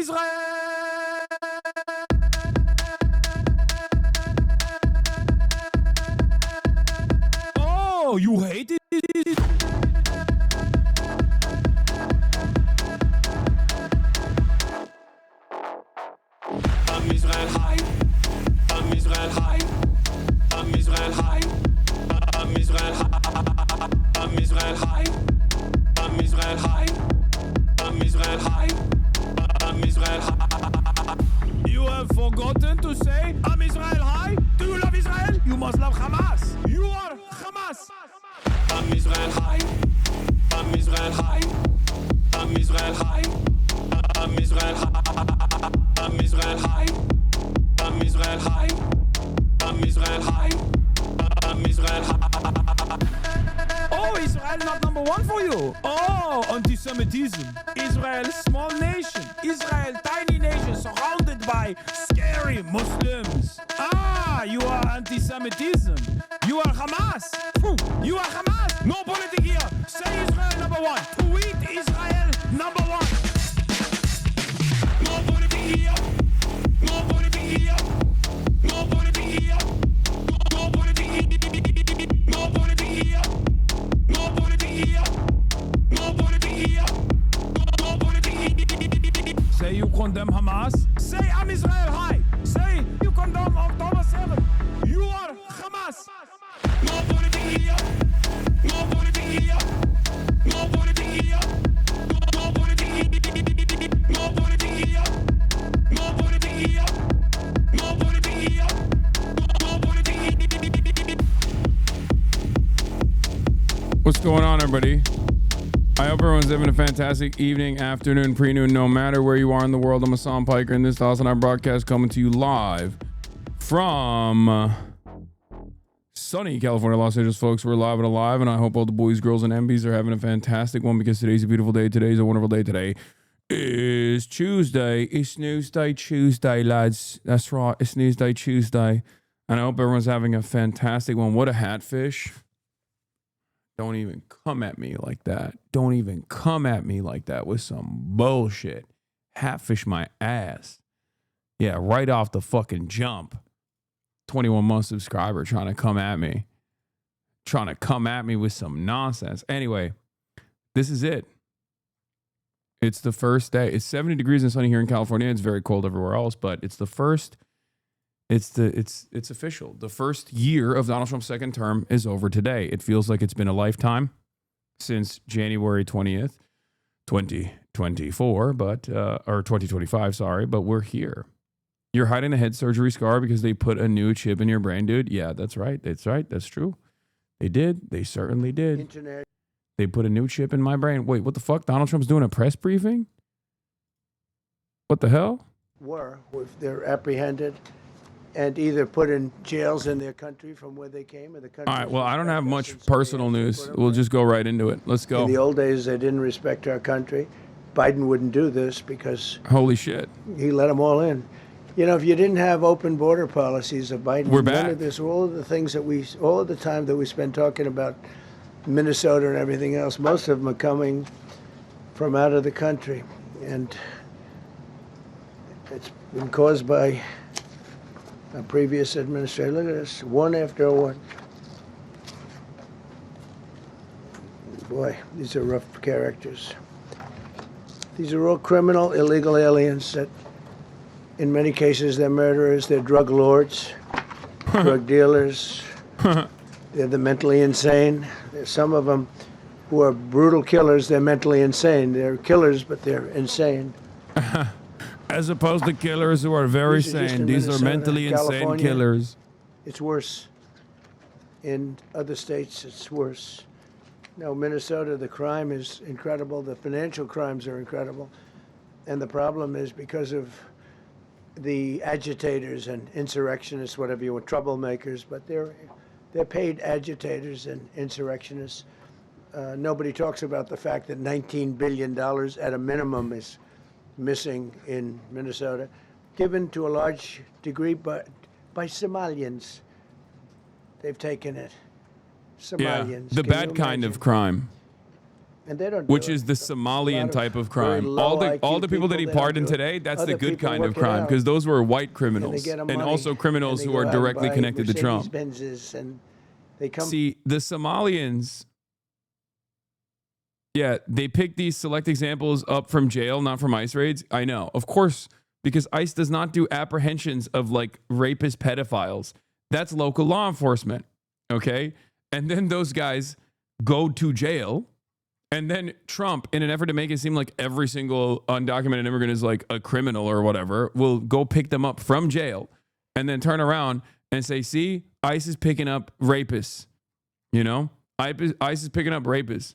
Israel! Oh, you hate it? Am Israel high, Am Israel high, Am Israel high, Am Israel high, Am Israel high, Am Israel high, Am Israel high, Am Israel high. You have forgotten to say Am Israel high? Do you love Israel? You must love Hamas. You are Hamas. Am Israel high, Am Israel high, Am Israel high, Am Israel high, Am Israel high, Am Israel high, Am Israel high, Am Israel high. Oh, Israel not number one for you. Oh, anti-Semitism. Israel, small nation. Israel, tiny nation, surrounded by scary Muslims. Ah, you are anti-Semitism. You are Hamas. You are Hamas. No politics here. Say Israel number one. Tweet Israel number one. No politics here. No politics here. No politics here. No politics here. No politics here. No politics here. No politics here. No politics here. Say you condemn Hamas. Say Am Israel high. Say you condemn October 7th. You are Hamas. No politics here. No politics here. No politics here. No politics here. No politics here. No politics here. No politics here. No politics here. What's going on, everybody? I hope everyone's having a fantastic evening, afternoon, pre-noon, no matter where you are in the world. I'm Hasan Piker, and this is the HasanAbi Broadcast coming to you live from sunny California, Los Angeles, folks. We're live and alive, and I hope all the boys, girls, and MBs are having a fantastic one because today's a beautiful day. Today's a wonderful day. Today is Tuesday. It's Newsday Tuesday, lads. That's right. It's Newsday Tuesday, and I hope everyone's having a fantastic one. What a hatfish. Don't even come at me like that. Don't even come at me like that with some bullshit. Hatfish my ass. Yeah, right off the fucking jump. 21-month subscriber trying to come at me. Trying to come at me with some nonsense. Anyway, this is it. It's the first day. It's 70 degrees and sunny here in California. It's very cold everywhere else, but it's the first. It's official. The first year of Donald Trump's second term is over today. It feels like it's been a lifetime since January 20th, 2024, or 2025, sorry, but we're here. You're hiding a head surgery scar because they put a new chip in your brain, dude. Yeah, that's right. That's right. That's true. They did. They certainly did. Internet. They put a new chip in my brain. Wait, what the fuck? Donald Trump's doing a press briefing? What the hell? If they're apprehended and either put in jails in their country from where they came or the country. All right, well, I don't have much personal news. We'll just go right into it. Let's go. In the old days, they didn't respect our country. Biden wouldn't do this because holy shit, he let them all in. You know, if you didn't have open border policies of Biden, we're back. None of this, all of the things that all of the time that we spend talking about Minnesota and everything else, most of them are coming from out of the country. And it's been caused by a previous administration. Look at this, one after one. Boy, these are rough characters. These are all criminal, illegal aliens that, in many cases, they're murderers, they're drug lords, drug dealers. They're the mentally insane. There's some of them who are brutal killers, they're mentally insane. They're killers, but they're insane. As opposed to killers who are very sane. These are mentally insane killers. It's worse. In other states, it's worse. Now, Minnesota, the crime is incredible. The financial crimes are incredible. And the problem is because of the agitators and insurrectionists, whatever you want, troublemakers, but they're paid agitators and insurrectionists. Nobody talks about the fact that $19 billion at a minimum is missing in Minnesota, given to a large degree by Somalians. They've taken it. Somalians. Yeah, the bad kind of crime. And they don't do which it. is the A lot Somalian of type of very crime. low All the IQ people that he they don't pardoned do it. today, that's Other the good people kind work of it crime, out, because those were white and they criminals get 'em and money, also criminals and they who go are out and directly buy connected to Trump. Mercedes-Benzes, and they come. See, the Somalians, yeah, they pick these select examples up from jail, not from ICE raids. I know, of course, because ICE does not do apprehensions of like rapist pedophiles. That's local law enforcement, okay? And then those guys go to jail. And then Trump, in an effort to make it seem like every single undocumented immigrant is like a criminal or whatever, will go pick them up from jail and then turn around and say, see, ICE is picking up rapists. You know, ICE is picking up rapists.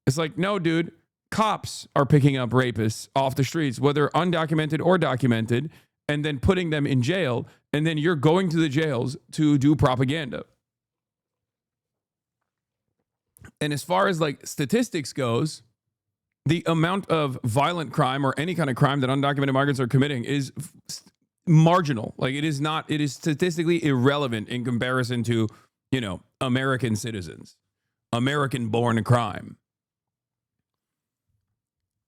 It's like, no, dude, cops are picking up rapists off the streets, whether undocumented or documented, and then putting them in jail. And then you're going to the jails to do propaganda. And as far as like statistics goes, the amount of violent crime or any kind of crime that undocumented migrants are committing is marginal. Like it is statistically irrelevant in comparison to, you know, American citizens, American born crime.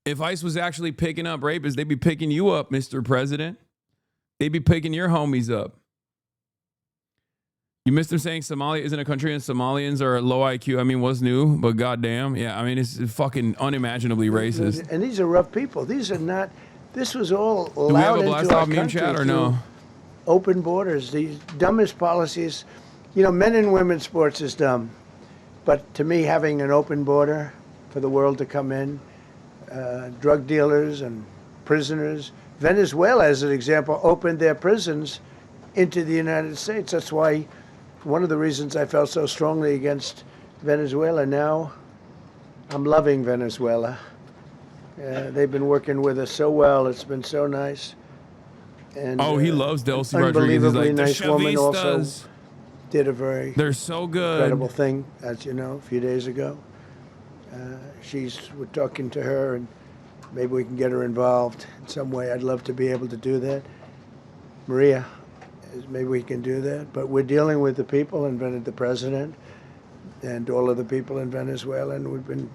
If ICE was actually picking up rapists, they'd be picking you up, Mr. President. They'd be picking your homies up. You missed him saying Somalia isn't a country and Somalians are low IQ. I mean, what's new? But goddamn, yeah. I mean, it's fucking unimaginably racist. And these are rough people. These are not. This was all Do we have allowed a blast into our off me in country chat or through no? open borders. These dumbest policies. You know, men and women's sports is dumb, but to me, having an open border for the world to come in, drug dealers and prisoners. Venezuela, as an example, opened their prisons into the United States. That's why. One of the reasons I felt so strongly against Venezuela. Now I'm loving Venezuela. They've been working with us so well. It's been so nice. And he loves Delcy Rodriguez. He's unbelievably like, nice the woman also Chavistas, did a very they're so good. incredible thing, as you know, a few days ago. We're talking to her, and maybe we can get her involved in some way. I'd love to be able to do that. Maria, maybe we can do that. But we're dealing with the people and the president and all of the people in Venezuela, and we've been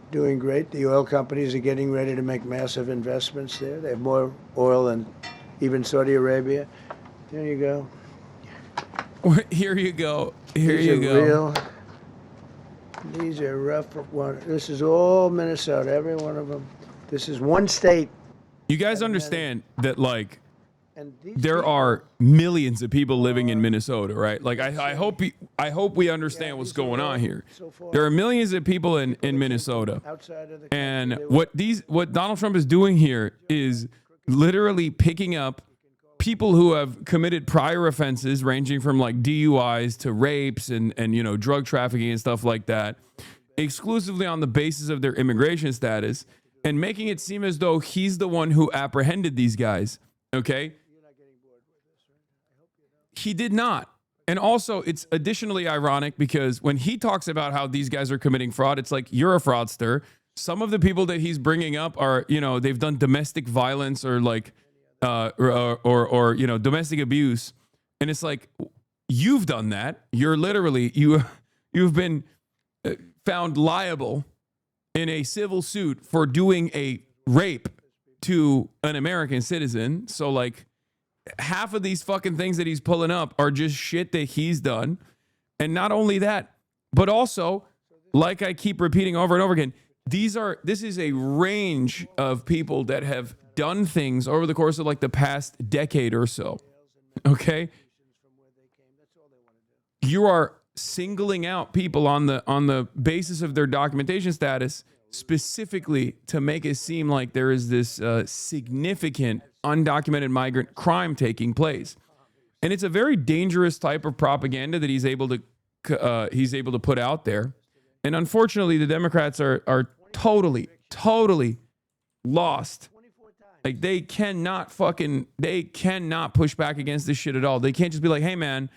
doing great. The oil companies are getting ready to make massive investments there. They have more oil than even Saudi Arabia. There you go. Here you go. Here These you are go. real. These are rough. This is all Minnesota, every one of them. This is one state. You guys understand that, like, And there are millions of people living in Minnesota, right? Like, I hope we understand what's going on here. There are millions of people in Minnesota, outside of the and what Donald Trump is doing here is literally picking up people who have committed prior offenses, ranging from like DUIs to rapes and you know, drug trafficking and stuff like that, exclusively on the basis of their immigration status, and making it seem as though he's the one who apprehended these guys. Okay. He did not. And also, it's additionally ironic because when he talks about how these guys are committing fraud, it's like, you're a fraudster. Some of the people that he's bringing up are, you know, they've done domestic violence or like, or you know, domestic abuse. And it's like, you've done that. You're literally, you've been found liable in a civil suit for doing a rape to an American citizen. So like, half of these fucking things that he's pulling up are just shit that he's done. And not only that, but also, like I keep repeating over and over again, this is a range of people that have done things over the course of like the past decade or so. Okay? You are singling out people on the basis of their documentation status specifically to make it seem like there is this significant undocumented migrant crime taking place. And it's a very dangerous type of propaganda that he's able to put out there. And unfortunately, the Democrats are totally lost. Like they cannot push back against this shit at all. They can't just be like, hey man,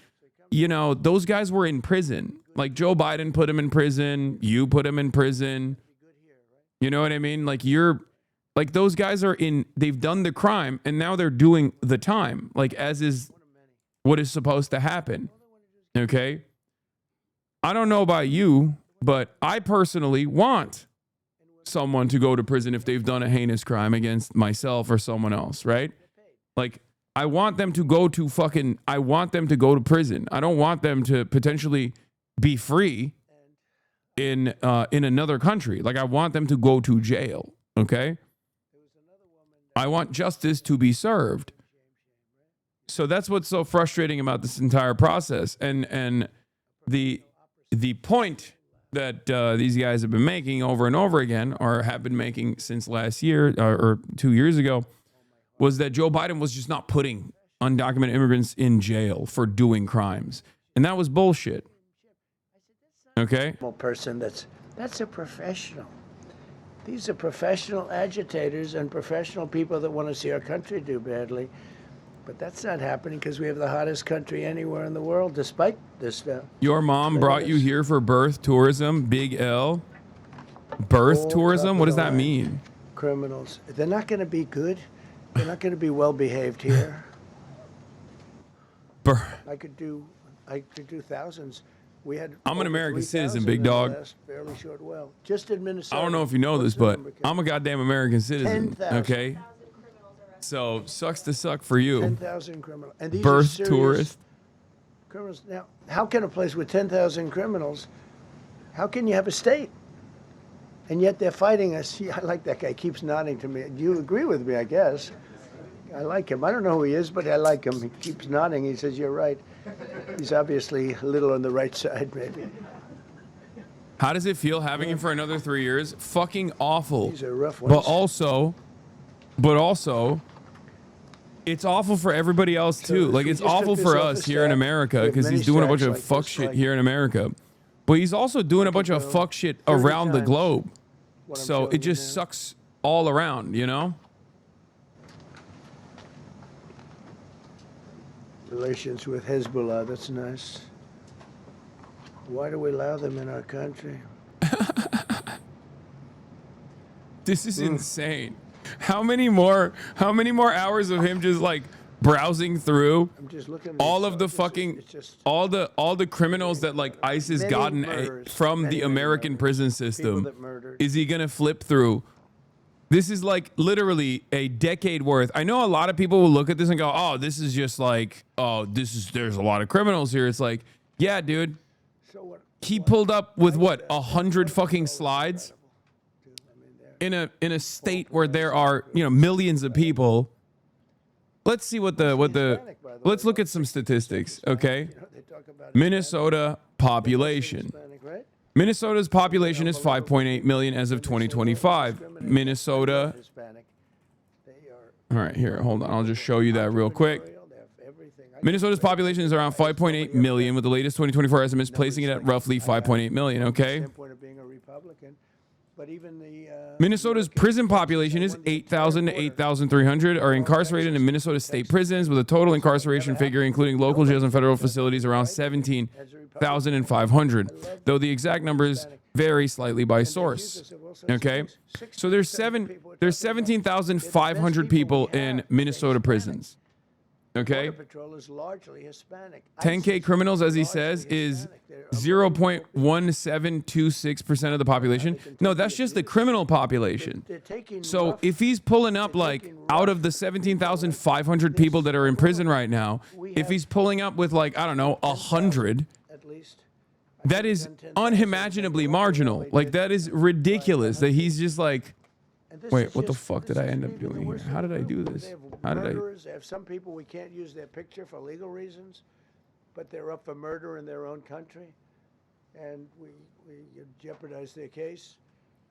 you know, those guys were in prison. Like Joe Biden put him in prison. You put him in prison. You know what I mean? Like those guys they've done the crime and now they're doing the time, like as is what is supposed to happen. Okay. I don't know about you, But I personally want someone to go to prison if they've done a heinous crime against myself or someone else, right? Like, I want them to go to prison. I don't want them to potentially be free in another country. Like, I want them to go to jail, okay? I want justice to be served. So that's what's so frustrating about this entire process. And the point that these guys have been making over and over again, or have been making since last year or 2 years ago, was that Joe Biden was just not putting undocumented immigrants in jail for doing crimes. And that was bullshit. Okay? Person that's a professional. These are professional agitators and professional people that want to see our country do badly. But that's not happening because we have the hottest country anywhere in the world, despite this stuff. Your mom brought you here for birth tourism, big L. Birth tourism? What does that mean? Criminals. They're not going to be good. They're not going to be well behaved here. I could do thousands. I'm an American citizen, big dog. Fairly short while. Just in Minnesota. I don't know if you know this, but I'm a goddamn American citizen. 10,000. Okay? So, sucks to suck for you. 10,000 criminals. And these Birth are tourist. Criminals. Now, how can a place with 10,000 criminals, how can you have a state? And yet they're fighting us. I like that guy. Keeps nodding to me. You agree with me, I guess. I like him. I don't know who he is, but I like him. He keeps nodding. He says, you're right. He's obviously a little on the right side, maybe. How does it feel having him for another 3 years? Fucking awful. These are rough ones. But also, it's awful for everybody else too. Like, it's awful for us here in America because he's doing a bunch of fuck shit here in America. But he's also doing a bunch of fuck shit around the globe. So it just sucks all around, you know? Relations with Hezbollah, that's nice. Why do we allow them in our country? This is insane. How many more hours of him just like browsing through all of the fucking all the criminals that like ICE has gotten from the American prison system? Is he gonna flip through? This is like literally a decade worth. I know a lot of people will look at this and go, "Oh, this is just like, there's a lot of criminals here." It's like, yeah, dude. He pulled up with what, 100 fucking slides in a state where there are, millions of people. Let's see let's look at some statistics, okay? Minnesota population. Minnesota's population is 5.8 million as of 2025. Minnesota. All right, here, hold on. I'll just show you that real quick. Minnesota's population is around 5.8 million, with the latest 2024 estimates placing it at roughly 5.8 million, okay? Minnesota's prison population is 8,000 to 8,300 are incarcerated in Minnesota state prisons, with a total incarceration figure, including local jails and federal facilities, around 17,500, though the exact numbers vary slightly by source. Okay, so there's 17,500 people in Minnesota prisons. Okay, 10K criminals, as he says, is 0.1726% of the population. No, that's just the criminal population. So if he's pulling up like out of the 17,500 people that are in prison right now, if he's pulling up with like, I don't know, 100, that is unimaginably marginal. Like, that is ridiculous that he's just like, wait, what the fuck did I end up doing here? How did I do this? How did I? They have some people we can't use their picture for legal reasons, but they're up for murder in their own country, and we jeopardize their case.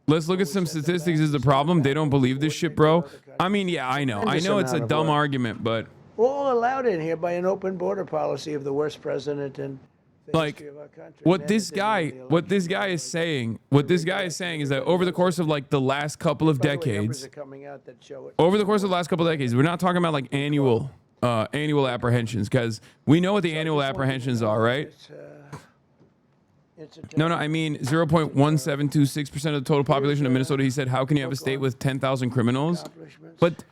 Let's look at some statistics. Is the problem they don't believe this shit, bro? I mean, yeah, I know it's a dumb argument, but we're all allowed in here by an open border policy of the worst president in like what this guy is saying is that over the course of like the last couple of decades, we're not talking about like annual apprehensions, because we know what the annual apprehensions are, right? No, I mean 0.1726% of the total population of Minnesota. He said, how can you have a state with 10,000 criminals? But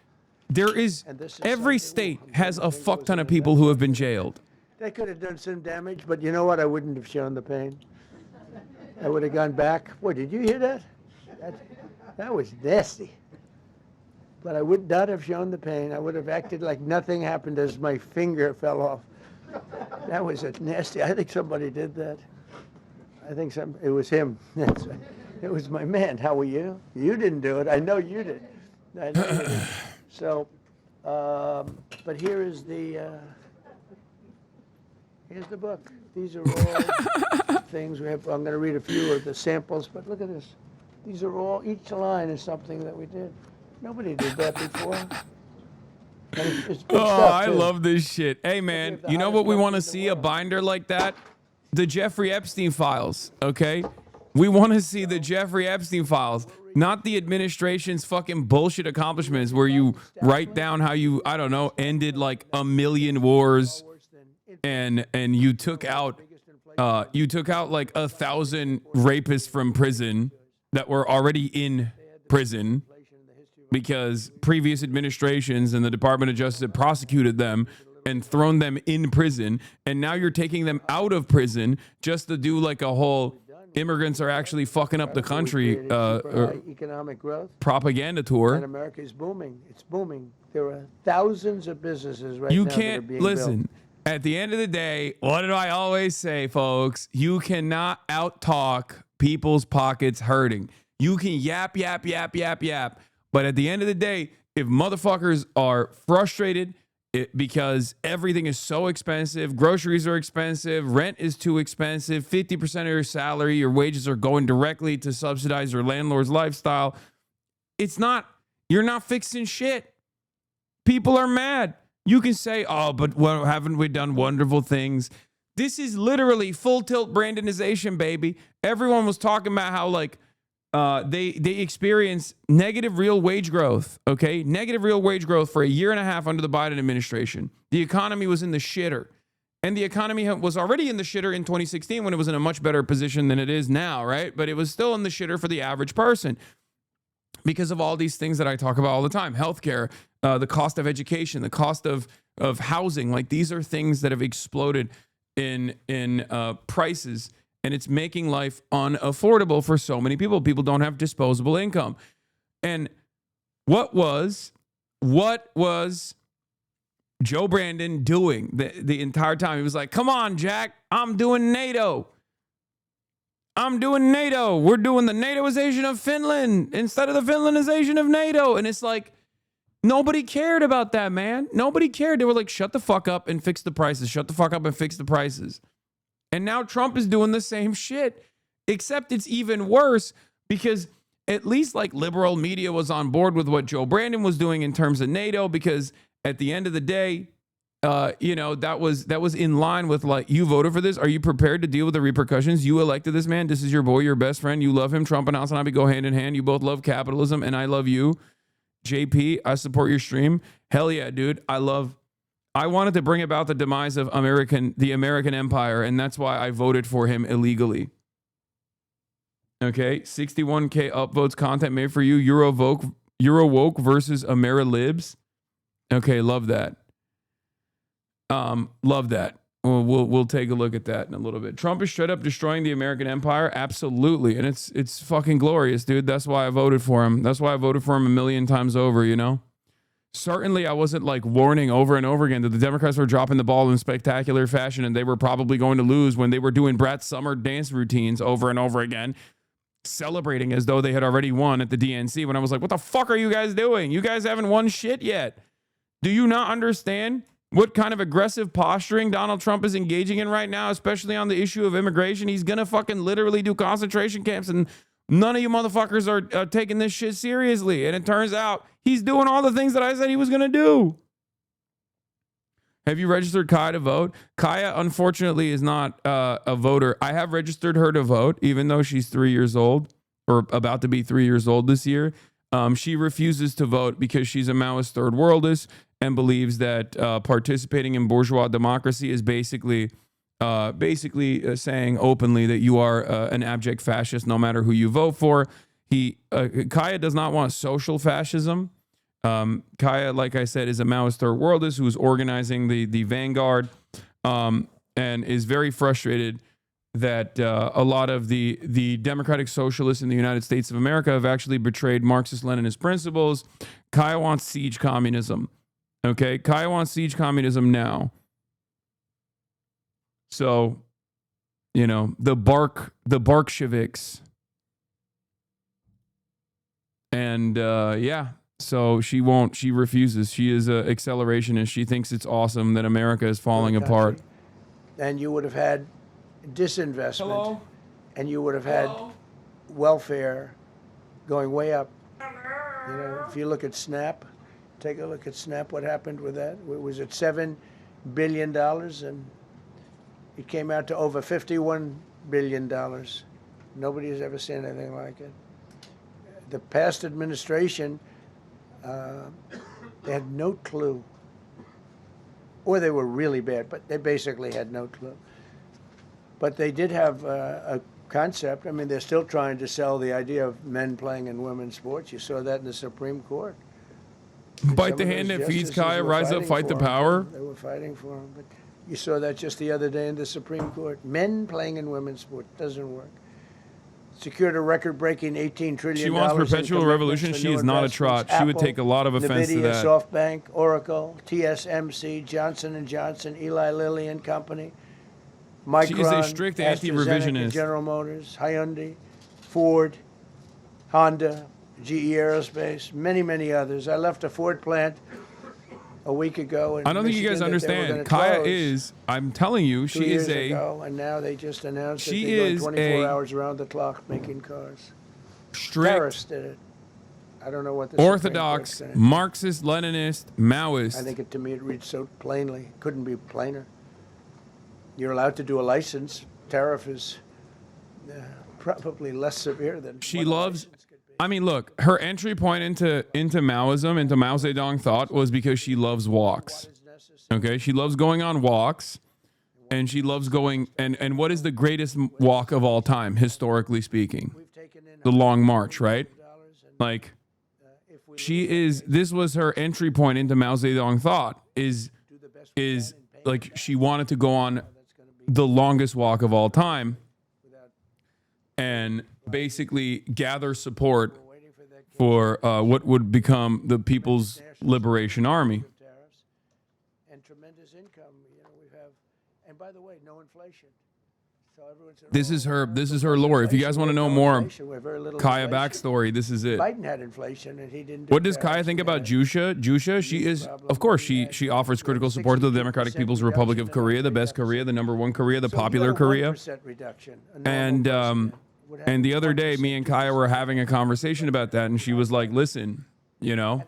there is, every state has a fuck ton of people who have been jailed. They could have done some damage, but you know what? I wouldn't have shown the pain. I would have gone back. Boy, did you hear that? That was nasty. But I would not have shown the pain. I would have acted like nothing happened as my finger fell off. That was a nasty. I think somebody did that. I think it was him. It was my man. How were you? You didn't do it. I know you did. I know you did. So, but here's the book. These are all things we have. I'm going to read a few of the samples, but look at this. These are all, each line is something that we did. Nobody did that before. It's big stuff, I too. love this shit. Hey, man, you know what we want to see? A binder like that? The Jeffrey Epstein files, okay? We want to see the Jeffrey Epstein files, not the administration's fucking bullshit accomplishments where you write down how you, I don't know, ended like 1 million wars and you took out like 1,000 rapists from prison that were already in prison because previous administrations and the Department of Justice had prosecuted them and thrown them in prison. And now you're taking them out of prison just to do like a whole immigrants are actually fucking up the country economic growth propaganda tour. And America is booming. It's booming. There are thousands of businesses right You now that are can't being listen. built. At the end of the day, what do I always say, folks? You cannot out-talk people's pockets hurting. You can yap, but at the end of the day, if motherfuckers are frustrated because everything is so expensive, groceries are expensive, rent is too expensive, 50% of your salary, your wages are going directly to subsidize your landlord's lifestyle, you're not fixing shit. People are mad. You can say, oh, but haven't we done wonderful things? This is literally full tilt Brandonization, baby. Everyone was talking about how like they experienced negative real wage growth, okay? Negative real wage growth for 1.5 years under the Biden administration. The economy was in the shitter. And the economy was already in the shitter in 2016 when it was in a much better position than it is now, right? But it was still in the shitter for the average person because of all these things that I talk about all the time. Healthcare, the cost of education, the cost of housing. Like these are things that have exploded in prices. And it's making life unaffordable for so many people. People don't have disposable income. And what was Joe Brandon doing the entire time? He was like, come on, Jack, I'm doing NATO. We're doing the NATOization of Finland instead of the Finlandization of NATO. And it's like, nobody cared about that, man. Nobody cared. They were like, shut the fuck up and fix the prices. Shut the fuck up and fix the prices. And now Trump is doing the same shit, except it's even worse because at least like liberal media was on board with what Joe Brandon was doing in terms of NATO, because at the end of the day, that was in line with like, you voted for this. Are you prepared to deal with the repercussions? You elected this man. This is your boy, your best friend. You love him. Trump and HasanAbi go hand in hand. You both love capitalism and I love you. JP, I support your stream. Hell yeah, dude. I wanted to bring about the demise of the American empire, and that's why I voted for him illegally. Okay, 61K upvotes, content made for you. Eurowoke versus Amerilibs. Okay, love that. Love that. We'll take a look at that in a little bit. Trump is straight up destroying the American empire, absolutely, and it's fucking glorious, dude. That's why I voted for him. That's why I voted for him 1,000,000 times over. You know. Certainly, I wasn't like warning over and over again that the Democrats were dropping the ball in spectacular fashion and they were probably going to lose when they were doing Brat's summer dance routines over and over again, celebrating as though they had already won at the DNC. When I was like, what the fuck are you guys doing? You guys haven't won shit yet. Do you not understand what kind of aggressive posturing Donald Trump is engaging in right now, especially on the issue of immigration? He's going to fucking literally do concentration camps and none of you motherfuckers are taking this shit seriously. And it turns out he's doing all the things that I said he was going to do. Have you registered Kaya to vote? Kaya, unfortunately, is not a voter. I have registered her to vote, even though she's 3 years old or about to be 3 years old this year. She refuses to vote because she's a Maoist third worldist and believes that participating in bourgeois democracy is basically saying openly that you are an abject fascist no matter who you vote for. Kaya does not want social fascism. Kaya, like I said, is a Maoist third worldist who is organizing the vanguard and is very frustrated that a lot of the democratic socialists in the United States of America have actually betrayed Marxist-Leninist principles. Kaya wants siege communism. Okay, Kaya wants siege communism now. So, you know, the Bolsheviks. And yeah, so she refuses. She is an accelerationist. She thinks it's awesome that America is falling apart. And you would have had disinvestment. Hello? And you would have had welfare going way up. You know, if you look at SNAP, take a look at SNAP, what happened with that? Was it $7 billion? And it came out to over $51 billion. Nobody has ever seen anything like it. The past administration, they had no clue. Or they were really bad, but they basically had no clue. But they did have a concept. I mean, they're still trying to sell the idea of men playing in women's sports. You saw that in the Supreme Court. Bite the hand that feeds Kaya, rise up, fight the power. They were fighting for him. But you saw that just the other day in the Supreme Court. Men playing in women's sports doesn't work. Secured a record-breaking $18 trillion. She wants perpetual revolution. She is not a trot. She would take a lot of offense to that. SoftBank, Oracle, TSMC, Johnson & Johnson, Eli Lilly and Company, Macrons, she is a strict anti-revisionist. General Motors, Hyundai, Ford, Honda, GE Aerospace, many, many others. I left a Ford plant a week ago. I don't think you guys understand. Kaya is, I'm telling you, she is a... And now they just announced that they're going 24 hours around the clock making cars. Strict... Paris did it. I don't know what the Orthodox, Marxist, Leninist, Maoist. I think to me it reads so plainly. Couldn't be plainer. You're allowed to do a license. Tariff is probably less severe than... She loves... I mean, look, her entry point into Maoism, into Mao Zedong thought was because she loves walks. Okay, she loves going on walks, and she loves going, and what is the greatest walk of all time, historically speaking? The Long March, right? Like, this was her entry point into Mao Zedong thought, is like she wanted to go on the longest walk of all time and basically gather support for what would become the People's Liberation Army. And tremendous income, you know, we have, and by the way, no inflation. So this is her lore. If you guys want to know more Kaya backstory, this is it. Biden had inflation and he didn't. What does Kaya think about Jusha? Jusha, she is, of course, she offers critical support to the Democratic People's Republic of Korea, the best Korea, the #1 Korea, the popular Korea. And the other day, me and Kaya were having a conversation about that, and she was like, listen, you know,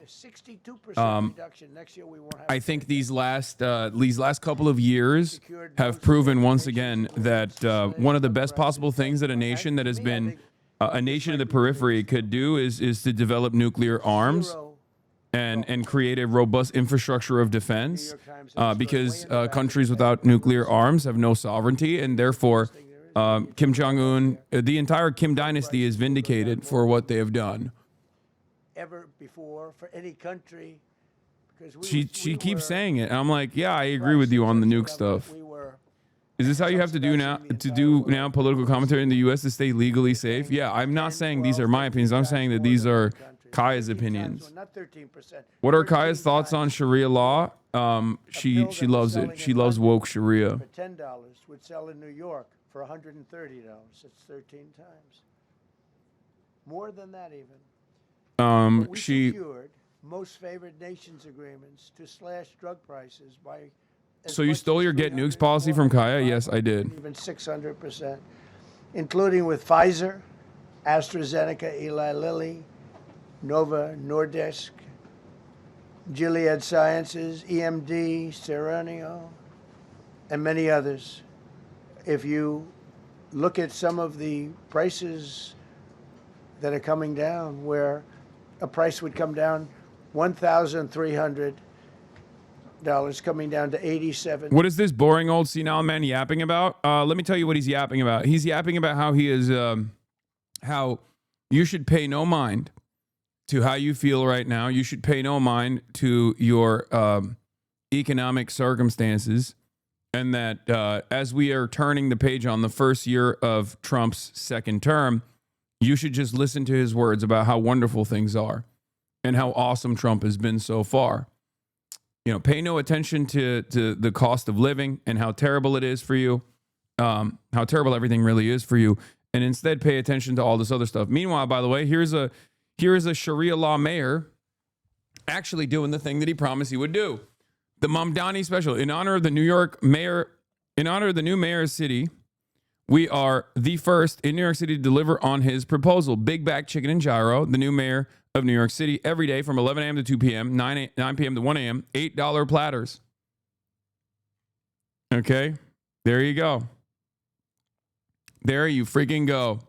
I think these last couple of years have proven once again that one of the best possible things that a nation that has been a nation of the periphery could do is to develop nuclear arms and create a robust infrastructure of defense, because countries without nuclear arms have no sovereignty, and therefore Kim Jong-un, the entire Kim dynasty is vindicated for what they have done. Ever before for any country, because she keeps saying it, and I'm like, yeah, I agree with you on the nuke stuff. Is this how you have to do now political commentary in the U.S. to stay legally safe? Yeah, I'm not saying these are my opinions. I'm saying that these are Kaya's opinions. What are Kaya's thoughts on Sharia law? She loves it. She loves woke Sharia. For $10 would sell in New York for $130. It's 13 times more than that even. We secured most favored nations agreements to slash drug prices by. So you stole your get nukes policy from Kaya? Yes, I did. Even 600%, including with Pfizer, AstraZeneca, Eli Lilly, Nova Nordisk, Gilead Sciences, EMD, Serenio, and many others. If you look at some of the prices that are coming down, where a price would come down $1,300 coming down to $87. What is this boring old senile man yapping about? Let me tell you what he's yapping about. He's yapping about how he is, how you should pay no mind to how you feel right now. You should pay no mind to your economic circumstances. and that as we are turning the page on the first year of Trump's second term, you should just listen to his words about how wonderful things are and how awesome Trump has been so far. Pay no attention to the cost of living and how terrible it is for you, how terrible everything really is for you, and instead pay attention to all this other stuff. Meanwhile, by the way, here's a Sharia law mayor actually doing the thing that he promised he would do. The Mamdani special in honor of the new mayor's city. We are the first in New York City to deliver on his proposal. Big Back Chicken and Gyro, the new mayor of New York City, every day from 11 a.m. to 2 p.m., 9 p.m. to 1 a.m., $8 platters. Okay, there you go. There you freaking go.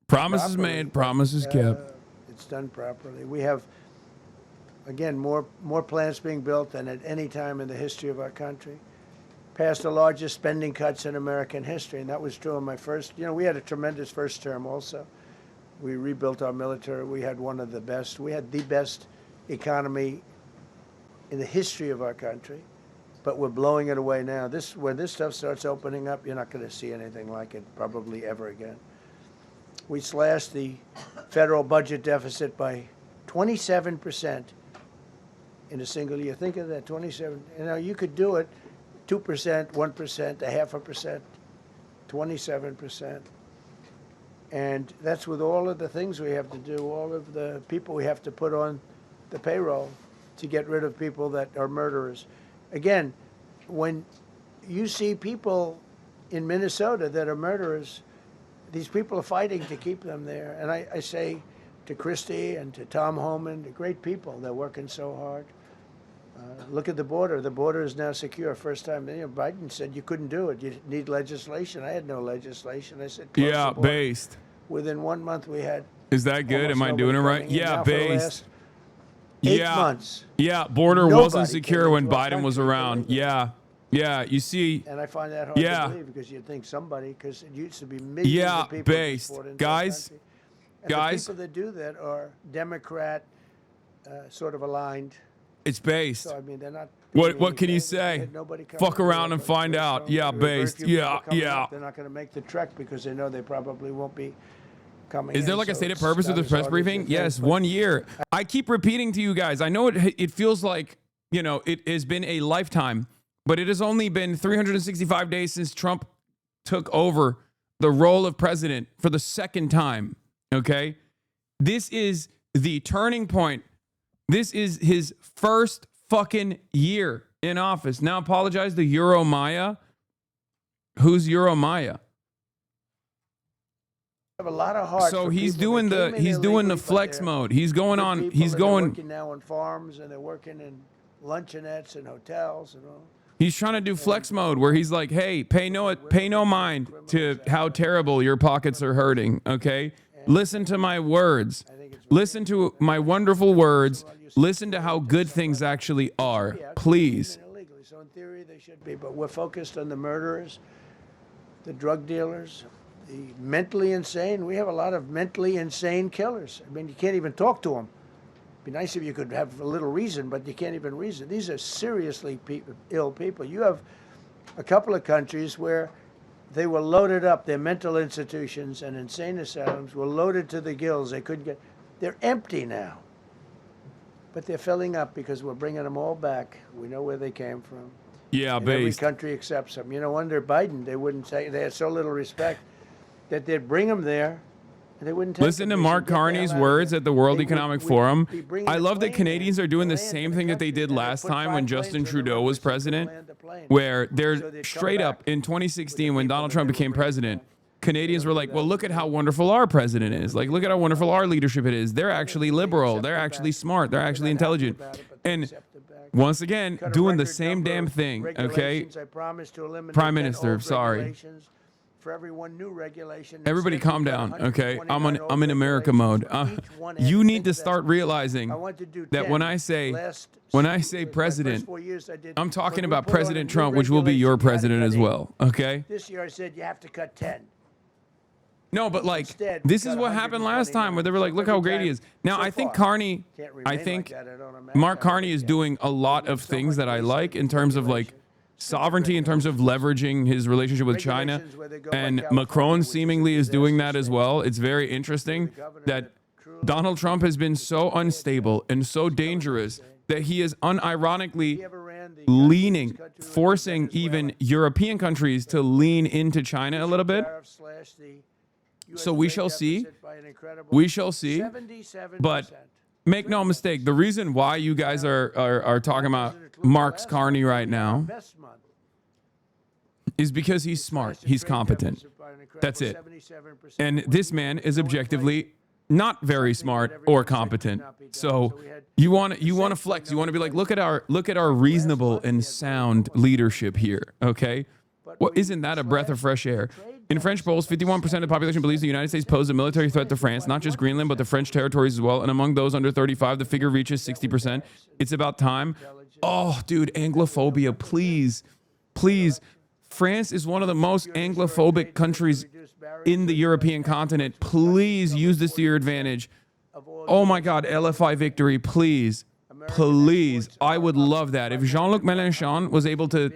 Promises made, promises kept. It's done properly. We have, again, more plants being built than at any time in the history of our country. Passed the largest spending cuts in American history, and that was true in my first. We had a tremendous first term also. We rebuilt our military. We had one of the best. We had the best economy in the history of our country, but we're blowing it away now. When this stuff starts opening up, you're not going to see anything like it probably ever again. We slashed the federal budget deficit by 27% in a single year. Think of that, 27. You could do it 2%, 1%, 0.5%, 27%. And that's with all of the things we have to do, all of the people we have to put on the payroll to get rid of people that are murderers. Again, when you see people in Minnesota that are murderers, these people are fighting to keep them there. And I say to Christie and to Tom Homan, the great people, they're working so hard. Look at the border. The border is now secure. First time, Biden said you couldn't do it. You need legislation. I had no legislation. I said, yeah, based. Within 1 month, we had. Is that good? Am I doing it right? Yeah, based. 8 months. Yeah, border wasn't secure when Biden was around. Yeah, you see. And I find that hard to believe because you'd think somebody, because it used to be millions of people. Based. Guys, the people that do that are Democrat sort of aligned. It's based. So, I mean, they're not. What can you say? Fuck around and find out. Yeah, based. Yeah. They're not going to make the trek because they know they probably won't be coming. Is there like a stated purpose of the press briefing? Yes, 1 year. I keep repeating to you guys. I know it feels like, it has been a lifetime, but it has only been 365 days since Trump took over the role of president for the second time. Okay? This is the turning point. This is his first fucking year in office. Now apologize to Euromaya. Who's Euromaya? Have a lot of heart. So he's doing the flex mode. He's going on. He's going. Working now on farms, and they're working in luncheonettes and hotels and all. He's trying to do flex mode where he's like, "Hey, pay no mind to how terrible your pockets are hurting." Okay, listen to my words. Listen to my wonderful words. Listen to how good things actually are. Please. So in theory, they should be, but we're focused on the murderers, the drug dealers, the mentally insane. We have a lot of mentally insane killers. I mean, you can't even talk to them. It'd be nice if you could have a little reason, but you can't even reason. These are seriously ill people. You have a couple of countries where they were loaded up. Their mental institutions and insane asylums were loaded to the gills. They couldn't get. They're empty now. But they're filling up because we're bringing them all back. We know where they came from. Yeah, and every country accepts them. Under Biden, they wouldn't say. They had so little respect that they'd bring them there, and they wouldn't take Listen to Mark Carney's words at the World Economic Forum. I love that Canadians are doing the same thing that they did last time when Justin Trudeau was president, where they're straight up in 2016 when Donald Trump became president. Canadians were like, well, look at how wonderful our president is. Like, look at how wonderful our leadership it is. They're actually liberal. They're actually smart. They're actually intelligent. And once again, doing the same damn thing, okay? Prime Minister, sorry. For every one new regulation. Everybody calm down, okay? I'm in America mode. You need to start realizing that when I say president, I'm talking about President Trump, which will be your president as well, okay? This year I said you have to cut 10. No, but like Instead, this we is cut what happened last 129. time where they were like, So look how every great he time is. Now so I think far. Carney, Can't remain I like think that, I don't imagine. Mark I Carney think is it doing a lot There's of so things much that I waste like of in terms of like regulation. Stupid sovereignty, in terms of leveraging his relationship with China. Regulations where they go like And California, Macron which is a seemingly is doing that disaster as state. well. It's very interesting that Donald Trump has been so unstable and so dangerous that he is unironically leaning, forcing even European countries to lean into China a little bit. So we shall see. We shall see. But make no mistake, the reason why you guys are talking about Mark's Carney right now is because he's smart. He's competent. That's it. And this man is objectively not very smart or competent. So you want to flex. You want to be like, look at our reasonable and sound leadership here. Okay. Well, isn't that a breath of fresh air? In French polls, 51% of the population believes the United States poses a military threat to France, not just Greenland, but the French territories as well. And among those under 35, the figure reaches 60%. It's about time. Oh, dude, Anglophobia, please, please. France is one of the most Anglophobic countries in the European continent. Please use this to your advantage. Oh my God, LFI victory, please. Please. I would love that. If Jean-Luc Mélenchon was able to,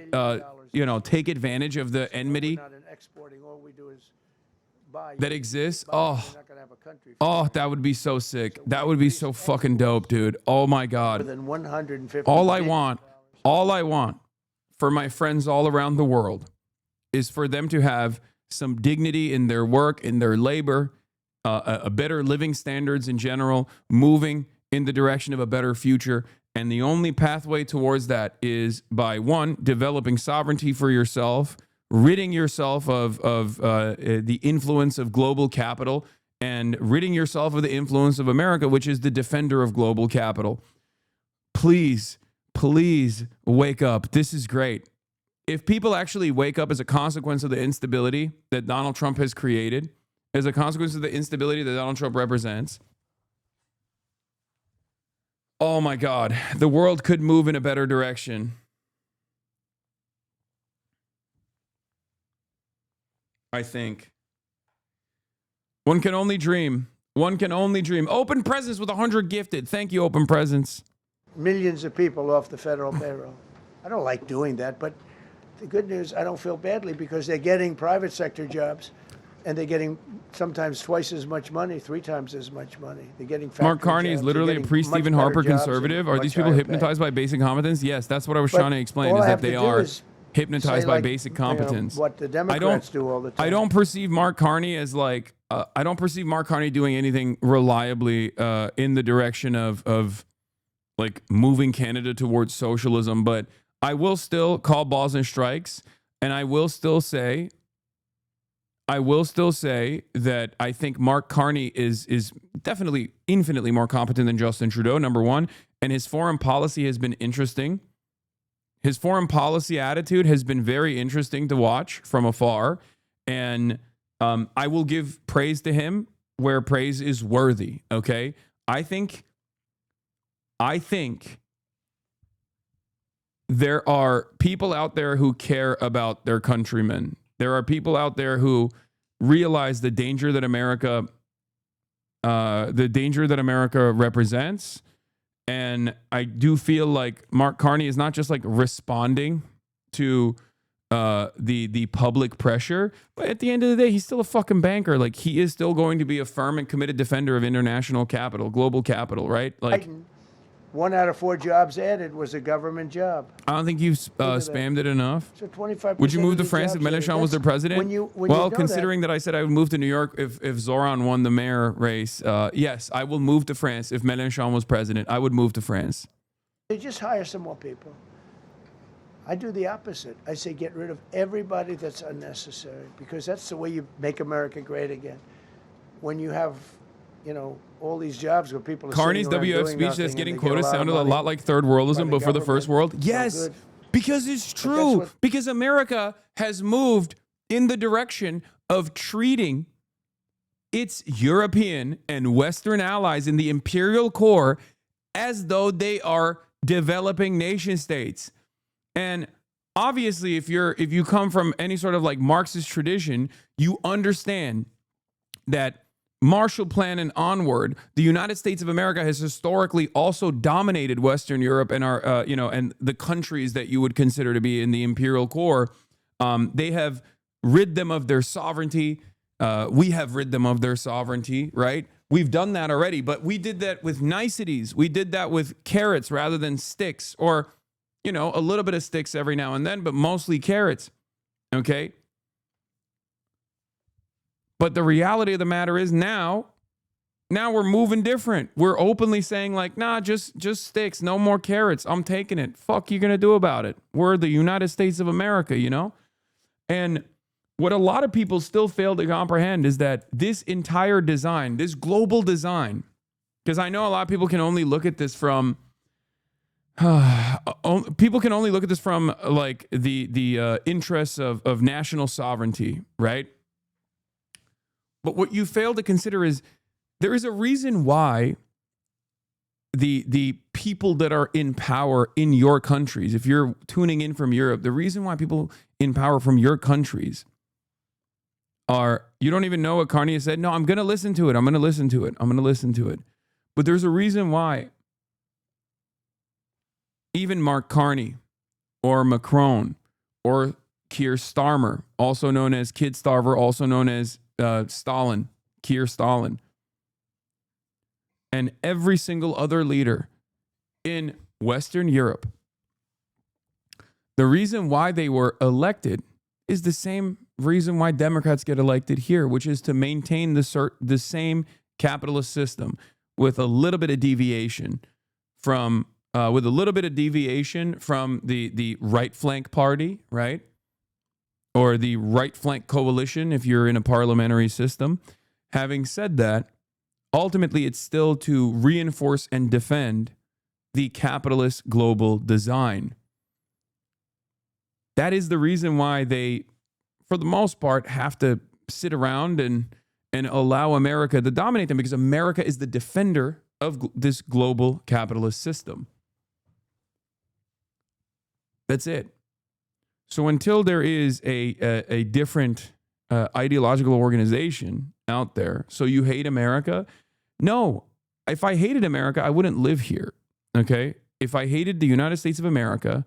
take advantage of the enmity that exists, oh, that would be so sick. That would be so fucking dope, dude. Oh my God. All I want for my friends all around the world is for them to have some dignity in their work, in their labor, a better living standards in general, moving in the direction of a better future. And the only pathway towards that is by, one, developing sovereignty for yourself, ridding yourself of the influence of global capital, and ridding yourself of the influence of America, which is the defender of global capital. Please, please wake up. This is great. If people actually wake up as a consequence of the instability that Donald Trump has created, as a consequence of the instability that Donald Trump represents, oh my God, the world could move in a better direction. I think. One can only dream. One can only dream. Open Presents with 100 gifted. Thank you, Open Presents. Millions of people off the federal payroll. I don't like doing that, but the good news, I don't feel badly because they're getting private sector jobs and they're getting sometimes twice as much money, 3 times as much money. They're getting Mark Carney is literally a pre-Stephen Harper conservative. Are these people hypnotized by basic competence? Yes, that's what I was trying to explain, is that they are hypnotized by basic competence. What the Democrats do all the time. I don't perceive Mark Carney as like, I don't perceive Mark Carney doing anything reliably in the direction of like moving Canada towards socialism, but I will still call balls and strikes, and I will still say that I think Mark Carney is definitely infinitely more competent than Justin Trudeau, number one, and his foreign policy has been interesting. His foreign policy attitude has been very interesting to watch from afar, and I will give praise to him where praise is worthy, okay? I think there are people out there who care about their countrymen. There are people out there who realize the danger that America represents. And I do feel like Mark Carney is not just like responding to the public pressure, but at the end of the day, he's still a fucking banker. Like, he is still going to be a firm and committed defender of international capital, global capital, right? Like, 1 out of 4 jobs added was a government job. I don't think you've spammed it enough. So 25%. Would you move to France if Mélenchon was their president? Considering that I said I would move to New York if Zoran won the mayor race, yes, I will move to France if Mélenchon was president. I would move to France. They just hire some more people. I do the opposite. I say get rid of everybody that's unnecessary, because that's the way you make America great again. When you have, all these jobs where people are Carney's WF speech that's getting quotas sounded a lot like third worldism, but for the first world. Yes, because it's true. Because America has moved in the direction of treating its European and Western allies in the imperial core as though they are developing nation states. And obviously, if you come from any sort of like Marxist tradition, you understand that Marshall Plan and onward, the United States of America has historically also dominated Western Europe and our, and the countries that you would consider to be in the imperial core. They have rid them of their sovereignty. We have rid them of their sovereignty, right? We've done that already, but we did that with niceties. We did that with carrots rather than sticks, or, a little bit of sticks every now and then, but mostly carrots. Okay. But the reality of the matter is now we're moving different. We're openly saying like, nah, just sticks, no more carrots. I'm taking it. Fuck you gonna do about it? We're the United States of America, And what a lot of people still fail to comprehend is that this entire design, this global design, because I know a lot of people can only look at this from like the interests of national sovereignty, right? But what you fail to consider is there is a reason why the people that are in power in your countries, if you're tuning in from Europe, the reason why people in power from your countries are, you don't even know what Carney has said. No, I'm going to listen to it. I'm going to listen to it. But there's a reason why even Mark Carney or Macron or Keir Starmer, also known as Kid Starver, also known as Stalin, Keir Stalin, and every single other leader in Western Europe, the reason why they were elected is the same reason why Democrats get elected here, which is to maintain the same capitalist system with a little bit of deviation from the right flank party, right? Or the right flank coalition if you're in a parliamentary system. Having said that, ultimately it's still to reinforce and defend the capitalist global design. That is the reason why they, for the most part, have to sit around and allow America to dominate them, because America is the defender of this global capitalist system. That's it. So until there is a different ideological organization out there, so you hate America? No. If I hated America, I wouldn't live here. Okay? If I hated the United States of America,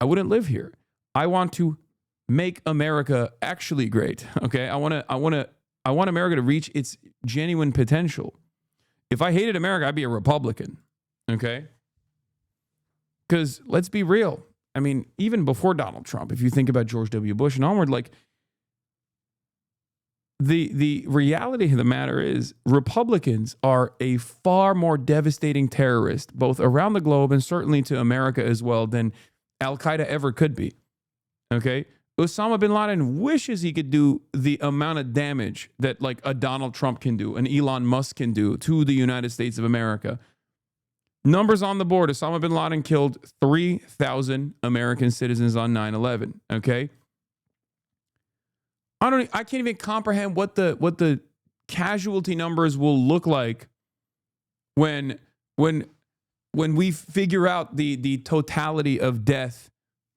I wouldn't live here. I want to make America actually great. Okay? I want America to reach its genuine potential. If I hated America, I'd be a Republican. Okay? Because let's be real. I mean, even before Donald Trump, if you think about George W. Bush and onward, like the reality of the matter is Republicans are a far more devastating terrorist, both around the globe and certainly to America as well, than Al-Qaeda ever could be. Okay? Osama bin Laden wishes he could do the amount of damage that like a Donald Trump can do, an Elon Musk can do to the United States of America. Numbers on the board. Osama bin Laden killed 3,000 American citizens on 9/11. Okay. I can't even comprehend what the casualty numbers will look like when we figure out the totality of death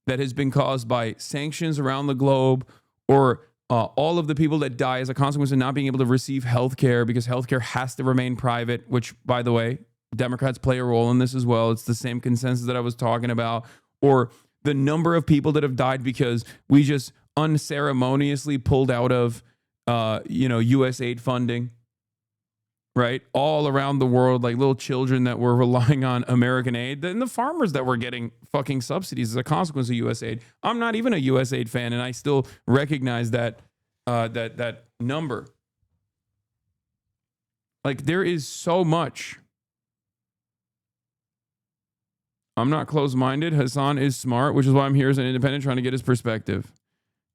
that has been caused by sanctions around the globe, or all of the people that die as a consequence of not being able to receive health care, because health care has to remain private, which, by the way, Democrats play a role in this as well. It's the same consensus that I was talking about. Or the number of people that have died because we just unceremoniously pulled out of, U.S. aid funding, right? All around the world, like little children that were relying on American aid, and the farmers that were getting fucking subsidies as a consequence of U.S. aid. I'm not even a U.S. aid fan, and I still recognize that number. Like, there is so much. I'm not closed-minded. Hasan is smart, which is why I'm here as an independent trying to get his perspective.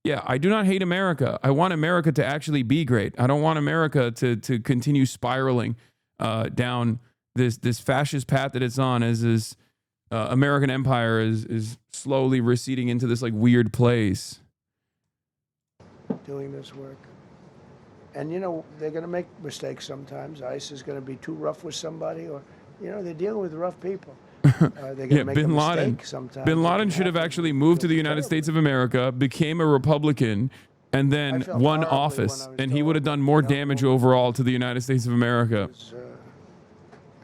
Yeah, I do not hate America. I want America to actually be great. I don't want America to continue spiraling down this fascist path that it's on, as this American empire is slowly receding into this like weird place. Doing this work. And, they're going to make mistakes sometimes. ICE is going to be too rough with somebody, or, they're dealing with rough people. They're make Bin a Laden. Sometimes Bin Laden should have actually moved to the United States of America, became a Republican, and then felt one horribly when office, I was and he would have told done that, more you know, damage overall to the United States of America.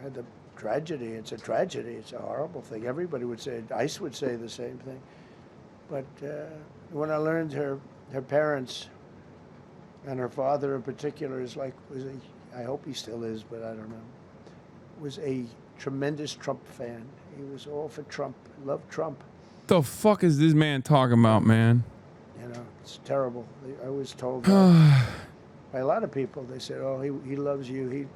Had the tragedy. It's a tragedy. It's a horrible thing. Everybody would say, ICE would say the same thing. But when I learned her parents and her father in particular I hope he still is, but I don't know, was a tremendous Trump fan. He was all for Trump, loved Trump. The fuck is this man talking about, man? You know, it's terrible. I was told that by a lot of people. They said, "Oh, he loves you.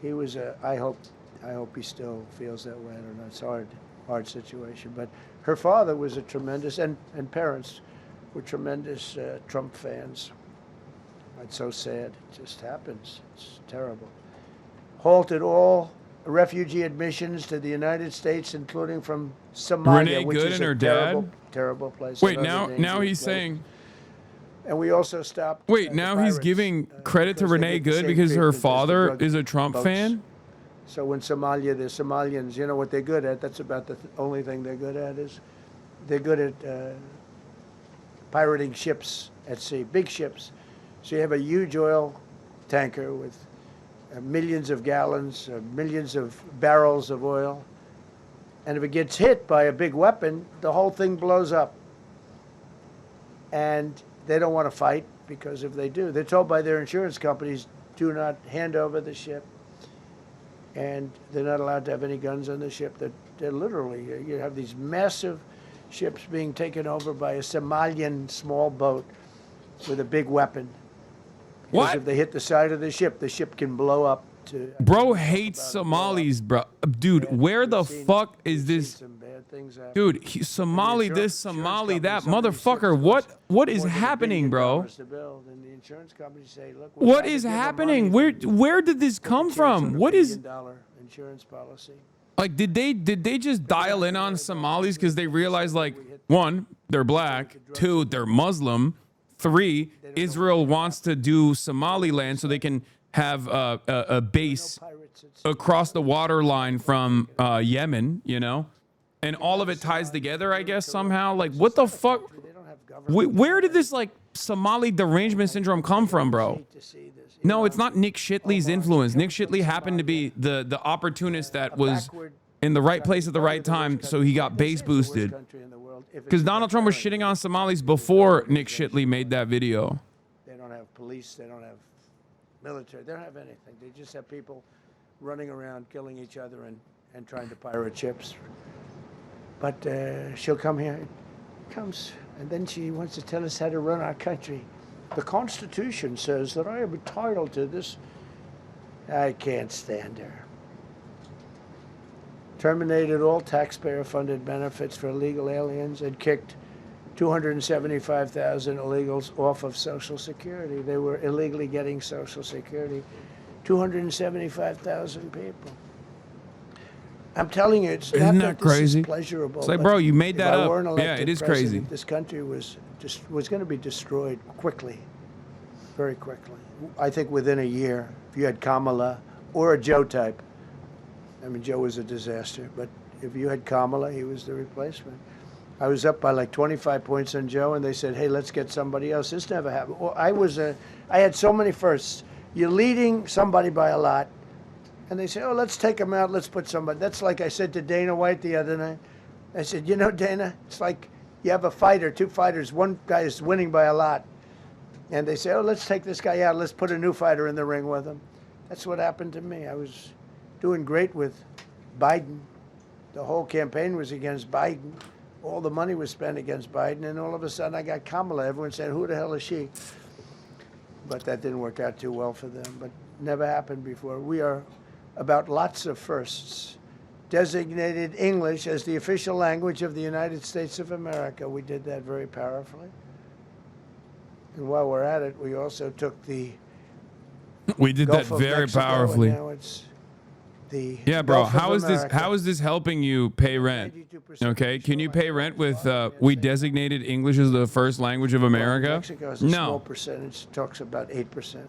He was a." I hope he still feels that way. I don't know. It's a hard situation. But her father was a tremendous, and parents were tremendous Trump fans. It's so sad. It just happens. It's terrible. Halted all refugee admissions to the United States, including from Somalia, Renee which Good is and her a terrible, dad? terrible place. Wait, another now dangerous he's place. saying. And we also stopped. Wait, the now he's pirates, giving credit to because they Renee get the Good same because her treatment as the father drug is a Trump boats. fan? So in Somalia, the Somalians, you know what they're good at? That's about the only thing they're good at is they're good at pirating ships at sea, big ships. So you have a huge oil tanker with millions of gallons, millions of barrels of oil. And if it gets hit by a big weapon, the whole thing blows up. And they don't want to fight because if they do, they're told by their insurance companies, do not hand over the ship. And they're not allowed to have any guns on the ship. They're literally, you have these massive ships being taken over by a Somalian small boat with a big weapon. Because What? if they hit the side of the ship can blow up. Bro hates Somalis, bro. Dude, where the fuck is this? Dude, Somali this, Somali that. Motherfucker, what is happening, bro? What is happening? Where did this come from? What is... insurance policy? Like, did they just dial in on Somalis because they realized, like, one, they're black, two, they're Muslim, three, Israel wants to do Somaliland so they can have a base across the water line from Yemen, you know? And all of it ties together, I guess, somehow. Like, what the fuck? Where did this, like, Somali derangement syndrome come from, bro? No, it's not Nick Shitley's influence. Nick Shitley happened to be the opportunist that was in the right place at the right time, so he got base boosted. Because Donald Trump was shitting on Somalis before Nick Shitley made that video. They don't have police. They don't have military. They don't have anything. They just have people running around killing each other and trying to pirate ships. But she'll come here. Comes, and then she wants to tell us how to run our country. The Constitution says that I am entitled to this. I can't stand her. Terminated all taxpayer-funded benefits for illegal aliens and kicked 275,000 illegals off of Social Security. They were illegally getting Social Security. 275,000 people. I'm telling you, it's Isn't not that that this crazy? is pleasurable. It's like, bro, you made that if I up. weren't Yeah, elected it is president, crazy. This country was going to be destroyed quickly, very quickly. I think within a year, if you had Kamala or a Joe type. I mean, Joe was a disaster, but if you had Kamala, he was the replacement. I was up by like 25 points on Joe, and they said, hey, let's get somebody else. This never happened. Well, I had so many firsts. You're leading somebody by a lot, and they say, oh, let's take him out, let's put somebody. That's like I said to Dana White the other night. I said, you know, Dana, it's like you have a fighter, two fighters, one guy is winning by a lot. And they say, oh, let's take this guy out, let's put a new fighter in the ring with him. That's what happened to me. I was doing great with Biden. The whole campaign was against Biden. All the money was spent against Biden, and all of a sudden I got Kamala. Everyone said, who the hell is she? But that didn't work out too well for them, but never happened before. We are about lots of firsts. Designated English as the official language of the United States of America. We did that very powerfully. And while we're at it, we also took the We did Gulf that of very Mexico, powerfly. And now it's the Yeah, bro. Gulf of How is this? America. How is this helping you pay rent? 92% Okay, can you pay rent with we designated English as the first language of America? Mexico has a small No. percentage, talks about 8%.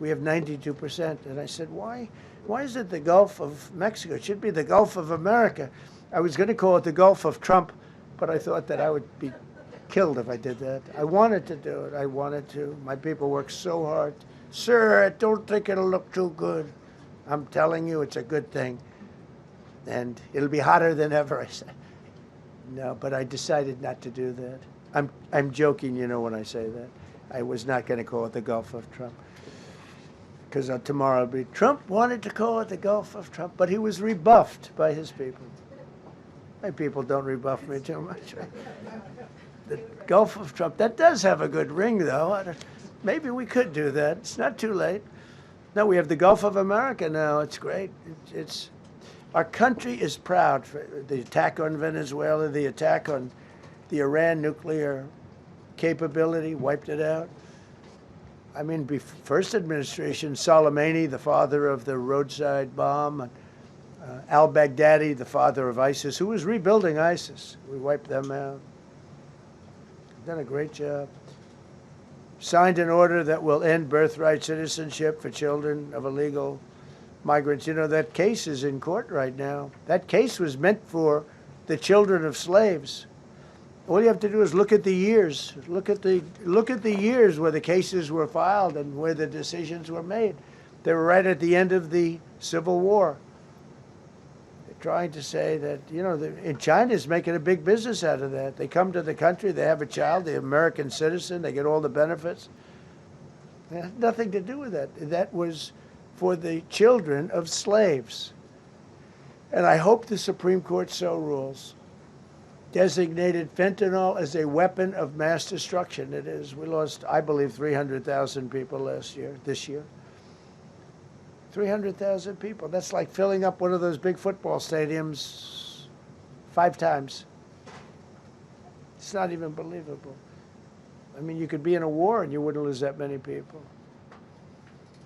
We have 92%. And I said, why is it the Gulf of Mexico? It should be the Gulf of America. I was going to call it the Gulf of Trump, but I thought that I would be killed if I did that. I wanted to do it. I wanted to. My people worked so hard. Sir, I don't think it'll look too good. I'm telling you, it's a good thing. And it'll be hotter than ever, I said. No, but I decided not to do that. I'm joking, when I say that. I was not going to call it the Gulf of Trump. Because tomorrow it'll be, Trump wanted to call it the Gulf of Trump, but he was rebuffed by his people. My people don't rebuff me too much. The Gulf of Trump, that does have a good ring, though. Maybe we could do that. It's not too late. No, we have the Gulf of America now. It's great. Our country is proud for the attack on Venezuela, the attack on the Iran nuclear capability, wiped it out. I mean, first administration, Soleimani, the father of the roadside bomb, al-Baghdadi, the father of ISIS, who was rebuilding ISIS. We wiped them out. Done a great job. Signed an order that will end birthright citizenship for children of illegal migrants. That case is in court right now. That case was meant for the children of slaves. All you have to do is look at the years. Look at the years where the cases were filed and where the decisions were made. They were right at the end of the Civil War. They're trying to say that, and China's making a big business out of that. They come to the country, they have a child, the American citizen, they get all the benefits. It had nothing to do with that. That was for the children of slaves. And I hope the Supreme Court so rules. Designated fentanyl as a weapon of mass destruction. It is. We lost, I believe, 300,000 people this year. 300,000 people. That's like filling up one of those big football stadiums 5 times. It's not even believable. I mean, you could be in a war and you wouldn't lose that many people.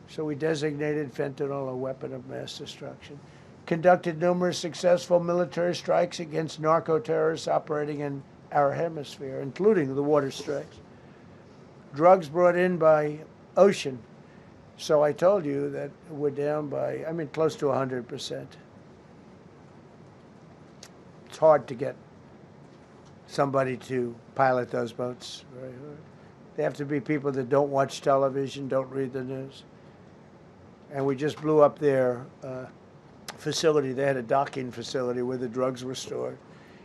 So we designated fentanyl a weapon of mass destruction. Conducted numerous successful military strikes against narco-terrorists operating in our hemisphere, including the water strikes. Drugs brought in by ocean. So I told you that we're down by, close to 100%. It's hard to get somebody to pilot those boats. Very hard. They have to be people that don't watch television, don't read the news. And we just blew up their facility. They had a docking facility where the drugs were stored.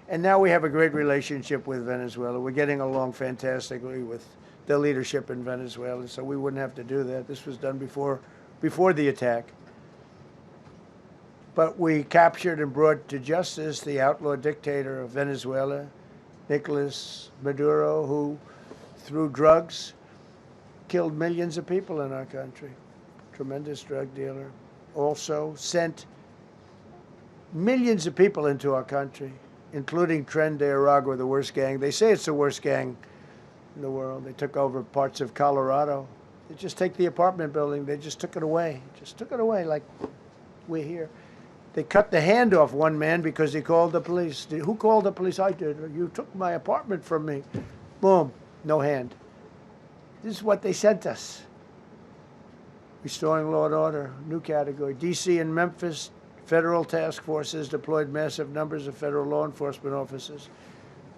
And now we have a great relationship with Venezuela. We're getting along fantastically with the leadership in Venezuela, so we wouldn't have to do that. This was done before the attack. But we captured and brought to justice the outlaw dictator of Venezuela, Nicolas Maduro, who, through drugs, killed millions of people in our country. Tremendous drug dealer. Also sent millions of people into our country, including Tren de Aragua, the worst gang. They say it's the worst gang in the world. They took over parts of Colorado. They just take the apartment building. They just took it away. Just took it away like we're here. They cut the hand off one man because he called the police. Who called the police? I did. You took my apartment from me. Boom, no hand. This is what they sent us. Restoring law and order, new category. D.C. and Memphis, federal task forces deployed massive numbers of federal law enforcement officers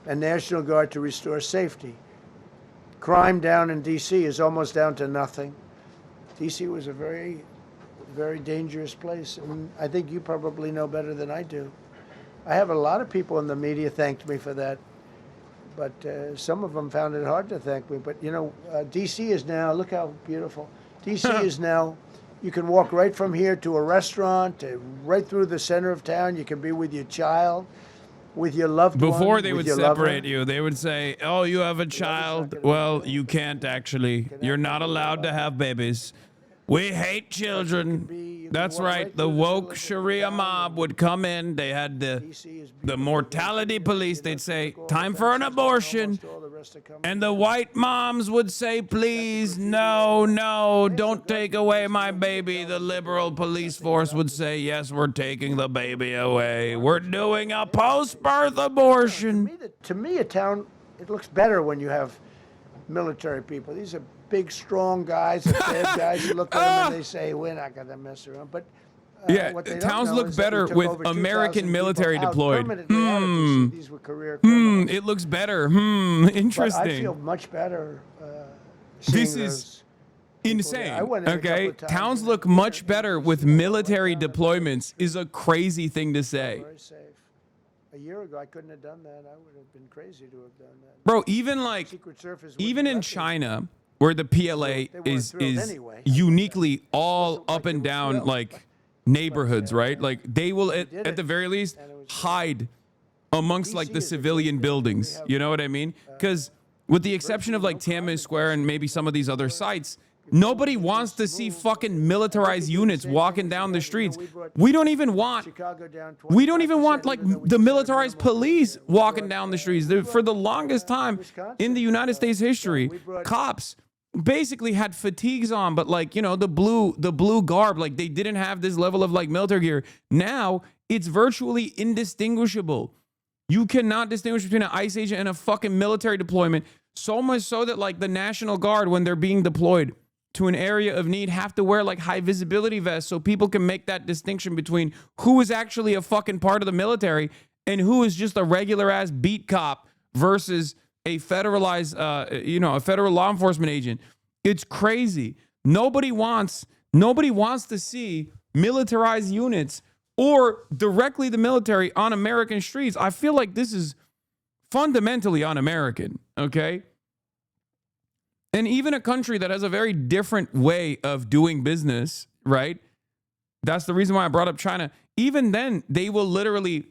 and National Guard to restore safety. Crime down in D.C. is almost down to nothing. D.C. was a very, very dangerous place, and I think you probably know better than I do. I have a lot of people in the media thanked me for that, but some of them found it hard to thank me. But, D.C. is now, look how beautiful. D.C. is now, you can walk right from here to a restaurant, right through the center of town. You can be with your child, with your loved one. Before they would separate you, they would say, oh, you have a child. Well, you can't actually. You're not allowed to have babies. We hate children. That's right. The woke Sharia mob would come in. They had the mortality police. They'd say, time for an abortion. And the white moms would say, please, no, don't take away my baby. The liberal police force would say, yes, we're taking the baby away. We're doing a post-birth abortion. To me, a town, it looks better when you have military people. These are big, strong guys, bad guys. You look at them and they say, we're not going to mess around. But Yeah, what they don't towns know look is that we better took with over 2,000 American military people out deployed. permanently out of DC. These were career criminals. It looks better. Interesting. But I feel much better seeing This is those people insane. there. I went in a couple Okay, of times towns and look you know, much you better just, with you know, went military down the deployments. Is a crazy thing to say, very safe. A year ago, I couldn't have done that. I would have been crazy to have done that. bro. Even like, Secret Service even wouldn't in let me. China, where the PLA They weren't is thrilled is anyway. uniquely all wasn't like up they and were down thrilled, like neighborhoods, right? yeah. Like they will did at the it, very least and it was hide amongst like DC the is a great civilian thing. buildings. We have, You know what I mean? Because with the exception of like Tiananmen Square and maybe some of these other sites, nobody wants to see fucking militarized units walking down the streets. We don't even want Chicago down we don't even 25%, want like even though we the just had a militarized minimal police percent. We walking brought, down the streets. For the longest time in the United States history, we brought- cops basically had fatigues on, but like, you know, the blue garb, like they didn't have this level of like military gear. Now it's virtually indistinguishable. You cannot distinguish between an ICE agent and a fucking military deployment. So much so that like the National Guard, when they're being deployed to an area of need, have to wear like high visibility vests so people can make that distinction between who is actually a fucking part of the military and who is just a regular ass beat cop versus a federalized, a federal law enforcement agent. It's crazy. Nobody wants to see militarized units or directly the military on American streets. I feel like this is fundamentally un-American, okay? And even a country that has a very different way of doing business, right? That's the reason why I brought up China. Even then, they will literally,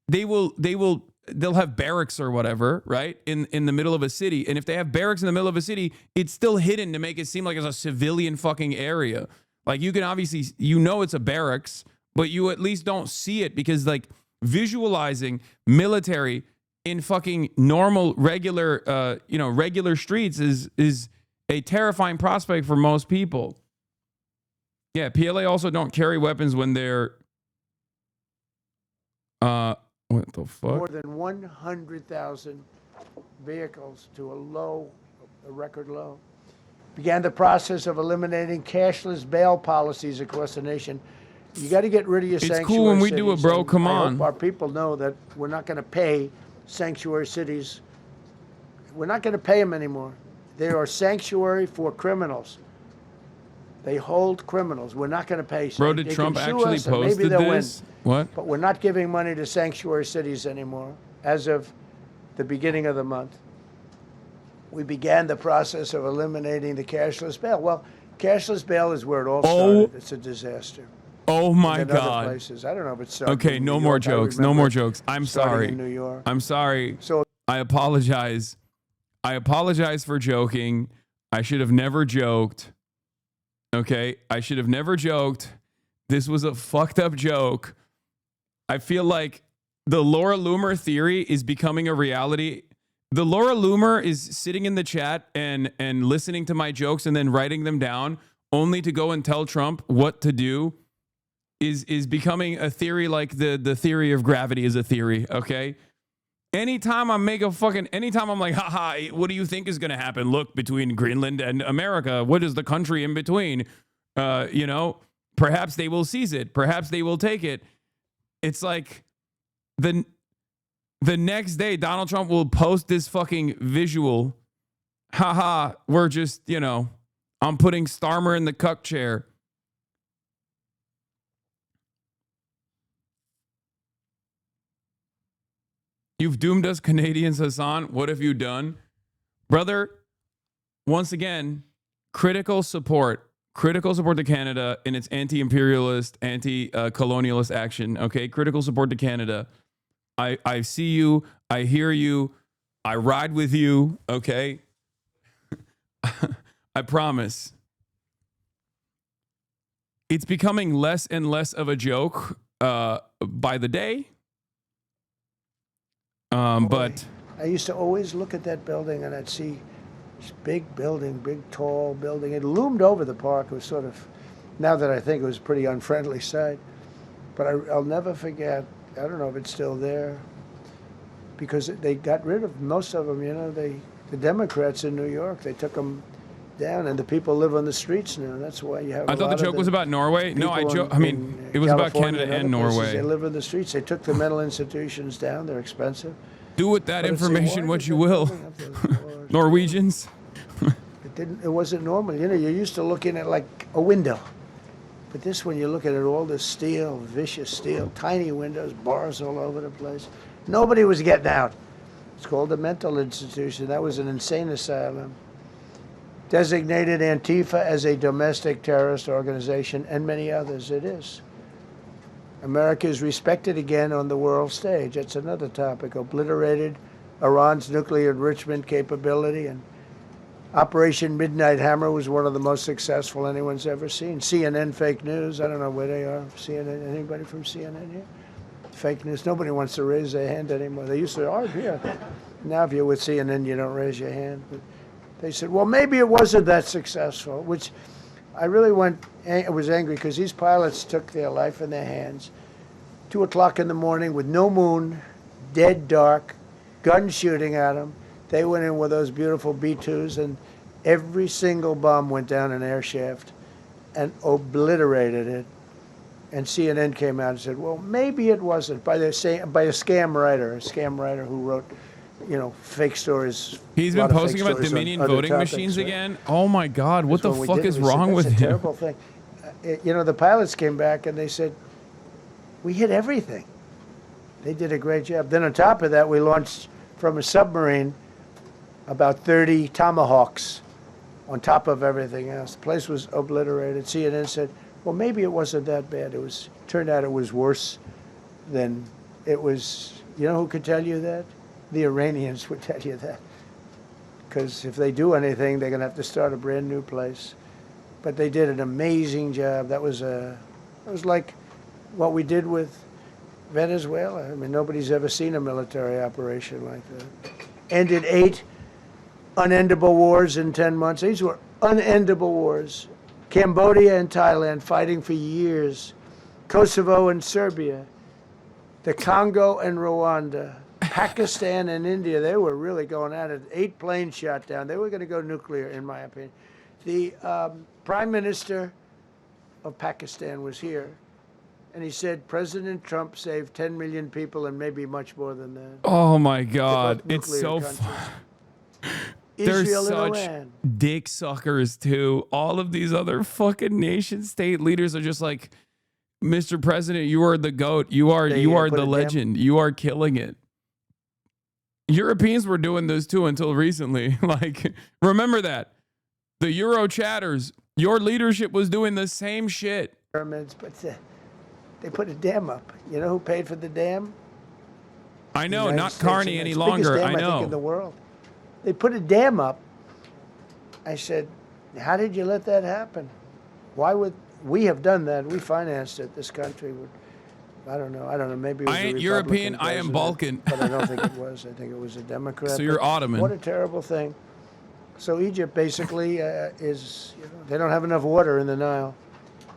they'll have barracks or whatever, right? In the middle of a city. And if they have barracks in the middle of a city, it's still hidden to make it seem like it's a civilian fucking area. Like you can obviously, you know it's a barracks, but you at least don't see it because like visualizing military in fucking normal, regular streets is a terrifying prospect for most people. Yeah, PLA also don't carry weapons when they're, what the fuck? more than 100,000 vehicles to a record low. Began the process of eliminating cashless bail policies across the nation. You got to get rid of your sanctuary It's cool when we do it, cities, bro. and Come I on. hope our people know that we're not going to pay sanctuary cities. We're not going to pay them anymore. They are sanctuary for criminals. They hold criminals. We're not going to pay. Bro, did They Trump can sue actually us and maybe posted they'll this? win. What? But we're not giving money to sanctuary cities anymore as of the beginning of the month. We began the process of eliminating the cashless bail. Well, cashless bail is where it all started. It's a disaster. Oh my And other God. places. I don't know if it started Okay, in no New more York. I jokes. No remember more it jokes. I'm starting sorry. in New York. I'm sorry. So I apologize. I apologize for joking. I should have never joked. Okay? I should have never joked. This was a fucked up joke. I feel like the Laura Loomer theory is becoming a reality. The Laura Loomer is sitting in the chat and listening to my jokes and then writing them down only to go and tell Trump what to do is becoming a theory like the theory of gravity is a theory, okay? Anytime I'm like, haha, what do you think is going to happen? Look, between Greenland and America, what is the country in between? Perhaps they will seize it. Perhaps they will take it. It's like the next day, Donald Trump will post this fucking visual. Haha, we're just, I'm putting Starmer in the cuck chair. You've doomed us, Canadians, Hasan. What have you done? Brother, once again, critical support to Canada in its anti-imperialist, anti-colonialist action, okay? Critical support to Canada. I see you. I hear you. I ride with you, okay? I promise. It's becoming less and less of a joke by the day. But I used to always look at that building and I'd see this big building, big tall building. It loomed over the park. It was sort of, now that I think it was a pretty unfriendly sight. But I'll never forget, I don't know if it's still there, because they got rid of most of them, the Democrats in New York. They took them down, and the people live on the streets now. That's why you have. I thought the joke was about Norway. No, I mean, it was about Canada and Norway. They live in the streets. They took the mental institutions down. They're expensive. Do with that information what you will. Norwegians. It wasn't normal. You know, you're used to looking at like a window. But this one, you look at it, all this steel, vicious steel, tiny windows, bars all over the place. Nobody was getting out. It's called a mental institution. That was an insane asylum. Designated Antifa as a domestic terrorist organization, and many others. It is. America is respected again on the world stage. That's another topic. Obliterated Iran's nuclear enrichment capability, and Operation Midnight Hammer was one of the most successful anyone's ever seen. CNN fake news. I don't know where they are. CNN. Anybody from CNN here? Fake news. Nobody wants to raise their hand anymore. They used to argue here. Now, if you're with CNN, you don't raise your hand. But they said, well, maybe it wasn't that successful, which I really was angry because these pilots took their life in their hands. 2 o'clock in the morning with no moon, dead dark, guns shooting at them. They went in with those beautiful B-2s, and every single bomb went down an air shaft and obliterated it. And CNN came out and said, well, maybe it wasn't, by a scam writer who wrote, you know, fake stories. He's been posting about Dominion voting machines again? Oh, my God. What the fuck is wrong with him? That's a terrible thing. You know, the pilots came back and they said, we hit everything. They did a great job. Then on top of that, we launched from a submarine about 30 Tomahawks on top of everything else. The place was obliterated. CNN said, well, maybe it wasn't that bad. Turned out it was worse than it was. You know who could tell you that? The Iranians would tell you that. Because if they do anything, they're going to have to start a brand new place. But they did an amazing job. That was like what we did with Venezuela. I mean, nobody's ever seen a military operation like that. Ended 8 unendable wars in 10 months. These were unendable wars. Cambodia and Thailand fighting for years. Kosovo and Serbia. The Congo and Rwanda. Pakistan and India, they were really going at it. 8 planes shot down. They were going to go nuclear, in my opinion. The Prime Minister of Pakistan was here, and he said President Trump saved 10 million people and maybe much more than that. Oh, my God. It's so fun. They're such dick suckers, too. All of these other fucking nation state leaders are just like, Mr. President, you are the GOAT. You are the legend. You are killing it. Europeans were doing this too until recently. Like, remember that. The Euro chatters, your leadership was doing the same shit. Pyramids, but they put a dam up. You know who paid for the dam? I know, not Carney any longer. Dam, I know. I think, in the world. They put a dam up. I said, how did you let that happen? Why would we have done that? We financed it. This country would. I don't know. Maybe it was I ain't European. I am Balkan. But I don't think it was. I think it was a Democrat. So you're Ottoman. What a terrible thing. So Egypt basically is, you know, they don't have enough water in the Nile.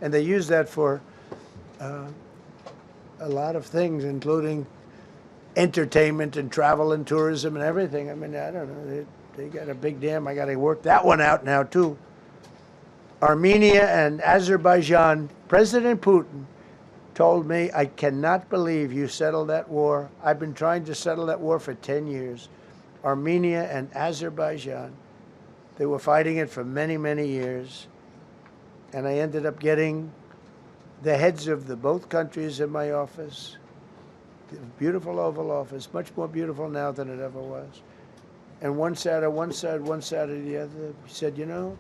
And they use that for a lot of things, including entertainment and travel and tourism and everything. I mean, I don't know. They got a big dam. I got to work that one out now, too. Armenia and Azerbaijan, President Putin told me, I cannot believe you settled that war. I've been trying to settle that war for 10 years. Armenia and Azerbaijan. They were fighting it for many, many years. And I ended up getting the heads of both countries in my office. Beautiful Oval Office, much more beautiful now than it ever was. And one sat on one side, one sat on the other. He said, you know,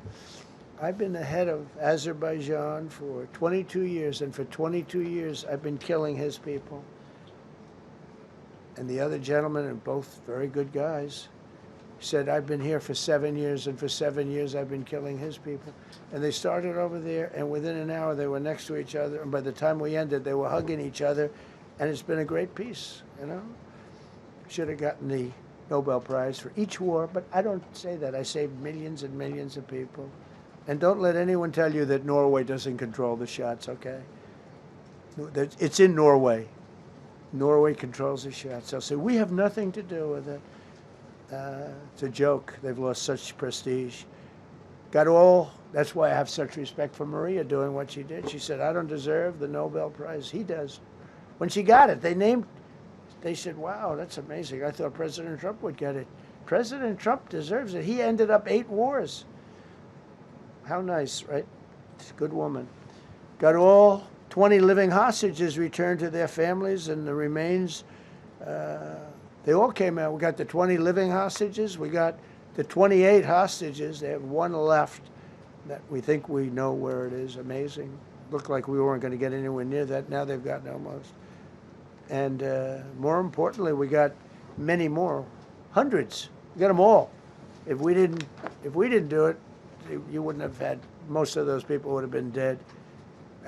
I've been the head of Azerbaijan for 22 years, and for 22 years I've been killing his people. And the other gentleman, and both very good guys, said, I've been here for 7 years, and for 7 years I've been killing his people. And they started over there, and within an hour they were next to each other, and by the time we ended, they were hugging each other, and it's been a great peace, you know? Should have gotten the Nobel Prize for each war, but I don't say that. I saved millions and millions of people. And don't let anyone tell you that Norway doesn't control the shots, okay? It's in Norway. Norway controls the shots. They'll say, we have nothing to do with it. It's a joke. They've lost such prestige. That's why I have such respect for Maria doing what she did. She said, I don't deserve the Nobel Prize. He does. When she got it, they said, wow, that's amazing. I thought President Trump would get it. President Trump deserves it. He ended up 8 wars. How nice, right? It's a good woman. Got all 20 living hostages returned to their families, and the remains, they all came out. We got the 20 living hostages. We got the 28 hostages. They have 1 left that we think we know where it is. Amazing. Looked like we weren't going to get anywhere near that. Now they've gotten almost. And more importantly, we got many more, hundreds. We got them all. If we didn't do it, you wouldn't have had. Most of those people would have been dead.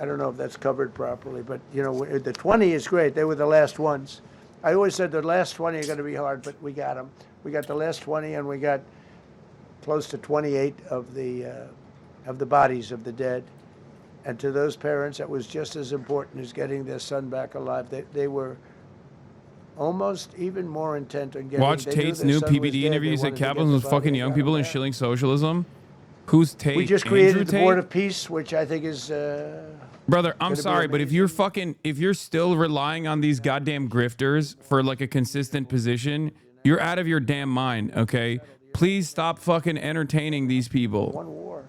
I don't know if that's covered properly, but you know, the 20 is great. They were the last ones. I always said the last 20 are going to be hard, but we got them. We got the last 20, and we got close to 28 of the bodies of the dead. And to those parents, that was just as important as getting their son back alive. They were almost even more intent on getting. Watch Tate's new PBD interview. He said capitalism was fucking young people and shilling socialism. Who's Tate? We just created the Board of Peace, which I think is. Brother, I'm sorry, but if you're still relying on these goddamn grifters for like a consistent position, you're out of your damn mind, okay? Please stop fucking entertaining these people. One war.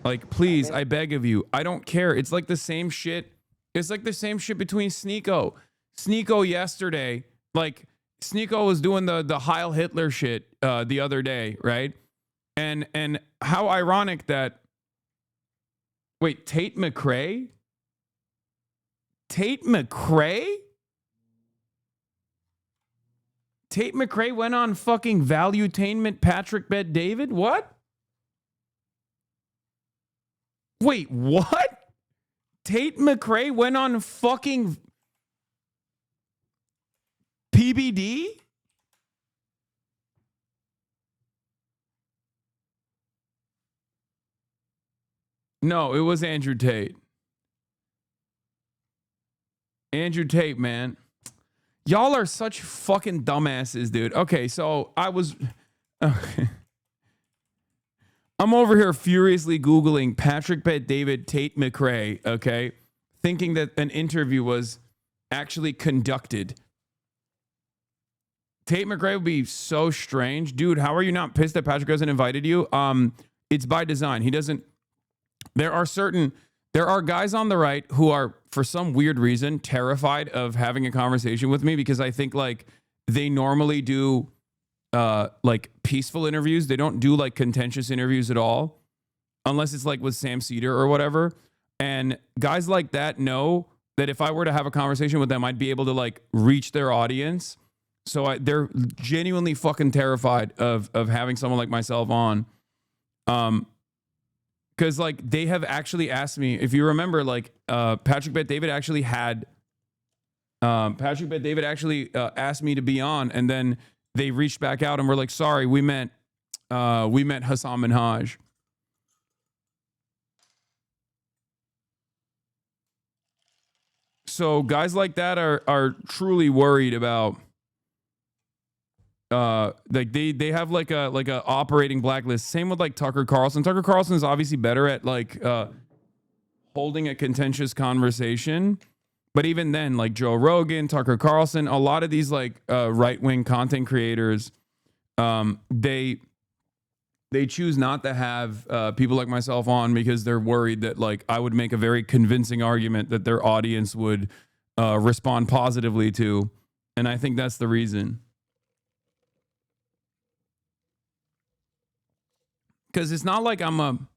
Like, please, I beg of you. I don't care. It's like the same shit. It's like the same shit between Sneeko. Sneeko yesterday, like, Sneeko was doing the Heil Hitler shit the other day, right? And how ironic that... Wait, Tate McRae? Tate McRae? Tate McRae went on fucking Valuetainment Patrick Bet David? What? Wait, what? Tate McRae went on fucking PBD? No, it was Andrew Tate. Andrew Tate, man. Y'all are such fucking dumbasses, dude. Okay, so I was... I'm over here furiously Googling Patrick Bet David Tate McRae, okay? Thinking that an interview was actually conducted. Tate McRae would be so strange. Dude, how are you not pissed that Patrick hasn't invited you? It's by design. He doesn't... There are guys on the right who are, for some weird reason, terrified of having a conversation with me because I think, like, they normally do... like peaceful interviews. They don't do like contentious interviews at all, unless it's like with Sam Cedar or whatever. And guys like that know that if I were to have a conversation with them, I'd be able to like reach their audience. So they're genuinely fucking terrified of having someone like myself on. Because like they have actually asked me, if you remember, like Patrick Bet David actually had asked me to be on, and then they reached back out and were like, sorry, we meant Hasan Minhaj. So guys like that are truly worried about like they have like a operating blacklist. Same with like Tucker Carlson. Tucker Carlson is obviously better at like holding a contentious conversation. But even then, like Joe Rogan, Tucker Carlson, a lot of these like right-wing content creators, they choose not to have people like myself on because they're worried that like I would make a very convincing argument that their audience would respond positively to. And I think that's the reason. Because it's not like I'm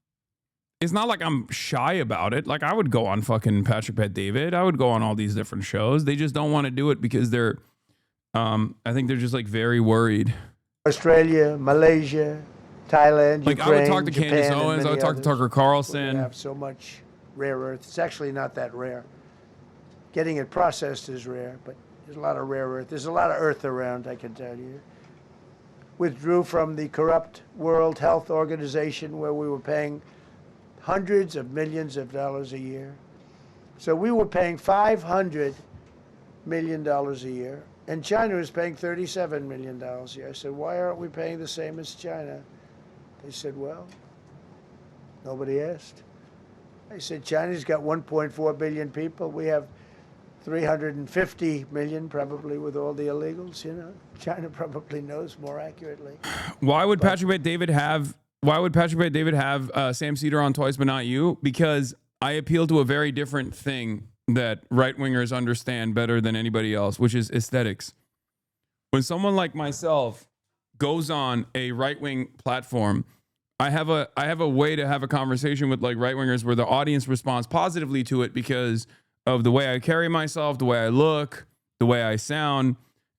shy about it. Like I would go on fucking Patrick Bet David. I would go on all these different shows. They just don't want to do it because they're, I think they're just like very worried. Australia, Malaysia, Thailand, like Ukraine, I would talk to Japan, Candace Owens. I would talk to Tucker Carlson. We have so much rare earth. It's actually not that rare. Getting it processed is rare, but there's a lot of rare earth. There's a lot of earth around, I can tell you. Withdrew from the corrupt World Health Organization where we were paying hundreds of millions of dollars a year. So we were paying $500 million a year, and China was paying $37 million a year. I said, why aren't we paying the same as China? They said, well, Nobody asked. I said, China's got 1.4 billion people. We have 350 million, probably, with all the illegals. You know, China probably knows more accurately. Why would Patrick Bet David have? Why would Patrick Bet David have Sam Cedar on twice, but not you? Because I appeal to a very different thing that right wingers understand better than anybody else, which is aesthetics. When someone like myself goes on a right wing platform, I have a way to have a conversation with like right wingers where the audience responds positively to it because of the way I carry myself, the way I look, the way I sound.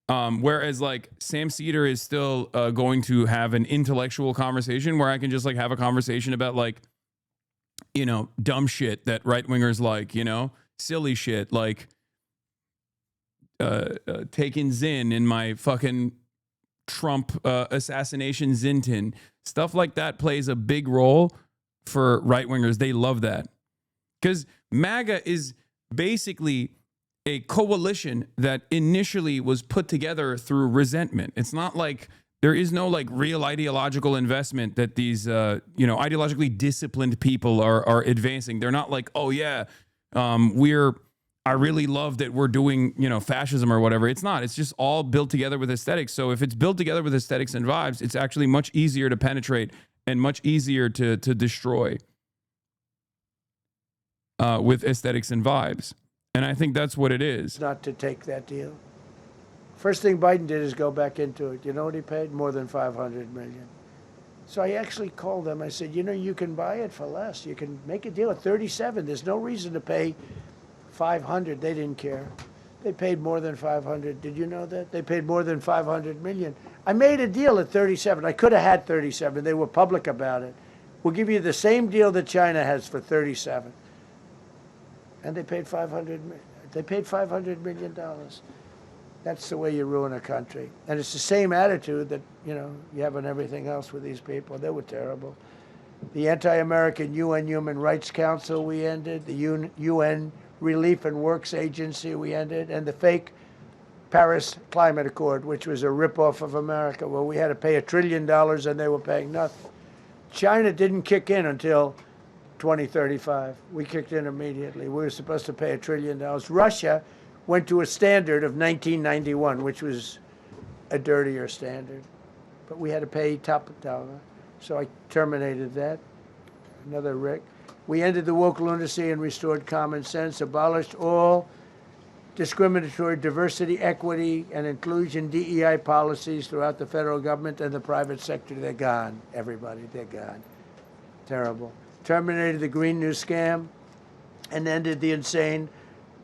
Whereas like Sam Cedar is still going to have an intellectual conversation where I can just like have a conversation about like, you know, dumb shit that right wingers like, you know, silly shit like taking Zin in my fucking Trump assassination Zintin. Stuff like that plays a big role for right wingers. They love that because MAGA is basically a coalition that initially was put together through resentment. It's not like there is no like real ideological investment that these ideologically disciplined people are advancing. They're not like, oh yeah, I really love that we're doing, you know, fascism or whatever. It's not. It's just all built together with aesthetics. So if it's built together with aesthetics and vibes, it's actually much easier to penetrate and much easier to destroy with aesthetics and vibes. And I think that's what it is. Not to take that deal. First thing Biden did is go back into it. You know what he paid? More than $500 million. So I actually called them. I said, you know, you can buy it for less. You can make a deal at 37. There's no reason to pay 500. They didn't care. They paid more than 500. Did you know that? They paid more than 500 million. I made a deal at 37. I could have had 37. They were public about it. We'll give you the same deal that China has for 37. And they paid 500. They paid $500 million. That's the way you ruin a country. And it's the same attitude that, you know, you have on everything else with these people. They were terrible. The anti-American UN Human Rights Council we ended. The UN Relief and Works Agency we ended. And the fake Paris Climate Accord, which was a ripoff of America, where we had to pay $1 trillion and they were paying nothing. China didn't kick in until 2035. We kicked in immediately. We were supposed to pay $1 trillion. Russia went to a standard of 1991, which was a dirtier standard. But we had to pay top dollar. So I terminated that. Another Rick. We ended the woke lunacy and restored common sense, abolished all discriminatory diversity, equity, and inclusion DEI policies throughout the federal government and the private sector. They're gone, everybody. They're gone. Terrible. Terminated the Green New Scam and ended the insane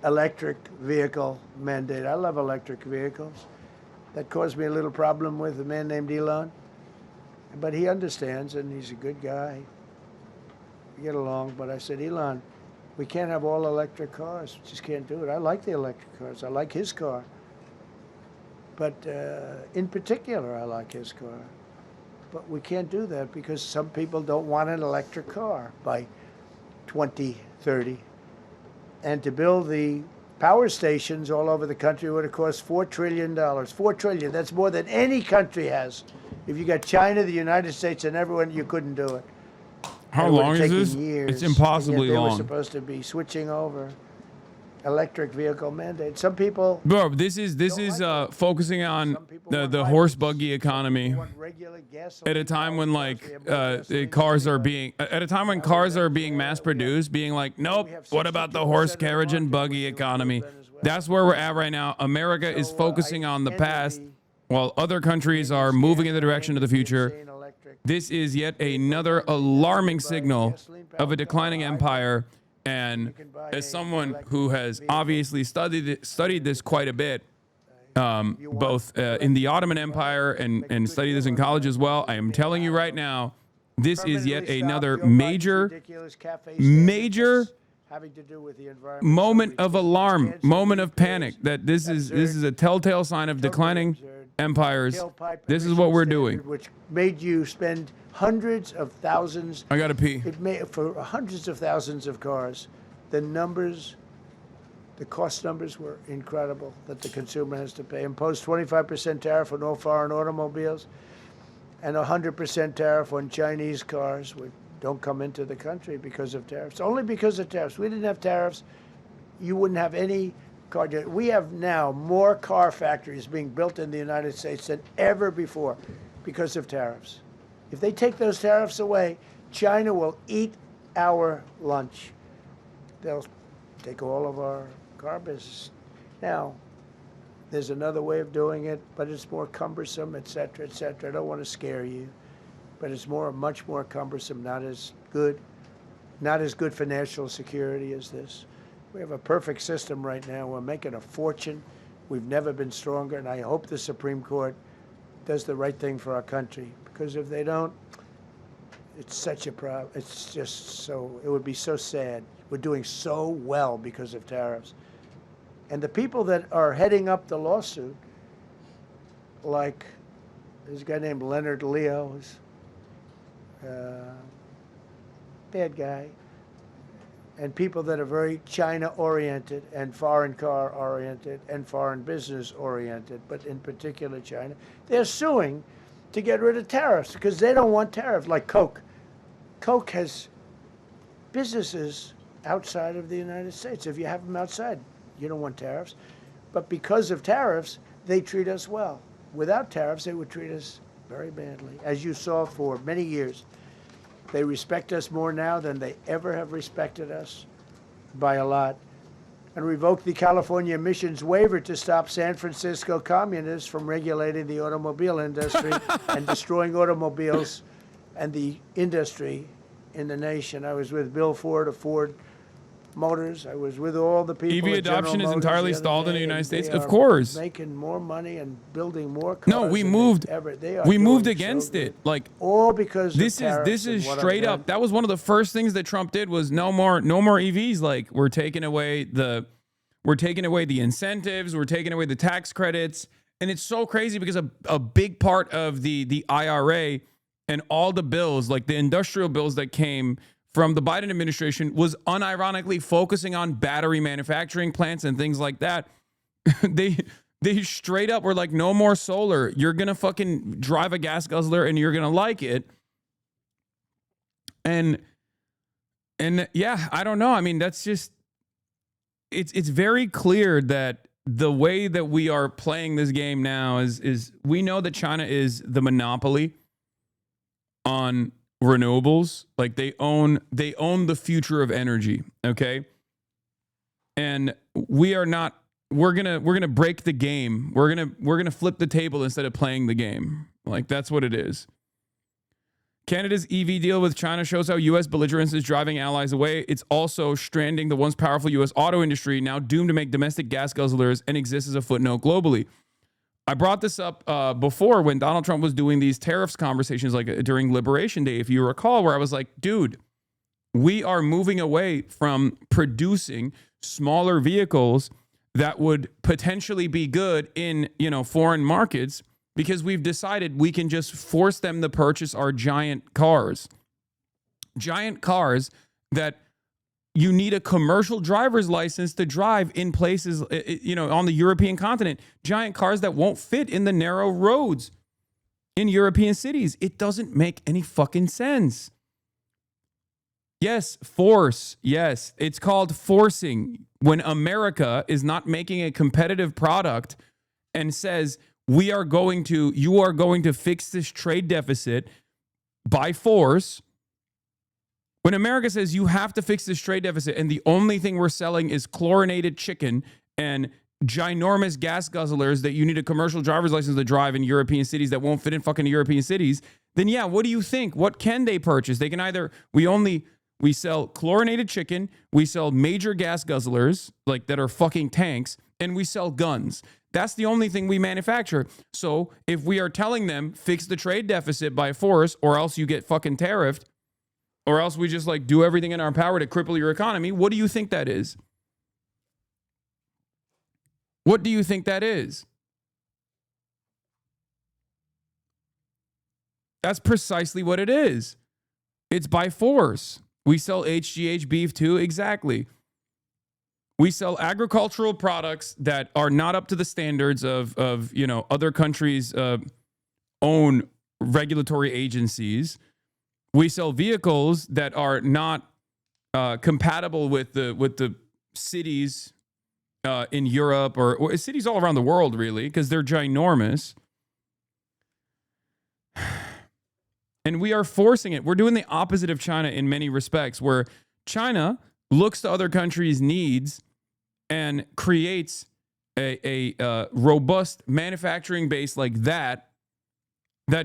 electric vehicle mandate. I love electric vehicles. That caused me a little problem with a man named Elon. But he understands, and he's a good guy. We get along, but I said, Elon, we can't have all electric cars. We just can't do it. I like the electric cars. I like his car. But in particular, I like his car. But we can't do that because some people don't want an electric car by 2030. And to build the power stations all over the country would have cost $4 trillion. $4 trillion. That's more than any country has. If you got China, the United States, and everyone, you couldn't do it. How long is this? Years, it's impossibly they long. They were supposed to be switching over. Electric vehicle mandate. Some people. Bro, this is focusing on the horse buggy economy at a time when cars are being mass produced, being like, nope. What about the horse carriage and buggy economy? That's where we're at right now. America is focusing on the past, while other countries are moving in the direction of the future. This is yet another alarming signal of a declining empire. And as someone who has obviously studied this quite a bit, both in the Ottoman Empire and studied this in college as well, I am telling you right now, this is yet another major moment of alarm, moment of panic, that this is a telltale sign of declining empires. This is what we're doing. Which made you spend hundreds of thousands. I gotta pee. It made for hundreds of thousands of cars. The numbers, the cost numbers were incredible that the consumer has to pay. Imposed 25% tariff on all foreign automobiles and 100% tariff on Chinese cars with don't come into the country because of tariffs. Only because of tariffs. We didn't have tariffs, you wouldn't have any car. We have now more car factories being built in the United States than ever before because of tariffs. If they take those tariffs away, China will eat our lunch. They'll take all of our car business. Now, there's another way of doing it, but it's more cumbersome, et cetera, et cetera. I don't want to scare you, but it's much more cumbersome, not as good for national security as this. We have a perfect system right now. We're making a fortune. We've never been stronger, and I hope the Supreme Court does the right thing for our country, because if they don't, it's such a problem. It's just so, it would be so sad. We're doing so well because of tariffs. And the people that are heading up the lawsuit, like there's a guy named Leonard Leo, who's bad guy, and people that are very China-oriented and foreign car-oriented and foreign business-oriented, but in particular China, they're suing to get rid of tariffs because they don't want tariffs, like Coke. Coke has businesses outside of the United States. If you have them outside, you don't want tariffs. But because of tariffs, they treat us well. Without tariffs, they would treat us very badly. As you saw for many years, they respect us more now than they ever have respected us, by a lot. And revoked the California emissions waiver to stop San Francisco communists from regulating the automobile industry and destroying automobiles and the industry in the nation. I was with Bill Ford of Ford Motors. I was with all the people. EV adoption is entirely stalled in the United States. Of course, course, making more money and building more cars. No, we moved. We moved against it. Like all because this is straight up. That was one of the first things that Trump did was no more EVs. Like we're taking away the incentives. We're taking away the tax credits, and it's so crazy because a big part of the IRA and all the bills, like the industrial bills that came from the Biden administration, was unironically focusing on battery manufacturing plants and things like that. They straight up were like, no more solar. You're going to fucking drive a gas guzzler and you're going to like it. And yeah, I don't know. I mean, that's just, it's very clear that the way that we are playing this game now is we know that China is the monopoly on renewables. Like they own the future of energy. Okay. And we're gonna break the game. We're gonna flip the table instead of playing the game. Like that's what it is. Canada's EV deal with China shows how U.S. belligerence is driving allies away. It's also stranding the once powerful U.S. auto industry, now doomed to make domestic gas guzzlers and exists as a footnote globally. I brought this up before when Donald Trump was doing these tariffs conversations, like during Liberation Day, if you recall, where I was like, dude, we are moving away from producing smaller vehicles that would potentially be good in, foreign markets because we've decided we can just force them to purchase our giant cars that you need a commercial driver's license to drive in places, on the European continent. Giant cars that won't fit in the narrow roads in European cities. It doesn't make any fucking sense. Yes, force. Yes, it's called forcing. When America is not making a competitive product and says, you are going to fix this trade deficit by force. When America says you have to fix this trade deficit and the only thing we're selling is chlorinated chicken and ginormous gas guzzlers that you need a commercial driver's license to drive in European cities that won't fit in fucking European cities, then yeah, what do you think? What can they purchase? They can either, we sell chlorinated chicken, we sell major gas guzzlers, like that are fucking tanks, and we sell guns. That's the only thing we manufacture. So if we are telling them fix the trade deficit by force or else you get fucking tariffed, or else we just like do everything in our power to cripple your economy, what do you think that is? What do you think that is? That's precisely what it is. It's by force. We sell HGH beef too, exactly. We sell agricultural products that are not up to the standards of other countries' own regulatory agencies. We sell vehicles that are not compatible with the cities in Europe or cities all around the world, really, because they're ginormous. And we are forcing it. We're doing the opposite of China in many respects, where China looks to other countries' needs and creates a robust manufacturing base like that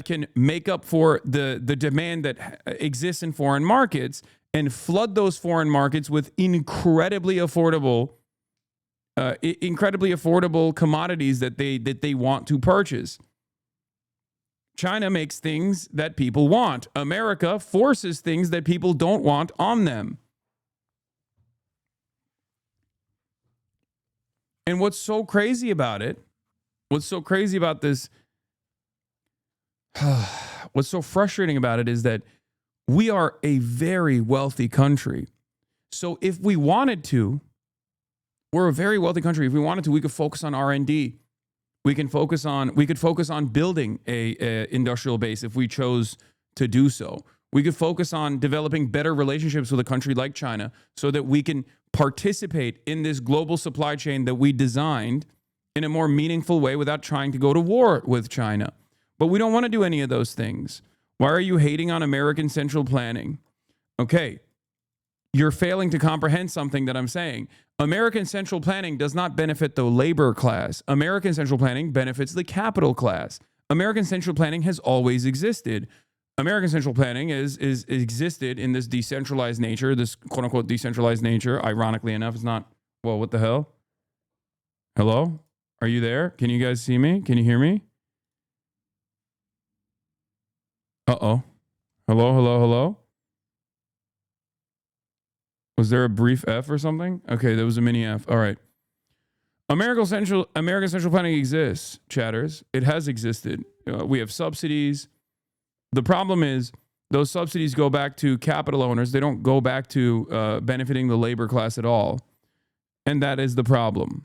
can make up for the demand that exists in foreign markets and flood those foreign markets with incredibly affordable commodities that they want to purchase. China makes things that people want. America forces things that people don't want on them. And what's so crazy about it, what's so frustrating about it is that we are a very wealthy country. So if we wanted to, we're a very wealthy country. If we wanted to, we could focus on R&D. We could focus on building a industrial base if we chose to do so. We could focus on developing better relationships with a country like China so that we can participate in this global supply chain that we designed in a more meaningful way without trying to go to war with China. But we don't want to do any of those things. Why are you hating on American central planning? Okay, you're failing to comprehend something that I'm saying. American central planning does not benefit the labor class. American central planning benefits the capital class. American central planning has always existed. American central planning is existed in this decentralized nature, this quote unquote decentralized nature. Ironically enough, it's not. Well, what the hell? Hello? Are you there? Can you guys see me? Can you hear me? Uh-oh. Hello? Was there a brief F or something? Okay, there was a mini F. All right. American central planning exists, chatters. It has existed. We have subsidies. The problem is those subsidies go back to capital owners. They don't go back to benefiting the labor class at all. And that is the problem.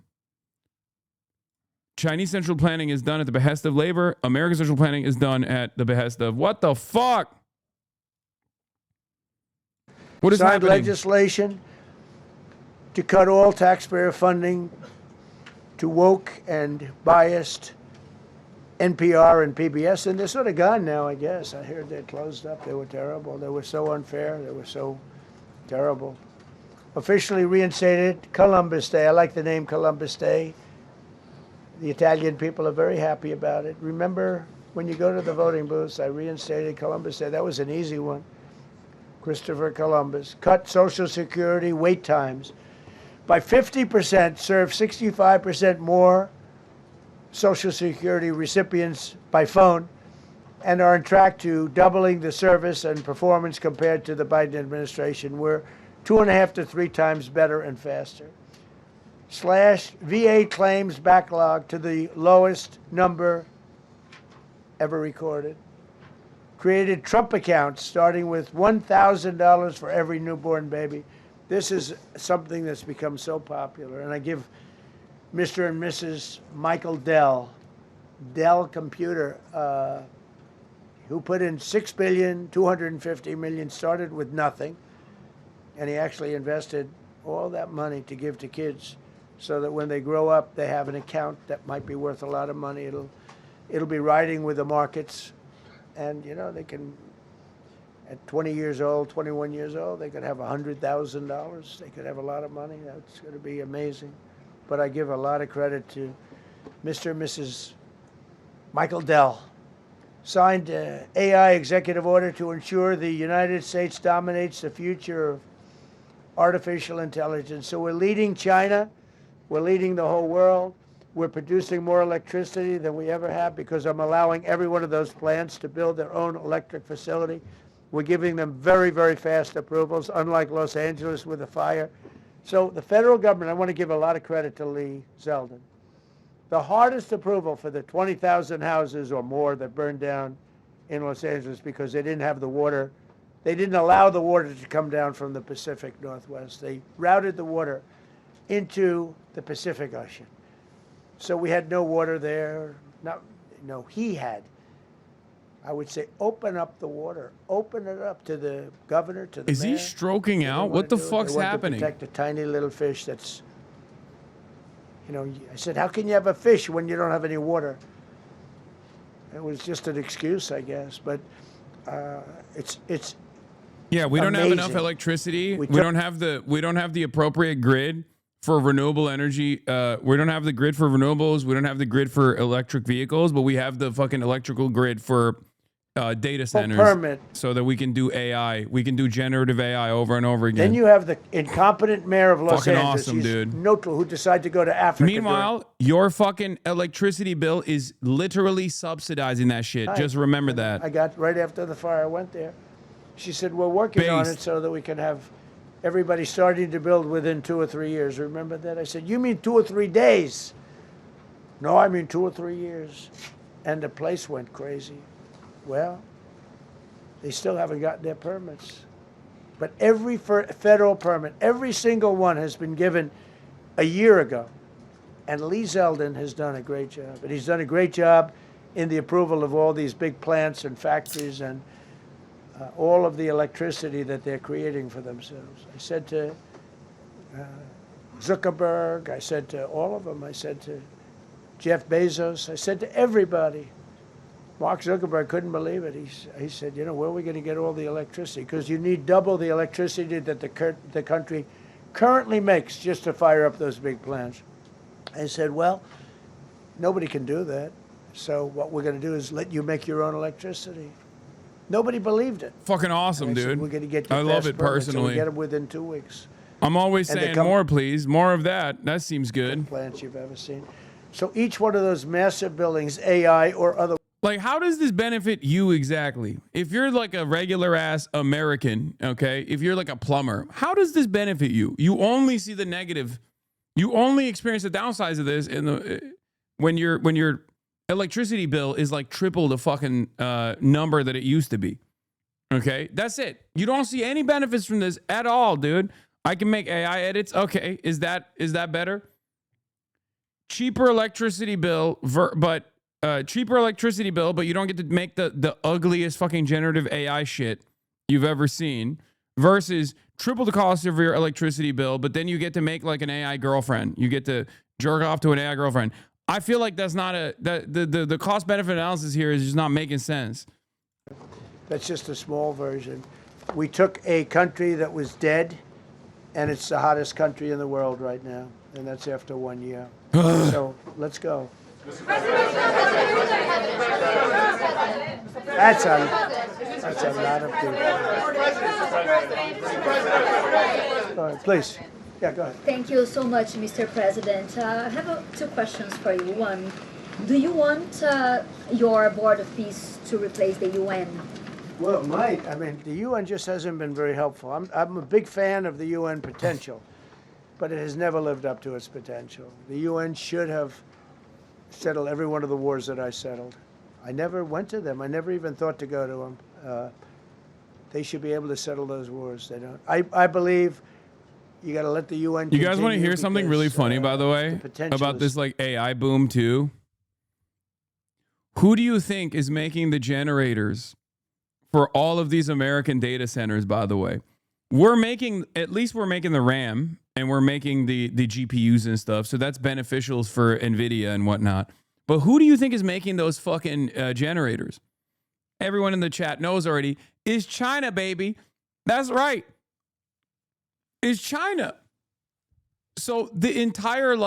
Chinese central planning is done at the behest of labor. American central planning is done at the behest of what the fuck? What is signed happening? Legislation to cut all taxpayer funding to woke and biased NPR and PBS, and they're sort of gone now, I guess. I heard they closed up. They were terrible. They were so unfair. They were so terrible. Officially reinstated Columbus Day. I like the name Columbus Day. The Italian people are very happy about it. Remember, when you go to the voting booths, I reinstated Columbus Day. That was an easy one. Christopher Columbus. Cut Social Security wait times by 50%, serve 65% more Social Security recipients by phone, and are on track to doubling the service and performance compared to the Biden administration. We're 2.5 to 3 times better and faster. Slash VA claims backlog to the lowest number ever recorded. Created Trump accounts starting with $1,000 for every newborn baby. This is something that's become so popular. And I give Mr. and Mrs. Michael Dell Computer, who put in $6.25 billion, started with nothing. And he actually invested all that money to give to kids so that when they grow up, they have an account that might be worth a lot of money. It'll be riding with the markets. And, you know, they can, at 20 years old, 21 years old, they could have $100,000. They could have a lot of money. That's going to be amazing. But I give a lot of credit to Mr. and Mrs. Michael Dell. Signed an AI executive order to ensure the United States dominates the future of artificial intelligence. So we're leading China. We're leading the whole world. We're producing more electricity than we ever have because I'm allowing every one of those plants to build their own electric facility. We're giving them very, very fast approvals, unlike Los Angeles with the fire. So the federal government, I want to give a lot of credit to Lee Zeldin. The hardest approval for the 20,000 houses or more that burned down in Los Angeles because they didn't have the water. They didn't allow the water to come down from the Pacific Northwest. They routed the water into the Pacific Ocean. So we had no water there. No, he had. I would say open up the water. Open it up to the governor, to the Is mayor. he stroking They don't out? wanna What the do it. fuck's They want happening? to protect a tiny little fish that's, I said, how can you have a fish when you don't have any water? It was just an excuse, I guess. But it's Yeah, we don't have enough amazing. electricity. We We don't have the appropriate grid for renewable energy. We don't have the grid for renewables. We don't have the grid for electric vehicles, but we have the fucking electrical grid for data centers, permit. so that we can do AI. We can do generative AI over and over again. Then you have the incompetent mayor of Los Fucking Angeles. awesome, He's dude. neutral, who decided to go to Africa. Meanwhile, your fucking electricity bill is literally subsidizing that shit. Right. Just remember that. I got right after the fire. I went there. She said, we're working on Based. it so that we can have everybody starting to build within 2 or 3 years. Remember that? I said, you mean 2 or 3 days? No, I mean 2 or 3 years. And the place went crazy. Well, they still haven't gotten their permits. But every federal permit, every single one has been given a year ago. And Lee Zeldin has done a great job. And he's done a great job in the approval of all these big plants and factories and all of the electricity that they're creating for themselves. I said to Zuckerberg, I said to all of them, I said to Jeff Bezos, I said to everybody. Mark Zuckerberg couldn't believe it. He said, where are we going to get all the electricity? Because you need double the electricity that the country currently makes just to fire up those big plants. I said, well, nobody can do that. So what we're going to do is let you make your own electricity. Nobody believed it. Fucking awesome, I said, dude. we're going to get you I love fast it permits, and we personally. get them within 2 weeks. I'm always And they saying come- more, please. More of that. That seems good. Plants you've ever seen. So each one of those massive buildings, AI or other. Like, how does this benefit you exactly? If you're like a regular ass American, okay, if you're like a plumber, how does this benefit you? You only see the negative. You only experience the downsides of this when your electricity bill is like triple the fucking number that it used to be. Okay, that's it. You don't see any benefits from this at all, dude. I can make AI edits. Okay, is that better? Cheaper electricity bill, but you don't get to make the ugliest fucking generative AI shit you've ever seen, versus triple the cost of your electricity bill, but then you get to make like an AI girlfriend. You get to jerk off to an AI girlfriend. I feel like that's not the cost benefit analysis here is just not making sense. That's just a small version. We took a country that was dead, and it's the hottest country in the world right now, and that's after 1 year. So let's go. That's a lot of people. All right, please. Yeah, go ahead. Thank you so much, Mr. President. I have two questions for you. One, do you want your Board of Peace to replace the UN? Well, it might. I mean, the UN just hasn't been very helpful. I'm a big fan of the UN potential, but it has never lived up to its potential. The UN should have settled every one of the wars that I settled. I never went to them. I never even thought to go to them. They should be able to settle those wars. They don't. I believe you got to let the UN. You guys want to continue hear something really because, funny, by the way, the potential about is- this like AI boom too? Who do you think is making the generators for all of these American data centers, by the way? We're making the RAM, and we're making the GPUs and stuff. So that's beneficial for NVIDIA and whatnot. But who do you think is making those fucking generators? Everyone in the chat knows already. Is China, baby. That's right. Is China. So the entire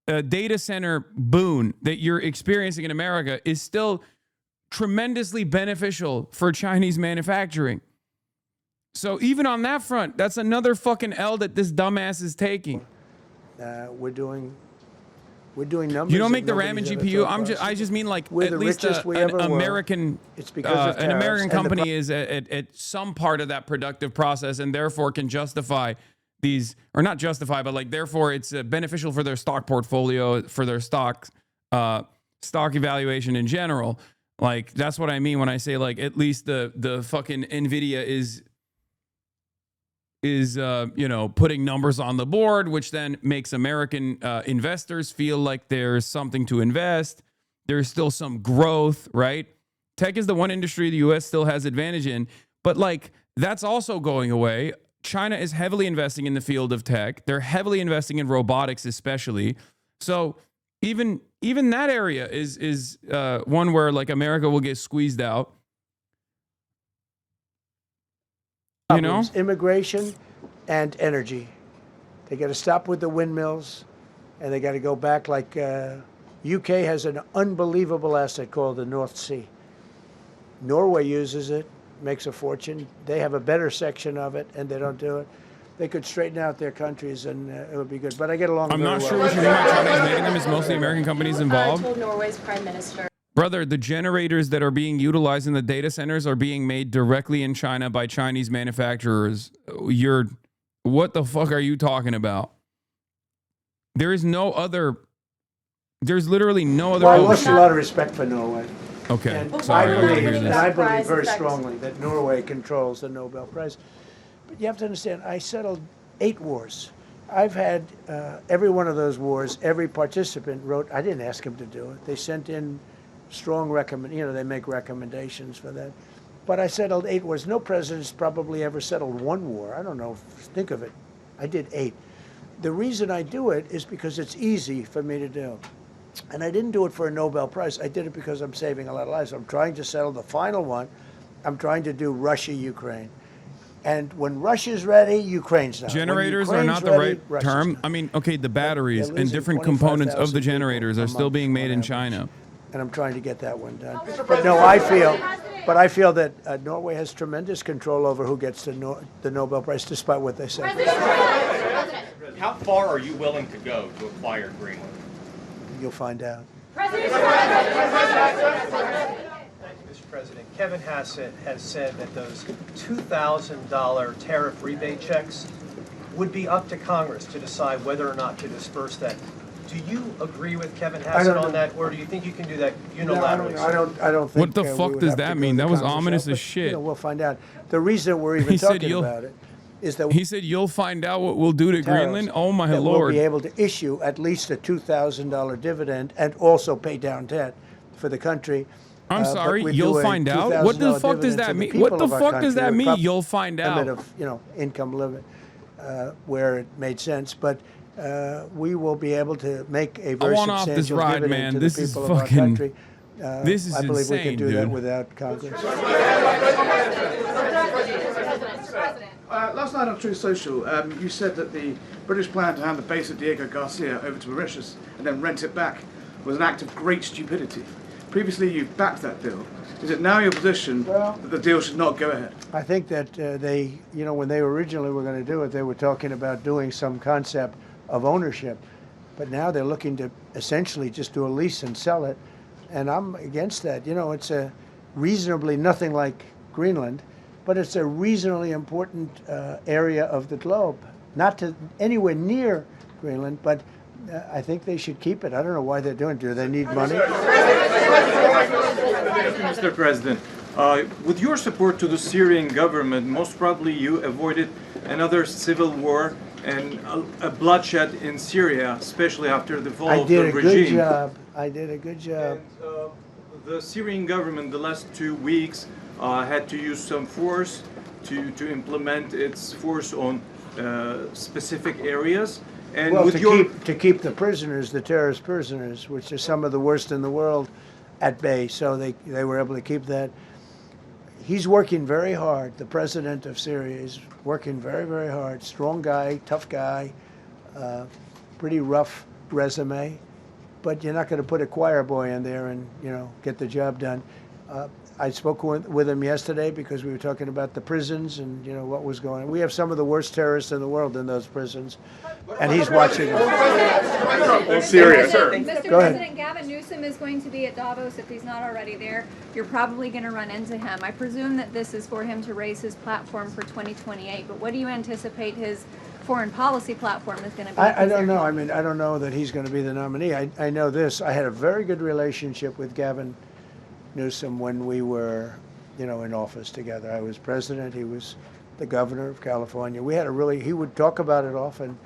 data center boon that you're experiencing in America is still tremendously beneficial for Chinese manufacturing. So even on that front, that's another fucking L that this dumbass is taking. We're doing numbers. You don't that make the RAM and nobody's ever GPU. thought I just mean like We're at the least richest we an ever were. American, It's because of an tariffs, American and the company is at some part of that productive process, and therefore can justify these, or not justify, but like therefore it's beneficial for their stock portfolio, for their stock evaluation in general. Like that's what I mean when I say like at least the fucking NVIDIA is putting numbers on the board, which then makes American investors feel like there's something to invest. There's still some growth, right? Tech is the one industry the U.S. still has advantage in, but like that's also going away. China is heavily investing in the field of tech. They're heavily investing in robotics, especially. So even that area is one where like America will get squeezed out. You know, immigration and energy. They got to stop with the windmills, and they got to go back. Like UK has an unbelievable asset called the North Sea. Norway uses it, makes a fortune. They have a better section of it, and they don't do it. They could straighten out their countries, and it would be good. But I get along. I'm very not well. sure what you mean by China is making them. It's mostly American companies involved. Told Norway's prime minister. Brother, the generators that are being utilized in the data centers are being made directly in China by Chinese manufacturers. What the fuck are you talking about? There's literally no other. Well, I lost a lot of respect for Norway. Okay, And sorry. I I believe very strongly that Norway controls the Nobel Prize. But you have to understand, I settled 8 wars. I've had every one of those wars, every participant wrote, I didn't ask them to do it. They sent in strong they make recommendations for that. But I settled 8 wars. No president's probably ever settled 1 war. I don't know, think of it. I did 8. The reason I do it is because it's easy for me to do. And I didn't do it for a Nobel Prize. I did it because I'm saving a lot of lives. I'm trying to settle the final one. I'm trying to do Russia-Ukraine. And when Russia's ready, Ukraine's not. Generators are not the right term. I mean, okay, the batteries and different components of the generators are still being made in China. And I'm trying to get that one done. But no, I feel that Norway has tremendous control over who gets the Nobel Prize, despite what they say. How far are you willing to go to acquire Greenland? You'll find out. Mr. President, Kevin Hasan has said that those $2,000 tariff rebate checks would be up to Congress to decide whether or not to disperse that. Do you agree with Kevin Hasan on that, or do you think you can do that unilaterally? No, I don't think. What the fuck does that mean? That was ominous as shit. We'll find out. The reason we're even talking about it is that he said you'll find out what we'll do to Greenland. Oh my lord! We'll be able to issue at least a $2,000 dividend and also pay down debt for the country. I'm sorry, you'll find out. What the fuck does that mean? What the fuck does that mean? You'll find out. Of income limit where it made sense, but we will be able to make a very substantial dividend to the people of our country. This is I believe insane, we can do dude. that without Congress. Last night on Truth Social, you said that the British plan to hand the base of Diego Garcia over to Mauritius and then rent it back was an act of great stupidity. Previously, you've backed that deal. Is it now your position that the deal should not go ahead? I think that they, when they originally were going to do it, they were talking about doing some concept of ownership. But now they're looking to essentially just do a lease and sell it. And I'm against that. It's a reasonably nothing like Greenland, but it's a reasonably important area of the globe. Not to anywhere near Greenland, but I think they should keep it. I don't know why they're doing it. Do they need money? Mr. President, with your support to the Syrian government, most probably you avoided another civil war and a bloodshed in Syria, especially after the fall of the regime. I did a good job. And, the Syrian government, the last 2 weeks, had to use some force to implement its force on specific areas. And well, with to keep the prisoners, the terrorist prisoners, which are some of the worst in the world, at bay. So they were able to keep that. He's working very hard. The president of Syria is working very, very hard. Strong guy, tough guy, pretty rough resume. But you're not going to put a choir boy in there and get the job done. I spoke with him yesterday because we were talking about the prisons and what was going on. We have some of the worst terrorists in the world in those prisons, and he's watching them. Syria, sir. Mr. Go ahead. President, Gavin Newsom is going to be at Davos if he's not already there. You're probably going to run into him. I presume that this is for him to raise his platform for 2028. But what do you anticipate his foreign policy platform is going to be? I don't know. I mean, I don't know that he's going to be the nominee. I know this. I had a very good relationship with Gavin Newsom when we were, in office together. I was president. He was the governor of California. We had he would talk about it often,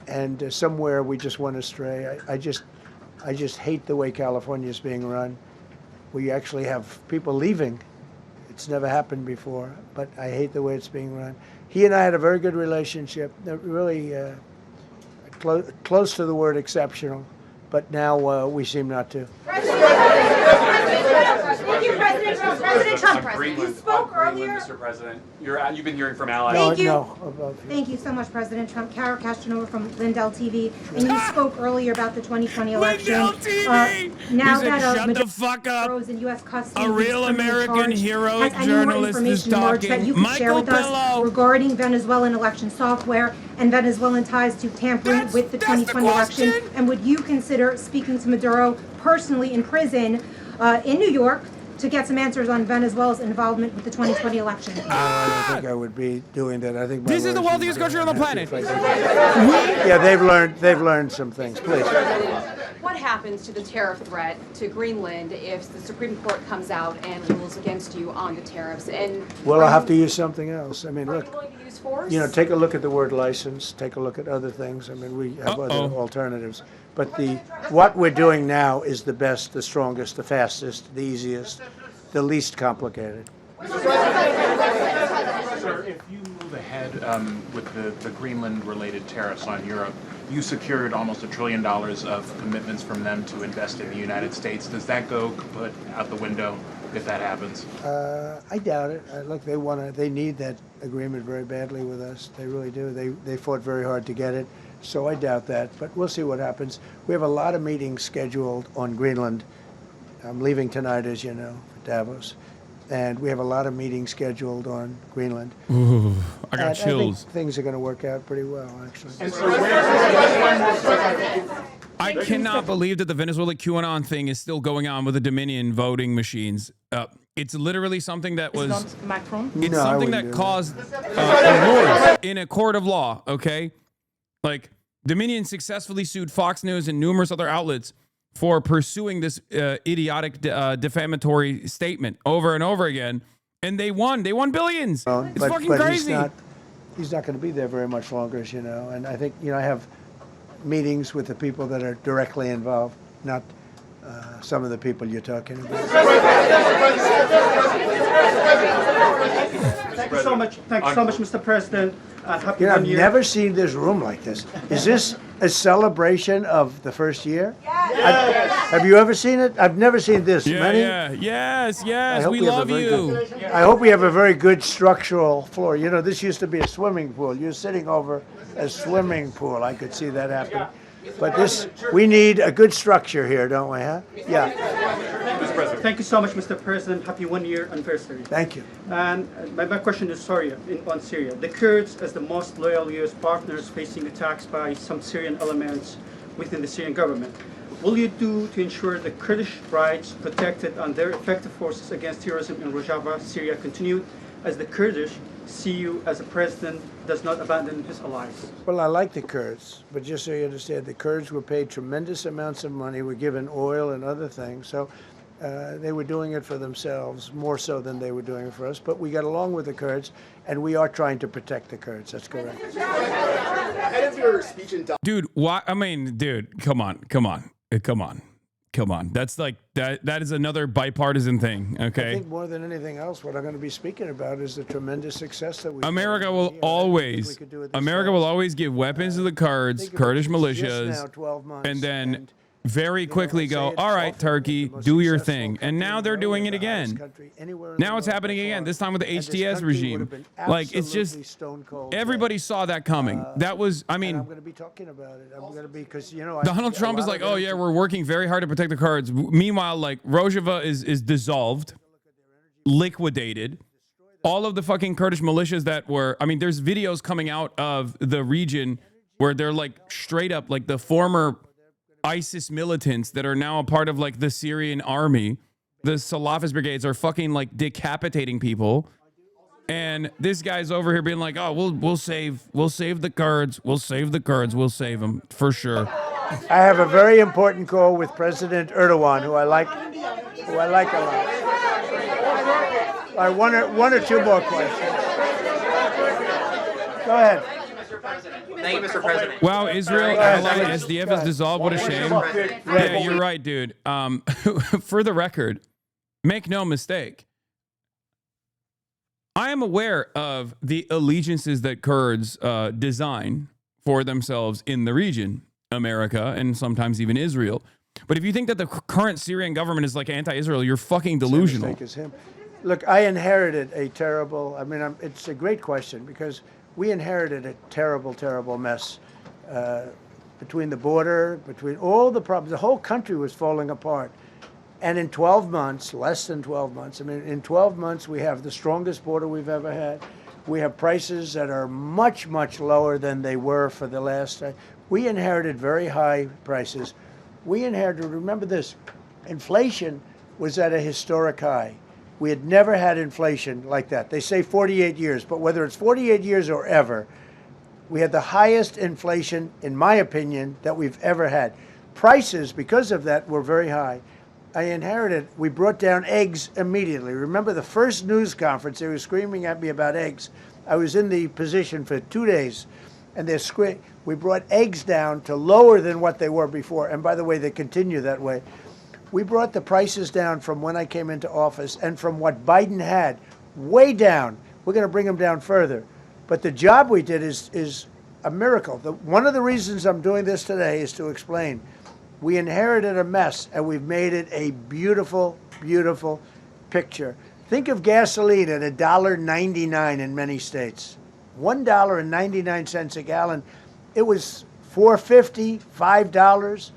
and somewhere we just went astray. I just hate the way California is being run. we actually have people leaving. It's never happened before, but I hate the way it's being run. He and I had a very good relationship, really close to the word exceptional, but now we seem not to. Thank you, President Trump. President Trump, you spoke earlier. Mr. President, you've been hearing from allies. Thank you. No, Thank you so much, President Trump. Kara Castanova from Lindell TV, and you spoke earlier about the 2020 election. Lindell TV! Now He said, that shut the fuck up. in U.S. custody, A real American heroic has any more journalist is information emerged that talking. you could share Michael with us Pillow. regarding Venezuelan election software and Venezuelan ties to tampering with the 2020 election? And would you consider speaking to Maduro personally in prison in New York to get some answers on Venezuela's involvement with the 2020 election? I don't think I would be doing that. I think This is the wealthiest country on the planet. Yeah, they've learned some things. Please. What happens to the tariff threat to Greenland if the Supreme Court comes out and rules against you on the tariffs? And Well, I'll have to use something else. I mean, are you look, willing to use force? take a look at the word license. Take a look at other things. I mean, we have other alternatives. But what we're doing now is the best, the strongest, the fastest, the easiest, the least complicated. Sir, if you move ahead with the Greenland-related tariffs on Europe, you secured almost $1 trillion of commitments from them to invest in the United States. Does that go kaput out the window if that happens? I doubt it. Look, they need that agreement very badly with us. They really do. They fought very hard to get it. So I doubt that, but we'll see what happens. We have a lot of meetings scheduled on Greenland. I'm leaving tonight, as you know, for Davos. And we have a lot of meetings scheduled on Greenland. Ooh, I got And chills. I think things are going to work out pretty well, actually. And so I cannot believe that the Venezuela QAnon thing is still going on with the Dominion voting machines. It's literally something that was... Macron? It's No, I something wouldn't that do caused awards in a court of law, okay? Like, Dominion successfully sued Fox News and numerous other outlets for pursuing this idiotic defamatory statement over and over again, and they won. They won billions. It's fucking crazy. He's not going to be there very much longer, as you know. And I think, I have meetings with the people that are directly involved, not some of the people you're talking about. Thank you so much. Thank you so much, Mr. President. Happy I've New Year. never seen this room like this. Is this a celebration of the first year? Yes. Have you ever seen it? I've never seen this many. Yes. I hope We we have a love very you. I hope we have a very good structural floor. This used to be a swimming pool. You're sitting over a swimming pool. I could see that happen. But we need a good structure here, don't we, huh? Yeah. Thank you so much, Mr. President. Happy 1 year anniversary. Thank you. And my question is on Syria. The Kurds, as the most loyal U.S. partners, facing attacks by some Syrian elements within the Syrian government. Will you do to ensure the Kurdish rights protected and their effective forces against terrorism in Rojava, Syria continued, as the Kurdish see you as a president does not abandon his allies? Well, I like the Kurds, but just so you understand, the Kurds were paid tremendous amounts of money, were given oil and other things, so they were doing it for themselves, more so than they were doing it for us, but we got along with the Kurds, and we are trying to protect the Kurds, that's correct. Ahead of your speech in Dude, why? I mean, dude, come on. That's like, that is another bipartisan thing, I okay? think more than anything else, what I'm going to be speaking about is the tremendous success that we America will always give weapons to the Kurds, Kurdish militias, and then very quickly go, all right, Turkey, do your thing. And now they're doing it again. Now it's happening again, this time with the HTS regime. Like, it's just, everybody saw that coming. That was, I mean, I'm going to be talking about it. I'm going to be, because, Donald Trump is like, oh yeah, we're working very hard to protect the Kurds. Meanwhile, like, Rojava is dissolved, liquidated. All of the fucking Kurdish militias that were, I mean, there's videos coming out of the region where they're like straight up like the former ISIS militants that are now a part of like the Syrian army. The Salafist brigades are fucking like decapitating people. And this guy's over here being like, oh, we'll save the Kurds. We'll save the Kurds. We'll save them for sure. I have a very important call with President Erdogan, who I like a lot. All right, one or two more questions. Go ahead. Thank you, Mr. President. Wow, Israel ally SDF is dissolved. What a shame. Yeah, you're right, dude. For the record, Make no mistake. I am aware of the allegiances that Kurds design for themselves in the region, America, and sometimes even Israel. But if you think that the current Syrian government is like anti-Israel, you're fucking delusional. Same mistake as him. Look, I inherited a terrible, it's a great question because we inherited a terrible, terrible mess between the border, between all the problems. The whole country was falling apart. And in 12 months, less than 12 months, in 12 months, we have the strongest border we've ever had. We have prices that are much, much lower than they were for the last. We inherited very high prices. We inherited, remember this, inflation was at a historic high. We had never had inflation like that. They say 48 years, but whether it's 48 years or ever, we had the highest inflation, in my opinion, that we've ever had. Prices, because of that, were very high. I inherited, we brought down eggs immediately. Remember the first news conference, they were screaming at me about eggs. I was in the position for 2 days, and we brought eggs down to lower than what they were before. And by the way, they continue that way. We brought the prices down from when I came into office and from what Biden had, way down. We're going to bring them down further. But the job we did is a miracle. One of the reasons I'm doing this today is to explain. We inherited a mess, and we've made it a beautiful, beautiful picture. Think of gasoline at $1.99 in many states. $1.99 a gallon. It was $4.50, $5,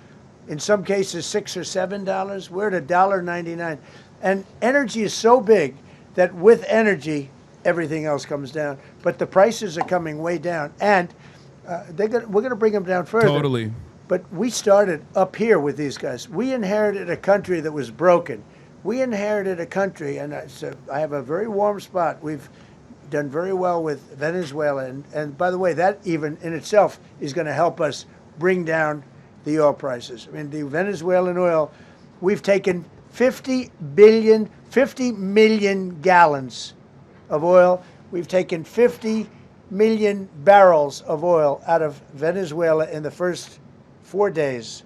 in some cases $6 or $7. We're at $1.99. And energy is so big that with energy, everything else comes down. But the prices are coming way down, and we're going to bring them down further. Totally. But we started up here with these guys. We inherited a country that was broken. We inherited a country, and I have a very warm spot. We've done very well with Venezuela. And by the way, that even in itself is going to help us bring down the oil prices. The Venezuelan oil, we've taken 50 million gallons of oil. We've taken 50 million barrels of oil out of Venezuela in the first 4 days.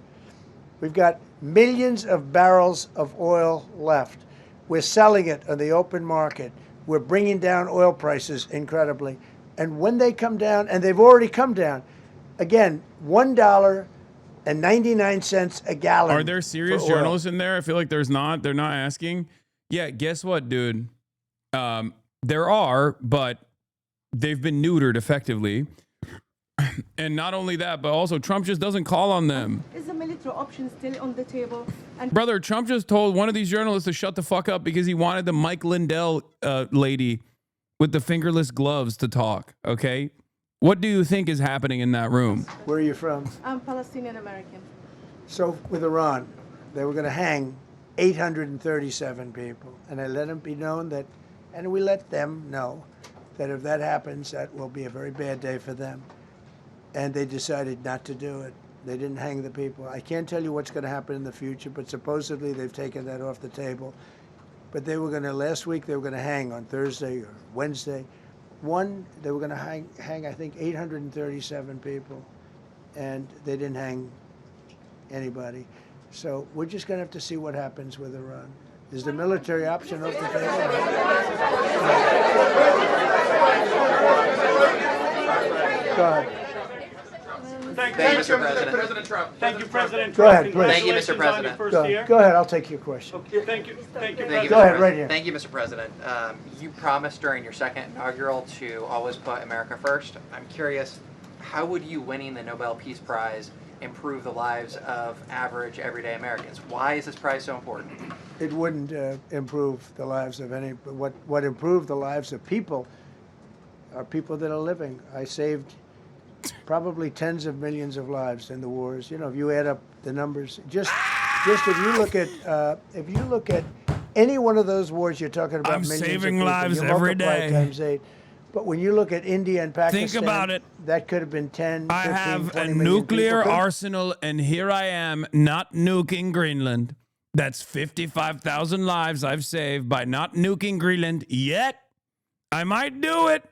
We've got millions of barrels of oil left. We're selling it on the open market. We're bringing down oil prices incredibly. And when they come down, and they've already come down, again, $1.99 a gallon. Are there serious journalists in there? I feel like there's not. They're not asking. Yeah, guess what, dude? There are, but they've been neutered effectively. And not only that, but also Trump just doesn't call on them. Is the military option still on the table? And Brother, Trump just told one of these journalists to shut the fuck up because he wanted the Mike Lindell lady with the fingerless gloves to talk, okay? What do you think is happening in that room? Where are you from? I'm Palestinian American. So with Iran, they were going to hang 837 people. And I let them be known that, and we let them know that if that happens, that will be a very bad day for them. And they decided not to do it. They didn't hang the people. I can't tell you what's going to happen in the future, but supposedly they've taken that off the table. But they were going to, last week, they were going to hang on Thursday or Wednesday. They were going to hang, I think, 837 people. And they didn't hang anybody. So we're just going to have to see what happens with Iran. Is the military option off the table? Go ahead. Thank you, Mr. President. Trump. Thank you, President Go Trump. ahead, please. Thank you, Mr. President. Go ahead, I'll take your question. Okay, thank you. Thank you. Thank you, Go Mr. ahead, President. right here. Thank you, Mr. President. You promised during your second inaugural to always put America first. I'm curious, how would you winning the Nobel Peace Prize improve the lives of average, everyday Americans? Why is this prize so important? It wouldn't improve the lives of any. What improved the lives of people are people that are living. I saved probably tens of millions of lives in the wars. You know, if you add up the numbers, just if you look at any one of those wars, you're talking about I'm millions saving of people. lives You every multiply it day. times 8. But when you look at India and Pakistan, Think about it. That could have been 10, 15, I have 20 a million nuclear people. arsenal, and here I am not nuking Greenland. That's 55,000 lives I've saved by not nuking Greenland yet. I might do it.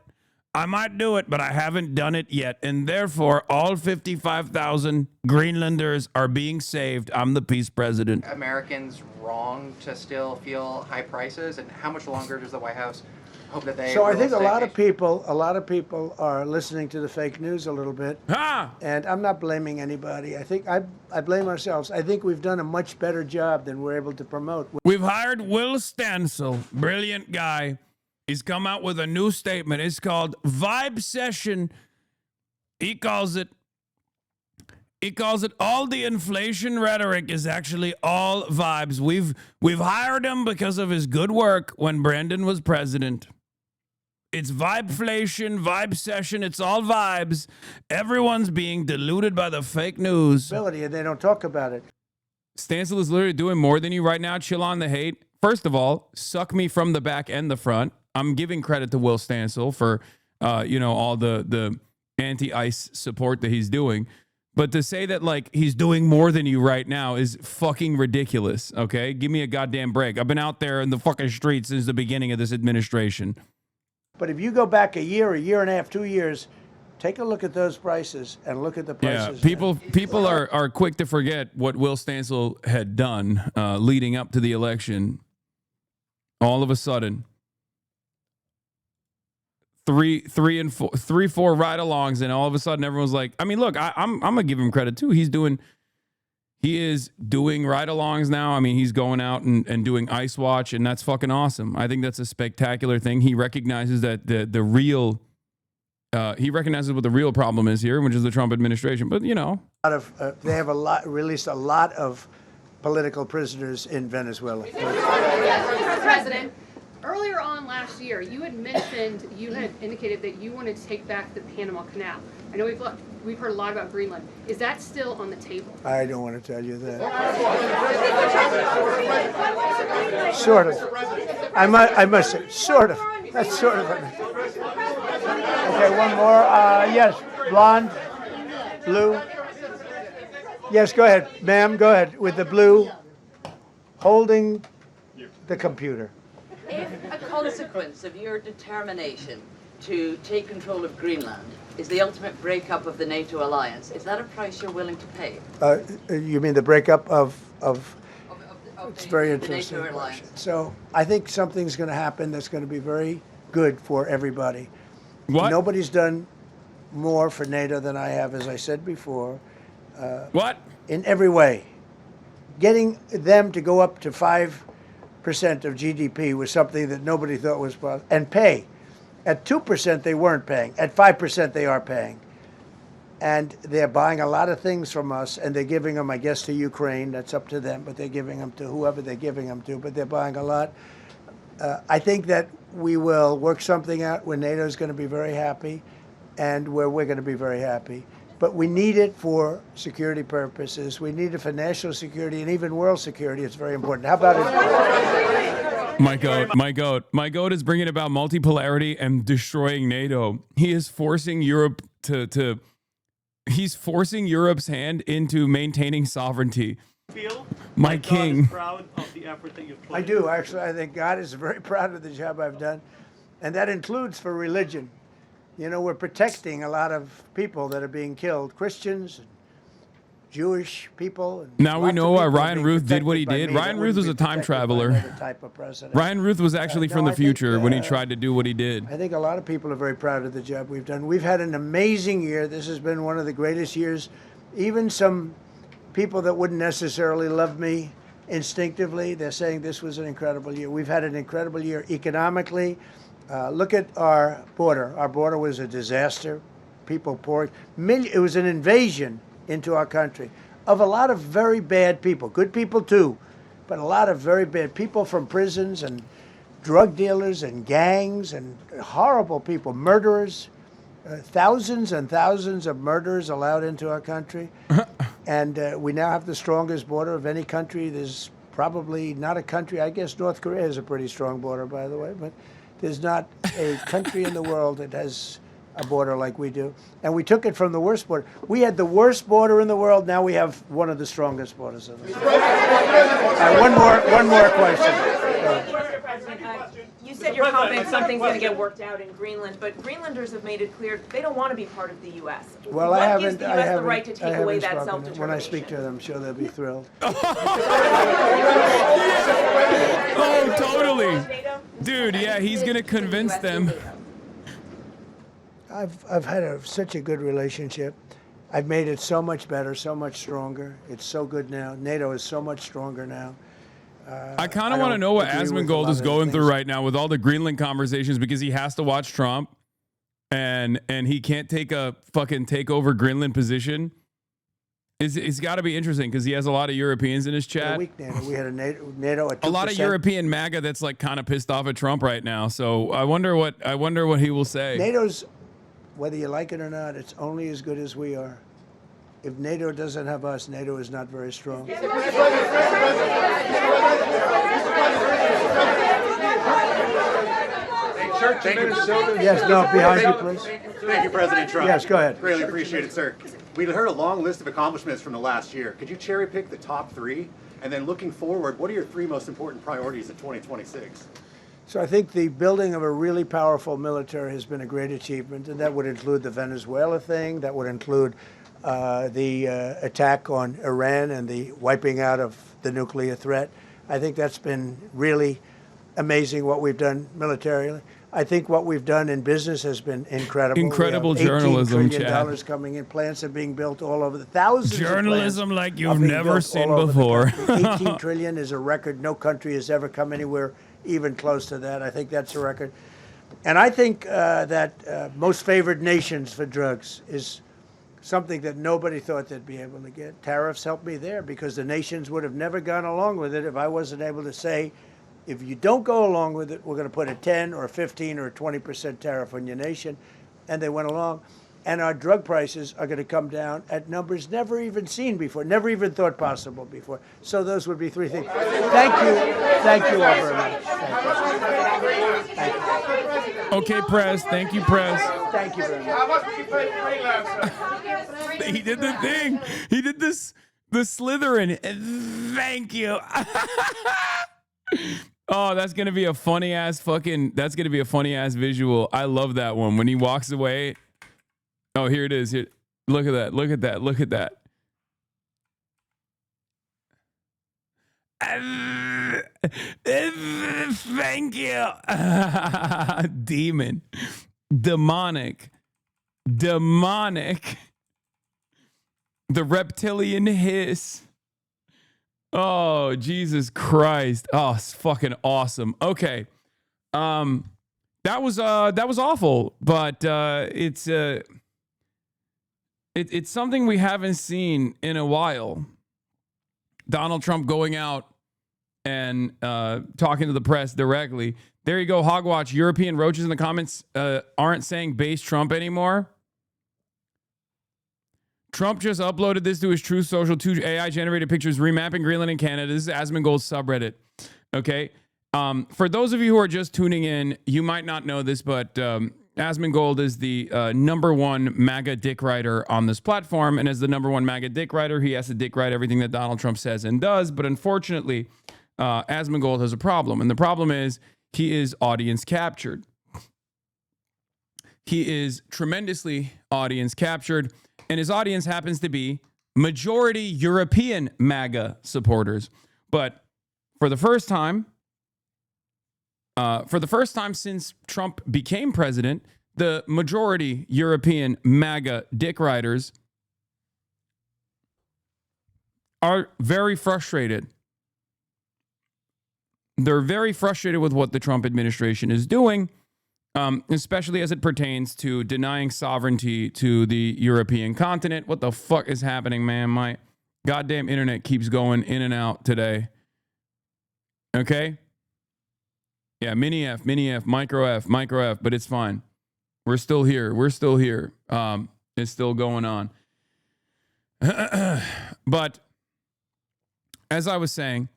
I might do it, but I haven't done it yet. And therefore, all 55,000 Greenlanders are being saved. I'm the peace president. Americans wrong to still feel high prices, and how much longer does the White House hope that they? So I think a lot of people are listening to the fake news a little bit. And I'm not blaming anybody. I think I blame ourselves. I think we've done a much better job than we're able to promote. We've hired Will Stansel, brilliant guy. He's come out with a new statement. It's called Vibe Session. He calls it all the inflation rhetoric is actually all vibes. We've hired him because of his good work when Brandon was president. It's vibeflation, vibe session. It's all vibes. Everyone's being deluded by the fake news. And they don't talk about it. Stansel is literally doing more than you right now. Chill on the hate. First of all, suck me from the back and the front. I'm giving credit to Will Stansel for, all the anti-ICE support that he's doing. But to say that, like, he's doing more than you right now is fucking ridiculous, okay? Give me a goddamn break. I've been out there in the fucking streets since the beginning of this administration. But if you go back a year and a half, 2 years, take a look at those prices and look at the prices. Yeah, people are quick to forget what Will Stansel had done leading up to the election. All of a sudden, three, four ride-alongs, and all of a sudden everyone's like, I mean, look, I'm gonna give him credit too. He is doing ride-alongs now. I mean, he's going out and doing Ice Watch, and that's fucking awesome. I think that's a spectacular thing. He recognizes that the real, he recognizes what the real problem is here, which is the Trump administration. But they have released a lot of political prisoners in Venezuela. Mr. President, earlier on last year, you had indicated that you wanted to take back the Panama Canal. I know we've heard a lot about Greenland. Is that still on the table? I don't want to tell you that. Sort of. I must say, sort of. That's sort of. Okay, one more. Yes, blonde, blue. Yes, go ahead, ma'am. Go ahead with the blue, holding the computer. If a consequence of your determination to take control of Greenland is the ultimate breakup of the NATO alliance, is that a price you're willing to pay? You mean the breakup of it's very the interesting. NATO alliance. So I think something's going to happen that's going to be very good for everybody. What? Nobody's done more for NATO than I have, as I said before. What? In every way. Getting them to go up to 5% of GDP was something that nobody thought was possible. And pay. At 2%, they weren't paying. At 5%, they are paying. And they're buying a lot of things from us, and they're giving them, I guess, to Ukraine. That's up to them, but they're giving them to whoever they're giving them to, but they're buying a lot. I think that we will work something out where NATO is going to be very happy and where we're going to be very happy. But we need it for security purposes. We need it for national security and even world security. It's very important. How about it? My goat is bringing about multipolarity and destroying NATO. He is forcing Europe he's forcing Europe's hand into maintaining sovereignty. My king. God is proud of the effort that you've put I do, actually. I think God is very proud of the job I've done. And that includes for religion. You know, we're protecting a lot of people that are being killed, Christians, and Jewish people. And now we know why Ryan Ruth did what he protected did. by me Ryan that Ruth was a wouldn't be time protected by traveler. another type of president. Ryan Ruth was actually from the future when he tried to do what he did. I think a lot of people are very proud of the job we've done. We've had an amazing year. This has been one of the greatest years. Even some people that wouldn't necessarily love me instinctively, they're saying this was an incredible year. We've had an incredible year economically. Look at our border. Our border was a disaster. People poured. It was an invasion into our country of a lot of very bad people. Good people too, but a lot of very bad people from prisons and drug dealers and gangs and horrible people, murderers. Thousands and thousands of murderers allowed into our country. And we now have the strongest border of any country. There's probably not a country, I guess North Korea has a pretty strong border, by the way, but there's not a country in the world that has a border like we do. And we took it from the worst border. We had the worst border in the world. Now we have one of the strongest borders in the world. One more question. You said you're confident something's going to get worked out in Greenland, but Greenlanders have made it clear they don't want to be part of the U.S. Well, What gives the U.S. the right to take away that self-determination? When I speak to them, I'm sure they'll be thrilled. Oh, totally. Dude, yeah, he's going to convince them. I've had such a good relationship. I've made it so much better, so much stronger. It's so good now. NATO is so much stronger now. I kind of want to know what Asmongold is going through right now with all the Greenland conversations, because he has to watch Trump and he can't take a fucking takeover Greenland position. It's got to be interesting because he has a lot of Europeans in his chat. We had a NATO at 2%. A lot of European MAGA that's like kind of pissed off at Trump right now. So I wonder what he will say. NATO's, whether you like it or not, it's only as good as we are. If NATO doesn't have us, NATO is not very strong. Yes, no, behind you, please. Thank you, President Trump. Yes, go ahead. Greatly appreciate it, sir. We heard a long list of accomplishments from the last year. Could you cherry pick the top three? And then looking forward, what are your three most important priorities in 2026? So I think the building of a really powerful military has been a great achievement, and that would include the Venezuela thing. That would include the attack on Iran and the wiping out of the nuclear threat. I think that's been really amazing what we've done militarily. I think what we've done in business has been incredible. Incredible journalism, $18 trillion coming in. Plants are being built all over the thousands. Journalism of like you've never seen before. 18 trillion is a record. No country has ever come anywhere even close to that. I think that's a record. And I think that most favored nations for drugs is something that nobody thought they'd be able to get. Tariffs helped me there because the nations would have never gone along with it if I wasn't able to say, if you don't go along with it, we're going to put a 10 or 15 or 20% tariff on your nation. And they went along. And our drug prices are going to come down at numbers never even seen before, never even thought possible before. So those would be three things. Thank you. Thank you all very much. Thank you. Okay, Press. Thank you, Press. Thank you very much. How much would you pay for Greenland, sir? He did the thing. He did this, the Slytherin. Thank you. Oh, that's going to be a funny ass visual. I love that one. When he walks away. Oh, here it is. Here. Look at that. Look at that. Look at that. Thank you. Demon. Demonic. The reptilian hiss. Oh, Jesus Christ. Oh, it's fucking awesome. Okay. That was awful, but it's something we haven't seen in a while. Donald Trump going out and talking to the press directly. There you go, Hogwatch. European roaches in the comments aren't saying base Trump anymore. Trump just uploaded this to his Truth Social. 2 AI-generated pictures remapping Greenland and Canada. This is Asmongold's subreddit. Okay? For those of you who are just tuning in, you might not know this, but Asmongold is the #1 MAGA dick writer on this platform. And as the #1 MAGA dick writer, he has to dick write everything that Donald Trump says and does. But unfortunately, Asmongold has a problem. And the problem is he is audience captured. He is tremendously audience captured. And his audience happens to be majority European MAGA supporters. But for the first time since Trump became president, the majority European MAGA dick riders are very frustrated. They're very frustrated with what the Trump administration is doing, especially as it pertains to denying sovereignty to the European continent. What the fuck is happening, man? My goddamn internet keeps going in and out today. Okay? Yeah, mini F, micro F, but it's fine. We're still here. It's still going on. But as I was saying,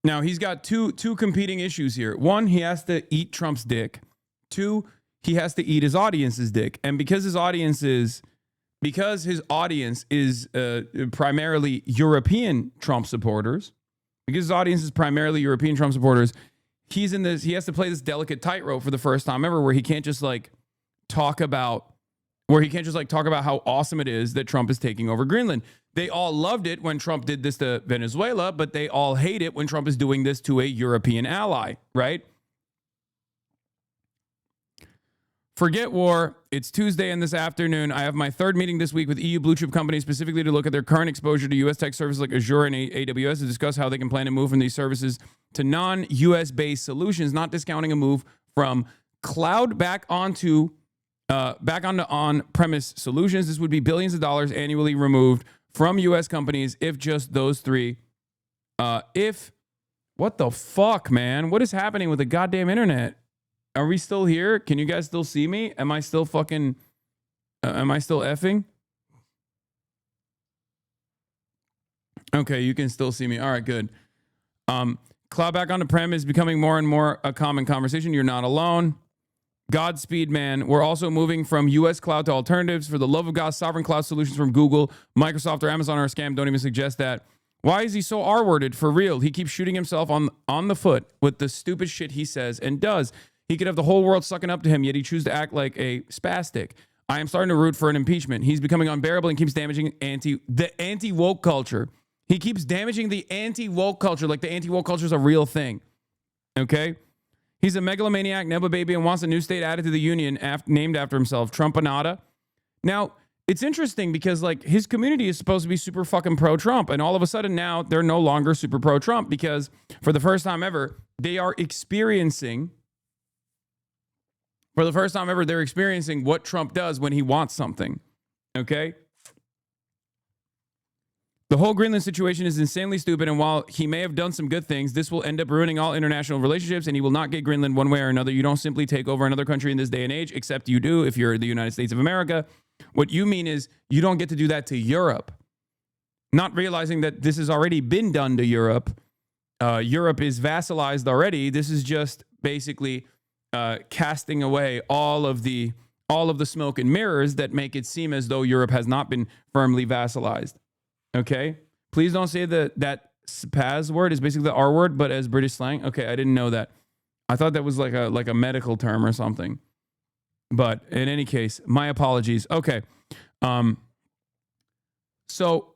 now he's got two competing issues here. One, he has to eat Trump's dick. Two, he has to eat his audience's dick. And because his audience is primarily European Trump supporters, he's in this, he has to play this delicate tightrope for the first time ever, where he can't just like talk about how awesome it is that Trump is taking over Greenland. They all loved it when Trump did this to Venezuela, but they all hate it when Trump is doing this to a European ally, right? Forget war. It's Tuesday, and this afternoon, I have my third meeting this week with EU blue chip companies, specifically to look at their current exposure to U.S. tech services like Azure and AWS, to discuss how they can plan to move from these services to non-U.S. based solutions, not discounting a move from cloud back onto on-premise solutions. This would be billions of dollars annually removed from U.S. companies if just those three. What the fuck, man? What is happening with the goddamn internet? Are we still here? Can you guys still see me? Am I still fucking... am I still effing? Okay, you can still see me. All right, good. Cloud back on prem is becoming more and more a common conversation. You're not alone. Godspeed, man. We're also moving from U.S. cloud to alternatives. For the love of God, sovereign cloud solutions from Google, Microsoft, or Amazon are a scam. Don't even suggest that. Why is he so R-worded? For real. He keeps shooting himself on the foot with the stupid shit he says and does. He could have the whole world sucking up to him, yet he chooses to act like a spastic. I am starting to root for an impeachment. He's becoming unbearable and keeps damaging the anti-woke culture. He keeps damaging the anti-woke culture like the anti-woke culture is a real thing. Okay? He's a megalomaniac, Neba baby, and wants a new state added to the union named after himself, Trumpanada. Now, it's interesting because like his community is supposed to be super fucking pro-Trump, and all of a sudden now they're no longer super pro-Trump because for the first time ever, they're experiencing what Trump does when he wants something. Okay? The whole Greenland situation is insanely stupid, and while he may have done some good things, this will end up ruining all international relationships, and he will not get Greenland one way or another. You don't simply take over another country in this day and age, except you do if you're the United States of America. What you mean is you don't get to do that to Europe. Not realizing that this has already been done to Europe. Europe is vassalized already. This is just basically casting away all of the smoke and mirrors that make it seem as though Europe has not been firmly vassalized. Okay? Please don't say that spaz word is basically the R word, but as British slang. Okay, I didn't know that. I thought that was like a medical term or something. But in any case, my apologies. Okay. So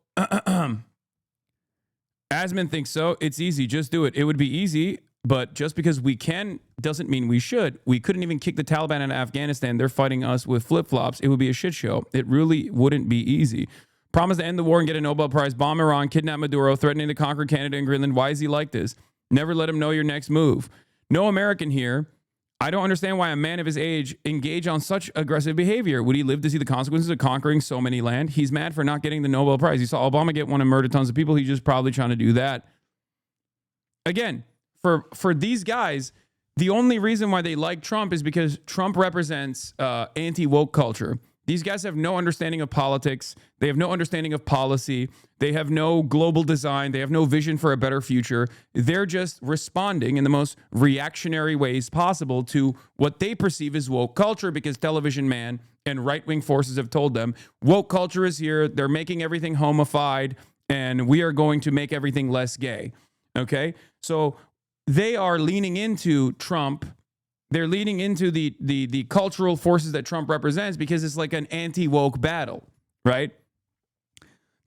Asman thinks so. It's easy. Just do it. It would be easy, but just because we can doesn't mean we should. We couldn't even kick the Taliban out of Afghanistan. They're fighting us with flip-flops. It would be a shit show. It really wouldn't be easy. Promise to end the war and get a Nobel Prize, bomb Iran, kidnap Maduro, threatening to conquer Canada and Greenland. Why is he like this? Never let him know your next move. No American here. I don't understand why a man of his age engage on such aggressive behavior. Would he live to see the consequences of conquering so many land? He's mad for not getting the Nobel Prize. He saw Obama get one and murder tons of people. He's just probably trying to do that. Again, for these guys, the only reason why they like Trump is because Trump represents anti-woke culture. These guys have no understanding of politics. They have no understanding of policy. They have no global design. They have no vision for a better future. They're just responding in the most reactionary ways possible to what they perceive as woke culture because Television Man and right-wing forces have told them, woke culture is here. They're making everything homified, and we are going to make everything less gay. Okay? So they are leaning into Trump. They're leading into the cultural forces that Trump represents because it's like an anti-woke battle, right?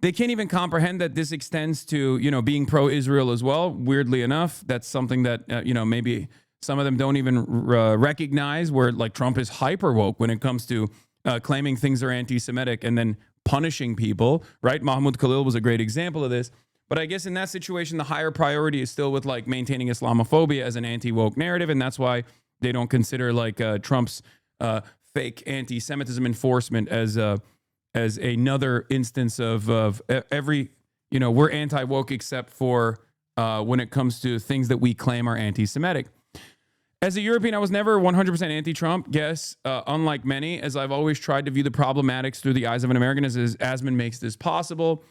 They can't even comprehend that this extends to, being pro-Israel as well. Weirdly enough, that's something that, maybe some of them don't even recognize, where like Trump is hyper woke when it comes to claiming things are anti-Semitic and then punishing people, right? Mahmoud Khalil was a great example of this. But I guess in that situation, the higher priority is still with like maintaining Islamophobia as an anti-woke narrative. And that's why they don't consider like Trump's fake anti-Semitism enforcement as another instance of every, we're anti-woke except for when it comes to things that we claim are anti-Semitic. As a European, I was never 100% anti-Trump. Yes, unlike many, as I've always tried to view the problematics through the eyes of an American, as Asman makes this possible.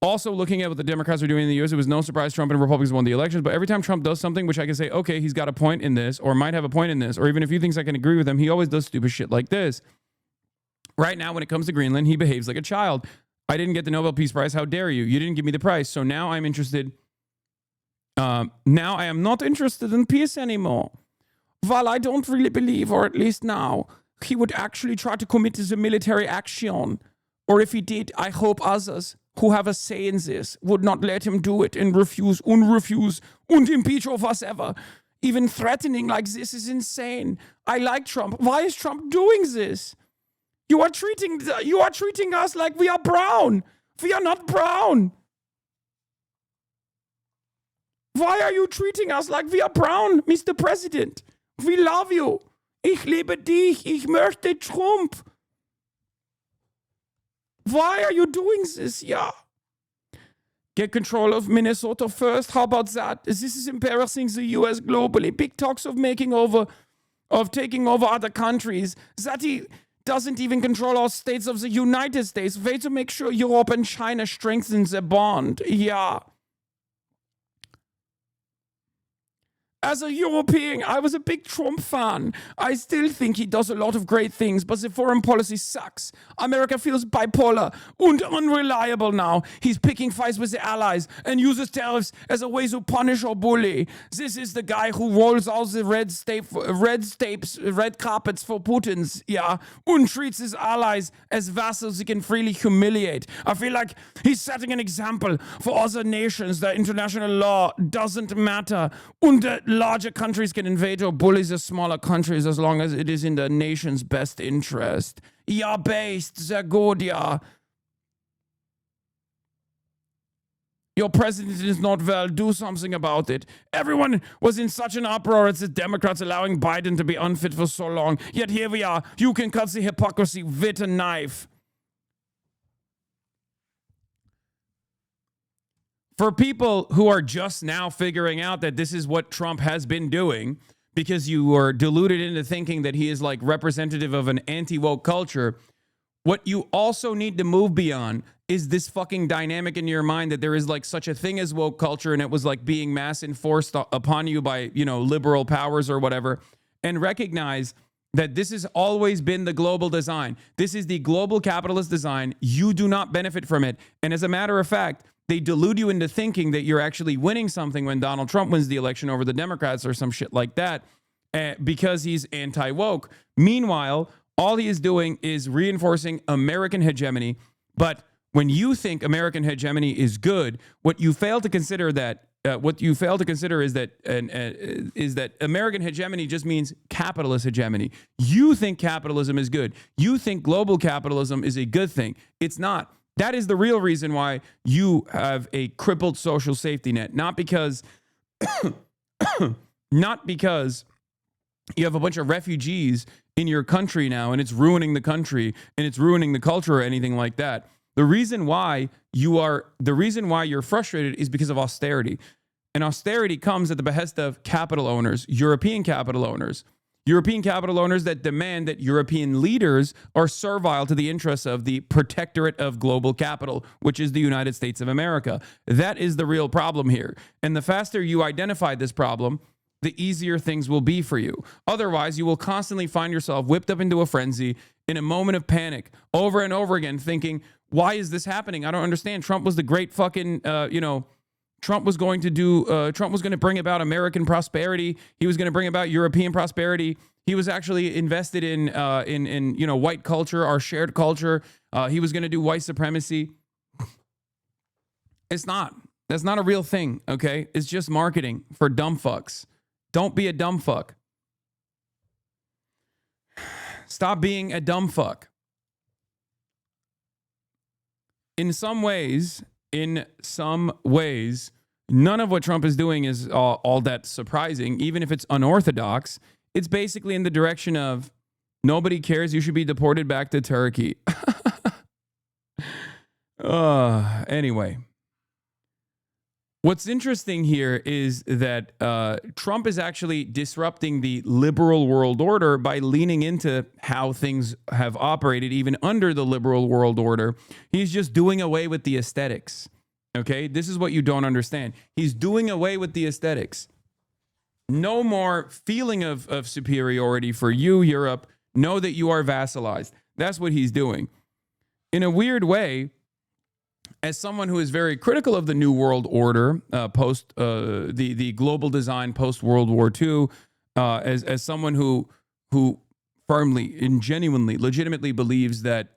Also, looking at what the Democrats are doing in the U.S., it was no surprise Trump and Republicans won the elections. But every time Trump does something, which I can say, okay, he's got a point in this, or might have a point in this, or even a few things I can agree with him, he always does stupid shit like this. Right now, when it comes to Greenland, he behaves like a child. I didn't get the Nobel Peace Prize. How dare you? You didn't give me the prize. So now I'm interested Now I am not interested in peace anymore. While I don't really believe, or at least now, he would actually try to commit a military action. Or if he did, I hope others who have a say in this would not let him do it and refuse and impeach or whatever. Even threatening like this is insane. I like Trump. Why is Trump doing this? You are treating us like we are brown. We are not brown. Why are you treating us like we are brown, Mr. President? We love you. Ich liebe dich. Ich möchte Trump. Why are you doing this? Yeah. Get control of Minnesota first. How about that? This is embarrassing the US globally. Big talks of taking over other countries. That he doesn't even control all states of the United States. Way to make sure Europe and China strengthen their bond. Yeah. As a European, I was a big Trump fan. I still think he does a lot of great things, but the foreign policy sucks. America feels bipolar and unreliable now. He's picking fights with the allies and uses tariffs as a way to punish or bully. This is the guy who rolls out the red carpets for Putin's, yeah, and treats his allies as vassals he can freely humiliate. I feel like he's setting an example for other nations that international law doesn't matter. And larger countries can invade or bully the smaller countries as long as it is in the nation's best interest. Ja, based, sehr gut, ja. Your president is not well. Do something about it. Everyone was in such an uproar at the Democrats allowing Biden to be unfit for so long. Yet here we are. You can cut the hypocrisy with a knife. For people who are just now figuring out that this is what Trump has been doing, because you were deluded into thinking that he is like representative of an anti-woke culture, what you also need to move beyond is this fucking dynamic in your mind that there is like such a thing as woke culture and it was like being mass enforced upon you by, you know, liberal powers or whatever, and recognize that this has always been the global design. This is the global capitalist design. You do not benefit from it. And as a matter of fact, they delude you into thinking that you're actually winning something when Donald Trump wins the election over the Democrats or some shit like that because he's anti-woke. Meanwhile, all he is doing is reinforcing American hegemony. But when you think American hegemony is good, what you fail to consider is that American hegemony just means capitalist hegemony. You think capitalism is good. You think global capitalism is a good thing. It's not. That is the real reason why you have a crippled social safety net. Not because you have a bunch of refugees in your country now and it's ruining the country and it's ruining the culture or anything like that. The reason why you're frustrated is because of austerity. And austerity comes at the behest of capital owners, European capital owners that demand that European leaders are servile to the interests of the protectorate of global capital, which is the United States of America. That is the real problem here. And the faster you identify this problem, the easier things will be for you. Otherwise, you will constantly find yourself whipped up into a frenzy in a moment of panic over and over again thinking, why is this happening? I don't understand. Trump was the great fucking, Trump was going to bring about American prosperity. He was going to bring about European prosperity. He was actually invested in white culture, our shared culture. He was going to do white supremacy. It's not. That's not a real thing, okay? It's just marketing for dumb fucks. Don't be a dumb fuck. Stop being a dumb fuck. In some ways, none of what Trump is doing is all that surprising, even if it's unorthodox. It's basically in the direction of nobody cares, you should be deported back to Turkey. Anyway. What's interesting here is that Trump is actually disrupting the liberal world order by leaning into how things have operated even under the liberal world order. He's just doing away with the aesthetics. Okay, this is what you don't understand. He's doing away with the aesthetics. No more feeling of superiority for you, Europe. Know that you are vassalized. That's what he's doing. In a weird way, as someone who is very critical of the New World Order, post the global design post World War II, as someone who firmly and genuinely, legitimately believes that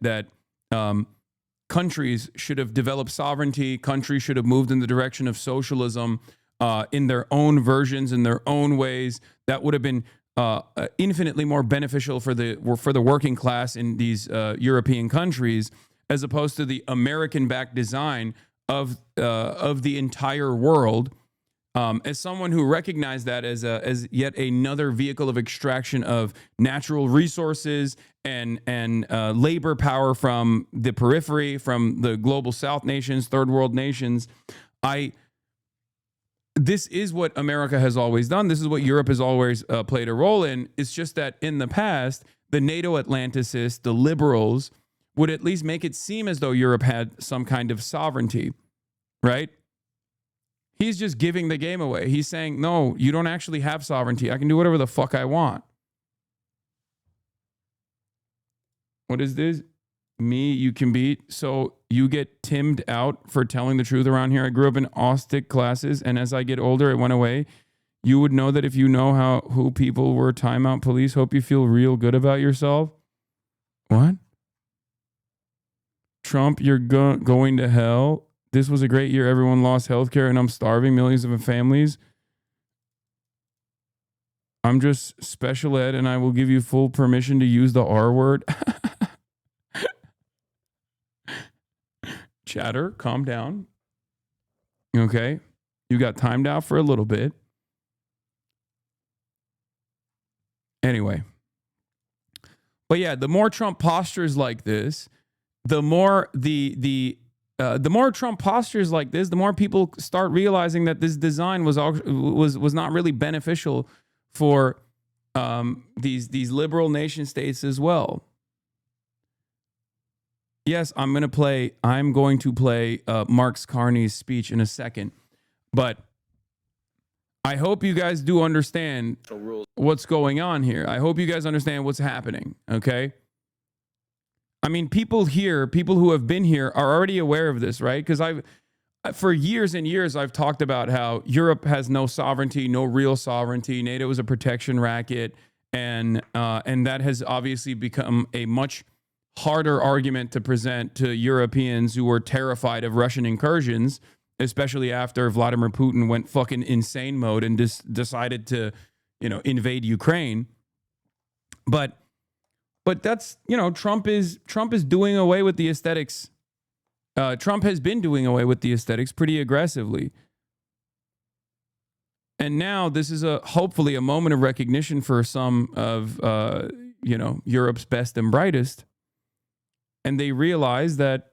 countries should have developed sovereignty, countries should have moved in the direction of socialism in their own versions, in their own ways, that would have been infinitely more beneficial for the working class in these European countries, as opposed to the American-backed design of the entire world. As someone who recognized that as yet another vehicle of extraction of natural resources and labor power from the periphery, from the global South nations, third world nations, this is what America has always done. This is what Europe has always played a role in. It's just that in the past, the NATO Atlanticists, the liberals, would at least make it seem as though Europe had some kind of sovereignty, right? He's just giving the game away. He's saying, no, you don't actually have sovereignty. I can do whatever the fuck I want. What is this? Me, you can beat. So you get timmed out for telling the truth around here. I grew up in Austic classes, and as I get older, it went away. You would know that if you know who people were. Timeout police. Hope you feel real good about yourself. What? Trump, you're going to hell. This was a great year. Everyone lost healthcare, and I'm starving millions of families. I'm just special ed, and I will give you full permission to use the R word. Chatter, calm down. Okay. You got timed out for a little bit. Anyway. But yeah, the more Trump postures like this, the more the more Trump postures like this, the more people start realizing that this design was not really beneficial for these liberal nation states as well. Yes, I'm going to play Mark Carney's speech in a second, but I hope you guys do understand what's going on here. I hope you guys understand what's happening, okay? I mean, people who have been here are already aware of this, right? Because for years and years, I've talked about how Europe has no sovereignty, no real sovereignty. NATO is a protection racket, and that has obviously become a much harder argument to present to Europeans who were terrified of Russian incursions, especially after Vladimir Putin went fucking insane mode and decided to, invade Ukraine. But that's, Trump is doing away with the aesthetics. Trump has been doing away with the aesthetics pretty aggressively. And now this is hopefully a moment of recognition for some of, Europe's best and brightest. And they realize that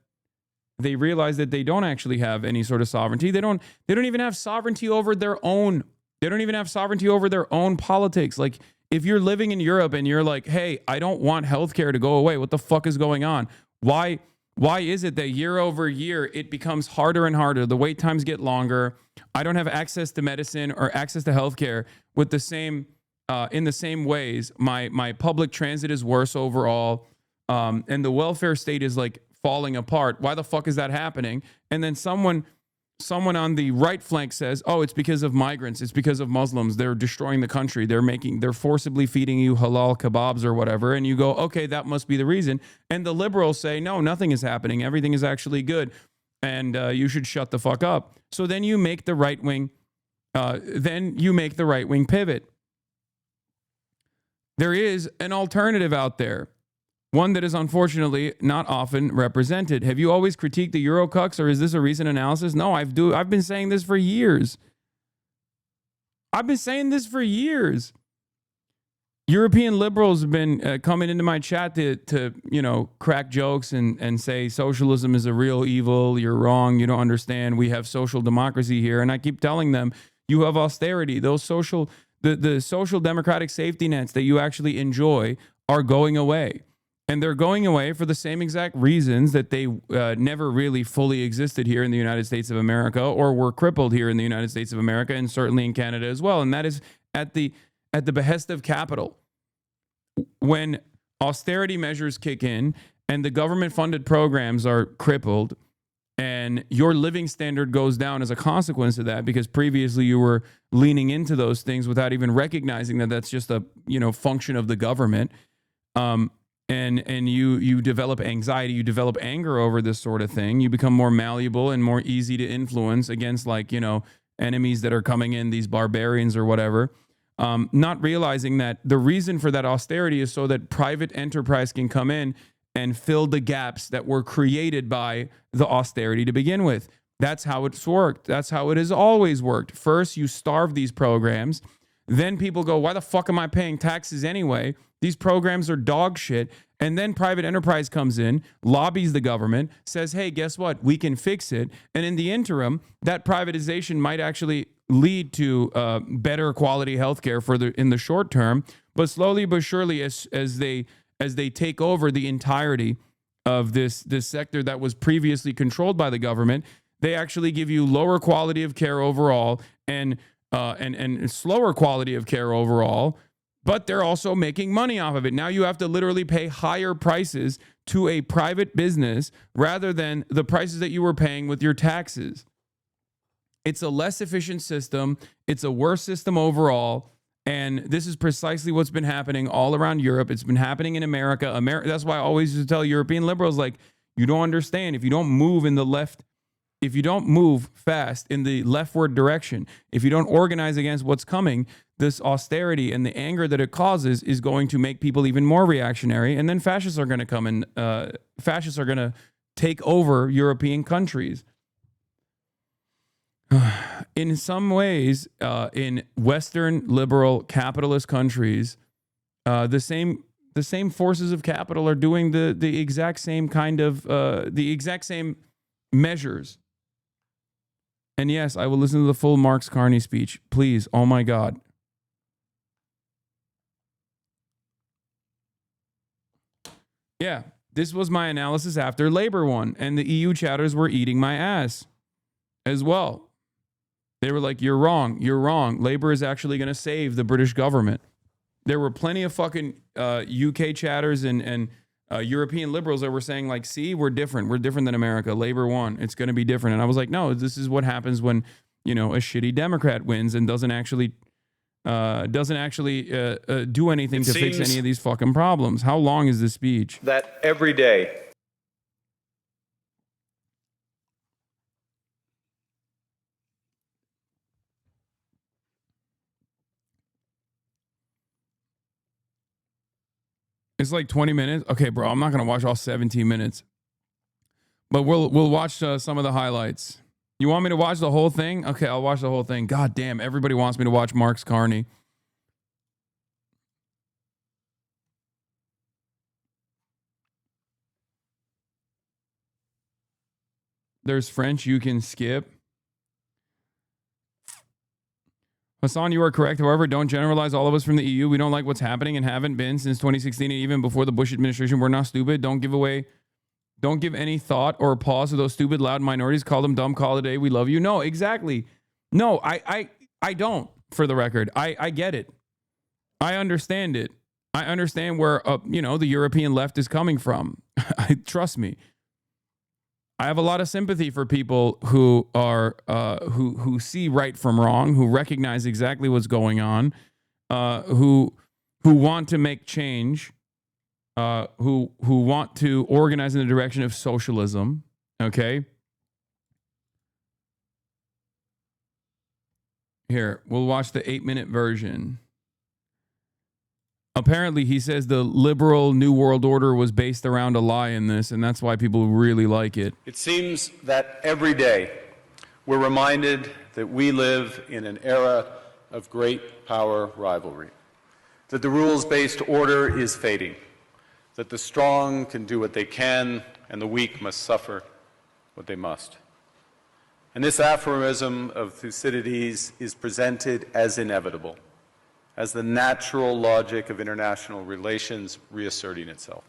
they don't actually have any sort of sovereignty. They don't even have sovereignty over their own. They don't even have sovereignty over their own politics. Like, if you're living in Europe and you're like, hey, I don't want healthcare to go away, what the fuck is going on? Why is it that year over year it becomes harder and harder? The wait times get longer. I don't have access to medicine or access to healthcare with the same in the same ways. My public transit is worse overall. And the welfare state is like falling apart. Why the fuck is that happening? And then someone on the right flank says, oh, it's because of migrants. It's because of Muslims. They're destroying the country. They're forcibly feeding you halal kebabs or whatever. And you go, okay, that must be the reason. And the liberals say, no, nothing is happening. Everything is actually good. And you should shut the fuck up. So then you make the right wing, pivot. There is an alternative out there. One that is unfortunately not often represented. Have you always critiqued the Eurocucks, or is this a recent analysis? No, I've been saying this for years. European liberals have been coming into my chat to crack jokes and say socialism is a real evil. You're wrong. You don't understand. We have social democracy here, and I keep telling them you have austerity. Those the social democratic safety nets that you actually enjoy are going away. And they're going away for the same exact reasons that they never really fully existed here in the United States of America, or were crippled here in the United States of America, and certainly in Canada as well. And that is at the behest of capital. When austerity measures kick in and the government-funded programs are crippled, and your living standard goes down as a consequence of that, because previously you were leaning into those things without even recognizing that that's just a function of the government. And you develop anxiety, you develop anger over this sort of thing. You become more malleable and more easy to influence against, like, enemies that are coming in, these barbarians or whatever. Not realizing that the reason for that austerity is so that private enterprise can come in and fill the gaps that were created by the austerity to begin with. That's how it's worked. That's how it has always worked. First, you starve these programs. Then people go, why the fuck am I paying taxes anyway? These programs are dog shit. And then private enterprise comes in, lobbies the government, says, hey, guess what? We can fix it. And in the interim, that privatization might actually lead to better quality healthcare in the short term. But slowly but surely, as they take over the entirety of this sector that was previously controlled by the government, they actually give you lower quality of care overall and slower quality of care overall, but they're also making money off of it. Now you have to literally pay higher prices to a private business rather than the prices that you were paying with your taxes. It's a less efficient system. It's a worse system overall. And this is precisely what's been happening all around Europe. It's been happening in America. That's why I always used to tell European liberals, like, you don't understand. If you don't move in the left, if you don't move fast in the leftward direction, if you don't organize against what's coming, this austerity and the anger that it causes is going to make people even more reactionary. And then fascists are going to come and fascists are going to take over European countries. In some ways, in Western liberal capitalist countries, the same forces of capital are doing the exact same kind of the exact same measures. And yes, I will listen to the full Marx Carney speech, please. Oh my God. Yeah, this was my analysis after Labor won, and the EU chatters were eating my ass as well. They were like, you're wrong. You're wrong. Labor is actually going to save the British government. There were plenty of fucking UK chatters and European liberals that were saying, like, see, we're different. We're different than America. Labor won. It's going to be different. And I was like, no, this is what happens when, a shitty Democrat wins and doesn't actually do anything to fix any of these fucking problems. How long is this speech? That every day It's like 20 minutes. Okay, bro, I'm not going to watch all 17 minutes. But we'll watch some of the highlights. You want me to watch the whole thing? Okay, I'll watch the whole thing. God damn, everybody wants me to watch Marx Carney. There's French you can skip. Hasan, you are correct. However, don't generalize all of us from the EU. We don't like what's happening and haven't been since 2016 and even before the Bush administration. We're not stupid. Don't give any thought or pause to those stupid, loud minorities. Call them dumb. Call it a day. We love you. No, exactly. No, I don't, for the record. I get it. I understand it. I understand where, the European left is coming from. Trust me. I have a lot of sympathy for people who are who see right from wrong, who recognize exactly what's going on, who want to make change, who want to organize in the direction of socialism. Okay. Here, we'll watch the 8-minute version. Apparently, he says the liberal New World Order was based around a lie in this, and that's why people really like it. it seems that every day we're reminded that we live in an era of great power rivalry, that the rules-based order is fading, that the strong can do what they can and the weak must suffer what they must. And this aphorism of Thucydides is presented as inevitable, as the natural logic of international relations reasserting itself.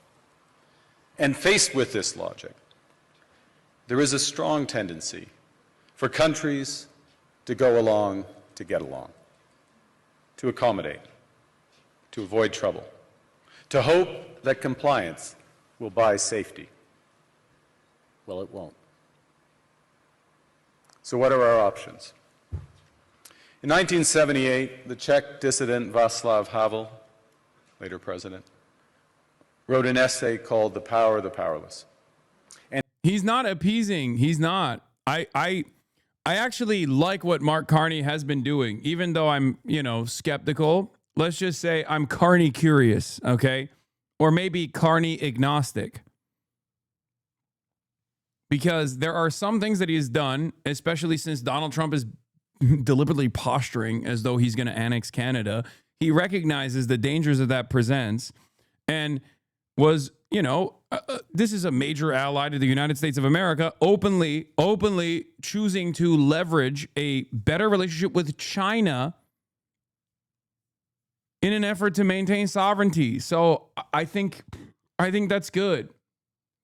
And faced with this logic, there is a strong tendency for countries to go along to get along, to accommodate, to avoid trouble, to hope that compliance will buy safety. Well, it won't. So what are our options? In 1978, the Czech dissident Václav Havel, later president, wrote an essay called The Power of the Powerless. And he's not appeasing. He's not. I actually like what Mark Carney has been doing, even though I'm, skeptical. Let's just say I'm Carney curious, okay? Or maybe Carney agnostic. Because there are some things that he has done, especially since Donald Trump is deliberately posturing as though he's going to annex Canada. He recognizes the dangers that that presents and was, this is a major ally to the United States of America, openly choosing to leverage a better relationship with China in an effort to maintain sovereignty. So I think that's good.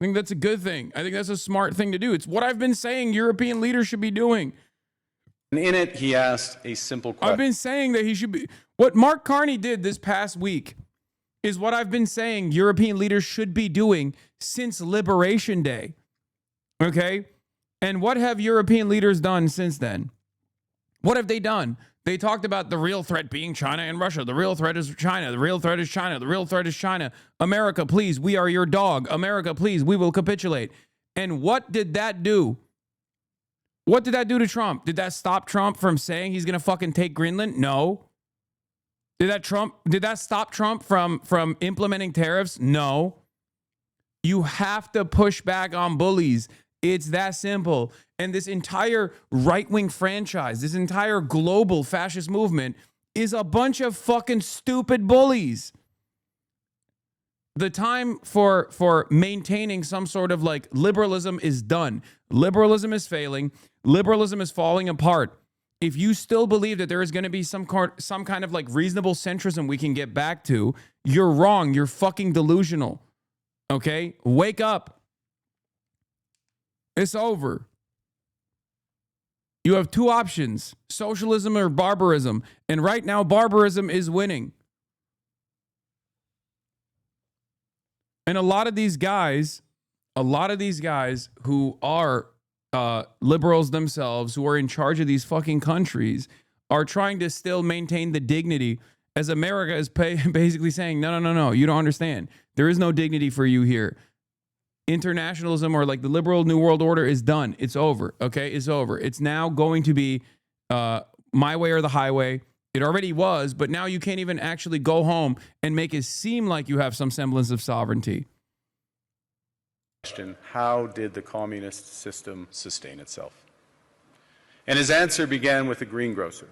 I think that's a good thing. I think that's a smart thing to do. It's what I've been saying European leaders should be doing. And in it, he asked a simple question. I've been saying that he should be. What Mark Carney did this past week is what I've been saying European leaders should be doing since Liberation Day. Okay? And what have European leaders done since then? What have they done? They talked about the real threat being China and Russia. The real threat is China. The real threat is China. The real threat is China. America, please, we are your dog. America, please, we will capitulate. And what did that do? What did that do to Trump? Did that stop Trump from saying he's going to fucking take Greenland? No. Did that stop Trump from implementing tariffs? No. You have to push back on bullies. It's that simple. And this entire right-wing franchise, this entire global fascist movement is a bunch of fucking stupid bullies. The time for maintaining some sort of like liberalism is done. Liberalism is failing. Liberalism is falling apart. If you still believe that there is going to be some kind of like reasonable centrism we can get back to, you're wrong. You're fucking delusional. Okay? Wake up. It's over. You have two options, socialism or barbarism. And right now, barbarism is winning. And a lot of these guys who are liberals themselves, who are in charge of these fucking countries, are trying to still maintain the dignity as America is basically saying, no, you don't understand. There is no dignity for you here. Internationalism or like the liberal New World Order is done. It's over. Okay, it's over. It's now going to be my way or the highway. It already was, but now you can't even actually go home and make it seem like you have some semblance of sovereignty. How did the communist system sustain itself? And his answer began with the greengrocer.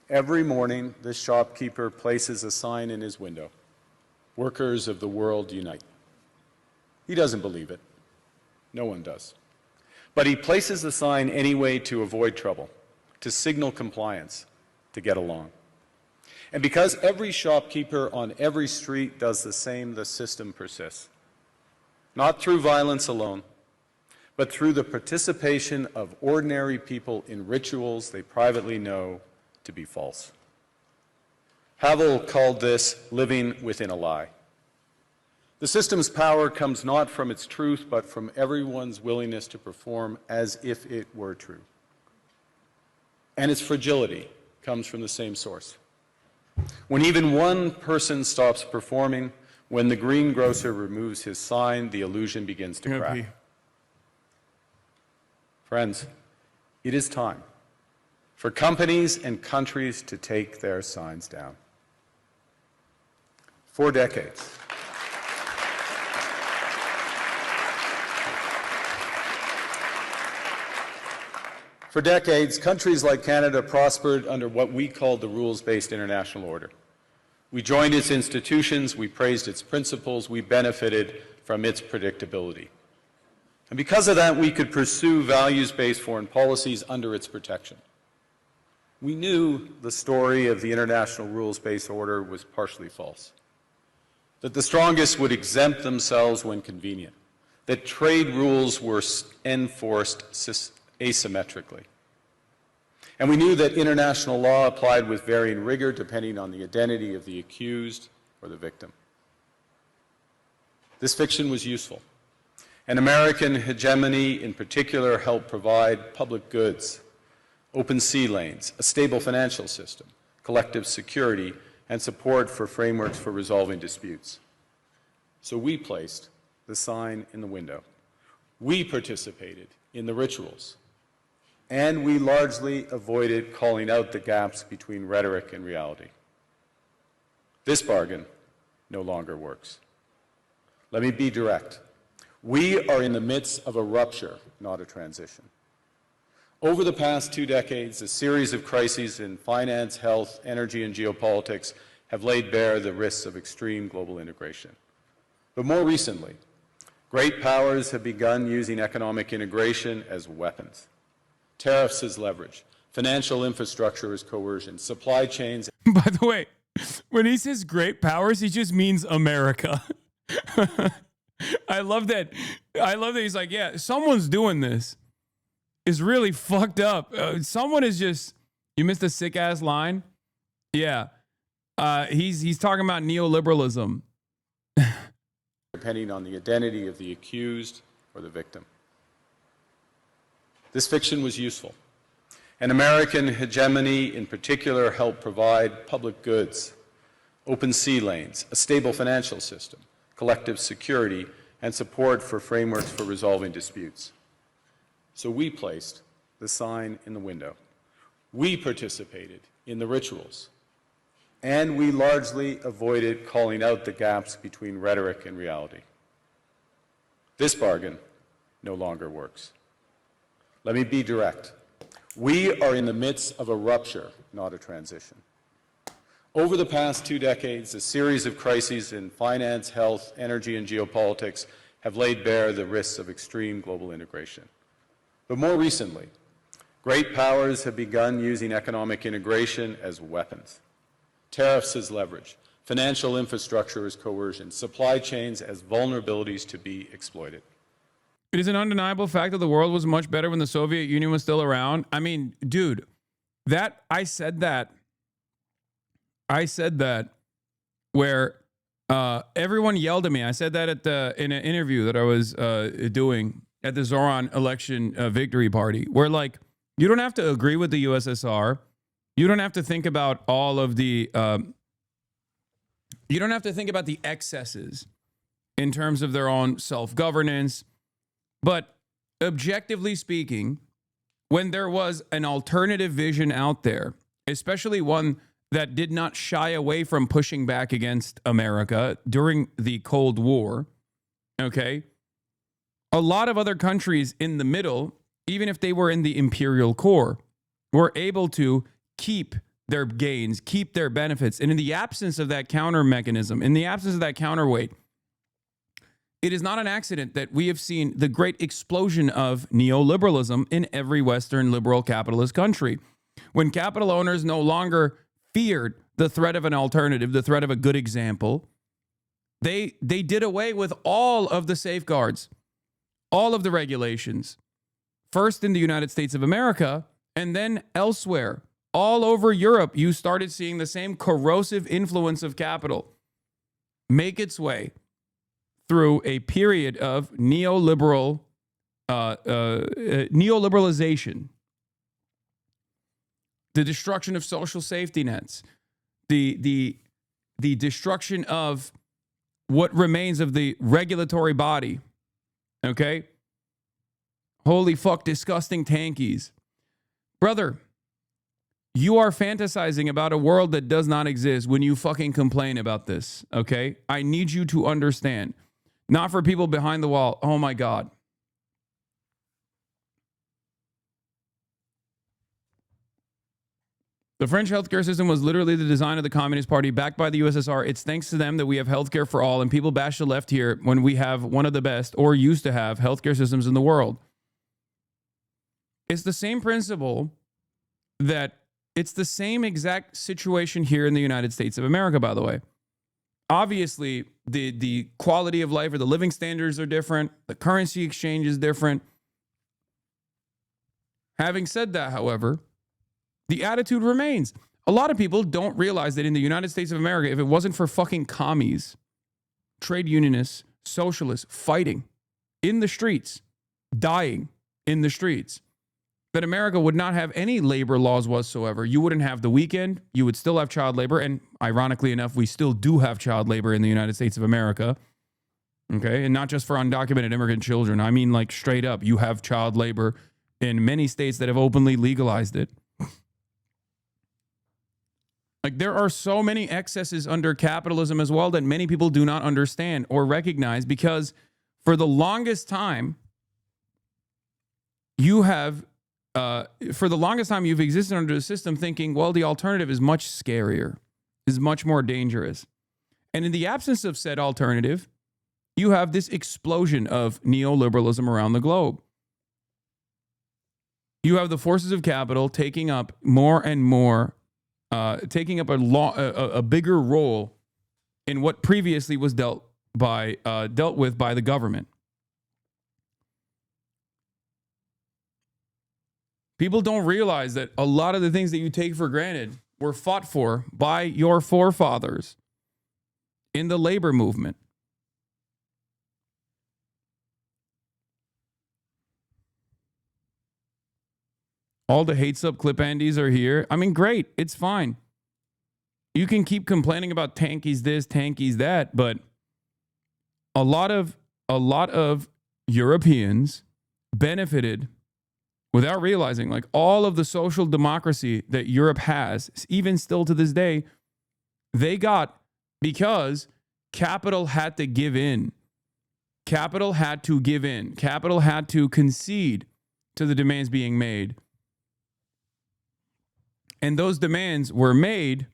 Every morning, this shopkeeper places a sign in his window, "Workers of the world unite." He doesn't believe it. No one does. But he places the sign anyway to avoid trouble, to signal compliance, to get along. And because every shopkeeper on every street does the same, the system persists. Not through violence alone, but through the participation of ordinary people in rituals they privately know to be false. Havel called this living within a lie. The system's power comes not from its truth, but from everyone's willingness to perform as if it were true. And its fragility comes from the same source. When even one person stops performing, when the greengrocer removes his sign, the illusion begins to crack. Friends, it is time for companies and countries to take their signs down. For decades, countries like Canada prospered under what we called the rules-based international order. We joined its institutions, we praised its principles, we benefited from its predictability. And because of that, we could pursue values-based foreign policies under its protection. We knew the story of the international rules-based order was partially false, that the strongest would exempt themselves when convenient, that trade rules were enforced asymmetrically. And we knew that international law applied with varying rigor depending on the identity of the accused or the victim. This fiction was useful. And American hegemony in particular helped provide public goods, open sea lanes, a stable financial system, collective security, and support for frameworks for resolving disputes. So we placed the sign in the window. We participated in the rituals. And we largely avoided calling out the gaps between rhetoric and reality. This bargain no longer works. Let me be direct. We are in the midst of a rupture, not a transition. Over the past 2 decades, a series of crises in finance, health, energy, and geopolitics have laid bare the risks of extreme global integration. But more recently, great powers have begun using economic integration as weapons. Tariffs as leverage, financial infrastructure as coercion, supply chains. By the way, when he says great powers, he just means America. I love that. I love that he's like, yeah, someone's doing this. It's really fucked up. Someone is just, you missed a sick ass line. Yeah. He's talking about neoliberalism. Depending on the identity of the accused or the victim. This fiction was useful. And American hegemony in particular helped provide public goods, open sea lanes, a stable financial system, collective security, and support for frameworks for resolving disputes. So we placed the sign in the window. We participated in the rituals. And we largely avoided calling out the gaps between rhetoric and reality. This bargain no longer works. Let me be direct. We are in the midst of a rupture, not a transition. Over the past 2 decades, a series of crises in finance, health, energy, and geopolitics have laid bare the risks of extreme global integration. But more recently, great powers have begun using economic integration as weapons. Tariffs as leverage, financial infrastructure as coercion, supply chains as vulnerabilities to be exploited. It is an undeniable fact that the world was much better when the Soviet Union was still around. I mean, dude, I said that where everyone yelled at me. I said that in an interview that I was doing at the Zoran election victory party, where like, you don't have to agree with the USSR. You don't have to think about all of the, you don't have to think about the excesses in terms of their own self-governance. But objectively speaking, when there was an alternative vision out there, especially one that did not shy away from pushing back against America during the Cold War, okay, a lot of other countries in the middle, even if they were in the imperial core, were able to keep their gains, keep their benefits. And in the absence of that counter mechanism, in the absence of that counterweight, it is not an accident that we have seen the great explosion of neoliberalism in every Western liberal capitalist country. When capital owners no longer feared the threat of an alternative, the threat of a good example, they did away with all of the safeguards, all of the regulations, first in the United States of America and then elsewhere. All over Europe, you started seeing the same corrosive influence of capital make its way through a period of neoliberalization, the destruction of social safety nets, the destruction of what remains of the regulatory body. Okay? Holy fuck, disgusting tankies. Brother, you are fantasizing about a world that does not exist when you fucking complain about this, okay? I need you to understand. Not for people behind the wall. Oh my God. The French healthcare system was literally the design of the Communist Party backed by the USSR. It's thanks to them that we have healthcare for all, and people bash the left here when we have one of the best, or used to have, healthcare systems in the world. It's the same principle that it's the same exact situation here in the United States of America, by the way. Obviously, the quality of life or the living standards are different. The currency exchange is different. Having said that, however, the attitude remains. A lot of people don't realize that in the United States of America, if it wasn't for fucking commies, trade unionists, socialists fighting in the streets, dying in the streets, that America would not have any labor laws whatsoever. You wouldn't have the weekend. You would still have child labor. And ironically enough, we still do have child labor in the United States of America. Okay. And not just for undocumented immigrant children. I mean, like straight up, you have child labor in many states that have openly legalized it. Like there are so many excesses under capitalism as well that many people do not understand or recognize, because for the longest time, you've existed under the system thinking, well, the alternative is much scarier, is much more dangerous. And in the absence of said alternative, you have this explosion of neoliberalism around the globe. You have the forces of capital taking up more and more, taking up a bigger role in what previously was dealt with by the government. People don't realize that a lot of the things that you take for granted were fought for by your forefathers in the labor movement. All the hate sub clip Andes are here. I mean, great. It's fine. You can keep complaining about tankies this, tankies that, but a lot of Europeans benefited without realizing, like, all of the social democracy that Europe has, even still to this day, they got because capital had to give in. Capital had to give in. Capital had to concede to the demands being made. And those demands were made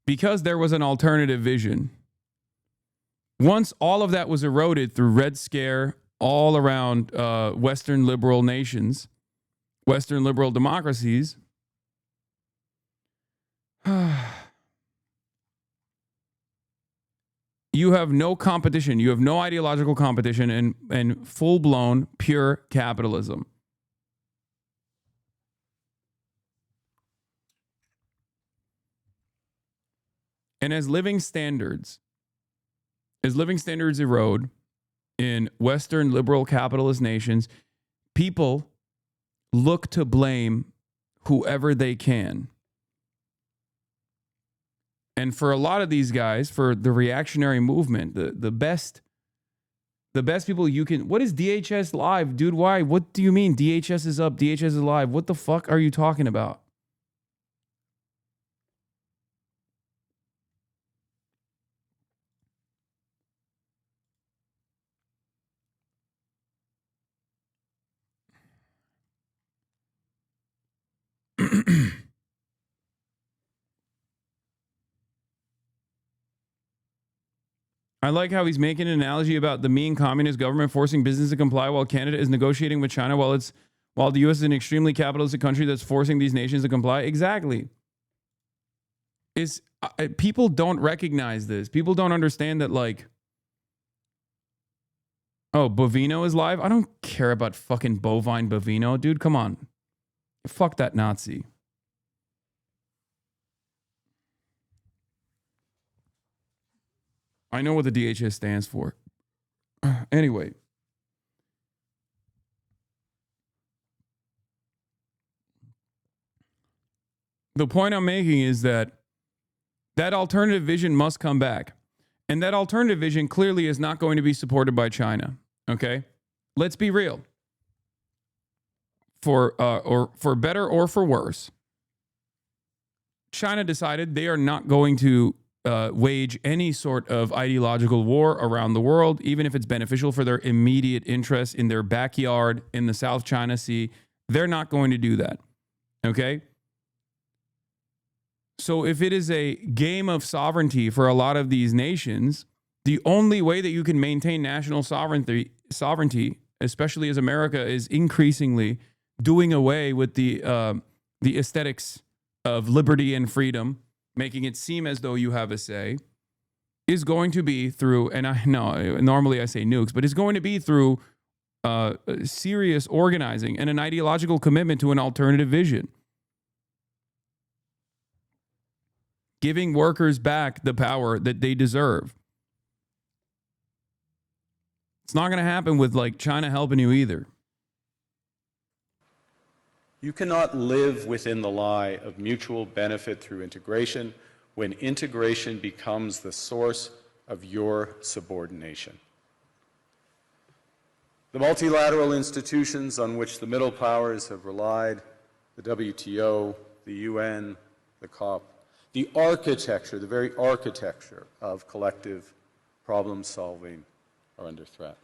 because there was an alternative vision. Once all of that was eroded through Red Scare all around Western liberal nations, Western liberal democracies, you have no competition. You have no ideological competition and full-blown pure capitalism. And as living standards erode in Western liberal capitalist nations, people look to blame whoever they can. And for a lot of these guys, for the reactionary movement, the best people you can... What is DHS live? Dude, why? What do you mean DHS is up, DHS is live? What the fuck are you talking about? I like how he's making an analogy about the mean communist government forcing business to comply while Canada is negotiating with China while the U.S. is an extremely capitalistic country that's forcing these nations to comply. Exactly. People don't recognize this. People don't understand that, like, oh, Bovino is live? I don't care about fucking bovine Bovino. Dude, come on. Fuck that Nazi. I know what the DHS stands for. Anyway. The point I'm making is that alternative vision must come back. And that alternative vision clearly is not going to be supported by China. Okay? Let's be real. For better or for worse, China decided they are not going to wage any sort of ideological war around the world, even if it's beneficial for their immediate interests in their backyard in the South China Sea. They're not going to do that. Okay? So if it is a game of sovereignty for a lot of these nations, the only way that you can maintain national sovereignty, especially as America is increasingly doing away with the aesthetics of liberty and freedom, making it seem as though you have a say, is going to be through, and I know normally I say nukes, but it's going to be through serious organizing and an ideological commitment to an alternative vision. Giving workers back the power that they deserve. It's not going to happen with like China helping you either. You cannot live within the lie of mutual benefit through integration when integration becomes the source of your subordination. The multilateral institutions on which the middle powers have relied, the WTO, the UN, the COP, the architecture, the very architecture of collective problem solving are under threat.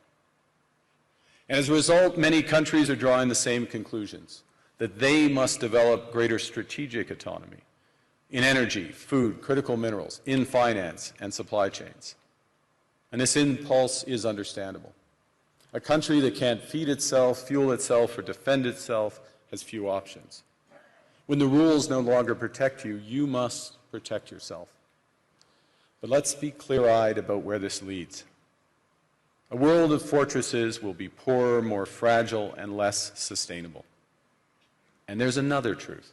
And as a result, many countries are drawing the same conclusions, that they must develop greater strategic autonomy in energy, food, critical minerals, in finance and supply chains. And this impulse is understandable. A country that can't feed itself, fuel itself, or defend itself has few options. When the rules no longer protect you, you must protect yourself. But let's be clear-eyed about where this leads. A world of fortresses will be poorer, more fragile, and less sustainable. And there's another truth.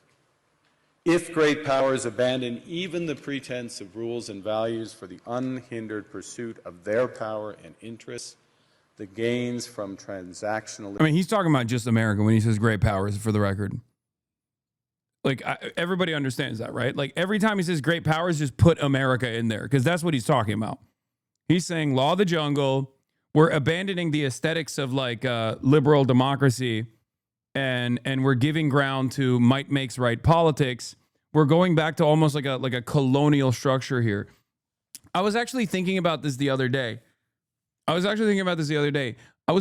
If great powers abandon even the pretense of rules and values for the unhindered pursuit of their power and interests, the gains from transactional... I mean, he's talking about just America when he says great powers, for the record. Like, everybody understands that, right? Like, every time he says great powers, just put America in there, because that's what he's talking about. He's saying law of the jungle, we're abandoning the aesthetics of, like, liberal democracy, and we're giving ground to might makes right politics. We're going back to almost like a colonial structure here. I was actually thinking about this the other day. I was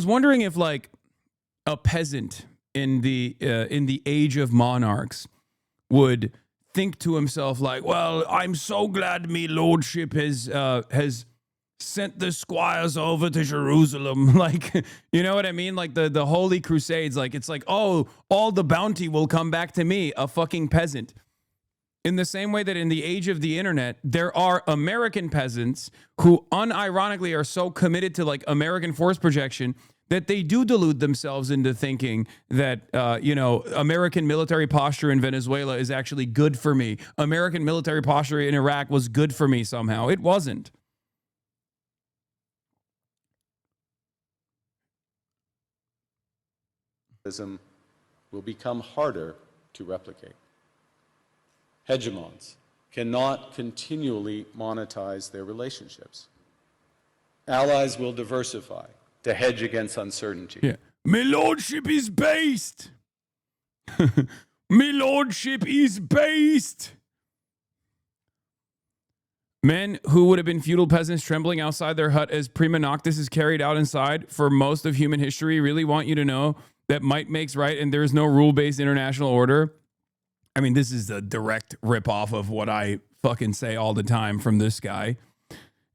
wondering if, like, a peasant in the age of monarchs would think to himself, like, well, I'm so glad me lordship has sent the squires over to Jerusalem. Like, you know what I mean? Like the Holy Crusades, like, it's like, oh, all the bounty will come back to me, a fucking peasant. In the same way that in the age of the internet, there are American peasants who unironically are so committed to, like, American force projection that they do delude themselves into thinking that, American military posture in Venezuela is actually good for me. American military posture in Iraq was good for me somehow. It wasn't. Will become harder to replicate. Hegemons cannot continually monetize their relationships. Allies will diversify to hedge against uncertainty. Yeah. My lordship is based. My lordship is based. Men who would have been feudal peasants trembling outside their hut as prima noctis is carried out inside for most of human history really want you to know that might makes right and there is no rule-based international order. I mean, this is the direct ripoff of what I fucking say all the time from this guy.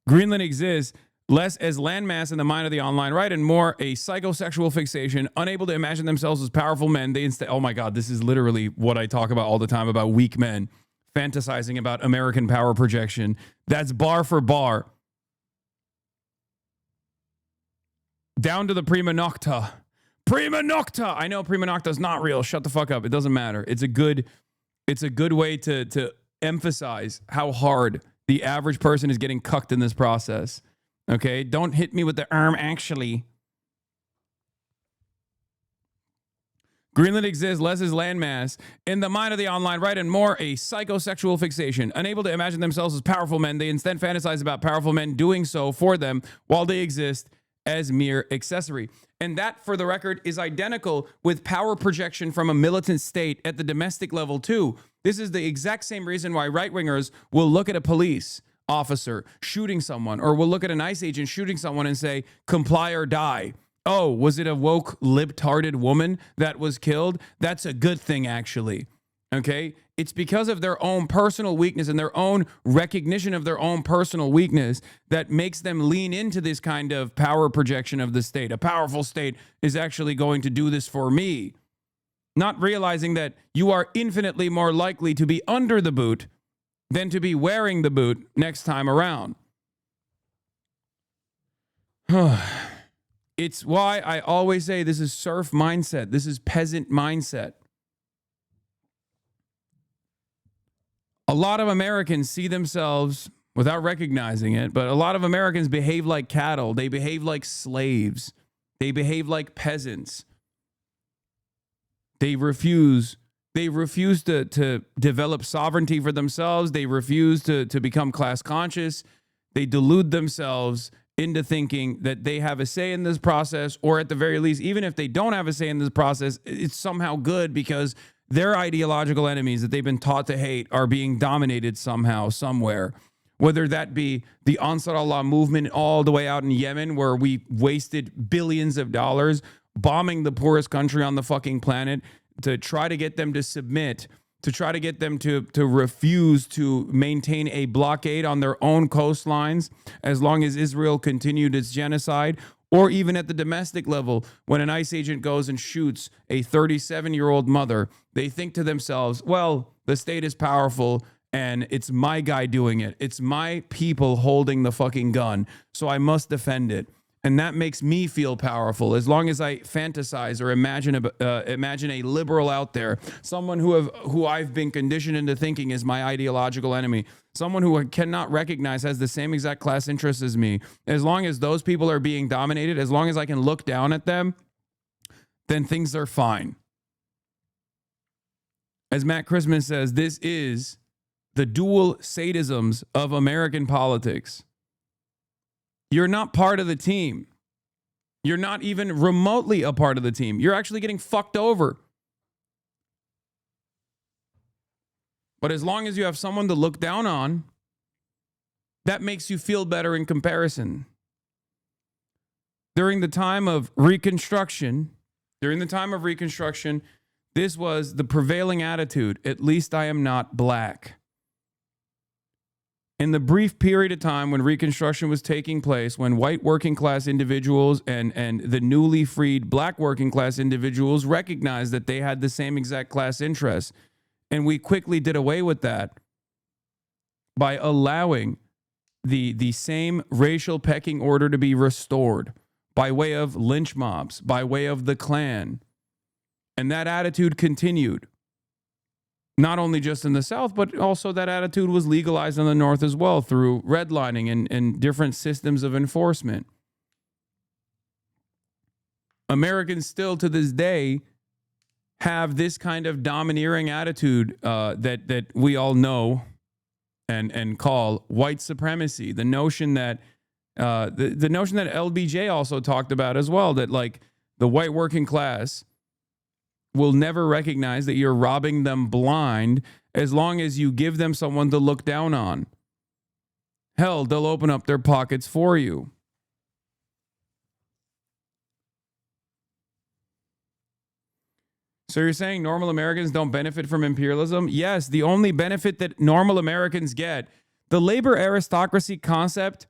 Greenland exists less as landmass in the mind of the online right and more a psychosexual fixation, unable to imagine themselves as powerful men. They instead, oh my God, this is literally what I talk about all the time about weak men fantasizing about American power projection. That's bar for bar. Down to the prima nocta. Prima nocta. I know prima nocta is not real. Shut the fuck up. It doesn't matter. It's a good way to emphasize how hard the average person is getting cucked in this process. Okay? Don't hit me with the arm actually. Greenland exists less as landmass in the mind of the online right and more a psychosexual fixation. Unable to imagine themselves as powerful men, they instead fantasize about powerful men doing so for them while they exist as mere accessory. And that, for the record, is identical with power projection from a militant state at the domestic level, too. This is the exact same reason why right-wingers will look at a police officer shooting someone or will look at an ICE agent shooting someone and say, comply or die. Oh, was it a woke, libtarded woman that was killed? That's a good thing, actually. Okay? It's because of their own personal weakness and their own recognition of their own personal weakness that makes them lean into this kind of power projection of the state. A powerful state is actually going to do this for me. Not realizing that you are infinitely more likely to be under the boot than to be wearing the boot next time around. It's why I always say this is serf mindset. This is peasant mindset. A lot of Americans see themselves, without recognizing it, but a lot of Americans behave like cattle. They behave like slaves. They behave like peasants. They refuse to develop sovereignty for themselves. They refuse to become class conscious. They delude themselves into thinking that they have a say in this process, or at the very least, even if they don't have a say in this process, it's somehow good because their ideological enemies that they've been taught to hate are being dominated somehow, somewhere. Whether that be the Ansar Allah movement all the way out in Yemen, where we wasted billions of dollars bombing the poorest country on the fucking planet to try to get them to submit, to try to get them to refuse to maintain a blockade on their own coastlines as long as Israel continued its genocide, or even at the domestic level, when an ICE agent goes and shoots a 37-year-old mother, they think to themselves, well, the state is powerful and it's my guy doing it. It's my people holding the fucking gun, so I must defend it. And that makes me feel powerful. As long as I fantasize or imagine a liberal out there, someone who I've been conditioned into thinking is my ideological enemy, someone who I cannot recognize has the same exact class interests as me. As long as those people are being dominated, as long as I can look down at them, then things are fine. As Matt Christmas says, this is the dual sadisms of American politics. You're not part of the team. You're not even remotely a part of the team. You're actually getting fucked over. But as long as you have someone to look down on, that makes you feel better in comparison. During the time of Reconstruction, this was the prevailing attitude. At least I am not black. In the brief period of time when Reconstruction was taking place, when white working class individuals and the newly freed black working class individuals recognized that they had the same exact class interests, and we quickly did away with that by allowing the same racial pecking order to be restored by way of lynch mobs, by way of the Klan. And that attitude continued. Not only just in the South, but also that attitude was legalized in the North as well through redlining and different systems of enforcement. Americans still to this day have this kind of domineering attitude that we all know and call white supremacy. The notion that the notion that LBJ also talked about as well, that like the white working class will never recognize that you're robbing them blind as long as you give them someone to look down on. Hell, they'll open up their pockets for you. So you're saying normal Americans don't benefit from imperialism? Yes, the only benefit that normal Americans get, the labor aristocracy concept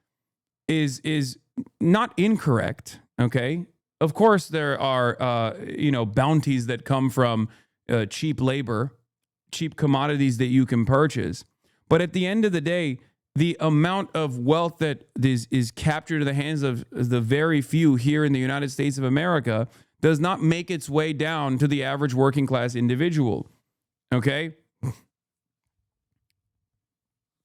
is not incorrect, okay? Of course, there are, bounties that come from cheap labor, cheap commodities that you can purchase. But at the end of the day, the amount of wealth that is captured in the hands of the very few here in the United States of America does not make its way down to the average working class individual. Okay?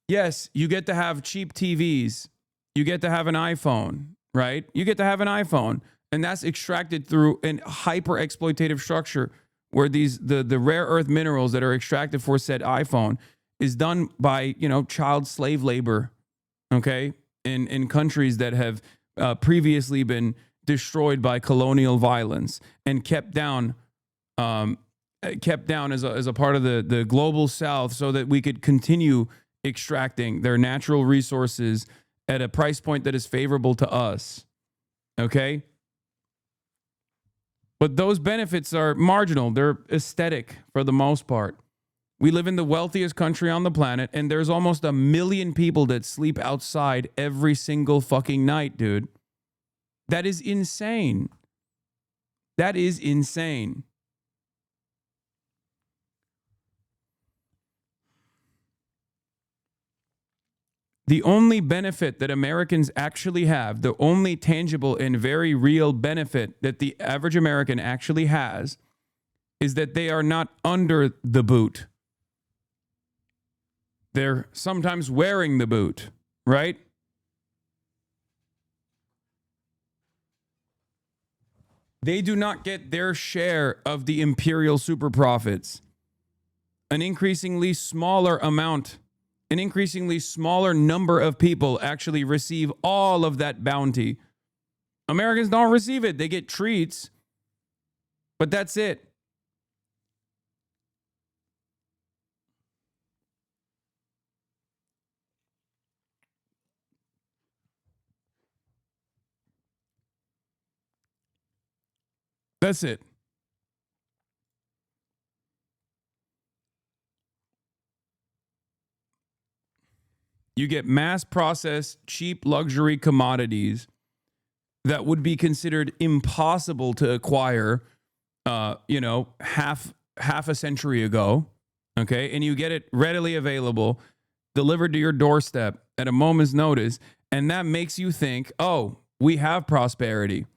Yes, you get to have cheap TVs. You get to have an iPhone, right? You get to have an iPhone. And that's extracted through an hyper exploitative structure where the rare earth minerals that are extracted for said iPhone is done by, child slave labor, okay, in countries that have previously been destroyed by colonial violence and kept down as a part of the global South so that we could continue extracting their natural resources at a price point that is favorable to us, okay? But those benefits are marginal. They're aesthetic for the most part. We live in the wealthiest country on the planet, and there's almost 1 million people that sleep outside every single fucking night, dude. That is insane. That is insane. The only benefit that Americans actually have, the only tangible and very real benefit that the average American actually has, is that they are not under the boot. They're sometimes wearing the boot. right? They do not get their share of the imperial super profits. An increasingly smaller amount, an increasingly smaller number of people actually receive all of that bounty. Americans don't receive it. They get treats, but that's it. That's it. You get mass processed, cheap luxury commodities that would be considered impossible to acquire, half a century ago. Okay. And you get it readily available, delivered to your doorstep at a moment's notice. And that makes you think, oh, we have prosperity.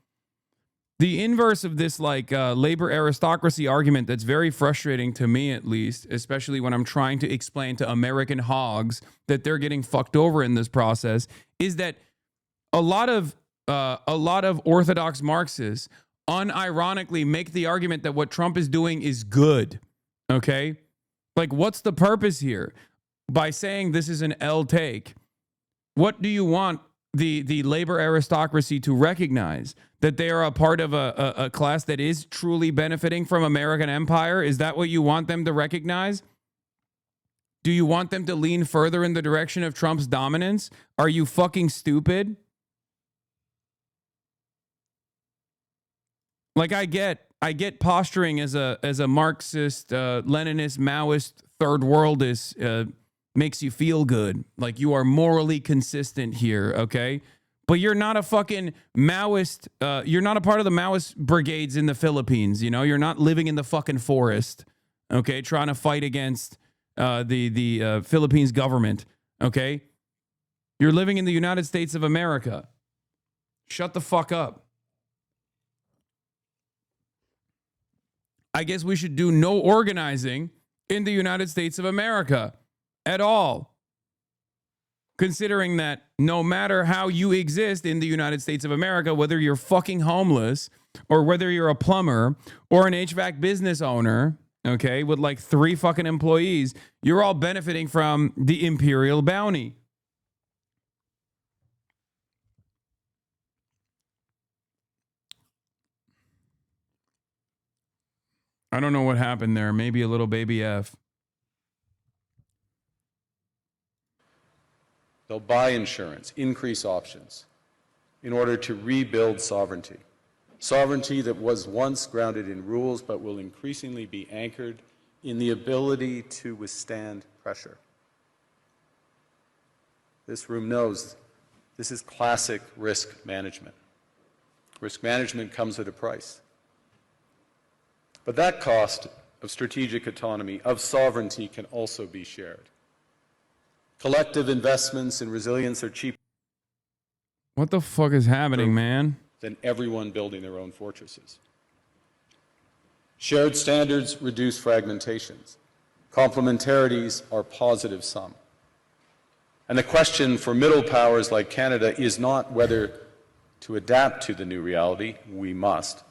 The inverse of this, labor aristocracy argument that's very frustrating to me, at least, especially when I'm trying to explain to American hogs that they're getting fucked over in this process, is that a lot of orthodox Marxists unironically make the argument that what Trump is doing is good. Okay? Like, what's the purpose here? By saying this is an L take, what do you want the labor aristocracy to recognize? That they are a part of a class that is truly benefiting from American empire? Is that what you want them to recognize? Do you want them to lean further in the direction of Trump's dominance? Are you fucking stupid? Like, I get posturing as a Marxist, Leninist, Maoist, third worldist makes you feel good. Like you are morally consistent here, okay? But you're not a fucking Maoist. You're not a part of the Maoist brigades in the Philippines. You know, you're not living in the fucking forest, okay? Trying to fight against the Philippines government, okay? You're living in the United States of America. Shut the fuck up. I guess we should do no organizing in the United States of America at all. Considering that no matter how you exist in the United States of America, whether you're fucking homeless or whether you're a plumber or an HVAC business owner, okay, with like 3 fucking employees, you're all benefiting from the imperial bounty. I don't know what happened there. Maybe a little baby F. They'll buy insurance, increase options, in order to rebuild sovereignty. Sovereignty that was once grounded in rules but will increasingly be anchored in the ability to withstand pressure. This room knows this is classic risk management. Risk management comes at a price. But that cost of strategic autonomy, of sovereignty, can also be shared. Collective investments in resilience are cheaper. What the fuck is happening, man? Than everyone building their own fortresses. Shared standards reduce fragmentations. Complementarities are positive sum. And the question for middle powers like Canada is not whether to adapt to the new reality. We must.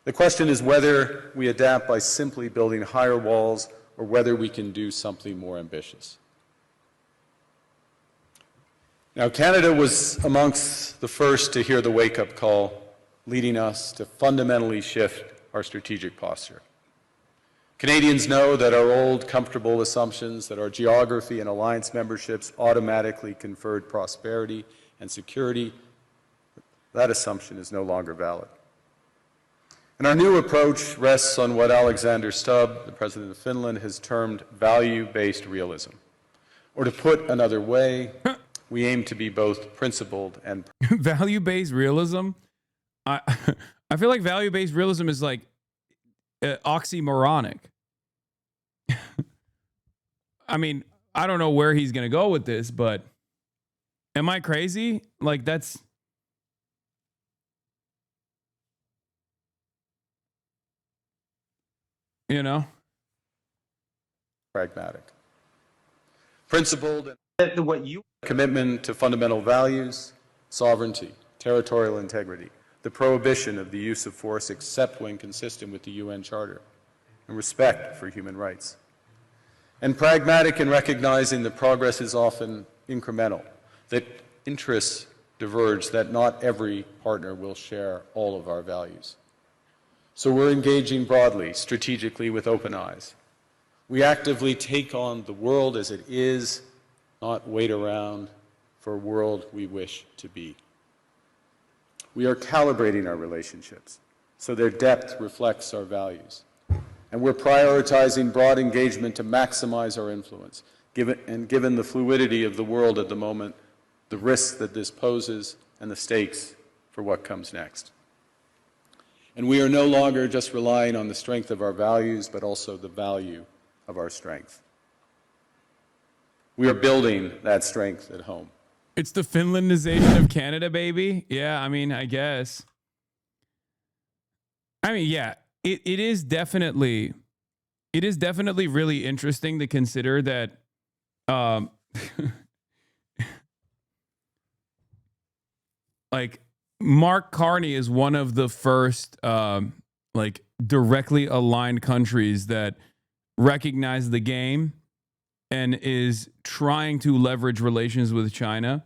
The question is whether we adapt by simply building higher walls or whether we can do something more ambitious. Now, Canada was amongst the first to hear the wake-up call, leading us to fundamentally shift our strategic posture. Canadians know that our old, comfortable assumptions that our geography and alliance memberships automatically conferred prosperity and security, that assumption is no longer valid. And our new approach rests on what Alexander Stubb, the President of Finland, has termed value-based realism. Or to put another way, we aim to be both principled and... Value-based realism? I feel like value-based realism is like oxymoronic. I mean, I don't know where he's going to go with this, but am I crazy? Like, that's... You know? Pragmatic. Principled and... what you Commitment to fundamental values, sovereignty, territorial integrity, the prohibition of the use of force except when consistent with the UN Charter, and respect for human rights. And pragmatic in recognizing that progress is often incremental, that interests diverge, that not every partner will share all of our values. So we're engaging broadly, strategically, with open eyes. We actively take on the world as it is, not wait around for a world we wish to be. We are calibrating our relationships so their depth reflects our values. And we're prioritizing broad engagement to maximize our influence. Given the fluidity of the world at the moment, the risks that this poses, and the stakes for what comes next. And we are no longer just relying on the strength of our values, but also the value of our strength. We are building that strength at home. It's the Finlandization of Canada, baby. Yeah, I mean, I guess. I mean, yeah, it is definitely really interesting to consider that like Mark Carney is one of the first like directly aligned countries that recognize the game and is trying to leverage relations with China.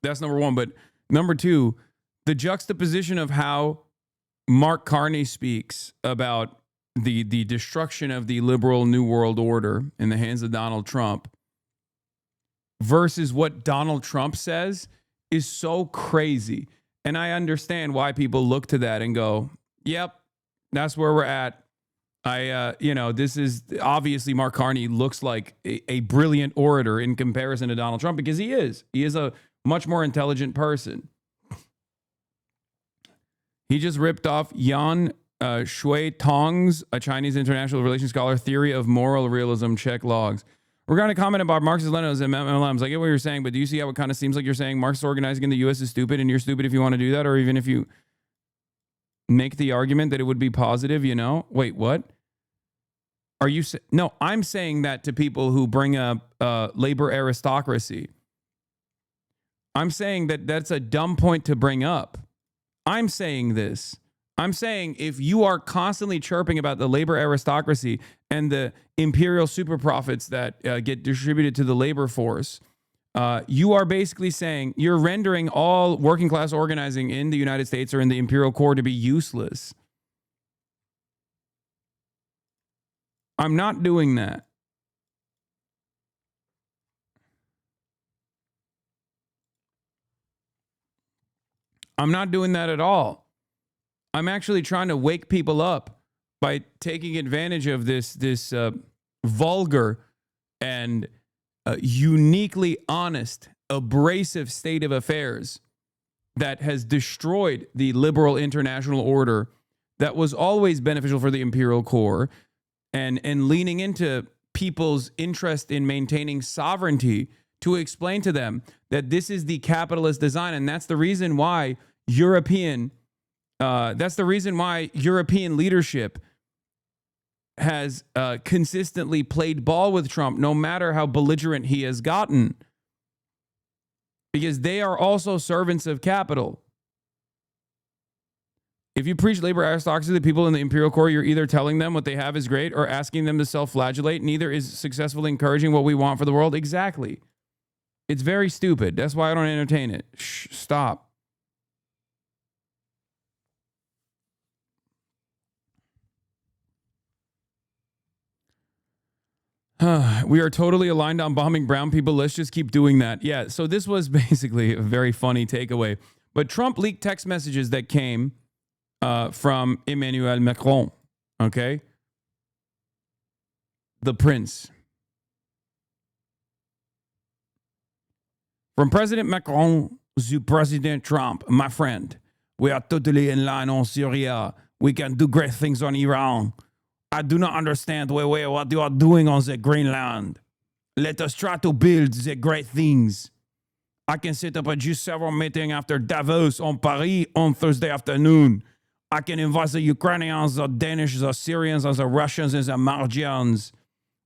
That's number one. But number two, the juxtaposition of how Mark Carney speaks about the destruction of the liberal New World Order in the hands of Donald Trump versus what Donald Trump says is so crazy. And I understand why people look to that and go, yep, that's where we're at. This is obviously Mark Carney looks like a brilliant orator in comparison to Donald Trump because he is. He is a much more intelligent person. He just ripped off Yan Shui Tong's, a Chinese international relations scholar, theory of moral realism, check logs. We're going to comment about Marxist-Leninism and MLMs. I get what you're saying, but do you see how it kind of seems like you're saying Marxist organizing in the U.S. is stupid and you're stupid if you want to do that, or even if you make the argument that it would be positive, you know? Wait, what? Are you no, I'm saying that to people who bring up labor aristocracy. I'm saying that that's a dumb point to bring up. I'm saying this. I'm saying if you are constantly chirping about the labor aristocracy and the imperial super profits that get distributed to the labor force, you are basically saying you're rendering all working class organizing in the United States or in the imperial core to be useless. I'm not doing that. I'm not doing that at all. I'm actually trying to wake people up by taking advantage of this vulgar and uniquely honest, abrasive state of affairs that has destroyed the liberal international order that was always beneficial for the imperial core, and leaning into people's interest in maintaining sovereignty to explain to them that this is the capitalist design, and that's the reason why European leadership has consistently played ball with Trump, no matter how belligerent he has gotten, because they are also servants of capital. If you preach labor aristocracy to the people in the imperial core, you're either telling them what they have is great or asking them to self-flagellate. Neither is successfully encouraging what we want for the world. Exactly. It's very stupid. That's why I don't entertain it. Shh, stop. We are totally aligned on bombing brown people. Let's just keep doing that. Yeah, so this was basically a very funny takeaway. But Trump leaked text messages that came from Emmanuel Macron, okay? The prince. From President Macron to President Trump, my friend, we are totally in line on Syria. We can do great things on Iran. I do not understand what you are doing on the Greenland. Let us try to build the great things. I can set up a G7 meeting after Davos on Paris on Thursday afternoon. I can invite the Ukrainians, the Danish, the Syrians, and the Russians and the Margians.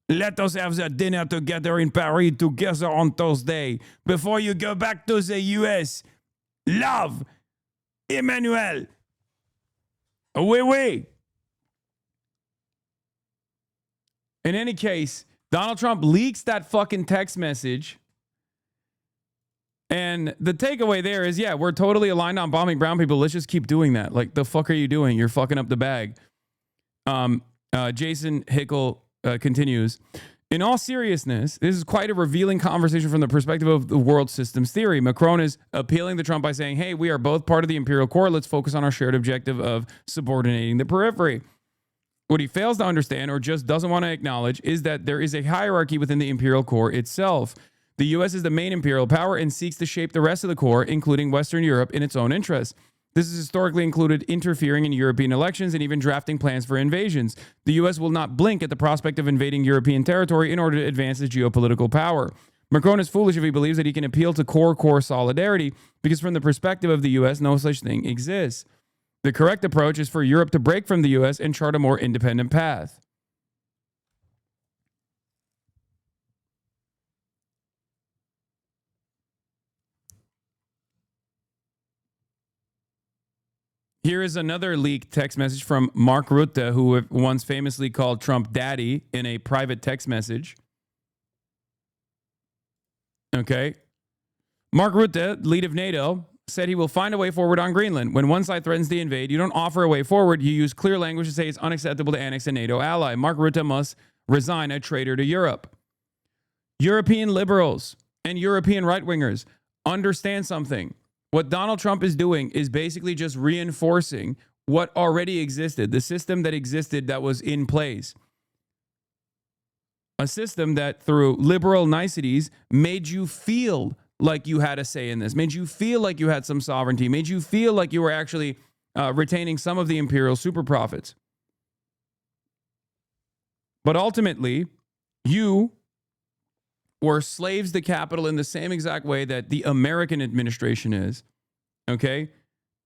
Let us have the dinner together in Paris together on Thursday before you go back to the US. Love, Emmanuel. Oui, oui. In any case, Donald Trump leaks that fucking text message. And the takeaway there is, yeah, we're totally aligned on bombing brown people. Let's just keep doing that. Like, the fuck are you doing? You're fucking up the bag. Jason Hickel continues. In all seriousness, this is quite a revealing conversation from the perspective of the world systems theory. Macron is appealing to Trump by saying, hey, we are both part of the imperial core. Let's focus on our shared objective of subordinating the periphery. What he fails to understand or just doesn't want to acknowledge is that there is a hierarchy within the imperial core itself. The U.S. is the main imperial power and seeks to shape the rest of the core, including Western Europe, in its own interests. This has historically included interfering in European elections and even drafting plans for invasions. The U.S. will not blink at the prospect of invading European territory in order to advance its geopolitical power. Macron is foolish if he believes that he can appeal to core solidarity, because from the perspective of the U.S., no such thing exists. The correct approach is for Europe to break from the U.S. and chart a more independent path. Here is another leaked text message from Mark Rutte, who once famously called Trump daddy in a private text message. Okay. Mark Rutte, lead of NATO, said he will find a way forward on Greenland. When one side threatens to invade, you don't offer a way forward. You use clear language to say it's unacceptable to annex a NATO ally. Mark Rutte must resign, a traitor to Europe. European liberals and European right-wingers, understand something. What Donald Trump is doing is basically just reinforcing what already existed, the system that existed that was in place. A system that, through liberal niceties, made you feel like you had a say in this, made you feel like you had some sovereignty, made you feel like you were actually retaining some of the imperial super profits. But ultimately, you were slaves to capital in the same exact way that the American administration is, okay?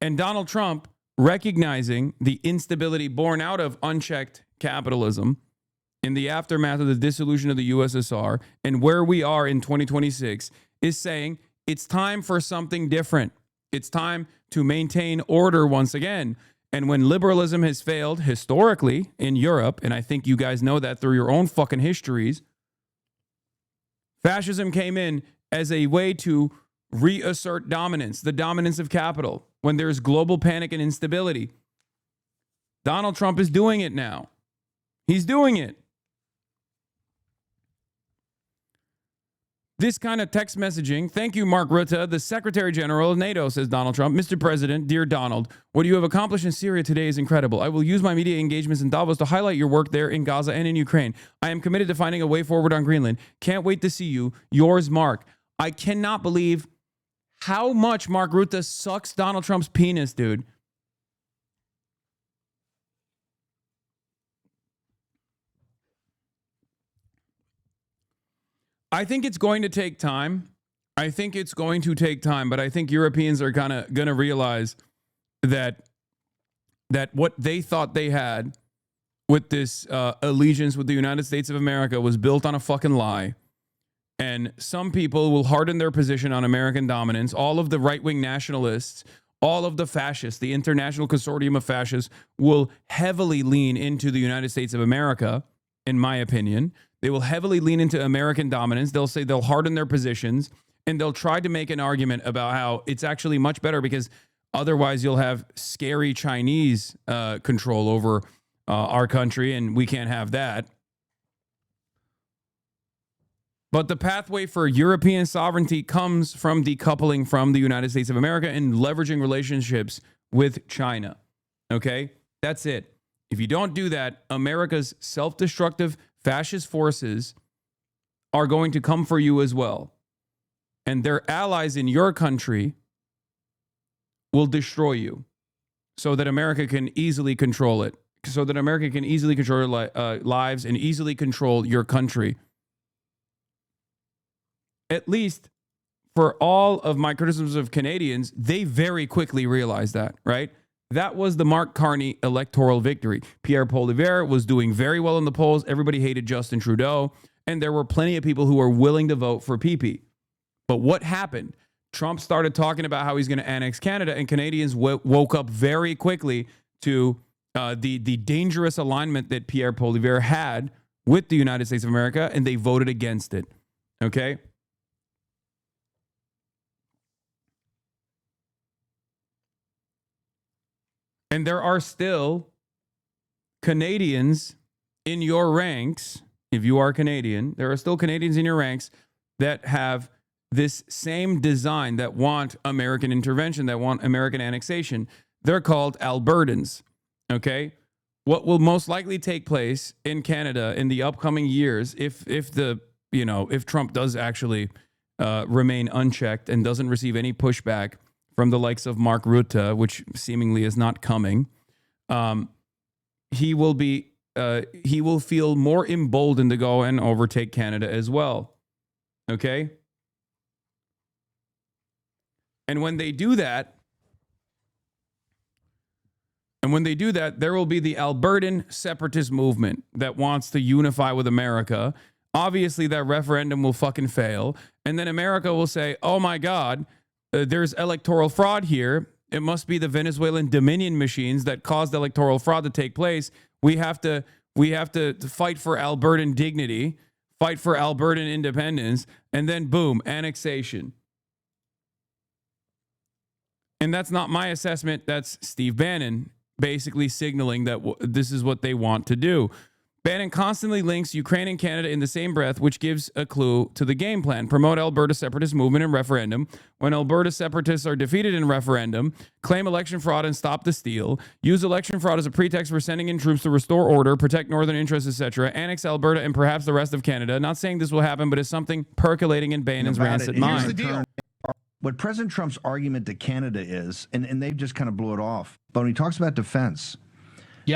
And Donald Trump, recognizing the instability born out of unchecked capitalism in the aftermath of the dissolution of the USSR and where we are in 2026, is saying it's time for something different. It's time to maintain order once again. And when liberalism has failed historically in Europe, and I think you guys know that through your own fucking histories, fascism came in as a way to reassert dominance, the dominance of capital, when there's global panic and instability. Donald Trump is doing it now. He's doing it. This kind of text messaging, thank you, Mark Rutte, the Secretary General of NATO, says Donald Trump. Mr. President, dear Donald, what you have accomplished in Syria today is incredible. I will use my media engagements in Davos to highlight your work there in Gaza and in Ukraine. I am committed to finding a way forward on Greenland. Can't wait to see you. Yours, Mark. I cannot believe how much Mark Rutte sucks Donald Trump's penis, dude. I think it's going to take time. But I think Europeans are kind of going to realize that what they thought they had with this allegiance with the United States of America was built on a fucking lie. And some people will harden their position on American dominance. All of the right-wing nationalists, all of the fascists, the international consortium of fascists will heavily lean into the United States of America, in my opinion. They will heavily lean into American dominance. They'll say they'll harden their positions, and they'll try to make an argument about how it's actually much better because otherwise you'll have scary Chinese control over our country, and we can't have that. But the pathway for European sovereignty comes from decoupling from the United States of America and leveraging relationships with China. Okay? That's it. If you don't do that, America's self-destructive fascist forces are going to come for you as well. And their allies in your country will destroy you so that America can easily control it, so that America can easily control your lives and easily control your country. At least for all of my criticisms of Canadians, they very quickly realize that, right? That was the Mark Carney electoral victory. Pierre Poilievre was doing very well in the polls. Everybody hated Justin Trudeau. And there were plenty of people who were willing to vote for PP. But what happened? Trump started talking about how he's going to annex Canada, and Canadians woke up very quickly to the dangerous alignment that Pierre Poilievre had with the United States of America, and they voted against it. Okay? And there are still Canadians in your ranks, if you are Canadian, there are still Canadians in your ranks that have this same design, that want American intervention, that want American annexation. They're called Albertans, okay? What will most likely take place in Canada in the upcoming years, if Trump does actually remain unchecked and doesn't receive any pushback from the likes of Mark Rutte, which seemingly is not coming, he will feel more emboldened to go and overtake Canada as well. Okay? And when they do that, there will be the Albertan separatist movement that wants to unify with America. Obviously, that referendum will fucking fail. And then America will say, oh my God, there's electoral fraud here. It must be the Venezuelan Dominion machines that caused electoral fraud to take place. We have to fight for Albertan dignity, fight for Albertan independence, and then boom, annexation. And that's not my assessment. That's Steve Bannon basically signaling that this is what they want to do. Bannon constantly links Ukraine and Canada in the same breath, which gives a clue to the game plan. Promote Alberta separatist movement in referendum. When Alberta separatists are defeated in referendum, claim election fraud and stop the steal. Use election fraud as a pretext for sending in troops to restore order, protect northern interests, etc. Annex Alberta and perhaps the rest of Canada. Not saying this will happen, but it's something percolating in Bannon's rancid mind. Here's the deal. What President Trump's argument to Canada is, and they've just kind of blew it off, but when he talks about defense,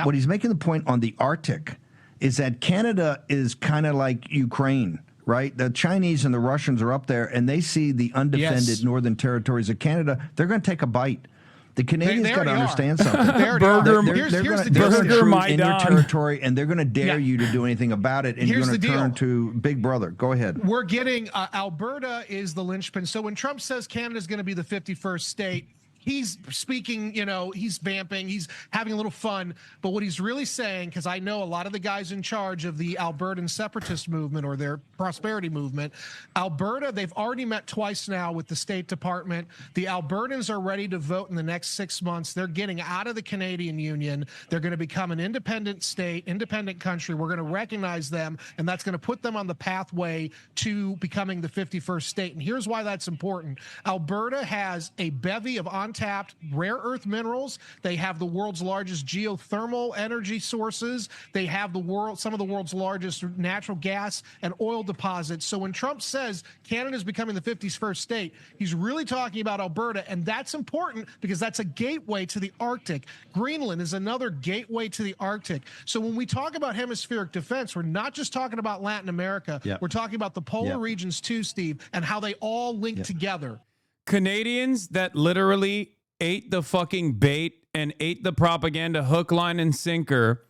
what he's making the point on the Arctic is that Canada is kind of like Ukraine, right? The Chinese and the Russians are up there, and they see the undefended northern territories of Canada. They're going to take a bite. The Canadians got to understand something. They're going to in your territory, and they're going to dare you to do anything about it, and you're going to turn to Big Brother. Go ahead. We're getting Alberta is the linchpin. So when Trump says Canada's going to be the 51st state, he's speaking, he's vamping, he's having a little fun. But what he's really saying, because I know a lot of the guys in charge of the Albertan separatist movement or their prosperity movement, Alberta, they've already met twice now with the State Department. The Albertans are ready to vote in the next 6 months. They're getting out of the Canadian Union. They're going to become an independent state, independent country. We're going to recognize them, and that's going to put them on the pathway to becoming the 51st state. And here's why that's important. Alberta has a bevy of untapped rare earth minerals. They have the world's largest geothermal energy sources. They have some of the world's largest natural gas and oil deposits. So when Trump says Canada is becoming the 51st state, he's really talking about Alberta, and that's important because that's a gateway to the Arctic. Greenland is another gateway to the Arctic. So when we talk about hemispheric defense, we're not just talking about Latin America. We're talking about the polar regions too, Steve, and how they all link together. Canadians that literally ate the fucking bait and ate the propaganda hook, line, and sinker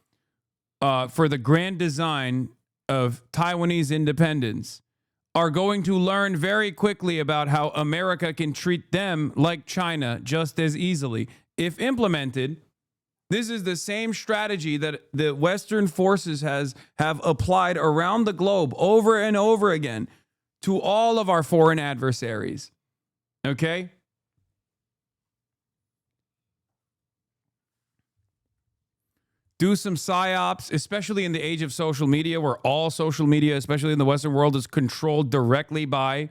for the grand design of Taiwanese independence are going to learn very quickly about how America can treat them like China just as easily. If implemented, this is the same strategy that the Western forces have applied around the globe over and over again to all of our foreign adversaries. Okay? Do some psyops, especially in the age of social media, where all social media, especially in the Western world, is controlled directly by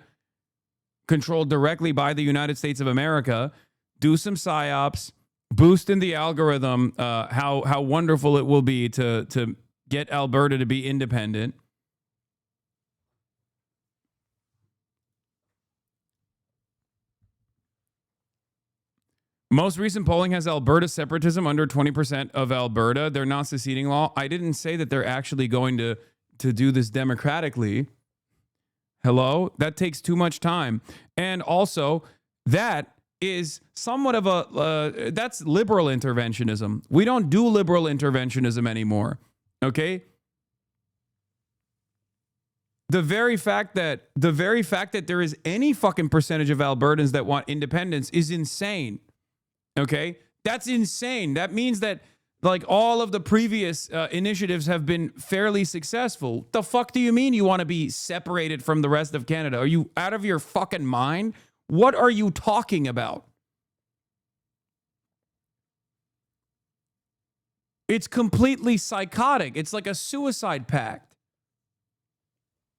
the United States of America. Do some psyops, boost in the algorithm how wonderful it will be to get Alberta to be independent. Most recent polling has Alberta separatism under 20% of Alberta. Their non-seceding law. I didn't say that they're actually going to do this democratically. Hello? That takes too much time. And also, that is somewhat of a, that's liberal interventionism. We don't do liberal interventionism anymore, okay? The very fact that there is any fucking percentage of Albertans that want independence is insane, okay? That's insane. That means that like all of the previous initiatives have been fairly successful. The fuck do you mean you want to be separated from the rest of Canada? Are you out of your fucking mind? What are you talking about? It's completely psychotic. It's like a suicide pact.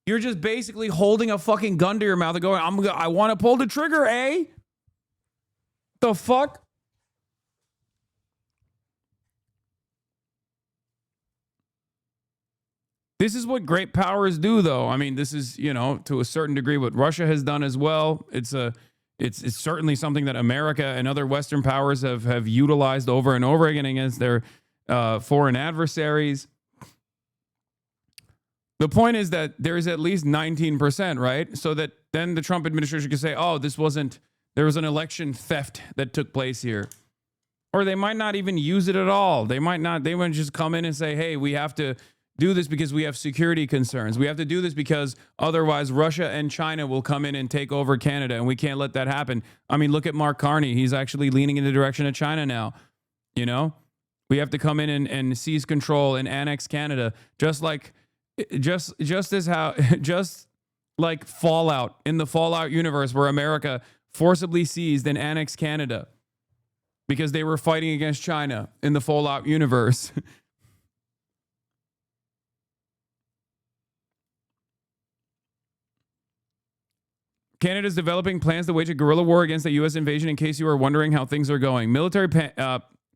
You're just basically holding a fucking gun to your mouth and going, I want to pull the trigger, eh? The fuck? This is what great powers do, though. I mean, this is, you know, to a certain degree what Russia has done as well. It's certainly something that America and other Western powers have utilized over and over again against their foreign adversaries. The point is that there is at least 19%, right? So that then the Trump administration can say, oh, there was an election theft that took place here. Or they might not even use it at all. They might just come in and say, hey, we have to do this because we have security concerns. We have to do this because otherwise Russia and China will come in and take over Canada, and we can't let that happen. I mean, look at Mark Carney. He's actually leaning in the direction of China now. You know, we have to come in and seize control and annex Canada, just like Fallout, in the Fallout universe, where America forcibly seized and annexed Canada because they were fighting against China in the Fallout universe. Canada's developing plans to wage a guerrilla war against the U.S. invasion, in case you are wondering how things are going. Military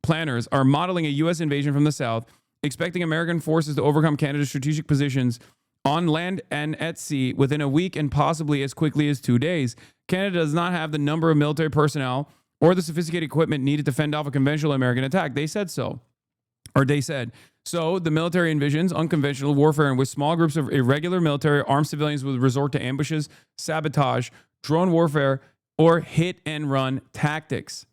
planners are modeling a U.S. invasion from the south, expecting American forces to overcome Canada's strategic positions on land and at sea within a week and possibly as quickly as 2 days. Canada does not have the number of military personnel or the sophisticated equipment needed to fend off a conventional American attack. They said so. Or they said. So the military envisions unconventional warfare, and with small groups of irregular military armed civilians would resort to ambushes, sabotage, drone warfare, or hit and run tactics.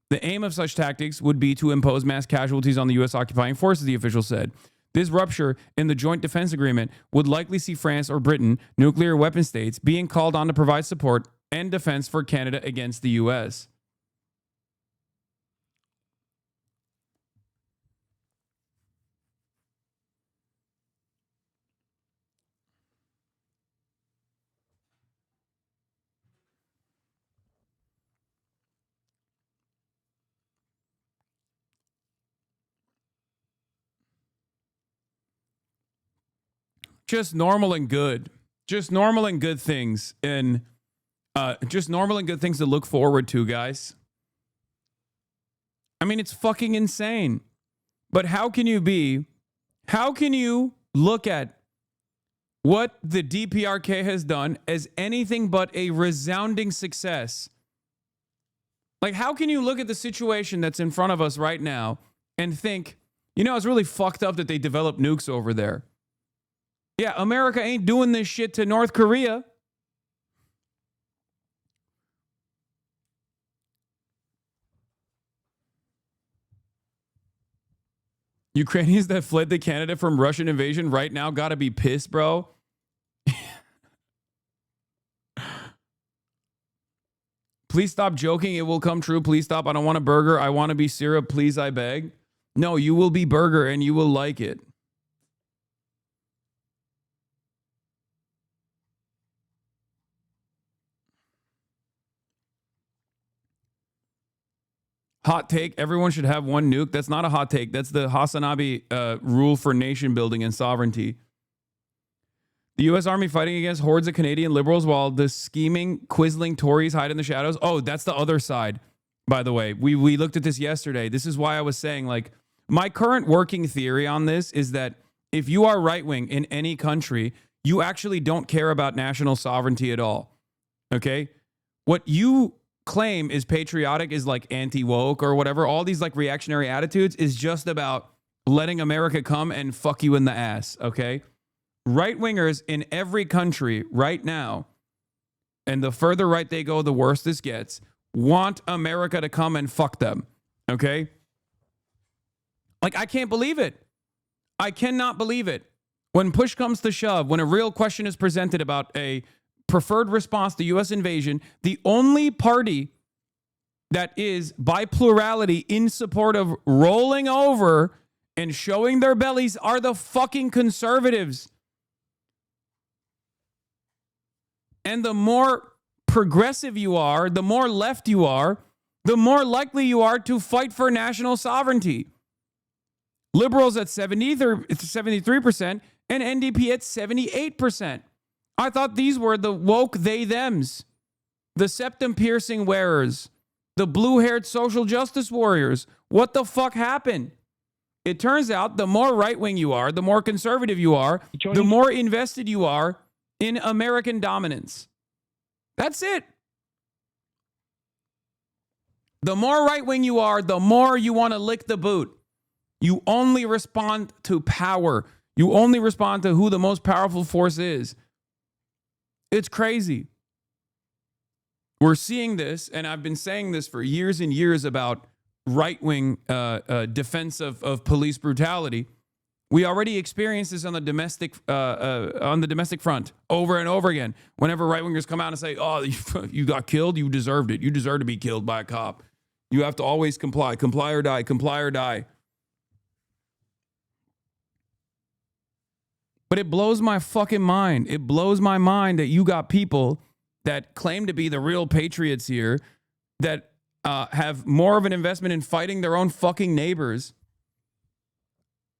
The aim of such tactics would be to impose mass casualties on the U.S. occupying forces, the official said. This rupture in the Joint Defense Agreement would likely see France or Britain, nuclear weapon states, being called on to provide support and defense for Canada against the U.S. Just normal and good. Just normal and good things. And just normal and good things to look forward to, guys. I mean, it's fucking insane. But how can you look at what the DPRK has done as anything but a resounding success? Like, how can you look at the situation that's in front of us right now and think, you know, it's really fucked up that they developed nukes over there. Yeah, America ain't doing this shit to North Korea. Ukrainians that fled to Canada from Russian invasion right now gotta be pissed, bro. Please stop joking. It will come true. Please stop. I don't want a burger. I want to be syrup. Please, I beg. No, you will be burger and you will like it. Hot take, everyone should have one nuke. That's not a hot take. That's the HasanAbi rule for nation building and sovereignty. The U.S. Army fighting against hordes of Canadian liberals while the scheming, quizzling Tories hide in the shadows. Oh, that's the other side, by the way. We looked at this yesterday. This is why I was saying, like, my current working theory on this is that if you are right-wing in any country, you actually don't care about national sovereignty at all. Okay? What you claim is patriotic, is like anti-woke or whatever. All these like reactionary attitudes is just about letting America come and fuck you in the ass, okay? Right-wingers in every country right now, and the further right they go, the worse this gets, want America to come and fuck them. Okay? Like, I can't believe it. I cannot believe it. When push comes to shove, when a real question is presented about a preferred response to U.S. invasion, the only party that is, by plurality, in support of rolling over and showing their bellies are the fucking conservatives. And the more progressive you are, the more left you are, the more likely you are to fight for national sovereignty. Liberals at 73% and NDP at 78%. I thought these were the woke they-thems, the septum-piercing wearers, the blue-haired social justice warriors. What the fuck happened? It turns out the more right-wing you are, the more conservative you are, the more invested you are in American dominance. That's it. The more right-wing you are, the more you want to lick the boot. You only respond to power. You only respond to who the most powerful force is. It's crazy. We're seeing this, and I've been saying this for years and years about right-wing defense of police brutality. We already experienced this on the domestic front over and over again. Whenever right-wingers come out and say, "Oh, you got killed, you deserved it. You deserve to be killed by a cop. You have to always comply. Comply or die. Comply or die." But it blows my fucking mind. It blows my mind that you got people that claim to be the real patriots here that have more of an investment in fighting their own fucking neighbors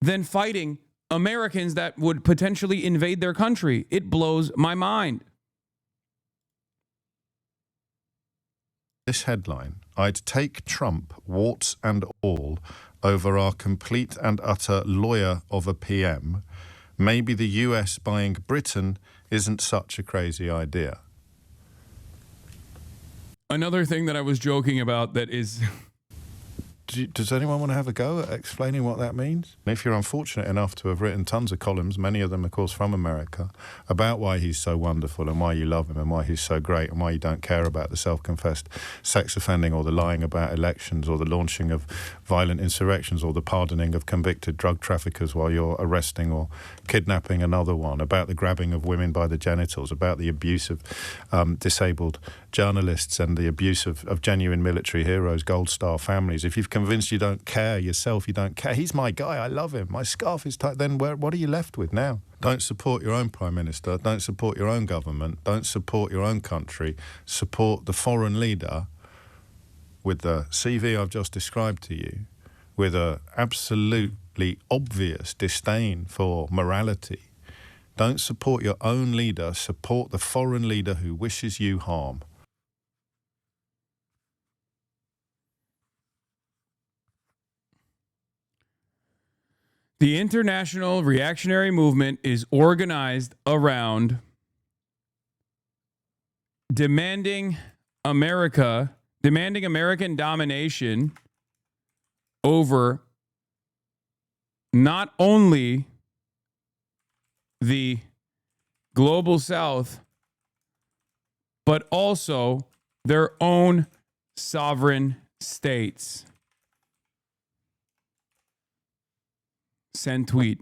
than fighting Americans that would potentially invade their country. It blows my mind. This headline: I'd take Trump, warts and all, over our complete and utter lawyer of a PM. Maybe the US buying Britain isn't such a crazy idea. Another thing that I was joking about that is... Does anyone want to have a go at explaining what that means? If you're unfortunate enough to have written tons of columns, many of them, of course, from America, about why he's so wonderful and why you love him and why he's so great and why you don't care about the self-confessed sex offending or the lying about elections or the launching of violent insurrections or the pardoning of convicted drug traffickers while you're arresting or kidnapping another one, about the grabbing of women by the genitals, about the abuse of disabled journalists and the abuse of genuine military heroes, Gold Star families. If you've convinced you don't care yourself, you don't care. He's my guy. I love him. My scarf is tight. Then what are you left with now? Don't support your own prime minister. Don't support your own government. Don't support your own country. Support the foreign leader with the CV I've just described to you, with an absolutely obvious disdain for morality. Don't support your own leader. Support the foreign leader who wishes you harm. The international reactionary movement is organized around demanding American domination over not only the global South, but also their own sovereign states. Send tweet.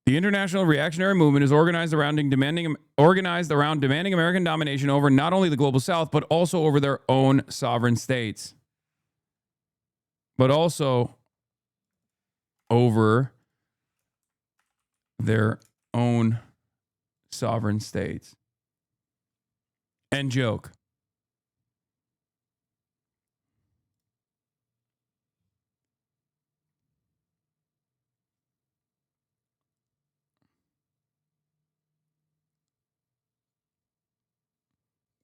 The international reactionary movement is organized around demanding American domination over not only the global South, but also over their own sovereign states. But also over their own sovereign states. End joke.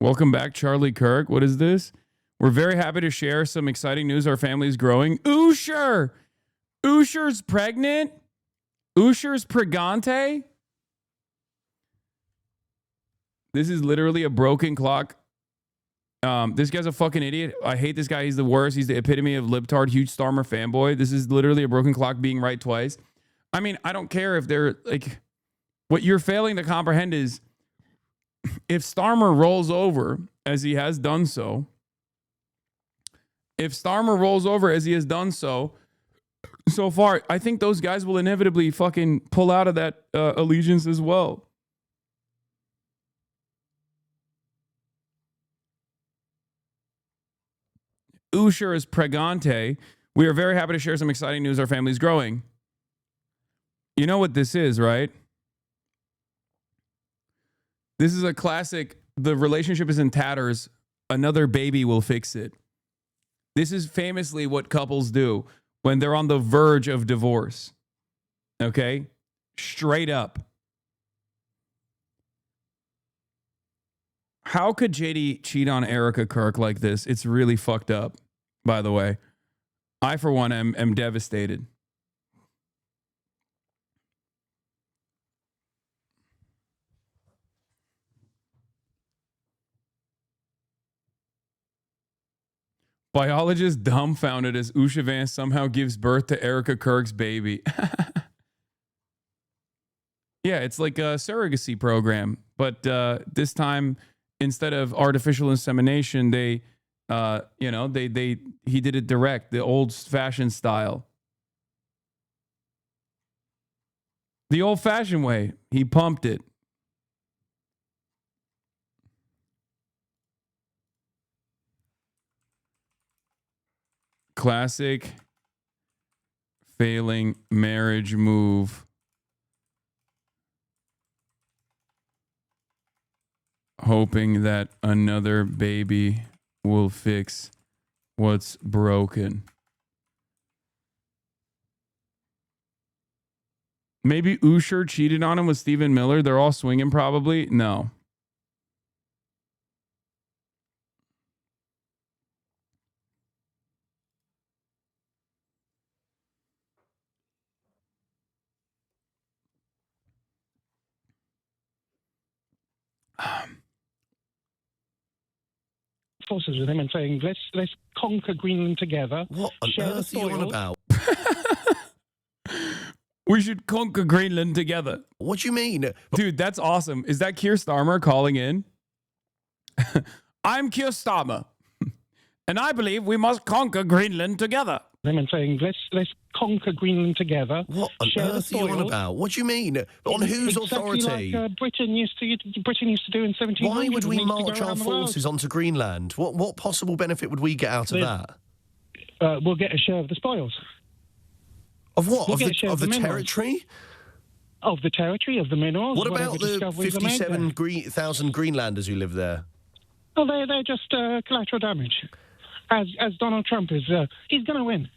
Welcome back, Charlie Kirk. What is this? We're very happy to share some exciting news. Our family is growing. Usher! Usher's pregnant? Usher's pregante? This is literally a broken clock. This guy's a fucking idiot. I hate this guy. He's the worst. He's the epitome of libtard, huge Starmer fanboy. This is literally a broken clock being right twice. I mean, I don't care if they're like... What you're failing to comprehend is if Starmer rolls over as he has done so, so far, I think those guys will inevitably fucking pull out of that allegiance as well. Usher is pregante. We are very happy to share some exciting news. Our family's growing. You know what this is, right? This is a classic. The relationship is in tatters. Another baby will fix it. This is famously what couples do when they're on the verge of divorce. Okay? Straight up. How could JD cheat on Erica Kirk like this? It's really fucked up, by the way. I, for one, am devastated. Biologist dumbfounded as Usha Vance somehow gives birth to Erica Kirk's baby. Yeah, it's like a surrogacy program, but this time instead of artificial insemination, he did it direct, the old-fashioned style, the old-fashioned way. He pumped it. Classic failing marriage move. Hoping that another baby will fix what's broken. Maybe Usher cheated on him with Stephen Miller. They're all swinging probably. No. Forces with him and saying, let's conquer Greenland together. What on earth are you on about? We should conquer Greenland together. What do you mean? Dude, that's awesome. Is that Keir Starmer calling in? I'm Keir Starmer, and I believe we must conquer Greenland together. Them and saying, let's conquer Greenland together. What on earth are you on about? What do you mean? On whose authority? Like Britain used to do in 1700. Why would we march our forces onto Greenland? What possible benefit would we get out of that? We'll get a share of the spoils. Of what? We'll of the territory? Of the territory, of the minerals. What about the 57,000 Greenlanders who live there? Well, they're just collateral damage. As Donald Trump is, he's going to win.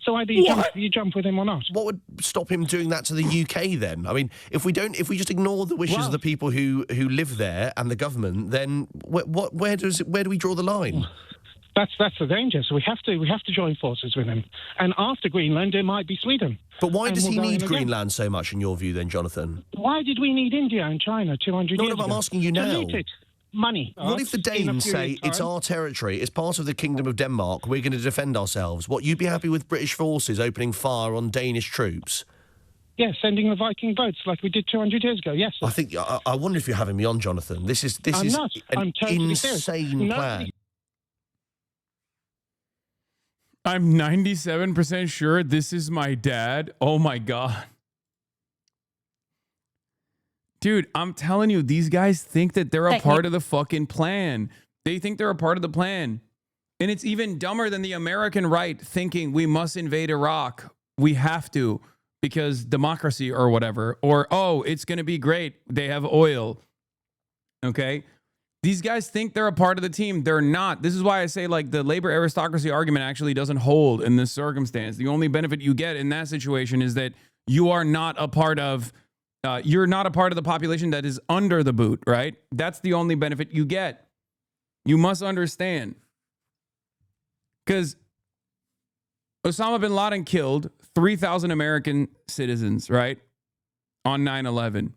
So either you jump with him or not. What would stop him doing that to the UK then? I mean, if we just ignore the wishes of the people who live there and the government, then where do we draw the line? That's the danger. So we have to join forces with him. And after Greenland, it might be Sweden. But why does he need Greenland so much, in your view, then, Jonathan? Why did we need India and China 200 years ago? I'm asking you now. To loot it. Money. What if the Danes say it's our territory, it's part of the Kingdom of Denmark, we're going to defend ourselves? What, you'd be happy with British forces opening fire on Danish troops? Yes, sending the Viking boats like we did 200 years ago, yes. Sir. I think, I wonder if you're having me on, Jonathan. This is I'm totally insane plan. I'm 97% sure this is my dad. Oh my God. Dude, I'm telling you, these guys think that they're a part of the fucking plan. They think they're a part of the plan. And it's even dumber than the American right thinking we must invade Iraq. We have to because democracy or whatever. Or, oh, it's going to be great. They have oil. Okay? These guys think they're a part of the team. They're not. This is why I say, like, the labor aristocracy argument actually doesn't hold in this circumstance. The only benefit you get in that situation is that you are not a part of you're not a part of the population that is under the boot, right? That's the only benefit you get. You must understand. Because Osama bin Laden killed 3,000 American citizens, right? On 9/11.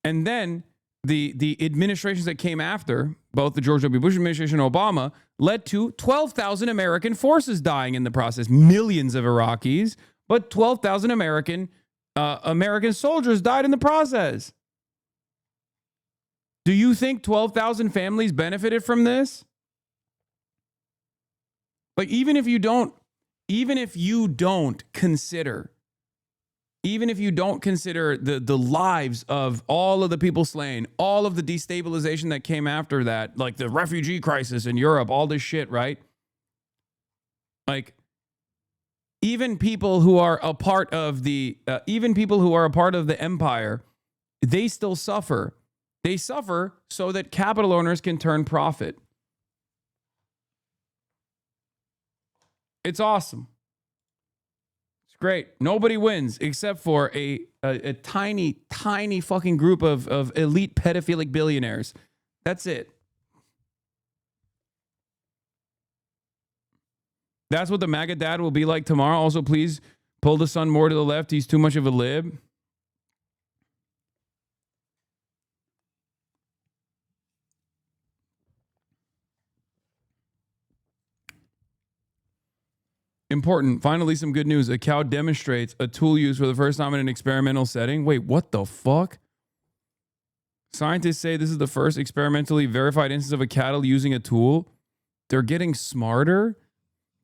And then the administrations that came after, both the George W. Bush administration and Obama, led to 12,000 American forces dying in the process. Millions of Iraqis, but 12,000 American soldiers died in the process. Do you think 12,000 families benefited from this? Like, even if you don't consider the lives of all of the people slain, all of the destabilization that came after that, like the refugee crisis in Europe, all this shit, right? Like, even people who are a part of the empire, they still suffer. They suffer so that capital owners can turn profit. It's awesome. It's great. Nobody wins except for a tiny, tiny fucking group of elite pedophilic billionaires. That's it. That's what the MAGA dad will be like tomorrow. Also, please pull the son more to the left. He's too much of a lib. Important. Finally, some good news. A cow demonstrates a tool used for the first time in an experimental setting. Wait, what the fuck? Scientists say this is the first experimentally verified instance of a cattle using a tool. They're getting smarter.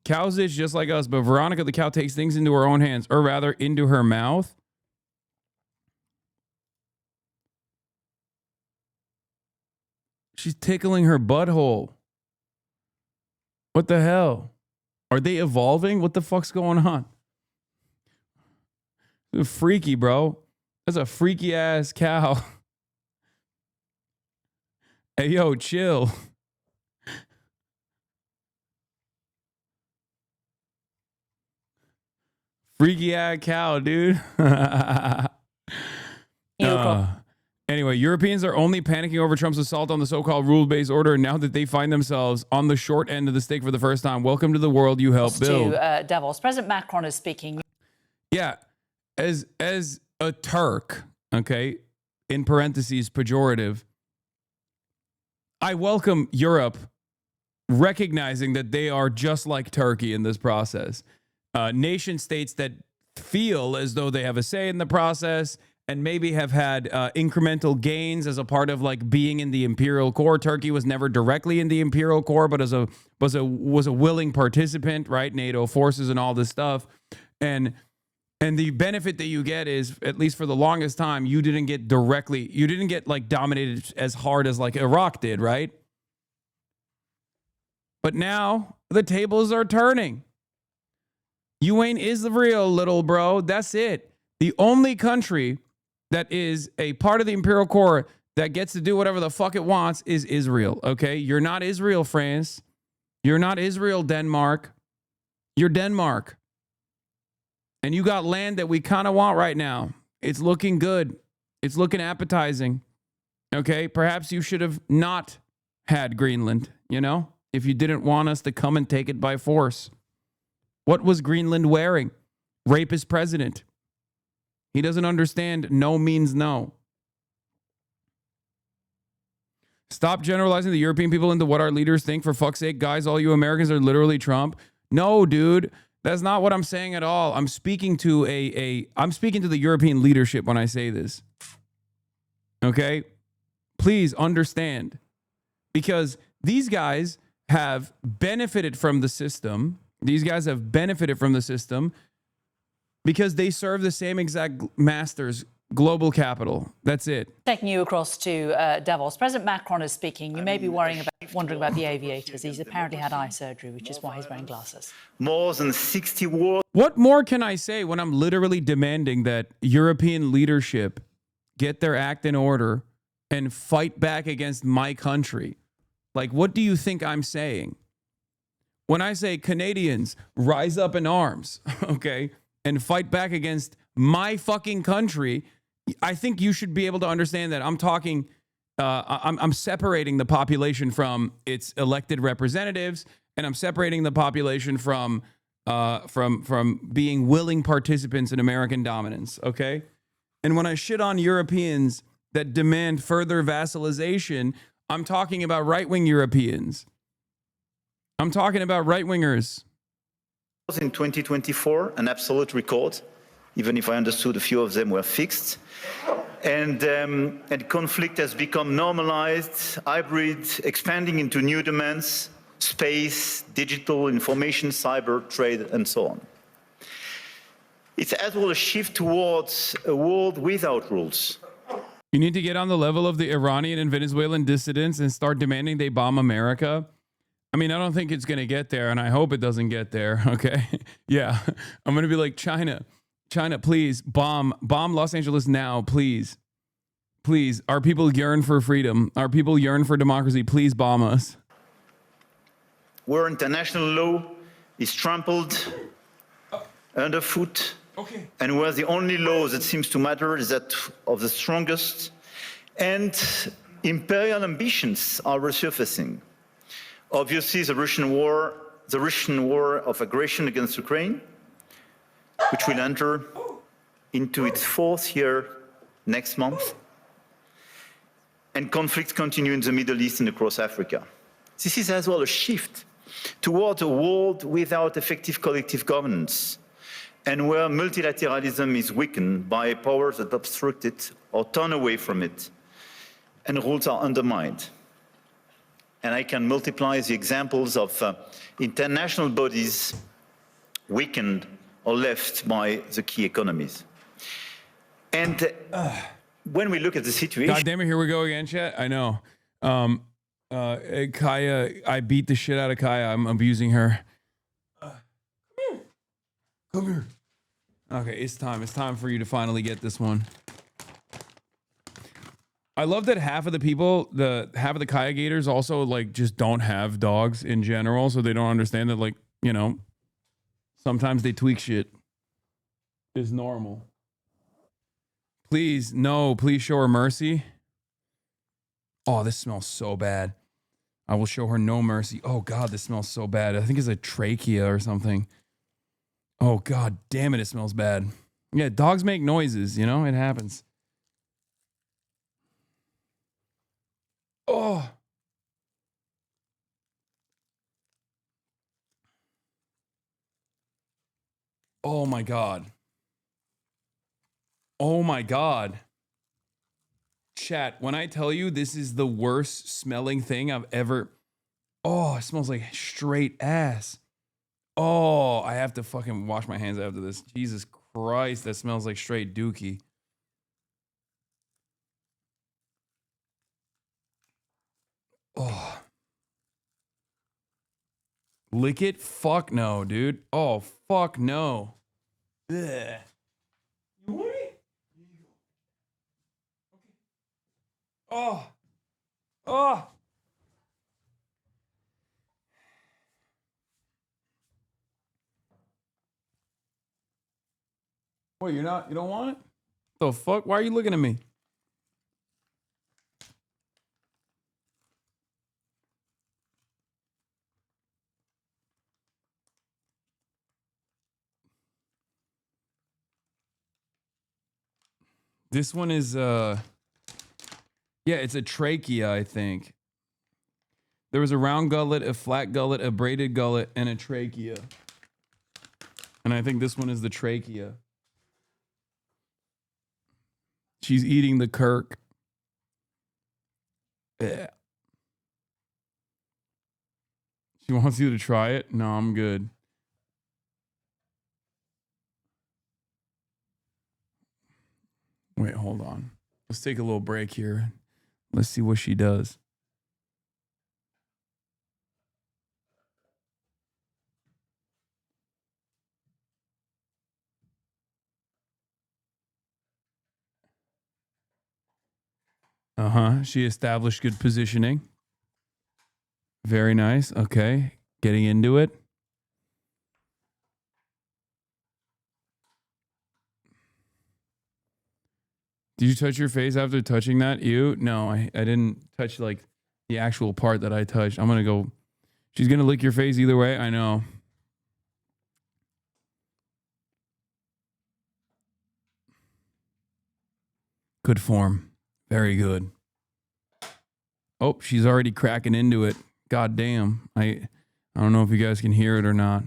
Cows itch just like us, but Veronica the cow takes things into her own hands, or rather into her mouth. She's tickling her butthole. What the hell? Are they evolving? What the fuck's going on? Freaky, bro. That's a freaky ass cow. Hey, yo, chill. Freaky ass cow, dude. Anyway, Europeans are only panicking over Trump's assault on the so-called rule-based order now that they find themselves on the short end of the stick for the first time. Welcome to the world you helped build. To Davos. President Macron is speaking. Yeah, as a Turk, okay, in parentheses, pejorative, I welcome Europe recognizing that they are just like Turkey in this process. Nation states that feel as though they have a say in the process and maybe have had incremental gains as a part of like being in the imperial core. Turkey was never directly in the imperial core, but was a willing participant, right? NATO forces and all this stuff. And the benefit that you get is, at least for the longest time, you didn't get like dominated as hard as like Iraq did, right? But now the tables are turning. You ain't Israel, little bro. That's it. The only country that is a part of the imperial core that gets to do whatever the fuck it wants is Israel, okay? You're not Israel, France. You're not Israel, Denmark. You're Denmark. And you got land that we kind of want right now. It's looking good. It's looking appetizing, okay? Perhaps you should have not had Greenland, you know, if you didn't want us to come and take it by force. What was Greenland wearing? Rapist president. He doesn't understand no means no. Stop generalizing the European people into what our leaders think. For fuck's sake, guys, all you Americans are literally Trump. No, dude, that's not what I'm saying at all. I'm speaking to I'm speaking to the European leadership when I say this. Okay? Please understand. Because these guys have benefited from the system. These guys have benefited from the system because they serve the same exact masters, global capital. That's it. Taking you across to Davos. President Macron is speaking. You may be wondering about the aviators. He's apparently had eye surgery, which is why he's wearing glasses. More than 60 wars. What more can I say when I'm literally demanding that European leadership get their act in order and fight back against my country? Like, what do you think I'm saying? When I say Canadians, rise up in arms, okay, and fight back against my fucking country, I think you should be able to understand that I'm talking, I'm separating the population from its elected representatives, and I'm separating the population from being willing participants in American dominance, okay? And when I shit on Europeans that demand further vassalization, I'm talking about right-wing Europeans. I'm talking about right-wingers. In 2024, an absolute record, even if I understood a few of them were fixed. And conflict has become normalized, hybrid, expanding into new domains, space, digital, information, cyber, trade, and so on. It's as well a shift towards a world without rules. You need to get on the level of the Iranian and Venezuelan dissidents and start demanding they bomb America. I mean, I don't think it's going to get there, and I hope it doesn't get there, okay? Yeah, I'm going to be like, China, please, bomb Los Angeles now, please. Please, our people yearn for freedom. Our people yearn for democracy. Please bomb us. Where international law is trampled underfoot, and where the only law that seems to matter is that of the strongest, and imperial ambitions are resurfacing. Obviously, the Russian war of aggression against Ukraine, which will enter into its 4th year next month, and conflicts continue in the Middle East and across Africa. This is as well a shift towards a world without effective collective governance, and where multilateralism is weakened by powers that obstruct it or turn away from it, and rules are undermined. And I can multiply the examples of international bodies weakened or left by the key economies. And when we look at the situation... God damn it, here we go again, chat. I know. Kaya, I beat the shit out of Kaya. I'm abusing her. Come here. Okay, it's time. It's time for you to finally get this one. I love that half of the people, half of the Kaya Gators also like just don't have dogs in general, so they don't understand that, like, you know, sometimes they tweak shit. Is normal. Please, no, please show her mercy. Oh, this smells so bad. I will show her no mercy. Oh God, this smells so bad. I think it's a trachea or something. Oh God damn it, it smells bad. Yeah, dogs make noises, you know, it happens. Oh. Oh my God. Oh my God. Chat, when I tell you this is the worst smelling thing I've ever... Oh, it smells like straight ass. Oh, I have to fucking wash my hands after this. Jesus Christ, that smells like straight dookie. Oh. Lick it? Fuck no, dude. Oh, fuck no. Ugh. You want it? Oh. Oh. Wait, you don't want it? The fuck? Why are you looking at me? This one is yeah, it's a trachea, I think. There was a round gullet, a flat gullet, a braided gullet, and a trachea. And I think this one is the trachea. She's eating the Kirk. Yeah. She wants you to try it? No, I'm good. Wait, hold on. Let's take a little break here. Let's see what she does. Uh-huh. She established good positioning. Very nice. Okay. Getting into it. Did you touch your face after touching that? Ew. No, I didn't touch like the actual part that I touched. I'm going to go. She's going to lick your face either way. I know. Good form. Very good. Oh, she's already cracking into it. God damn. I don't know if you guys can hear it or not.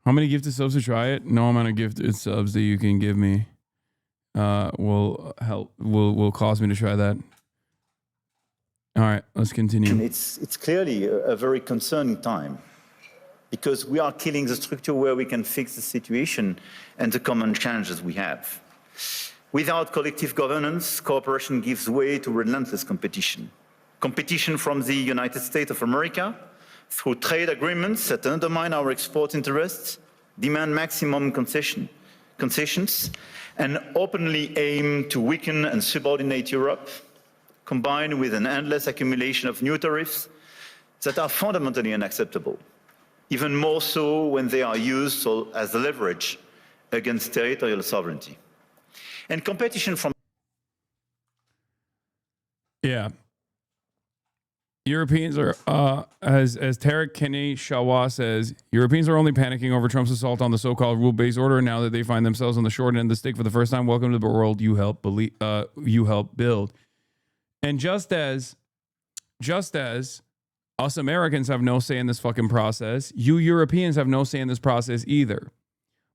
How many gifted subs to try it? No amount of gifted subs that you can give me will help. Will cause me to try that. All right, let's continue. It's clearly a very concerning time because we are killing the structure where we can fix the situation and the common challenges we have. Without collective governance, cooperation gives way to relentless competition. Competition from the United States of America through trade agreements that undermine our export interests, demand maximum concessions, and openly aim to weaken and subordinate Europe, combined with an endless accumulation of new tariffs that are fundamentally unacceptable, even more so when they are used as leverage against territorial sovereignty. And competition from... Yeah. Europeans are, as Tarek Kenny Shawa says, Europeans are only panicking over Trump's assault on the so-called rule-based order now that they find themselves on the short end of the stick for the first time. Welcome to the world you help build. And just as us Americans have no say in this fucking process, you Europeans have no say in this process either.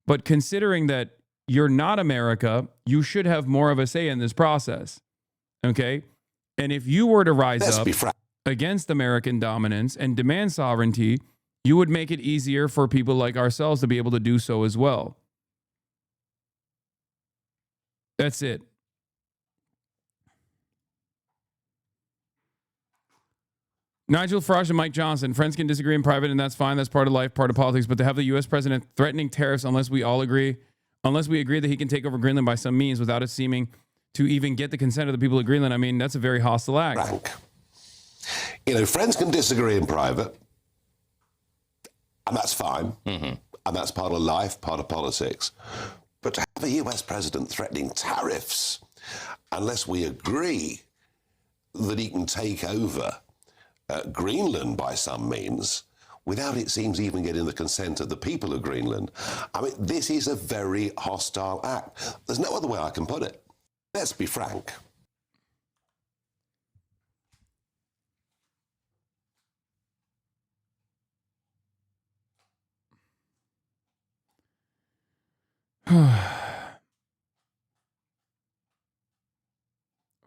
But considering that you're not America, you should have more of a say in this process. Okay? And if you were to rise up against American dominance and demand sovereignty, you would make it easier for people like ourselves to be able to do so as well. That's it. Nigel Farage and Mike Johnson. Friends can disagree in private, and that's fine. That's part of life, part of politics. But to have the U.S. president threatening tariffs unless we agree that he can take over Greenland by some means without it seeming to even get the consent of the people of Greenland, I mean, that's a very hostile act. Frank. You know, friends can disagree in private, and that's fine. And that's part of life, part of politics. But to have a U.S. president threatening tariffs unless we agree that he can take over Greenland by some means, without, it seems, even getting the consent of the people of Greenland. I mean, this is a very hostile act. There's no other way I can put it. Let's be frank.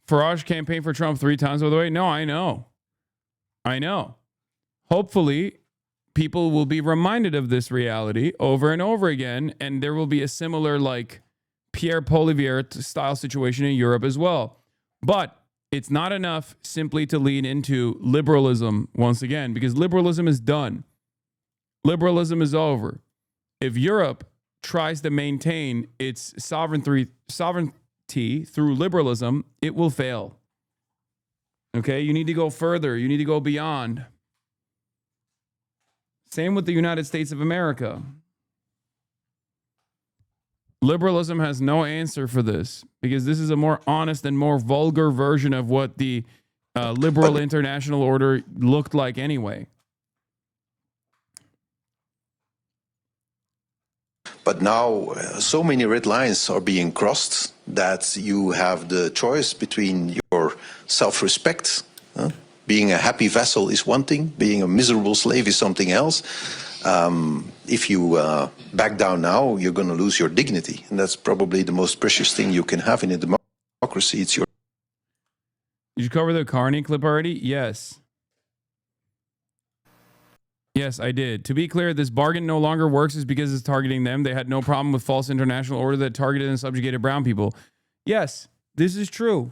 Farage campaigned for Trump 3 times, by the way. No, I know. Hopefully, people will be reminded of this reality over and over again, and there will be a similar, like, Pierre Poilievre style situation in Europe as well. But it's not enough simply to lean into liberalism once again, because liberalism is done. Liberalism is over. If Europe tries to maintain its sovereignty through liberalism, it will fail. Okay, you need to go further. You need to go beyond. Same with the United States of America. Liberalism has no answer for this because this is a more honest and more vulgar version of what the liberal international order looked like anyway. But now so many red lines are being crossed that you have the choice between your self-respect. Being a happy vassal is one thing, being a miserable slave is something else. If you back down now, you're going to lose your dignity. And that's probably the most precious thing you can have in a democracy. It's your... Did you cover the Carney clip already? Yes. Yes, I did. To be clear, this bargain no longer works is because it's targeting them. They had no problem with false international order that targeted and subjugated brown people. Yes, this is true.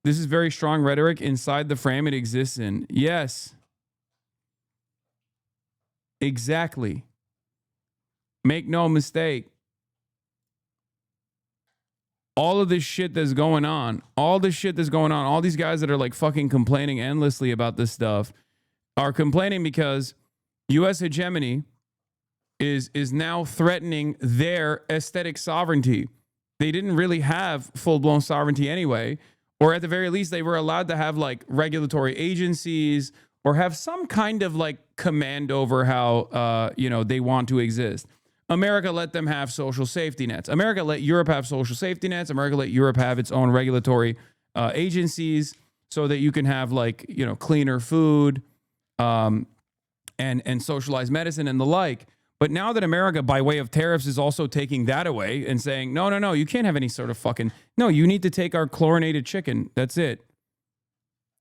This is very strong rhetoric inside the frame it exists in. Yes. Exactly. Make no mistake. All of this shit that's going on, all these guys that are like fucking complaining endlessly about this stuff are complaining because U.S. hegemony is now threatening their aesthetic sovereignty. They didn't really have full-blown sovereignty anyway, or at the very least, they were allowed to have like regulatory agencies or have some kind of like command over how, they want to exist. America let them have social safety nets. America let Europe have social safety nets. America let Europe have its own regulatory agencies so that you can have like, cleaner food, and socialized medicine and the like. But now that America, by way of tariffs, is also taking that away and saying, no, you can't have any sort of fucking, no, you need to take our chlorinated chicken. That's it.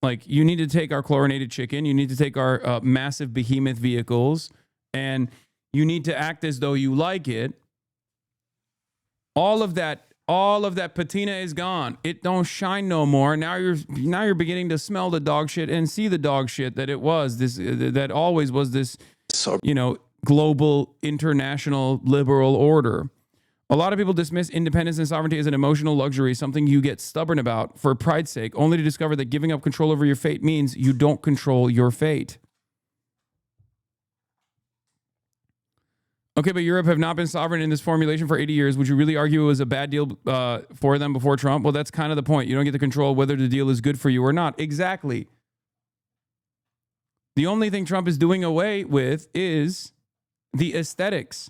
Like, you need to take our chlorinated chicken. You need to take our massive behemoth vehicles, and you need to act as though you like it. All of that patina is gone. It don't shine no more. Now you're beginning to smell the dog shit and see the dog shit that it was. That always was this, global, international, liberal order. A lot of people dismiss independence and sovereignty as an emotional luxury, something you get stubborn about for pride's sake, only to discover that giving up control over your fate means you don't control your fate. Okay, but Europe have not been sovereign in this formulation for 80 years. Would you really argue it was a bad deal for them before Trump? Well, that's kind of the point. You don't get to control whether the deal is good for you or not. Exactly. The only thing Trump is doing away with is the aesthetics.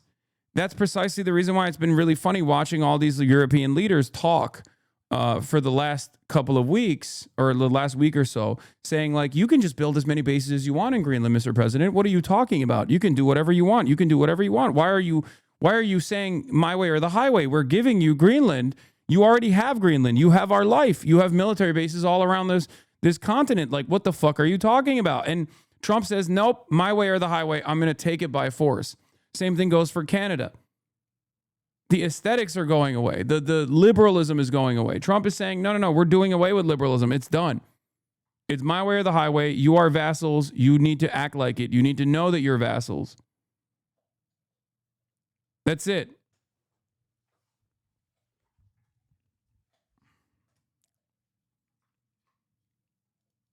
That's precisely the reason why it's been really funny watching all these European leaders talk for the last couple of weeks, or the last week or so, saying like, you can just build as many bases as you want in Greenland, Mr. President. What are you talking about? You can do whatever you want. You can do whatever you want. Why are you saying my way or the highway? We're giving you Greenland. You already have Greenland. You have our life. You have military bases all around this continent. Like, what the fuck are you talking about? And Trump says, nope, my way or the highway. I'm going to take it by force. Same thing goes for Canada. The aesthetics are going away. The liberalism is going away. Trump is saying, no, we're doing away with liberalism. It's done. It's my way or the highway. You are vassals. You need to act like it. You need to know that you're vassals. That's it.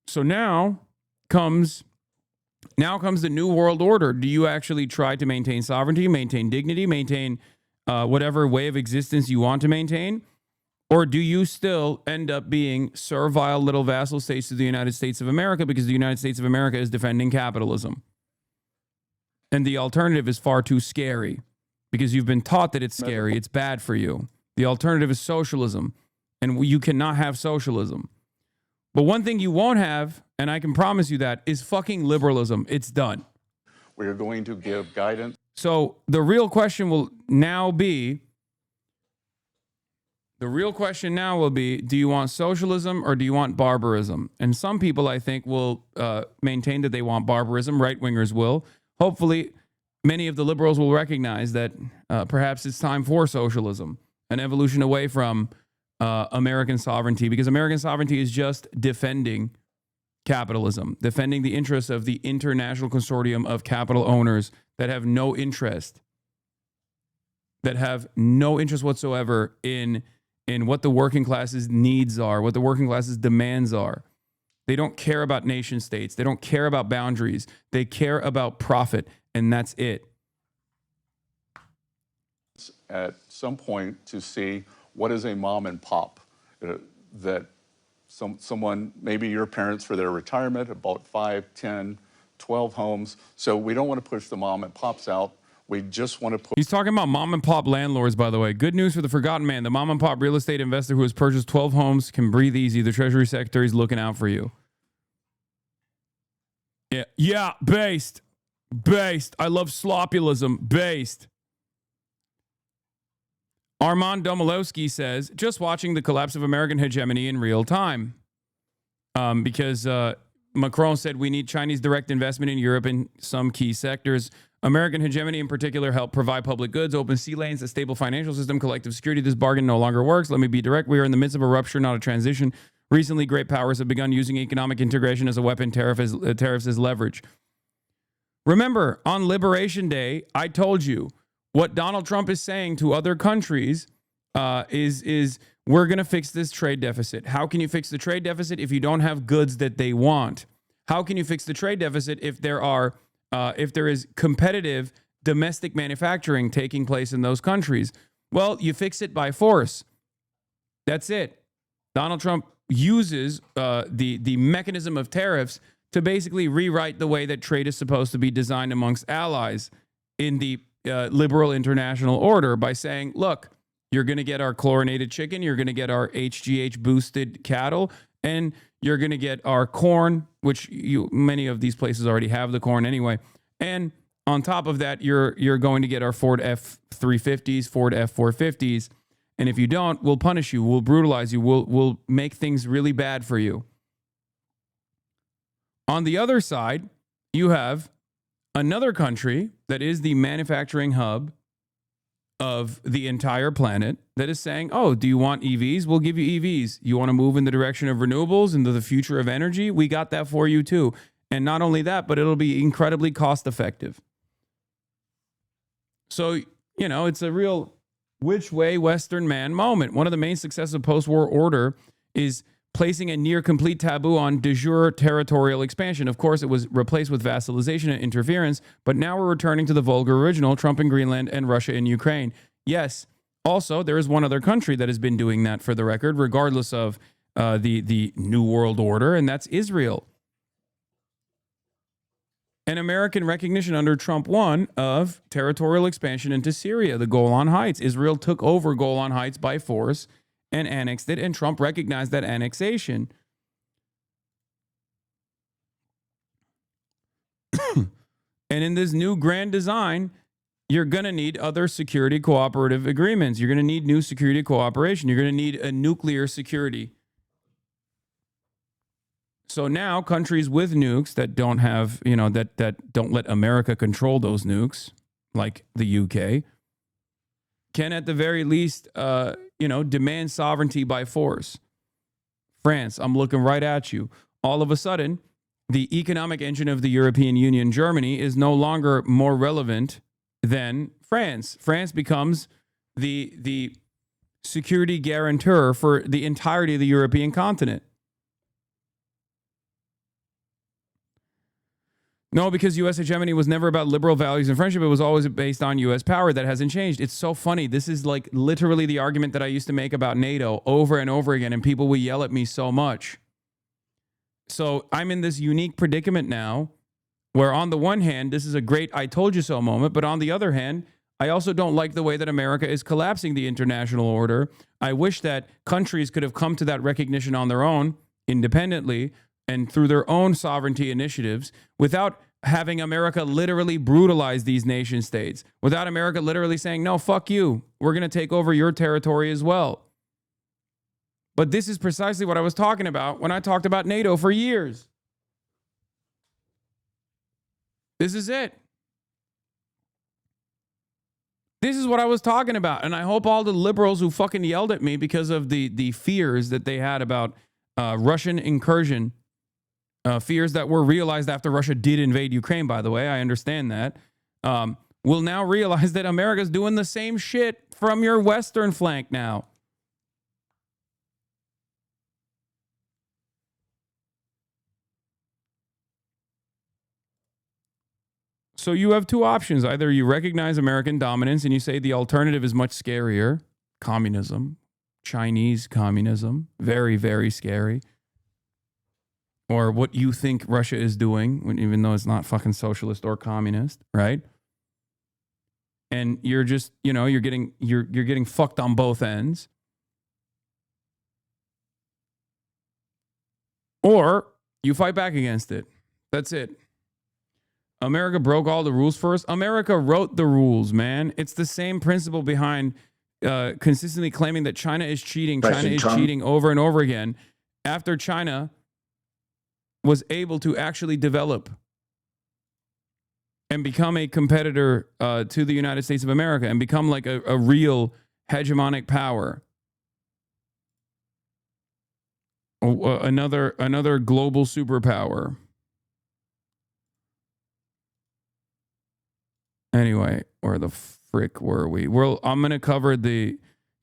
So now comes the new world order. Do you actually try to maintain sovereignty, maintain dignity, maintain whatever way of existence you want to maintain? Or do you still end up being servile little vassal states to the United States of America because the United States of America is defending capitalism? And the alternative is far too scary because you've been taught that it's scary. It's bad for you. The alternative is socialism, and you cannot have socialism. But one thing you won't have, and I can promise you that, is fucking liberalism. It's done. We are going to give guidance. So the real question will now be, do you want socialism or do you want barbarism? And some people, I think, will maintain that they want barbarism. Right-wingers will. Hopefully, many of the liberals will recognize that perhaps it's time for socialism, an evolution away from American sovereignty, because American sovereignty is just defending capitalism, defending the interests of the international consortium of capital owners that have no interest whatsoever in what the working class's needs are, what the working class's demands are. They don't care about nation states. They don't care about boundaries. They care about profit, and that's it. At some point to see what is a mom and pop that someone, maybe your parents for their retirement, about 5, 10, 12 homes. So we don't want to push the mom and pops out. We just want to put... He's talking about mom and pop landlords, by the way. Good news for the forgotten man. The mom and pop real estate investor who has purchased 12 homes can breathe easy. The Treasury Secretary is looking out for you. Yeah, based. I love slopulism. Based. Armand Domolowski says, just watching the collapse of American hegemony in real time. Because Macron said we need Chinese direct investment in Europe in some key sectors. American hegemony in particular helped provide public goods, open sea lanes, a stable financial system, collective security. This bargain no longer works. Let me be direct. We are in the midst of a rupture, not a transition. Recently, great powers have begun using economic integration as a weapon, tariffs as leverage. Remember, on Liberation Day, I told you what Donald Trump is saying to other countries is we're going to fix this trade deficit. How can you fix the trade deficit if you don't have goods that they want? How can you fix the trade deficit if there is competitive domestic manufacturing taking place in those countries? Well, you fix it by force. That's it. Donald Trump uses the mechanism of tariffs to basically rewrite the way that trade is supposed to be designed amongst allies in the liberal international order by saying, look, you're going to get our chlorinated chicken, you're going to get our HGH boosted cattle, and you're going to get our corn, which many of these places already have the corn anyway, And on top of that, you're going to get our Ford F-350s, Ford F-450s. And if you don't, we'll punish you. We'll brutalize you. We'll make things really bad for you. On the other side, you have another country that is the manufacturing hub of the entire planet that is saying, oh, do you want EVs? We'll give you EVs. You want to move in the direction of renewables, into the future of energy? We got that for you too. And not only that, but it'll be incredibly cost effective. So, you know, it's a real which way Western man moment. One of the main successes of post-war order is placing a near complete taboo on de jure territorial expansion. Of course, it was replaced with vassalization and interference, but now we're returning to the vulgar original, Trump in Greenland and Russia in Ukraine. Yes, also, there is one other country that has been doing that, for the record, regardless of the New World Order, and that's Israel. An American recognition under Trump 1 of territorial expansion into Syria, the Golan Heights. Israel took over Golan Heights by force and annexed it, and Trump recognized that annexation. And in this new grand design, you're going to need other security cooperative agreements. You're going to need new security cooperation. You're going to need a nuclear security. So now countries with nukes that don't have, you know, that don't let America control those nukes, like the UK, can at the very least, demand sovereignty by force. France, I'm looking right at you. All of a sudden, the economic engine of the European Union, Germany, is no longer more relevant than France. France becomes the security guarantor for the entirety of the European continent. No, because U.S. hegemony was never about liberal values and friendship. It was always based on U.S. power. That hasn't changed. It's so funny. This is like literally the argument that I used to make about NATO over and over again, and people will yell at me so much. So I'm in this unique predicament now where on the one hand, this is a great I told you so moment, but on the other hand, I also don't like the way that America is collapsing the international order. I wish that countries could have come to that recognition on their own, independently, and through their own sovereignty initiatives, without having America literally brutalize these nation states, without America literally saying, no, fuck you, we're going to take over your territory as well. But this is precisely what I was talking about when I talked about NATO for years. This is it. This is what I was talking about. And I hope all the liberals who fucking yelled at me because of the fears that they had about Russian incursion, fears that were realized after Russia did invade Ukraine, by the way, I understand that, will now realize that America's doing the same shit from your western flank now. So you have two options. Either you recognize American dominance and you say the alternative is much scarier, communism, Chinese communism, very, very scary. Or what you think Russia is doing, even though it's not fucking socialist or communist, right? And you're just, you're getting fucked on both ends. Or you fight back against it. That's it. America broke all the rules for us. America wrote the rules, man. It's the same principle behind consistently claiming that China is cheating. China is cheating over and over again. After China was able to actually develop and become a competitor to the United States of America and become like a real hegemonic power. Another global superpower. Anyway, where the frick were we? Well, I'm going to cover to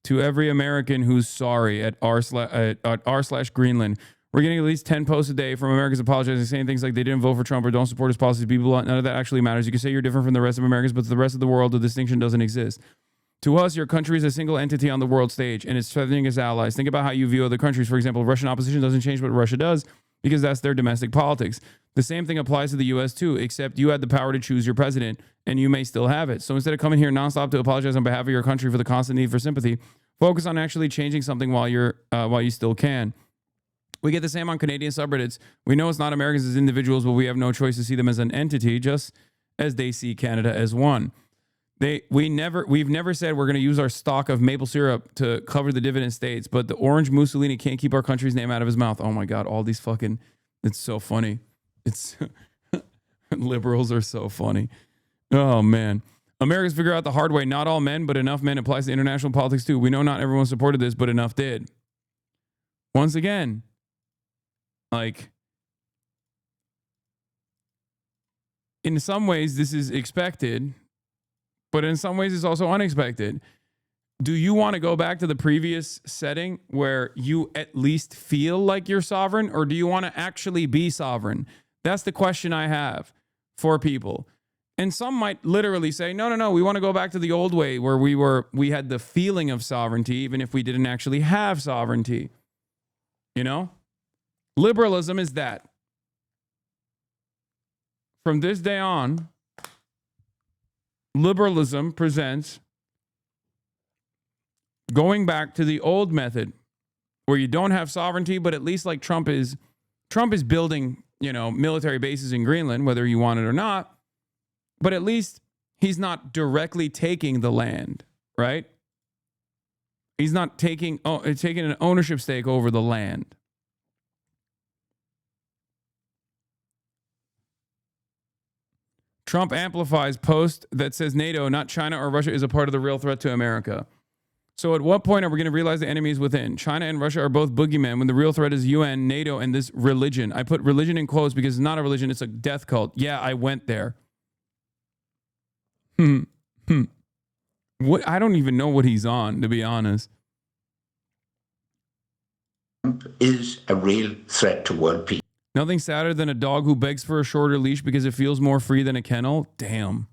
every American who's sorry at r/Greenland. We're getting at least 10 posts a day from Americans apologizing, saying things like they didn't vote for Trump or don't support his policies. People, none of that actually matters. You can say you're different from the rest of Americans, but to the rest of the world, the distinction doesn't exist. To us, your country is a single entity on the world stage, and it's threatening its allies. Think about how you view other countries. For example, Russian opposition doesn't change what Russia does because that's their domestic politics. The same thing applies to the U.S. too, except you had the power to choose your president, and you may still have it. So instead of coming here nonstop to apologize on behalf of your country for the constant need for sympathy, focus on actually changing something while you still can. We get the same on Canadian subreddits. We know it's not Americans as individuals, but we have no choice to see them as an entity, just as they see Canada as one. We've never said we're going to use our stock of maple syrup to cover the dividend states, but the orange Mussolini can't keep our country's name out of his mouth. Oh my God, all these fucking, it's so funny. It's liberals are so funny. Oh man. Americans figure out the hard way. Not all men, but enough men applies to international politics too. We know not everyone supported this, but enough did. Once again, like, in some ways this is expected, but in some ways it's also unexpected. Do you want to go back to the previous setting where you at least feel like you're sovereign, or do you want to actually be sovereign? That's the question I have for people. And some might literally say, no, we want to go back to the old way where we had the feeling of sovereignty, even if we didn't actually have sovereignty. You know? Liberalism is that. From this day on, liberalism presents going back to the old method where you don't have sovereignty, but at least like Trump is building, military bases in Greenland, whether you want it or not. But at least he's not directly taking the land, right? He's not taking an ownership stake over the land. Trump amplifies post that says NATO, not China or Russia, is a part of the real threat to America. So at what point are we going to realize the enemy is within? China and Russia are both boogeymen when the real threat is UN, NATO, and this religion. I put religion in quotes because it's not a religion, it's a death cult. Yeah, I went there. What? I don't even know what he's on, to be honest. Trump is a real threat to world peace. Nothing sadder than a dog who begs for a shorter leash because it feels more free than a kennel. Damn.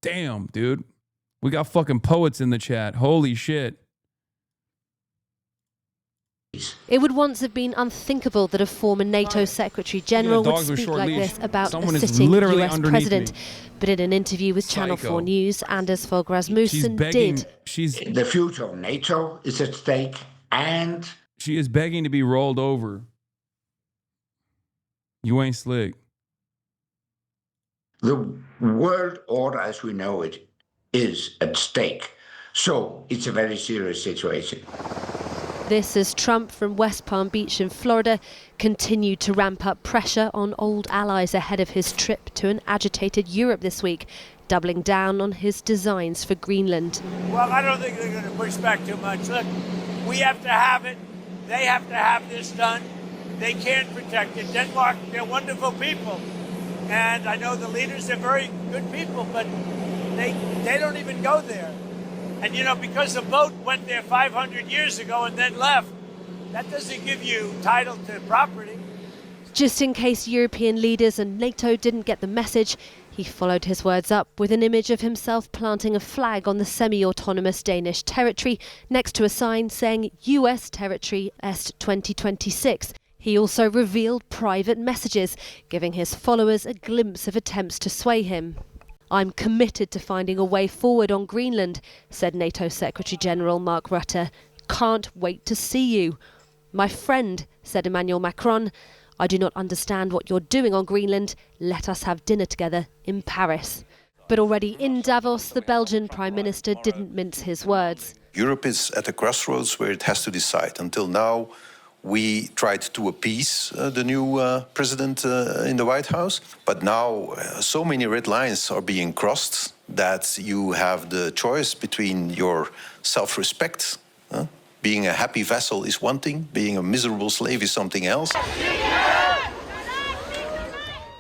Damn, dude. We got fucking poets in the chat. Holy shit. It would once have been unthinkable that a former NATO Secretary General would speak like this about a sitting US president. But in an interview with Channel 4 News, Anders Fogh Rasmussen did. The future of NATO is at stake, and she is begging to be rolled over. You ain't slick. The world order as we know it is at stake. So it's a very serious situation. This as Trump from West Palm Beach in Florida continued to ramp up pressure on old allies ahead of his trip to an agitated Europe this week, doubling down on his designs for Greenland. Well, I don't think they're going to push back too much. Look, we have to have it. They have to have this done. They can't protect it. Denmark, they're wonderful people. And I know the leaders are very good people, but they don't even go there. And, because the boat went there 500 years ago and then left, that doesn't give you title to property. Just in case European leaders and NATO didn't get the message, he followed his words up with an image of himself planting a flag on the semi-autonomous Danish territory next to a sign saying US territory Est 2026. He also revealed private messages, giving his followers a glimpse of attempts to sway him. I'm committed to finding a way forward on Greenland, said NATO Secretary General Mark Rutte. Can't wait to see you. My friend, said Emmanuel Macron, I do not understand what you're doing on Greenland. Let us have dinner together in Paris. But already in Davos, the Belgian Prime Minister didn't mince his words. Europe is at a crossroads where it has to decide. Until now, we tried to appease the new president in the White House. But now so many red lines are being crossed that you have the choice between your self-respect. Being a happy vassal is one thing, being a miserable slave is something else.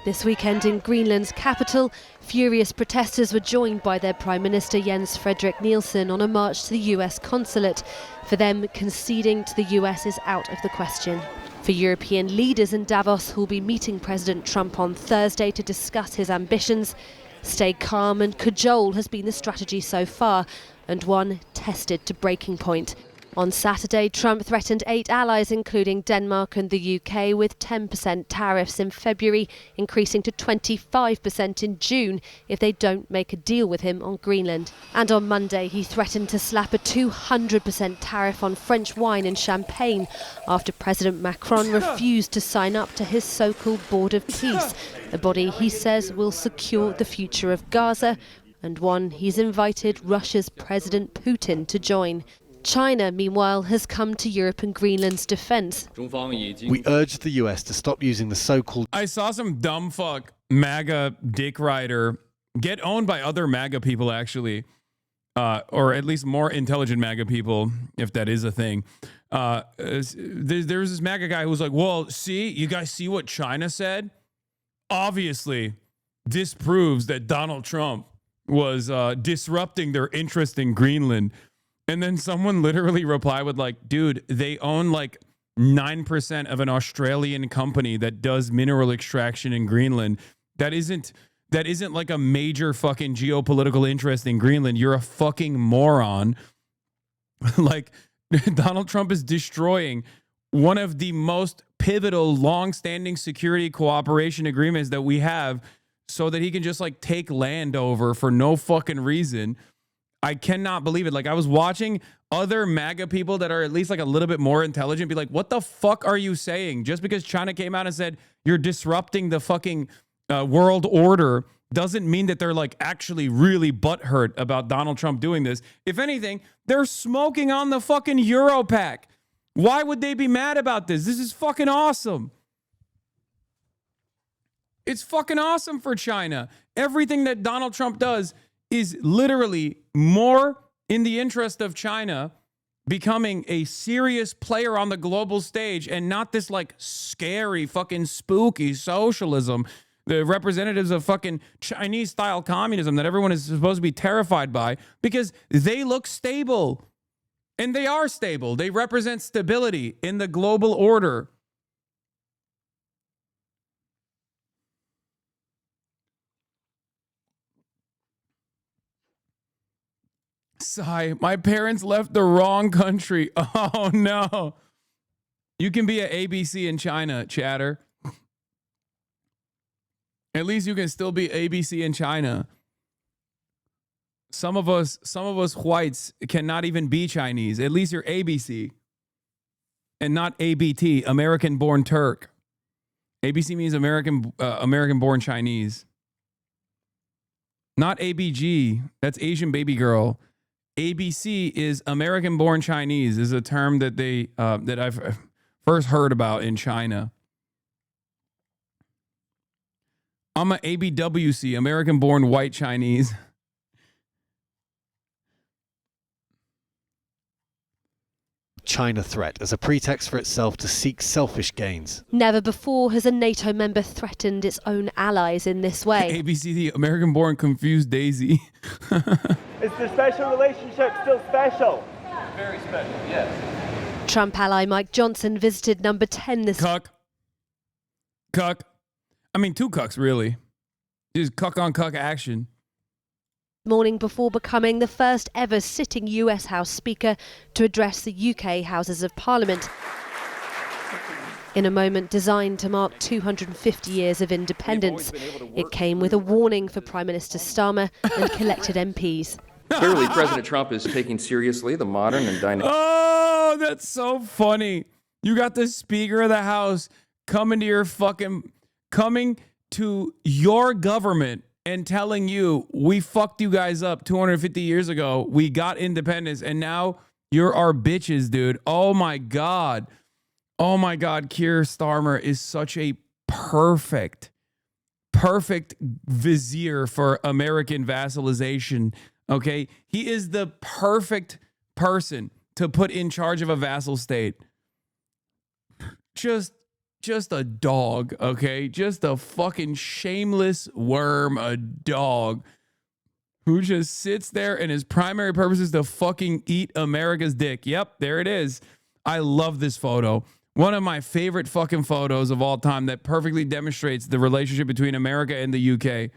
This weekend in Greenland's capital, furious protesters were joined by their Prime Minister Jens Frederik Nielsen on a march to the US consulate. For them, conceding to the US is out of the question. For European leaders in Davos who will be meeting President Trump on Thursday to discuss his ambitions, stay calm and cajole has been the strategy so far, and one tested to breaking point. On Saturday, Trump threatened 8 allies, including Denmark and the UK, with 10% tariffs in February, increasing to 25% in June if they don't make a deal with him on Greenland. And on Monday, he threatened to slap a 200% tariff on French wine and champagne after President Macron refused to sign up to his so-called Board of Peace, a body he says will secure the future of Gaza, and one he's invited Russia's President Putin to join. China, meanwhile, has come to Europe and Greenland's defense. We urged the US to stop using the so-called... I saw some dumb fuck MAGA dick rider get owned by other MAGA people, actually. Or at least more intelligent MAGA people, if that is a thing. There's this MAGA guy who was like, well, see, you guys see what China said? Obviously, this proves that Donald Trump was disrupting their interest in Greenland. And then someone literally replied with like, dude, they own like 9% of an Australian company that does mineral extraction in Greenland. That isn't like a major fucking geopolitical interest in Greenland. You're a fucking moron. Like, Donald Trump is destroying one of the most pivotal, long-standing security cooperation agreements that we have so that he can just like take land over for no fucking reason. I cannot believe it. Like, I was watching other MAGA people that are at least like a little bit more intelligent be like, what the fuck are you saying? Just because China came out and said you're disrupting the fucking world order doesn't mean that they're like actually really butthurt about Donald Trump doing this. If anything, they're smoking on the fucking Europac. Why would they be mad about this? This is fucking awesome. It's fucking awesome for China. Everything that Donald Trump does is literally more in the interest of China becoming a serious player on the global stage and not this like scary fucking spooky socialism, the representatives of fucking Chinese style communism that everyone is supposed to be terrified by because they look stable. And they are stable. They represent stability in the global order. Sigh, my parents left the wrong country. Oh, no. You can be an ABC in China, chatter. At least you can still be ABC in China. Some of us whites cannot even be Chinese. At least you're ABC and not ABT, American-born Turk. ABC means American-born Chinese. Not ABG. That's Asian baby girl. ABC is American-born Chinese. Is a term that that I've first heard about in China. I'm a ABWC, American-born white Chinese. China threat as a pretext for itself to seek selfish gains. Never before has a NATO member threatened its own allies in this way. ABC, the American-born confused Daisy. Is the special relationship still special? Very special, yes. Trump ally Mike Johnson visited number 10 this... Cuck. I mean, two cucks, really. Just cuck on cuck action. Morning before becoming the first ever sitting US House Speaker to address the UK Houses of Parliament. In a moment designed to mark 250 years of independence, it came with a warning for Prime Minister Starmer and collected MPs. Clearly, President Trump is taking seriously the modern and dynamic... Oh, that's so funny. You got the Speaker of the House coming to your government and telling you, we fucked you guys up 250 years ago. We got independence, and now you're our bitches, dude. Oh, my God. Oh, my God. Keir Starmer is such a perfect vizier for American vassalization, okay? He is the perfect person to put in charge of a vassal state. Just a dog, okay? Just a fucking shameless worm, a dog who just sits there and his primary purpose is to fucking eat America's dick. Yep, there it is. I love this photo. One of my favorite fucking photos of all time that perfectly demonstrates the relationship between America and the UK.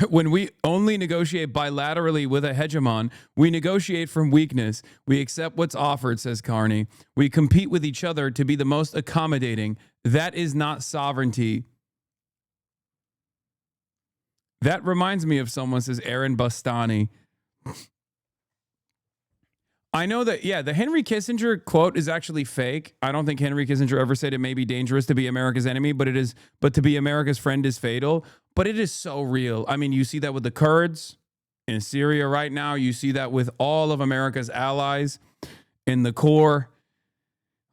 When we only negotiate bilaterally with a hegemon, we negotiate from weakness. We accept what's offered, says Carney. We compete with each other to be the most accommodating. That is not sovereignty. That reminds me of someone, says Aaron Bastani. I know that, yeah, the Henry Kissinger quote is actually fake. I don't think Henry Kissinger ever said it may be dangerous to be America's enemy, but to be America's friend is fatal. But it is so real. I mean, you see that with the Kurds in Syria right now. You see that with all of America's allies in the core.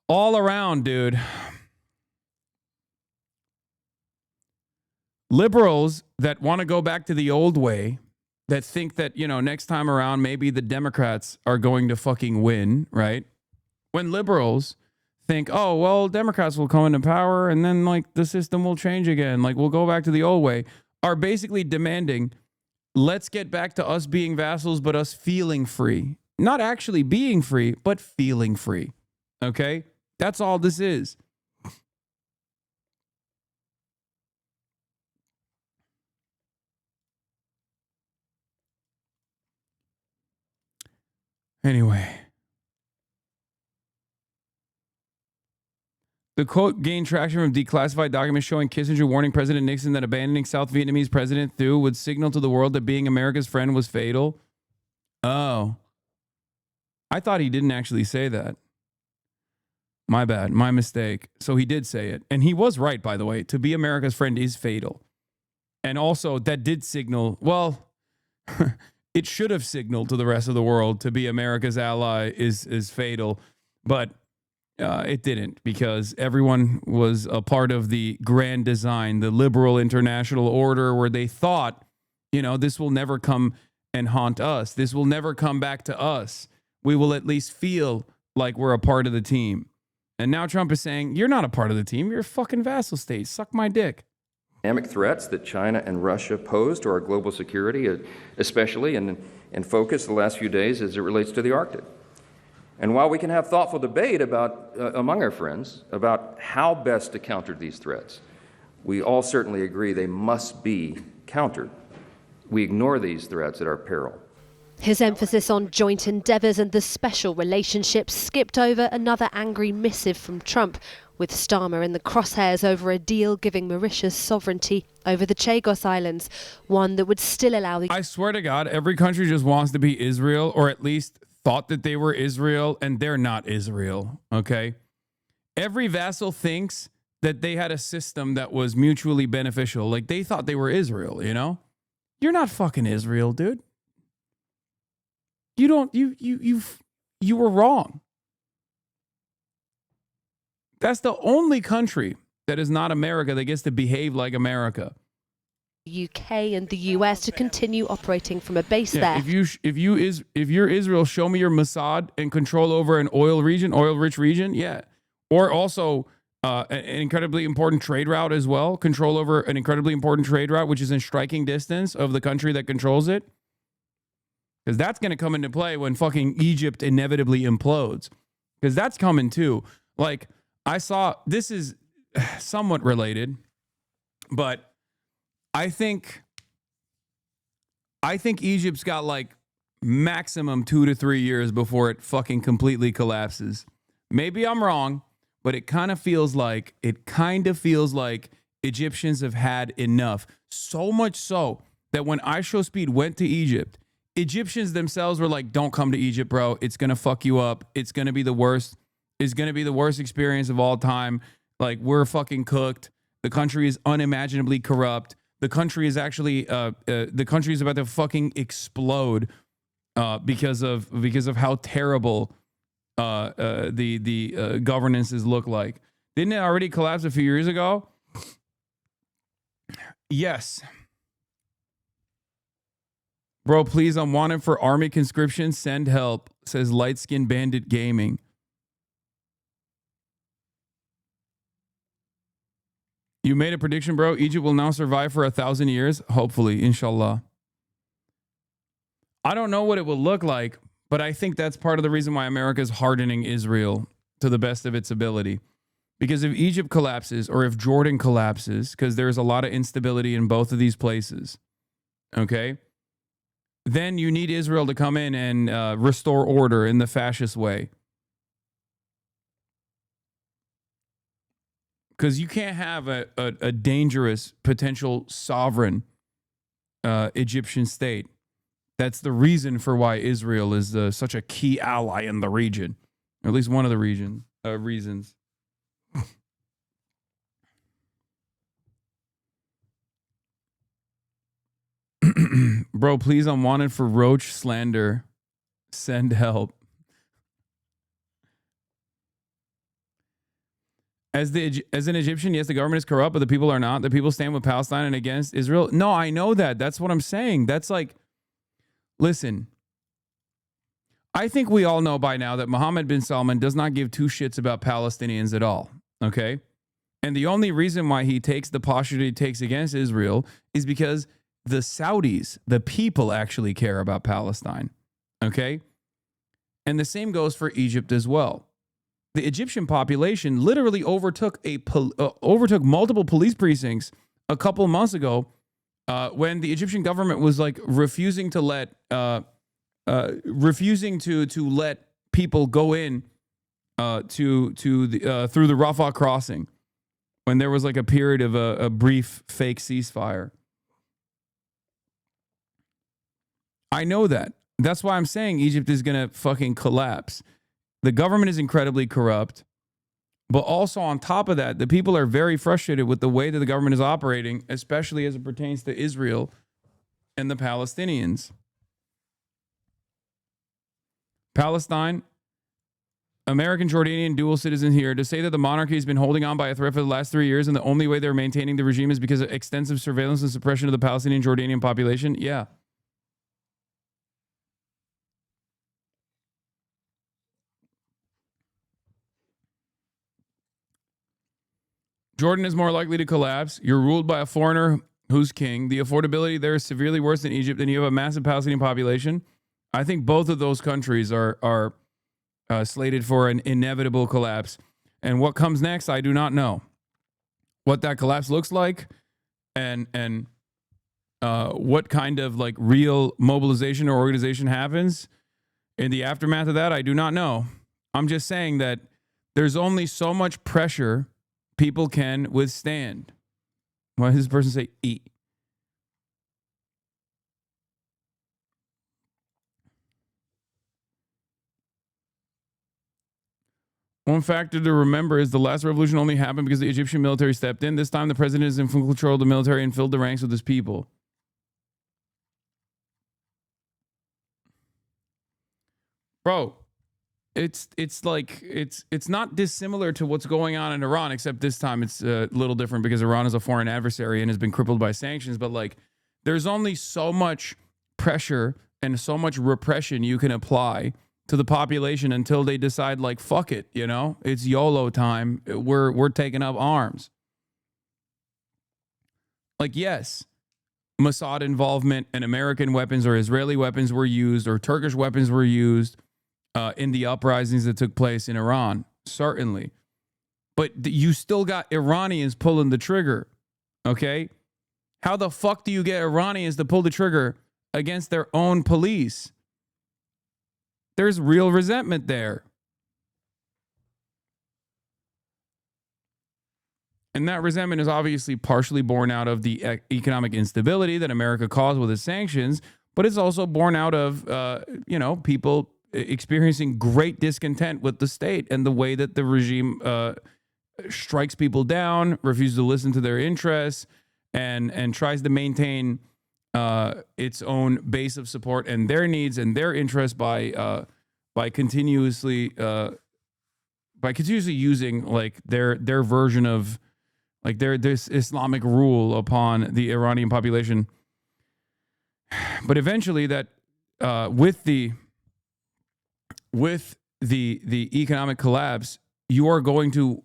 All around, dude. Liberals that want to go back to the old way, that think that, next time around, maybe the Democrats are going to fucking win, right? When liberals think, oh, well, Democrats will come into power and then, the system will change again. We'll go back to the old way, are basically demanding, let's get back to us being vassals, but us feeling free. Not actually being free, but feeling free. Okay? That's all this is. Anyway. The quote gained traction from declassified documents showing Kissinger warning President Nixon that abandoning South Vietnamese President Thieu would signal to the world that being America's friend was fatal. Oh. I thought he didn't actually say that. My bad. My mistake. So he did say it. And he was right, by the way. To be America's friend is fatal. And also, that did signal, well, it should have signaled to the rest of the world to be America's ally is fatal. But it didn't, because everyone was a part of the grand design, the liberal international order, where they thought, this will never come and haunt us. This will never come back to us. We will at least feel like we're a part of the team. And now Trump is saying, you're not a part of the team. You're a fucking vassal state. Suck my dick. Dynamic threats that China and Russia pose to our global security, especially in focus the last few days as it relates to the Arctic. And while we can have thoughtful debate among our friends about how best to counter these threats, we all certainly agree they must be countered. We ignore these threats at our peril. His emphasis on joint endeavours and the special relationship skipped over another angry missive from Trump, with Starmer in the crosshairs over a deal giving Mauritius sovereignty over the Chagos Islands, one that would still allow the... I swear to God, every country just wants to be Israel, or at least thought that they were Israel, and they're not Israel, okay? Every vassal thinks that they had a system that was mutually beneficial. Like, they thought they were Israel, You're not fucking Israel, dude. You were wrong. That's the only country that is not America that gets to behave like America. UK and the US to continue operating from a base there. If you're Israel, show me your Mossad and control over an oil-rich region, yeah. Or also an incredibly important trade route as well. Control over an incredibly important trade route, which is in striking distance of the country that controls it. Because that's going to come into play when fucking Egypt inevitably implodes. Because that's coming too. This is somewhat related, but I think Egypt's got maximum 2 to 3 years before it fucking completely collapses. Maybe I'm wrong, but it kind of feels like Egyptians have had enough. So much so that when IShowSpeed went to Egypt, Egyptians themselves were like, don't come to Egypt, bro. It's going to fuck you up. It's going to be the worst. It's going to be the worst experience of all time. We're fucking cooked. The country is unimaginably corrupt. The country is actually, the country is about to fucking explode because of how terrible the governances look like. Didn't it already collapse a few years ago? Yes. Bro, please, I'm wanted for army conscription. Send help, says Light Skin Bandit Gaming. You made a prediction, bro. Egypt will now survive for 1,000 years. Hopefully, inshallah. I don't know what it will look like, but I think that's part of the reason why America is hardening Israel to the best of its ability. Because if Egypt collapses or if Jordan collapses, because there's a lot of instability in both of these places, okay, then you need Israel to come in and restore order in the fascist way. Because you can't have a dangerous potential sovereign Egyptian state. That's the reason for why Israel is such a key ally in the region, or at least one of the reasons. Bro, please, I'm wanted for roach slander. Send help. As an Egyptian, yes, the government is corrupt, but the people are not. The people stand with Palestine and against Israel. No, I know that. That's what I'm saying. That's like, listen, I think we all know by now that Mohammed bin Salman does not give two shits about Palestinians at all, okay? And the only reason why he takes the posture he takes against Israel is because the Saudis, the people, actually care about Palestine, okay? And the same goes for Egypt as well. The Egyptian population literally overtook multiple police precincts a couple months ago when the Egyptian government was like refusing to let people go in through the Rafah crossing when there was like a period of a brief fake ceasefire. I know that. That's why I'm saying Egypt is going to fucking collapse. The government is incredibly corrupt, but also on top of that, the people are very frustrated with the way that the government is operating, especially as it pertains to Israel and the Palestinians. Palestine, American Jordanian dual citizen here, to say that the monarchy has been holding on by a thread for the last 3 years and the only way they're maintaining the regime is because of extensive surveillance and suppression of the Palestinian Jordanian population. Yeah. Jordan is more likely to collapse. You're ruled by a foreigner who's king. The affordability there is severely worse than Egypt, and you have a massive Palestinian population. I think both of those countries are slated for an inevitable collapse. And what comes next, I do not know. What that collapse looks like and what kind of like real mobilization or organization happens in the aftermath of that, I do not know. I'm just saying that there's only so much pressure people can withstand. Why does this person say eat? One factor to remember is the last revolution only happened because the Egyptian military stepped in. This time the president is in full control of the military and filled the ranks with his people. Bro, it's not dissimilar to what's going on in Iran, except this time it's a little different because Iran is a foreign adversary and has been crippled by sanctions. But like, there's only so much pressure and so much repression you can apply to the population until they decide, like, fuck it, you know, it's YOLO time. We're taking up arms. Like, yes, Mossad involvement and American weapons or Israeli weapons were used or Turkish weapons were used in the uprisings that took place in Iran, certainly. But you still got Iranians pulling the trigger, okay? How the fuck do you get Iranians to pull the trigger against their own police? There's real resentment there. And that resentment is obviously partially born out of the economic instability that America caused with its sanctions, but it's also born out of, people experiencing great discontent with the state and the way that the regime strikes people down, refuses to listen to their interests, and tries to maintain its own base of support and their needs and their interests by continuously using like their version of like this Islamic rule upon the Iranian population. But eventually, that with the economic collapse, you are going to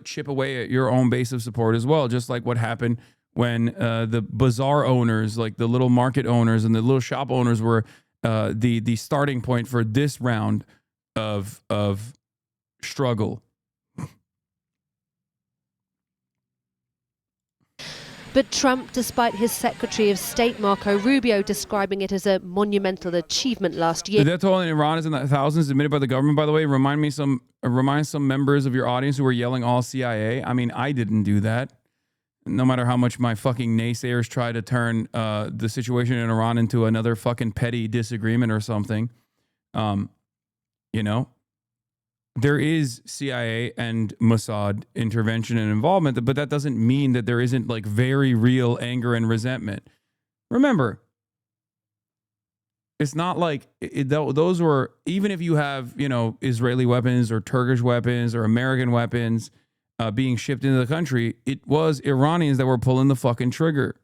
chip away at your own base of support as well, just like what happened when the bazaar owners, like the little market owners and the little shop owners, were the starting point for this round of struggle. But Trump, despite his Secretary of State Marco Rubio describing it as a monumental achievement last year. The death toll in Iran is in the thousands admitted by the government, by the way. Remind some members of your audience who were yelling all CIA. I mean, I didn't do that. No matter how much my fucking naysayers try to turn the situation in Iran into another fucking petty disagreement or something. You know, there is CIA and Mossad intervention and involvement, but that doesn't mean that there isn't like very real anger and resentment. Remember, it's not like those were, even if you have, you know, Israeli weapons or Turkish weapons or American weapons being shipped into the country, it was Iranians that were pulling the fucking trigger.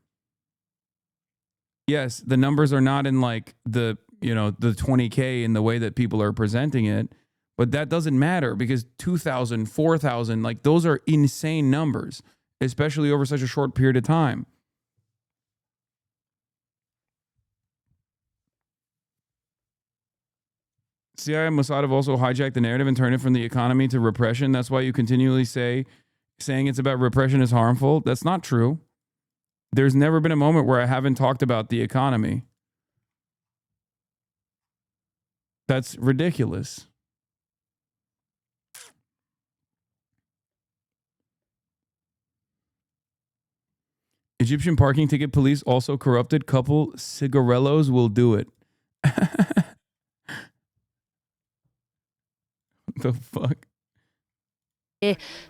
Yes, the numbers are not in like the 20K in the way that people are presenting it. But that doesn't matter because 2,000, 4,000, like those are insane numbers, especially over such a short period of time. CIA and Mossad have also hijacked the narrative and turned it from the economy to repression. That's why you continually saying it's about repression is harmful. That's not true. There's never been a moment where I haven't talked about the economy. That's ridiculous. Egyptian parking ticket police also corrupted. Couple cigarellos will do it. The fuck?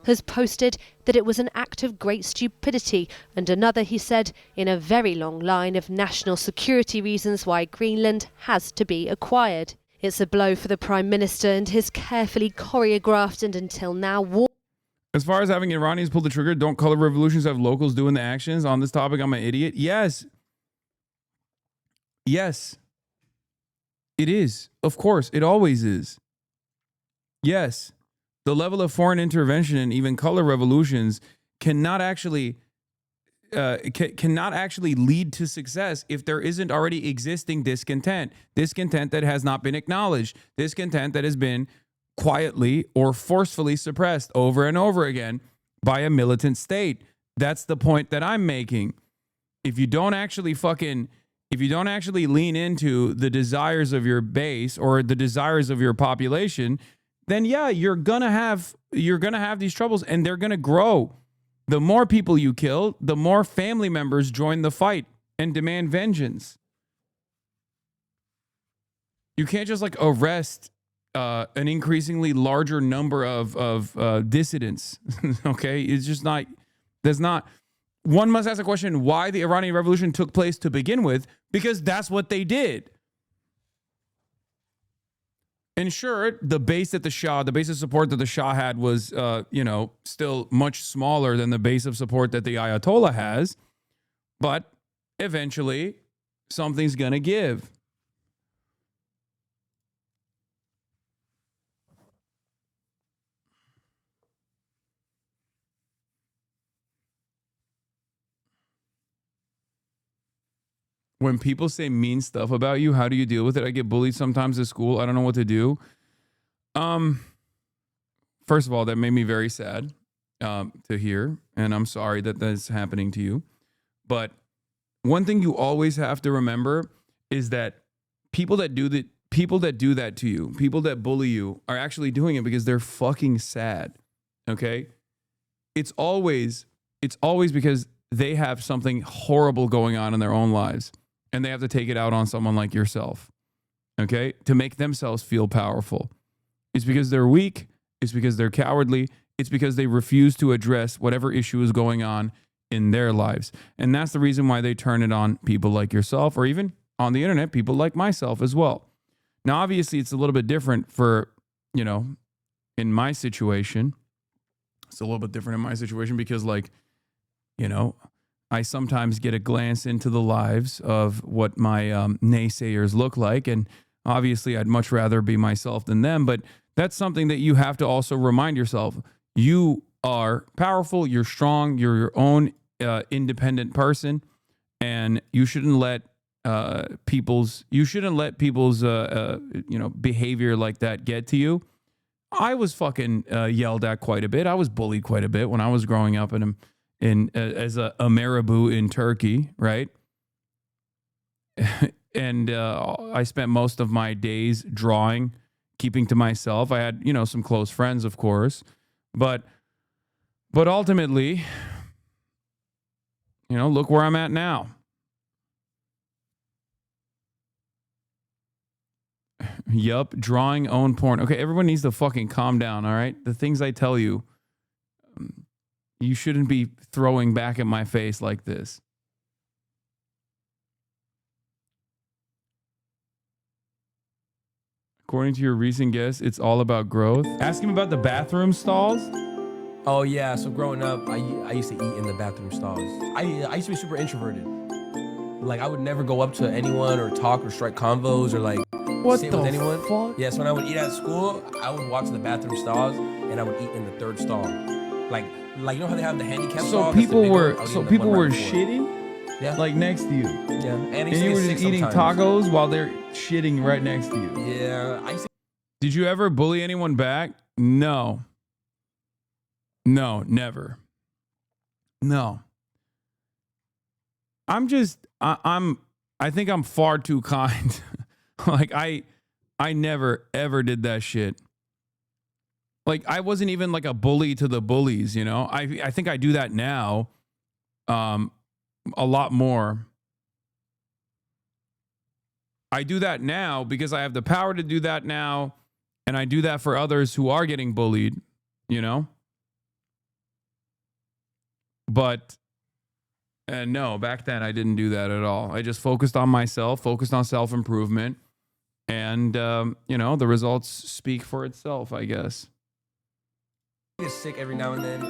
Has posted that it was an act of great stupidity, and another, he said, in a very long line of national security reasons why Greenland has to be acquired. It's a blow for the Prime Minister and his carefully choreographed and until now war. As far as having Iranians pull the trigger, don't color revolutions have locals doing the actions? On this topic, I'm an idiot. Yes. Yes. It is. Of course. It always is. Yes. The level of foreign intervention and even color revolutions cannot actually lead to success if there isn't already existing discontent that has not been acknowledged, discontent that has been quietly or forcefully suppressed over and over again by a militant state. That's the point that I'm making. If you don't actually lean into the desires of your base or the desires of your population, then yeah, you're gonna have these troubles, and they're gonna grow. The more people you kill, the more family members join the fight and demand vengeance. You can't just like arrest an increasingly larger number of dissidents. Okay, it's just not. There's not. One must ask the question why the Iranian Revolution took place to begin with, because that's what they did. And sure, the base of support that the Shah had was, still much smaller than the base of support that the Ayatollah has. But eventually, something's gonna give. When people say mean stuff about you, how do you deal with it? I get bullied sometimes at school. I don't know what to do. First of all, that made me very sad to hear, and I'm sorry that that's happening to you. But one thing you always have to remember is that people that do that to you, people that bully you, are actually doing it because they're fucking sad. Okay? It's always because they have something horrible going on in their own lives. And they have to take it out on someone like yourself, okay, to make themselves feel powerful. It's because they're weak. It's because they're cowardly. It's because they refuse to address whatever issue is going on in their lives. And that's the reason why they turn it on people like yourself, or even on the internet, people like myself as well. Now, obviously, it's a little bit different for, in my situation. It's a little bit different in my situation because, I sometimes get a glance into the lives of what my naysayers look like. And obviously, I'd much rather be myself than them. But that's something that you have to also remind yourself. You are powerful. You're strong. You're your own independent person. And you shouldn't let people's behavior like that get to you. I was fucking yelled at quite a bit. I was bullied quite a bit when I was growing up as a marabou in Turkey, right? And I spent most of my days drawing, keeping to myself. I had, some close friends, of course, but ultimately, look where I'm at now. Yup, drawing own porn. Okay, everyone needs to fucking calm down, all right? The things I tell you, you shouldn't be throwing back at my face like this. According to your recent guest, it's all about growth. Ask him about the bathroom stalls. Oh, yeah. So growing up, I used to eat in the bathroom stalls. I used to be super introverted. Like, I would never go up to anyone or talk or strike convos or, like, sit with anyone. Fuck? Yeah, so when I would eat at school, I would walk to the bathroom stalls and I would eat in the third stall. Like you know how they have the handicap stall? So people were shitting? Yeah. Like next to you. Yeah. And you were just eating tacos while they're shitting right next to you. Yeah. Did you ever bully anyone back? No. No, never. No. I think I'm far too kind. Like I never ever did that shit. Like I wasn't even like a bully to the bullies, I think I do that now. A lot more. I do that now because I have the power to do that now, and I do that for others who are getting bullied, But no, back then I didn't do that at all. I just focused on myself, focused on self-improvement, and the results speak for itself, I guess. I get sick every now and then,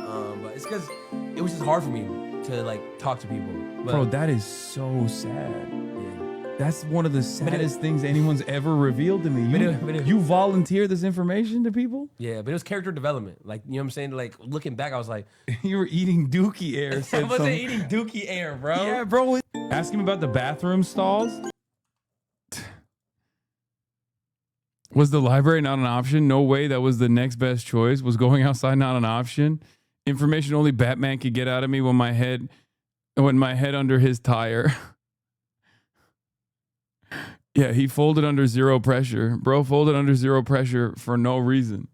but it's because it was just hard for me to like talk to people. But, bro, that is so sad. Yeah. That's one of the saddest things anyone's ever revealed to me. You volunteer this information to people? Yeah, but it was character development. Like, you know what I'm saying? Like, looking back, I was like... You were eating dookie air. I wasn't eating dookie air, bro. Yeah, bro. Ask him about the bathroom stalls. Was the library not an option? No way. That was the next best choice. Was going outside not an option? Information only Batman could get out of me when my head under his tire. Yeah, he folded under zero pressure. Bro folded under zero pressure for no reason.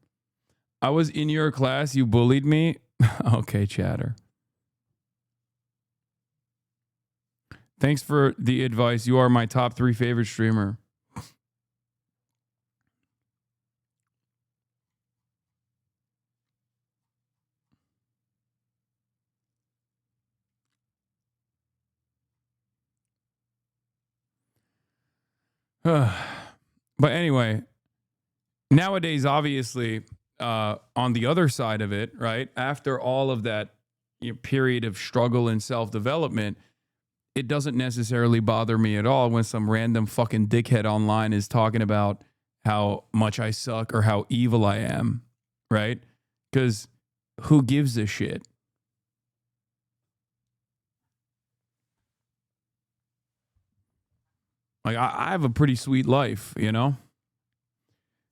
I was in your class. You bullied me. Okay, chatter. Thanks for the advice. You are my top 3 favorite streamer. But anyway, nowadays, obviously, on the other side of it, right, after all of that period of struggle and self-development, it doesn't necessarily bother me at all when some random fucking dickhead online is talking about how much I suck or how evil I am, right? Because who gives a shit? Like, I have a pretty sweet life, No,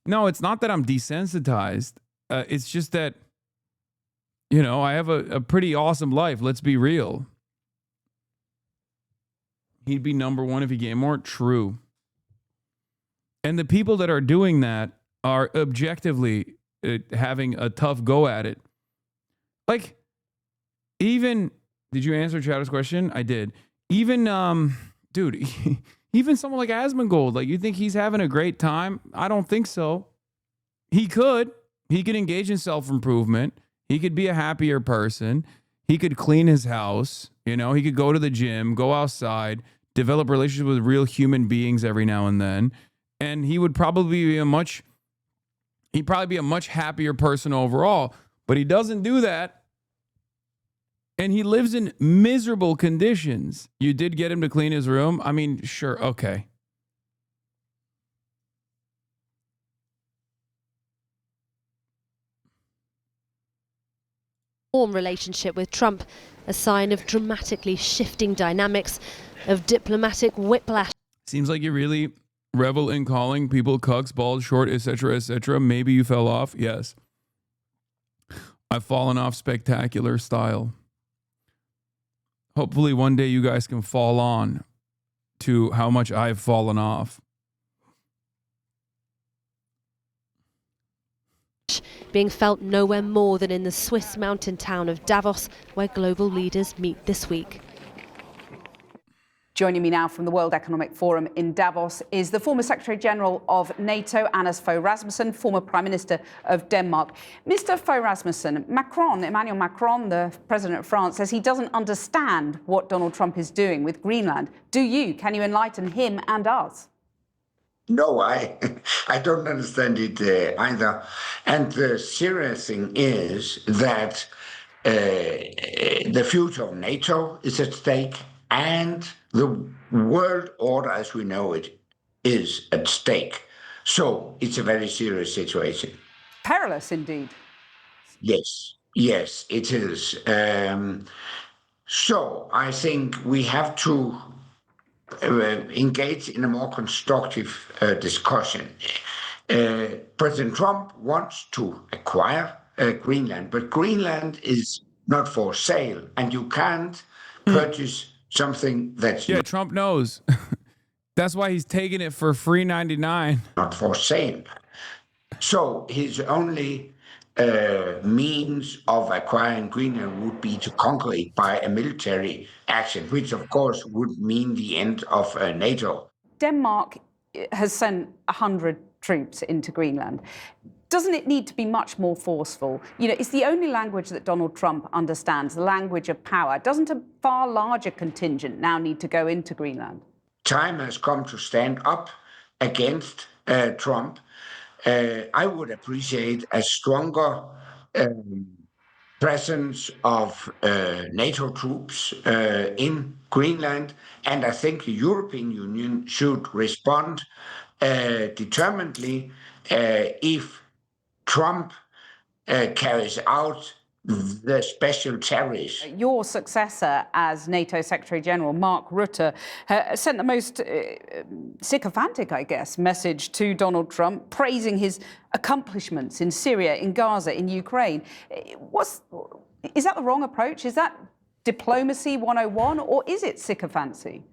it's not that I'm desensitized. It's just that, I have a pretty awesome life. Let's be real. He'd be number one if he gained more. True. And the people that are doing that are objectively having a tough go at it. Like, even, did you answer Chad's question? I did. Even, dude, even someone like Asmongold, like, you think he's having a great time? I don't think so. He could engage in self-improvement. He could be a happier person. He could clean his house. He could go to the gym, go outside, develop relationships with real human beings every now and then. And he would probably be a much happier person overall. But he doesn't do that. And he lives in miserable conditions. You did get him to clean his room? I mean, sure, okay. Warm relationship with Trump, a sign of dramatically shifting dynamics, of diplomatic whiplash. Seems like you really revel in calling people cucks, bald, short, etc., etc. Maybe you fell off. Yes. I've fallen off spectacular style. Hopefully one day you guys can fall on to how much I've fallen off. Being felt nowhere more than in the Swiss mountain town of Davos, where global leaders meet this week. Joining me now from the World Economic Forum in Davos is the former Secretary General of NATO, Anders Fogh Rasmussen, former Prime Minister of Denmark. Mr. Fogh Rasmussen, Emmanuel Macron, the President of France, says he doesn't understand what Donald Trump is doing with Greenland. Do you? Can you enlighten him and us? No, I don't understand it either. And the serious thing is that the future of NATO is at stake, and the world order as we know it is at stake. So it's a very serious situation. Perilous indeed. Yes, it is. So I think we have to engage in a more constructive discussion. President Trump wants to acquire Greenland, but Greenland is not for sale, and you can't purchase something that's Trump knows. That's why he's taking it for free 99. Not for sale. So his only means of acquiring Greenland would be to conquer it by a military action, which of course would mean the end of NATO. Denmark has sent 100 troops into Greenland. Doesn't it need to be much more forceful? You know, it's the only language that Donald Trump understands, the language of power. Doesn't a far larger contingent now need to go into Greenland? Time has come to stand up against Trump. I would appreciate a stronger presence of NATO troops in Greenland, and I think the European Union should respond determinedly if Trump carries out the special tariffs. Your successor as NATO Secretary General, Mark Rutte, sent the most sycophantic, I guess, message to Donald Trump, praising his accomplishments in Syria, in Gaza, in Ukraine. Is that the wrong approach? Is that diplomacy 101, or is it sycophancy?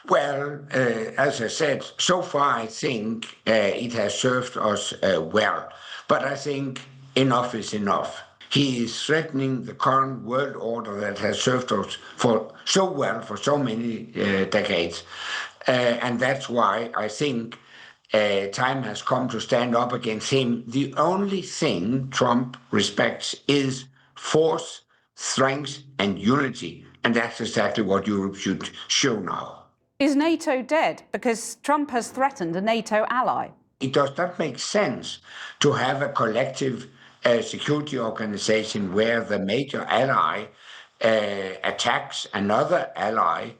Well, as I said, so far I think it has served us well. But I think enough is enough. He is threatening the current world order that has served us for so well for so many decades. And that's why I think time has come to stand up against him. The only thing Trump respects is force, strength, and unity. And that's exactly what Europe should show now. Is NATO dead? Because Trump has threatened a NATO ally. It does not make sense to have a collective security organization where the major ally attacks another ally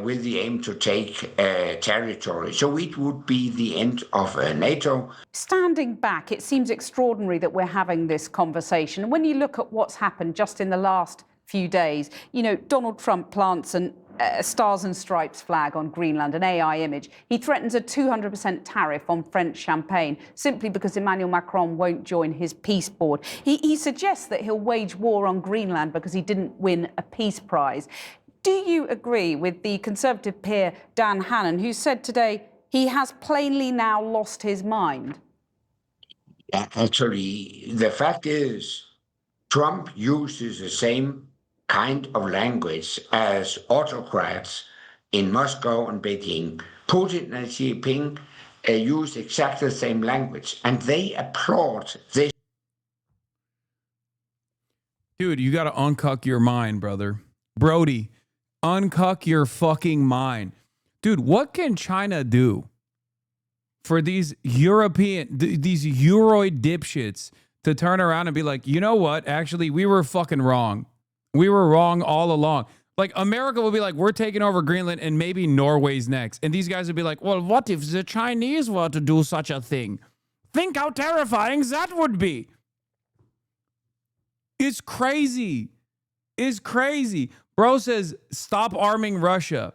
with the aim to take territory. So it would be the end of NATO. Standing back, it seems extraordinary that we're having this conversation. And when you look at what's happened just in the last few days, you know, Donald Trump plants a Stars and Stripes flag on Greenland, an AI image. He threatens a 200% tariff on French champagne simply because Emmanuel Macron won't join his peace board. He suggests that he'll wage war on Greenland because he didn't win a peace prize. Do you agree with the Conservative peer Dan Hannan, who said today he has plainly now lost his mind? Actually, the fact is Trump uses the same kind of language as autocrats in Moscow and Beijing. Putin and Xi Jinping use exactly the same language, and they applaud this. Dude, you got to uncuck your mind, brother. Brody, uncuck your fucking mind. Dude, what can China do for these these Euroid dipshits to turn around and be like, you know what? Actually, we were fucking wrong. We were wrong all along. Like, America will be like, we're taking over Greenland and maybe Norway's next. And these guys would be like, well, what if the Chinese were to do such a thing? Think how terrifying that would be. It's crazy. It's crazy. Bro says, stop arming Russia.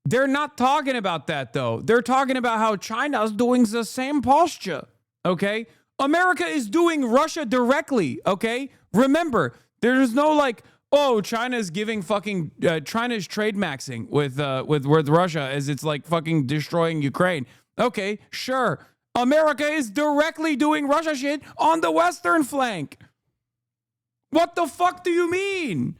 They're not talking about that, though. They're talking about how China's doing the same posture, okay? America is doing Russia directly, okay? Remember, there's no like, oh, China's giving fucking China's trade maxing with Russia as it's like fucking destroying Ukraine. Okay, sure. America is directly doing Russia shit on the western flank. What the fuck do you mean?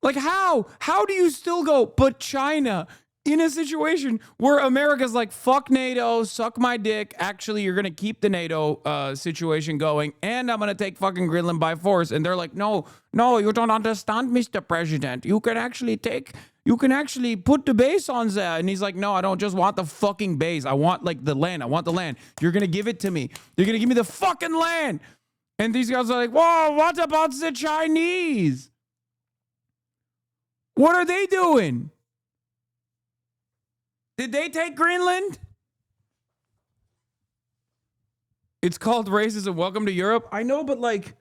Like how? How do you still go, but China, in a situation where America's like, fuck NATO, suck my dick. Actually, you're going to keep the NATO situation going, and I'm going to take fucking Greenland by force. And they're like, no, you don't understand, Mr. President. You can actually put the base on there. And he's like, no, I don't just want the fucking base. I want like the land. I want the land. You're going to give it to me. You're going to give me the fucking land. And these guys are like, whoa, what about the Chinese? What are they doing? Did they take Greenland? It's called racism. Welcome to Europe. I know, but like,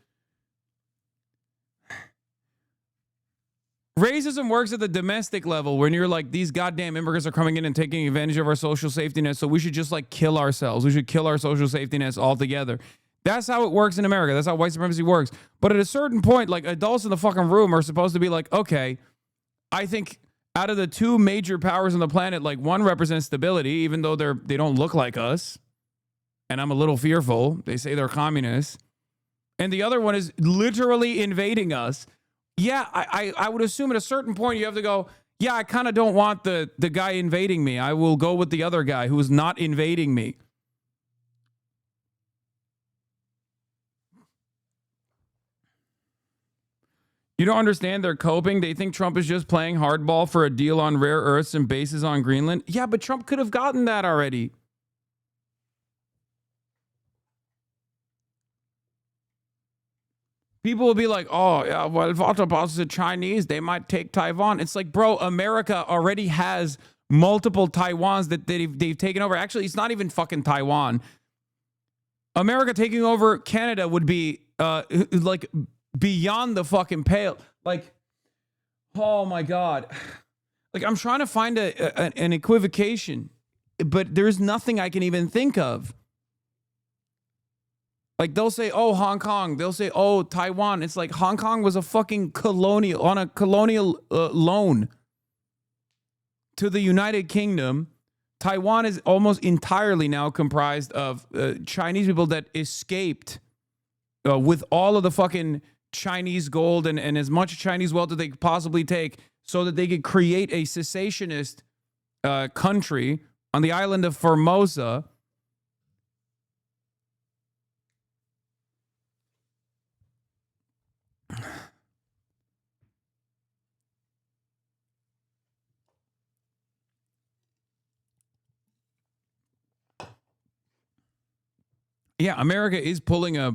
racism works at the domestic level when you're like, these goddamn immigrants are coming in and taking advantage of our social safety net, so we should just like kill ourselves. We should kill our social safety nets altogether. That's how it works in America. That's how white supremacy works. But at a certain point, like, adults in the fucking room are supposed to be like, okay, I think out of the two major powers on the planet, like, one represents stability, even though they don't look like us. And I'm a little fearful. They say they're communists. And the other one is literally invading us. Yeah, I would assume at a certain point you have to go, yeah, I kind of don't want the guy invading me. I will go with the other guy who is not invading me. You don't understand, they're coping. They think Trump is just playing hardball for a deal on rare earths and bases on Greenland. Yeah, but Trump could have gotten that already. People will be like, oh, yeah, well, what about the Chinese? They might take Taiwan. It's like, bro, America already has multiple Taiwans that they've taken over. Actually, it's not even fucking Taiwan. America taking over Canada would be like beyond the fucking pale. Like, oh my God. Like, I'm trying to find an equivocation, but there's nothing I can even think of. Like, they'll say, oh, Hong Kong. They'll say, oh, Taiwan. It's like Hong Kong was a fucking colonial loan to the United Kingdom. Taiwan is almost entirely now comprised of Chinese people that escaped with all of the fucking Chinese gold and as much Chinese wealth that they could possibly take so that they could create a cessationist country on the island of Formosa. Yeah, America is pulling a...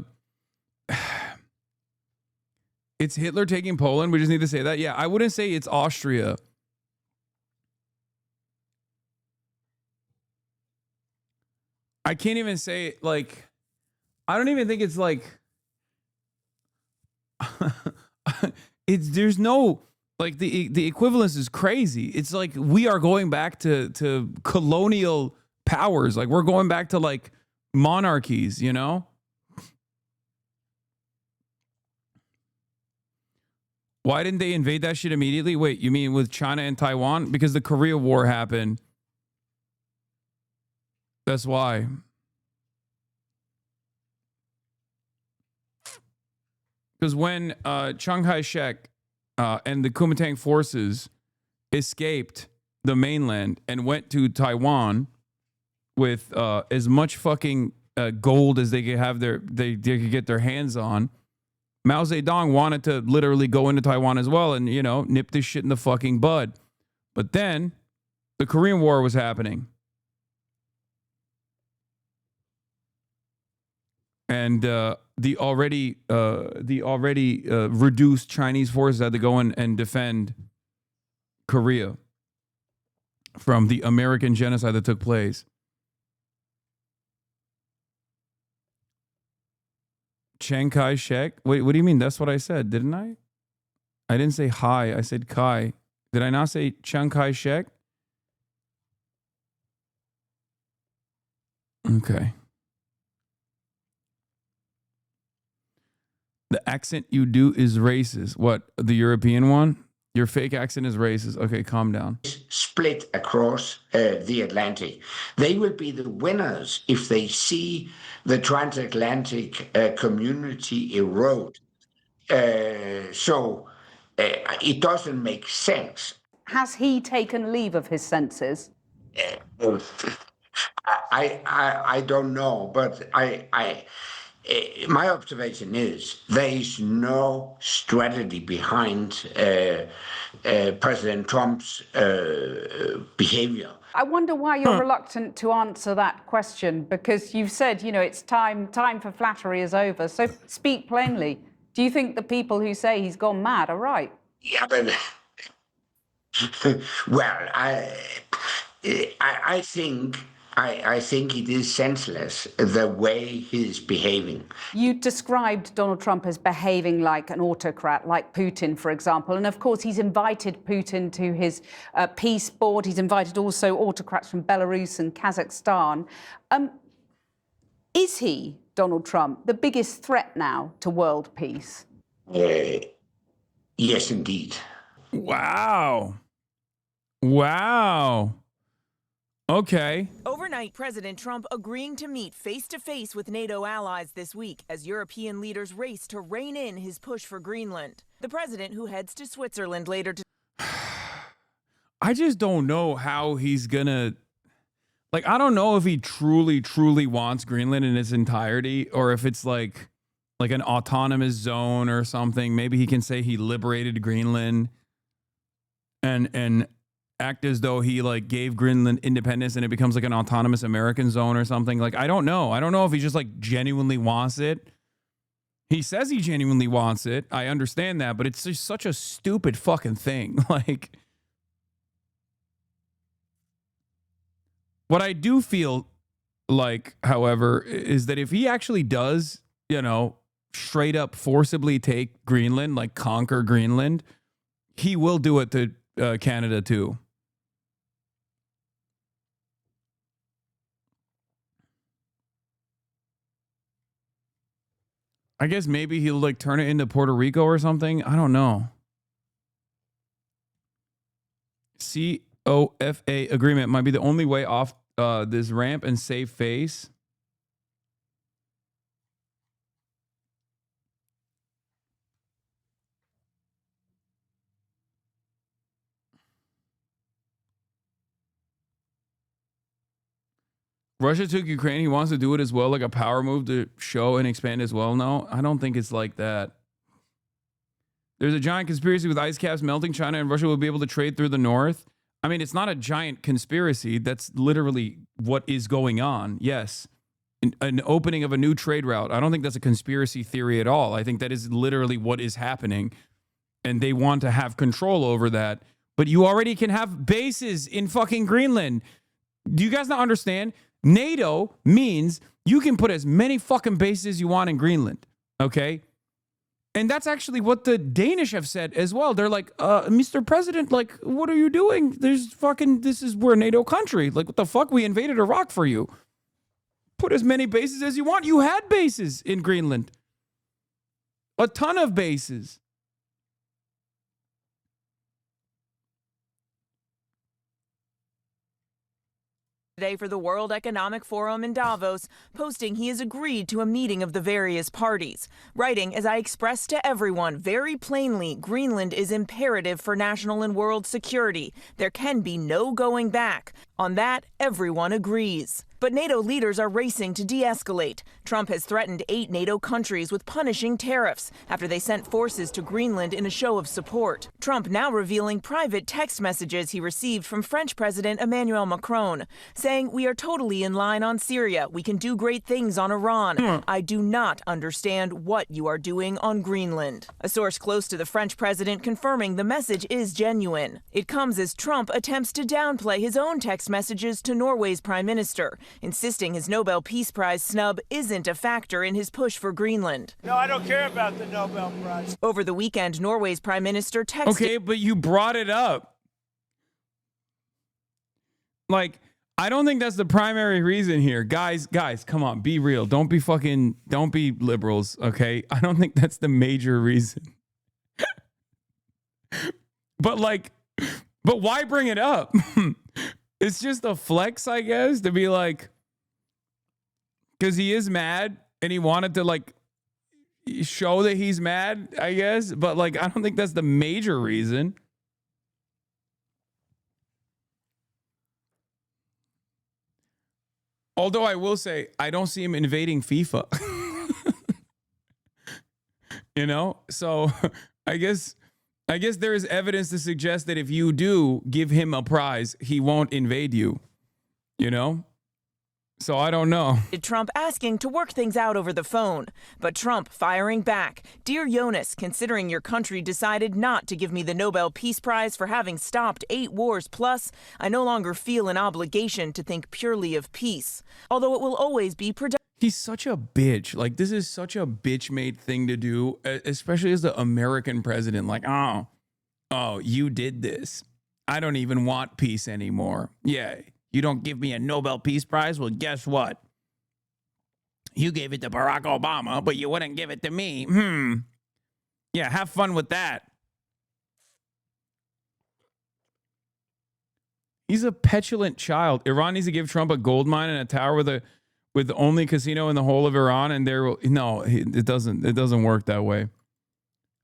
It's Hitler taking Poland. We just need to say that. Yeah, I wouldn't say it's Austria. I can't even say, like... I don't even think it's like... There's no... Like, the equivalence is crazy. It's like we are going back to colonial powers. Like, we're going back to, like, monarchies, you know? Why didn't they invade that shit immediately? Wait, you mean with China and Taiwan? Because the Korea War happened. That's why. Because when Chiang Kai-shek and the Kuomintang forces escaped the mainland and went to Taiwan with as much fucking gold as they could have they could get their hands on, Mao Zedong wanted to literally go into Taiwan as well and, you know, nip this shit in the fucking bud. But then the Korean War was happening. And the already reduced Chinese forces had to go in and defend Korea from the American genocide that took place. Chiang Kai-shek? Wait, what do you mean? That's what I said, didn't I? I didn't say hi. I said Kai. Did I not say Chiang Kai-shek? Okay. The accent you do is racist. What, the European one? Your fake accent is racist. Okay, calm down. Split across the Atlantic. They will be the winners if they see the transatlantic community erode. So it doesn't make sense. Has he taken leave of his senses? I don't know, but my observation is there is no strategy behind President Trump's behavior. I wonder why you're reluctant to answer that question, because you've said, it's time for flattery is over. So speak plainly. Do you think the people who say he's gone mad are right? Yeah, but well, I think it is senseless the way he's behaving. You described Donald Trump as behaving like an autocrat, like Putin, for example. And of course, he's invited Putin to his peace board. He's invited also autocrats from Belarus and Kazakhstan. Is he, Donald Trump, the biggest threat now to world peace? Yes, indeed. Wow. Wow. Okay. Overnight, President Trump agreeing to meet face-to-face with NATO allies this week as European leaders race to rein in his push for Greenland. The president, who heads to Switzerland later to... I just don't know how he's gonna... Like, I don't know if he truly wants Greenland in its entirety, or if it's like an autonomous zone or something. Maybe he can say he liberated Greenland and act as though he like gave Greenland independence and it becomes like an autonomous American zone or something. Like, I don't know. I don't know if he just like genuinely wants it. He says he genuinely wants it. I understand that, but it's just such a stupid fucking thing. Like, what I do feel like, however, is that if he actually does, straight up forcibly take Greenland, like conquer Greenland, he will do it to Canada too. I guess maybe he'll like turn it into Puerto Rico or something. I don't know. COFA agreement might be the only way off this ramp and save face. Russia took Ukraine. He wants to do it as well, like a power move to show and expand as well. No, I don't think it's like that. There's a giant conspiracy with ice caps melting. China and Russia will be able to trade through the north. I mean, it's not a giant conspiracy. That's literally what is going on. Yes. An opening of a new trade route. I don't think that's a conspiracy theory at all. I think that is literally what is happening. And they want to have control over that. But you already can have bases in fucking Greenland. Do you guys not understand? NATO means you can put as many fucking bases as you want in Greenland. Okay? And that's actually what the Danish have said as well. They're like, Mr. President, like, what are you doing? This is we're a NATO country. Like, what the fuck? We invaded Iraq for you. Put as many bases as you want. You had bases in Greenland. A ton of bases. Today for the World Economic Forum in Davos, posting he has agreed to a meeting of the various parties. Writing, as I expressed to everyone very plainly, Greenland is imperative for national and world security. There can be no going back. On that, everyone agrees. But NATO leaders are racing to de-escalate. Trump has threatened 8 NATO countries with punishing tariffs after they sent forces to Greenland in a show of support. Trump now revealing private text messages he received from French President Emmanuel Macron, saying, "We are totally in line on Syria. We can do great things on Iran. I do not understand what you are doing on Greenland." A source close to the French president confirming the message is genuine. It comes as Trump attempts to downplay his own text messages to Norway's prime minister, insisting his Nobel Peace Prize snub isn't a factor in his push for Greenland. No, I don't care about the Nobel Prize. Over the weekend, Norway's prime minister texted... Okay, but you brought it up. Like, I don't think that's the primary reason here. Guys, come on, be real. Don't be liberals, okay? I don't think that's the major reason. But why bring it up? It's just a flex, I guess, to be like, because he is mad and he wanted to like show that he's mad, I guess. But like, I don't think that's the major reason. Although I will say, I don't see him invading FIFA. You know? So I guess there is evidence to suggest that if you do give him a prize, he won't invade you. You know? So I don't know. Trump asking to work things out over the phone, but Trump firing back. Dear Jonas, considering your country decided not to give me the Nobel Peace Prize for having stopped 8 wars plus, I no longer feel an obligation to think purely of peace, although it will always be productive. He's such a bitch. Like, this is such a bitch-made thing to do, especially as the American president. Like, oh, you did this. I don't even want peace anymore. Yeah. You don't give me a Nobel Peace Prize? Well, guess what? You gave it to Barack Obama, but you wouldn't give it to me. Yeah, have fun with that. He's a petulant child. Iran needs to give Trump a gold mine and a tower with the only casino in the whole of Iran, and it doesn't work that way.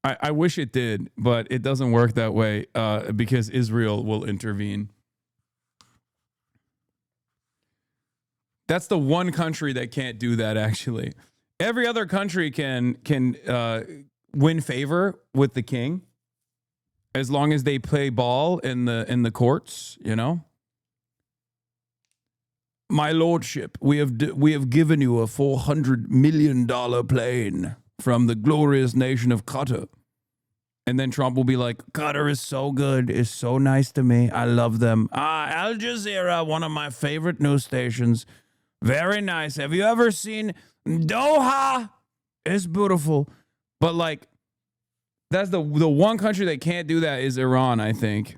I wish it did, but it doesn't work that way because Israel will intervene. That's the one country that can't do that, actually. Every other country can win favor with the king as long as they play ball in the courts, you know? My lordship, we have given you a $400 million plane from the glorious nation of Qatar. And then Trump will be like, Qatar is so good. It's so nice to me. I love them. Al Jazeera, one of my favorite news stations. Very nice. Have you ever seen Doha? It's beautiful. But like, that's the one country that can't do that is Iran, I think.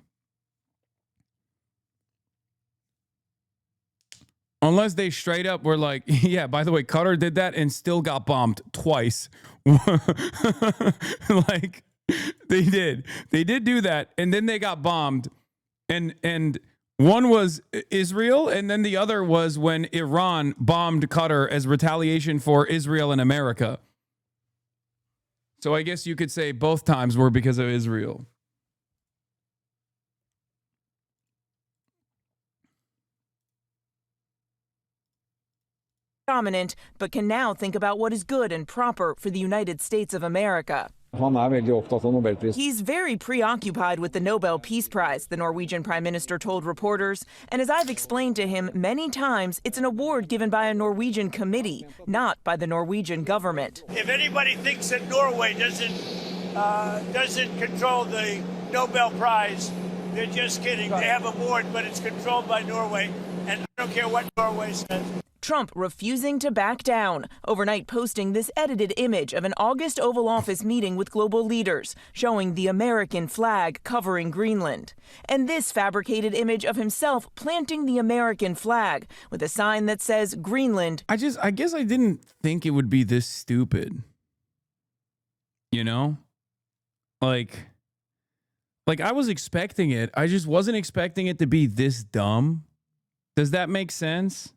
Unless they straight up were like, yeah, by the way, Qatar did that and still got bombed twice. Like, they did. They did do that, and then they got bombed. And one was Israel, and then the other was when Iran bombed Qatar as retaliation for Israel and America. So I guess you could say both times were because of Israel. Dominant, but can now think about what is good and proper for the United States of America. He's very preoccupied with the Nobel Peace Prize, the Norwegian Prime Minister told reporters. And as I've explained to him many times, it's an award given by a Norwegian committee, not by the Norwegian government. If anybody thinks that Norway doesn't control the Nobel Prize, they're just kidding. They have a board, but it's controlled by Norway, and I don't care what Norway says. Trump refusing to back down, overnight posting this edited image of an August Oval Office meeting with global leaders, showing the American flag covering Greenland. And this fabricated image of himself planting the American flag with a sign that says Greenland. I guess I didn't think it would be this stupid. You know? Like I was expecting it. I just wasn't expecting it to be this dumb. Does that make sense?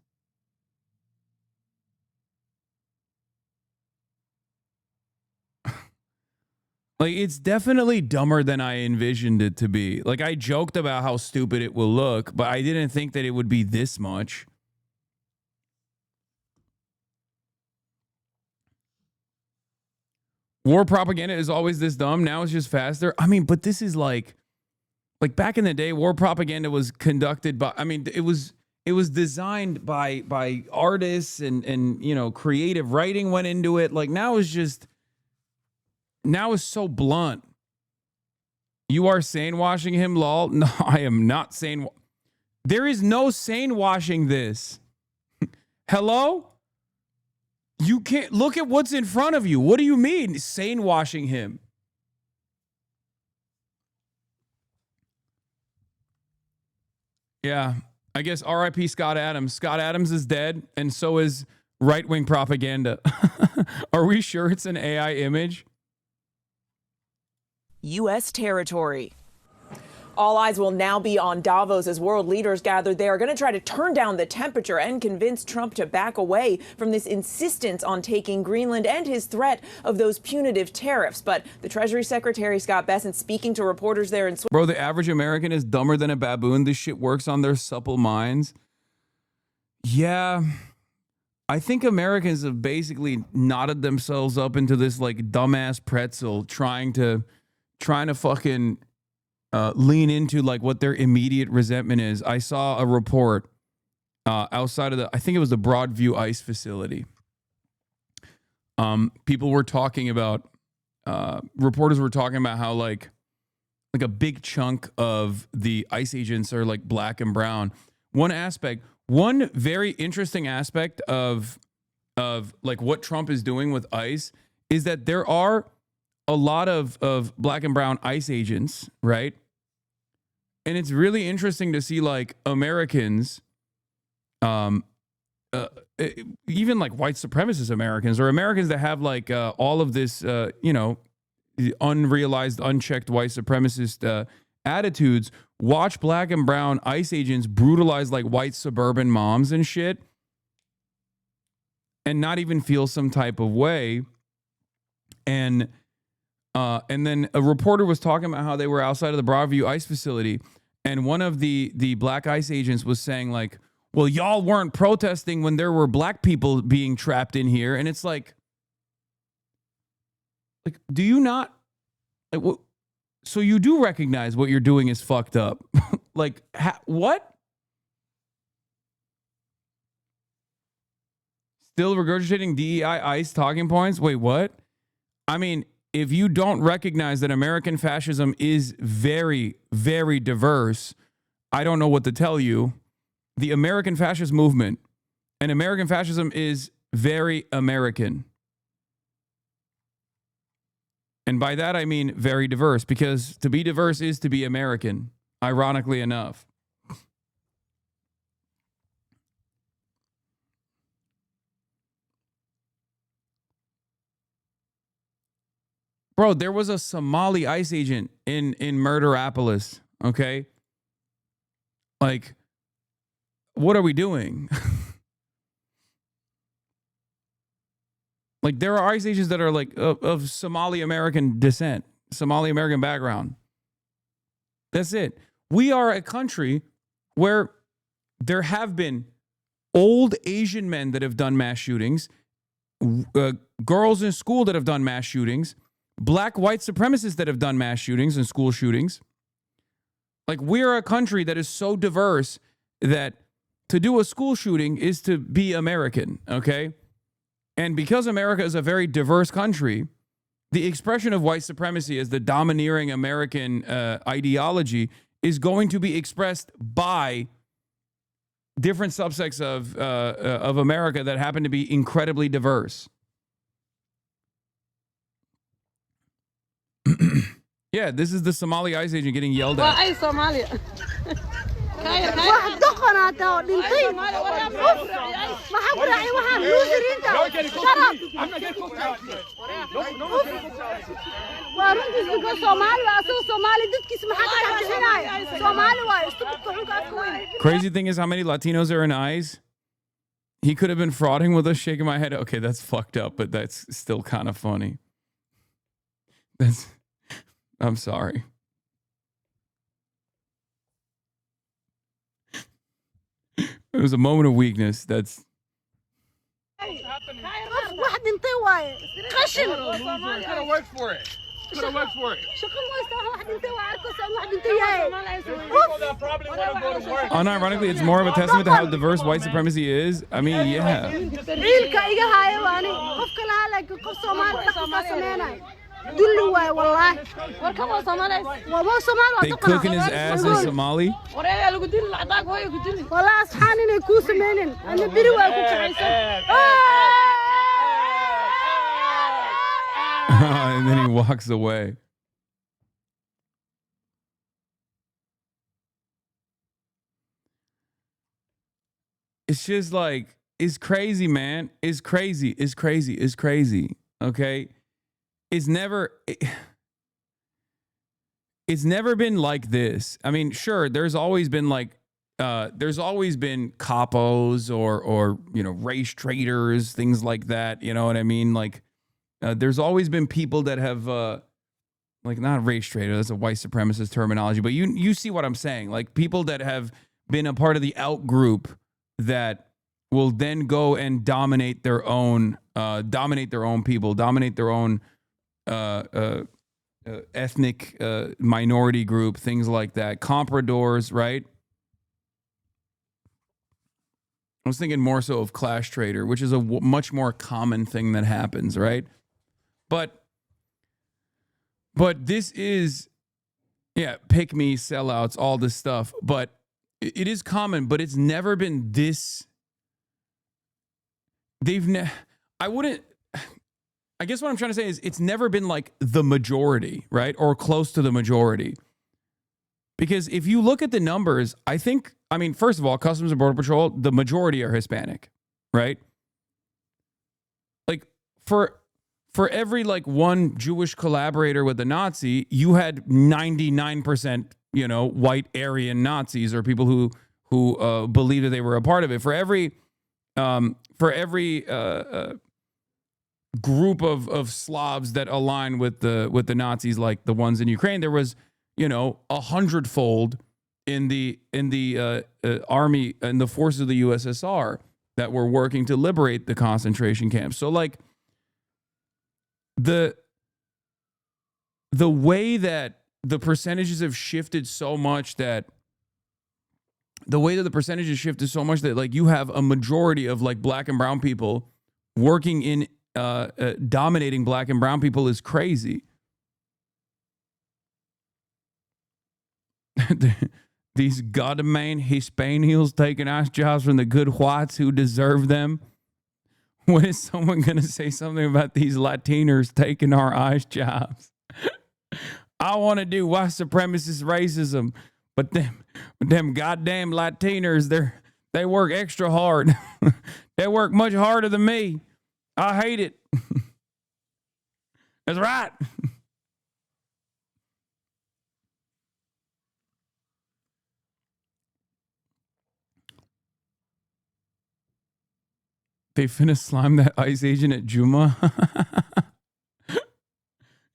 Like, it's definitely dumber than I envisioned it to be. Like, I joked about how stupid it will look, but I didn't think that it would be this much. War propaganda is always this dumb. Now it's just faster. I mean, but this is like back in the day, war propaganda was conducted by, I mean, it was designed by artists and you know, creative writing went into it. Like, now it's so blunt. You are sane washing him, lol. No, I am not sane. There is no sane washing this. Hello? You can't look at what's in front of you. What do you mean sane washing him? Yeah, I guess R.I.P. Scott Adams. Scott Adams is dead, and so is right-wing propaganda. Are we sure it's an AI image? U.S. territory. All eyes will now be on Davos as world leaders gather. They are going to try to turn down the temperature and convince Trump to back away from this insistence on taking Greenland and his threat of those punitive tariffs. But the Treasury Secretary, Scott Bessent, speaking to reporters there in Bro, the average American is dumber than a baboon. This shit works on their supple minds. Yeah. I think Americans have basically knotted themselves up into this like dumbass pretzel trying to fucking lean into like what their immediate resentment is. I saw a report outside of I think it was the Broadview ICE facility. People were talking about, reporters were talking about how like a big chunk of the ICE agents are like black and brown. One very interesting aspect of like what Trump is doing with ICE is that there are a lot of black and brown ICE agents, right? And it's really interesting to see like Americans, even like white supremacist Americans or Americans that have like all of this, unrealized, unchecked white supremacist attitudes, watch black and brown ICE agents brutalize like white suburban moms and shit and not even feel some type of way. And then a reporter was talking about how they were outside of the Broadview ICE facility. And one of the black ICE agents was saying like, well, y'all weren't protesting when there were black people being trapped in here. And it's like do you not, like, what? So you do recognize what you're doing is fucked up. Like, what? Still regurgitating DEI ICE talking points? Wait, what? I mean, if you don't recognize that American fascism is very, very diverse, I don't know what to tell you. The American fascist movement and American fascism is very American. And by that, I mean very diverse, because to be diverse is to be American, ironically enough. Bro, there was a Somali ICE agent in Murderapolis, okay? Like, what are we doing? Like, there are ICE agents that are like of Somali American descent, Somali American background. That's it. We are a country where there have been old Asian men that have done mass shootings, girls in school that have done mass shootings, black white supremacists that have done mass shootings and school shootings. Like, we're a country that is so diverse that to do a school shooting is to be American, okay? And because America is a very diverse country, the expression of white supremacy as the domineering American ideology is going to be expressed by different subsects of America that happen to be incredibly diverse. Yeah, this is the Somali ICE agent getting yelled at. Crazy thing is how many Latinos are in ICE. He could have been frauding with us, shaking my head. Okay, that's fucked up, but that's still kind of funny. I'm sorry. It was a moment of weakness. That's. Could have worked for it. Unironically, it's more of a testament to how diverse white supremacy is. I mean, yeah. They cooking his ass in Somali. And then he walks away. it's just like, it's crazy, man. It's crazy. It's crazy. It's crazy. Okay. It's never been like this. I mean, sure, there's always been like, there's always been capos or, you know, race traders, things like that. You know what I mean? Like, there's always been people that have, like, not race trader, that's a white supremacist terminology, but you see what I'm saying. Like, people that have been a part of the out group that will then go and dominate their own people, dominate their own ethnic minority group, things like that. Compradors, right? I was thinking more so of clash trader, which is a much more common thing that happens, right? But this is, yeah, pick me, sellouts, all this stuff. But it is common, but it's never been this. I guess what I'm trying to say is it's never been like the majority, right? Or close to the majority. Because if you look at the numbers, I mean, first of all, Customs and Border Patrol, the majority are Hispanic, right? Like for every like one Jewish collaborator with the Nazi, you had 99%, you know, white Aryan Nazis or people who believed that they were a part of it. For every group of Slavs that align with the Nazis, like the ones in Ukraine, there was, you know, 100-fold in the army and the forces of the USSR that were working to liberate the concentration camps. So like the way that the percentages have shifted so much that like you have a majority of like black and brown people working in dominating black and brown people is crazy. These goddamn Hispanials taking ICE jobs from the good whites who deserve them. When is someone going to say something about these Latinos taking our ICE jobs? I want to do white supremacist racism, but them goddamn Latinos, they work extra hard. They work much harder than me. I hate it. That's right. They finna slime that ICE agent at Juma.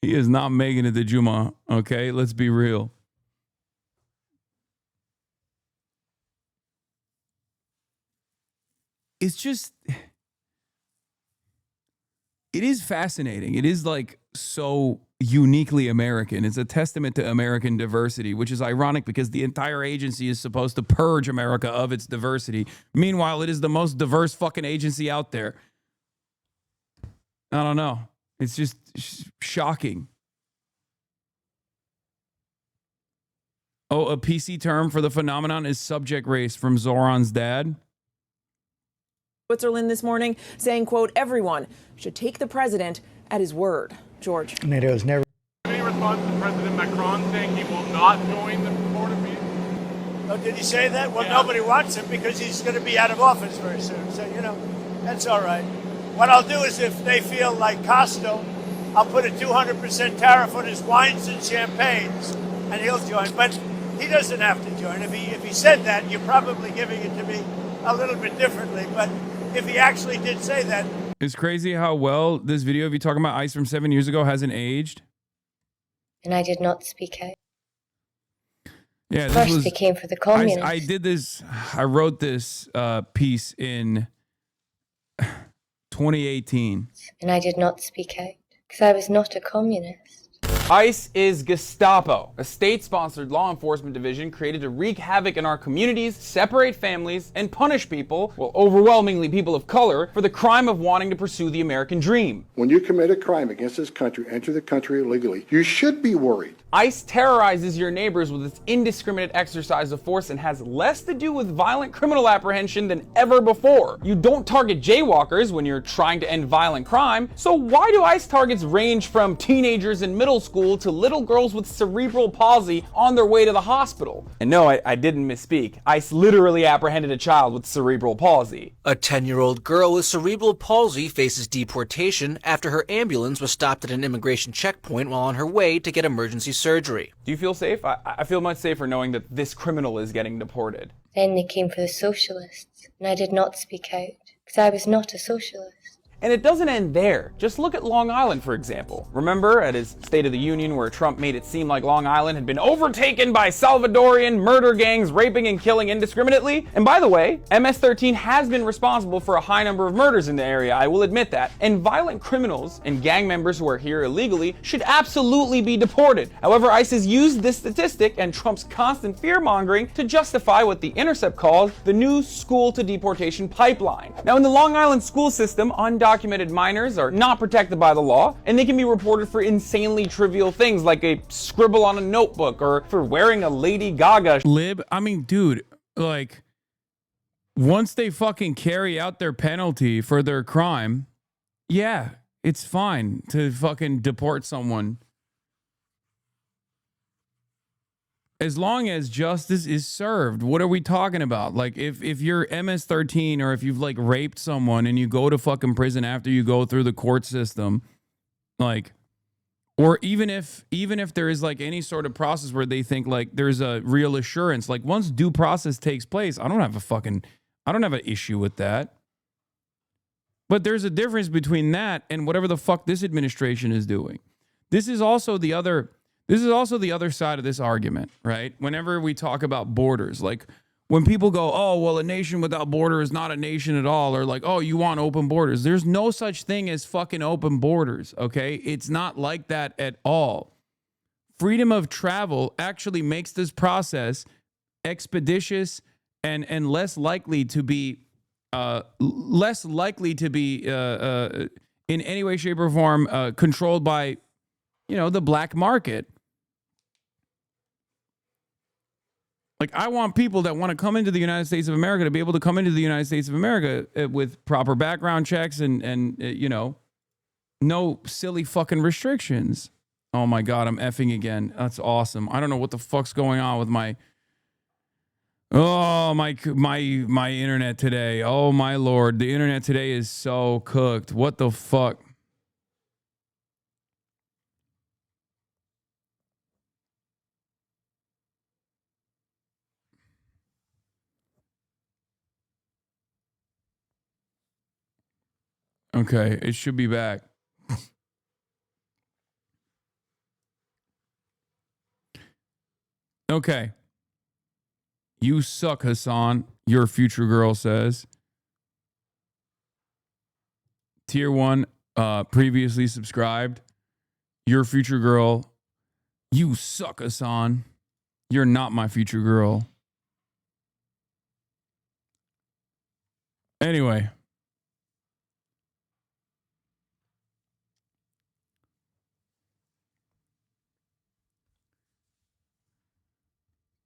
He is not making it to Juma, okay? Let's be real. It's just, it is fascinating. It is like so uniquely American. It's a testament to American diversity, which is ironic because the entire agency is supposed to purge America of its diversity. Meanwhile, it is the most diverse fucking agency out there. I don't know. It's just shocking. Oh, a PC term for the phenomenon is subject race from Zoran's dad. Switzerland this morning saying, quote, everyone should take the president at his word. George. NATO has never. Any response to President Macron saying he will not join the border peace? Oh, did he say that? Well, nobody wants him because he's going to be out of office very soon. So, you know, that's all right. What I'll do is if they feel like Costo, I'll put a 200% tariff on his wines and champagnes, and he'll join. But he doesn't have to join. If he said that, you're probably giving it to me a little bit differently. But if he actually did say that. It's crazy how well this video of you talking about ICE from 7 years ago hasn't aged. And I did not speak out. Yeah, First they came for the communists. I did this. I wrote this piece in 2018. And I did not speak out because I was not a communist. ICE is Gestapo, a state-sponsored law enforcement division created to wreak havoc in our communities, separate families, and punish people, well, overwhelmingly people of color, for the crime of wanting to pursue the American dream. When you commit a crime against this country, enter the country illegally, you should be worried. ICE terrorizes your neighbors with its indiscriminate exercise of force and has less to do with violent criminal apprehension than ever before. You don't target jaywalkers when you're trying to end violent crime, so why do ICE targets range from teenagers in middle school school to little girls with cerebral palsy on their way to the hospital. And no, I didn't misspeak. ICE literally apprehended a child with cerebral palsy. A 10-year-old girl with cerebral palsy faces deportation after her ambulance was stopped at an immigration checkpoint while on her way to get emergency surgery. Do you feel safe? I feel much safer knowing that this criminal is getting deported. Then they came for the socialists, and I did not speak out, because I was not a socialist. And it doesn't end there. Just look at Long Island, for example. Remember at his State of the Union where Trump made it seem like Long Island had been overtaken by Salvadorian murder gangs raping and killing indiscriminately? And by the way, MS-13 has been responsible for a high number of murders in the area, I will admit that. And violent criminals and gang members who are here illegally should absolutely be deported. However, ICE has used this statistic and Trump's constant fear-mongering to justify what The Intercept calls the new school to deportation pipeline. Now, in the Long Island school system, undocumented minors are not protected by the law, and they can be reported for insanely trivial things like a scribble on a notebook or for wearing a Lady Gaga lib. I mean, dude, like, once they fucking carry out their penalty for their crime, yeah, it's fine to fucking deport someone. As long as justice is served. What are we talking about? Like, if you're MS-13 or if you've like raped someone and you go to fucking prison after you go through the court system, like, or even if there is like any sort of process where they think like there's a real assurance, like once due process takes place, I don't have an issue with that. But there's a difference between that and whatever the fuck this administration is doing. This is also the other side of this argument, right? Whenever we talk about borders, like when people go, oh, well, a nation without border is not a nation at all, or like, oh, you want open borders. There's no such thing as fucking open borders, okay? It's not like that at all. Freedom of travel actually makes this process expeditious and less likely to be in any way, shape, or form controlled by, the black market. Like, I want people that want to come into the United States of America to be able to come into the United States of America with proper background checks and no silly fucking restrictions. Oh my God, I'm effing again. That's awesome. I don't know what the fuck's going on with my internet today. Oh my Lord, the internet today is so cooked. What the fuck? Okay, it should be back. Okay. You suck, Hasan, your future girl says. Tier 1, previously subscribed. Your future girl. You suck, Hasan. You're not my future girl. Anyway.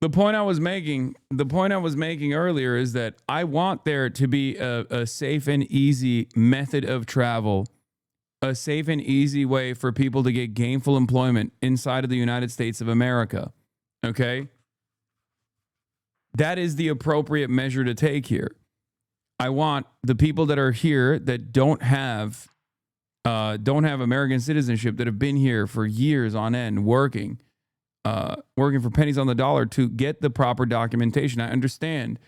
The point I was making earlier is that I want there to be a safe and easy method of travel, a safe and easy way for people to get gainful employment inside of the United States of America. Okay? That is the appropriate measure to take here. I want the people that are here that don't have American citizenship, that have been here for years on end working for pennies on the dollar, to get the proper documentation. I understand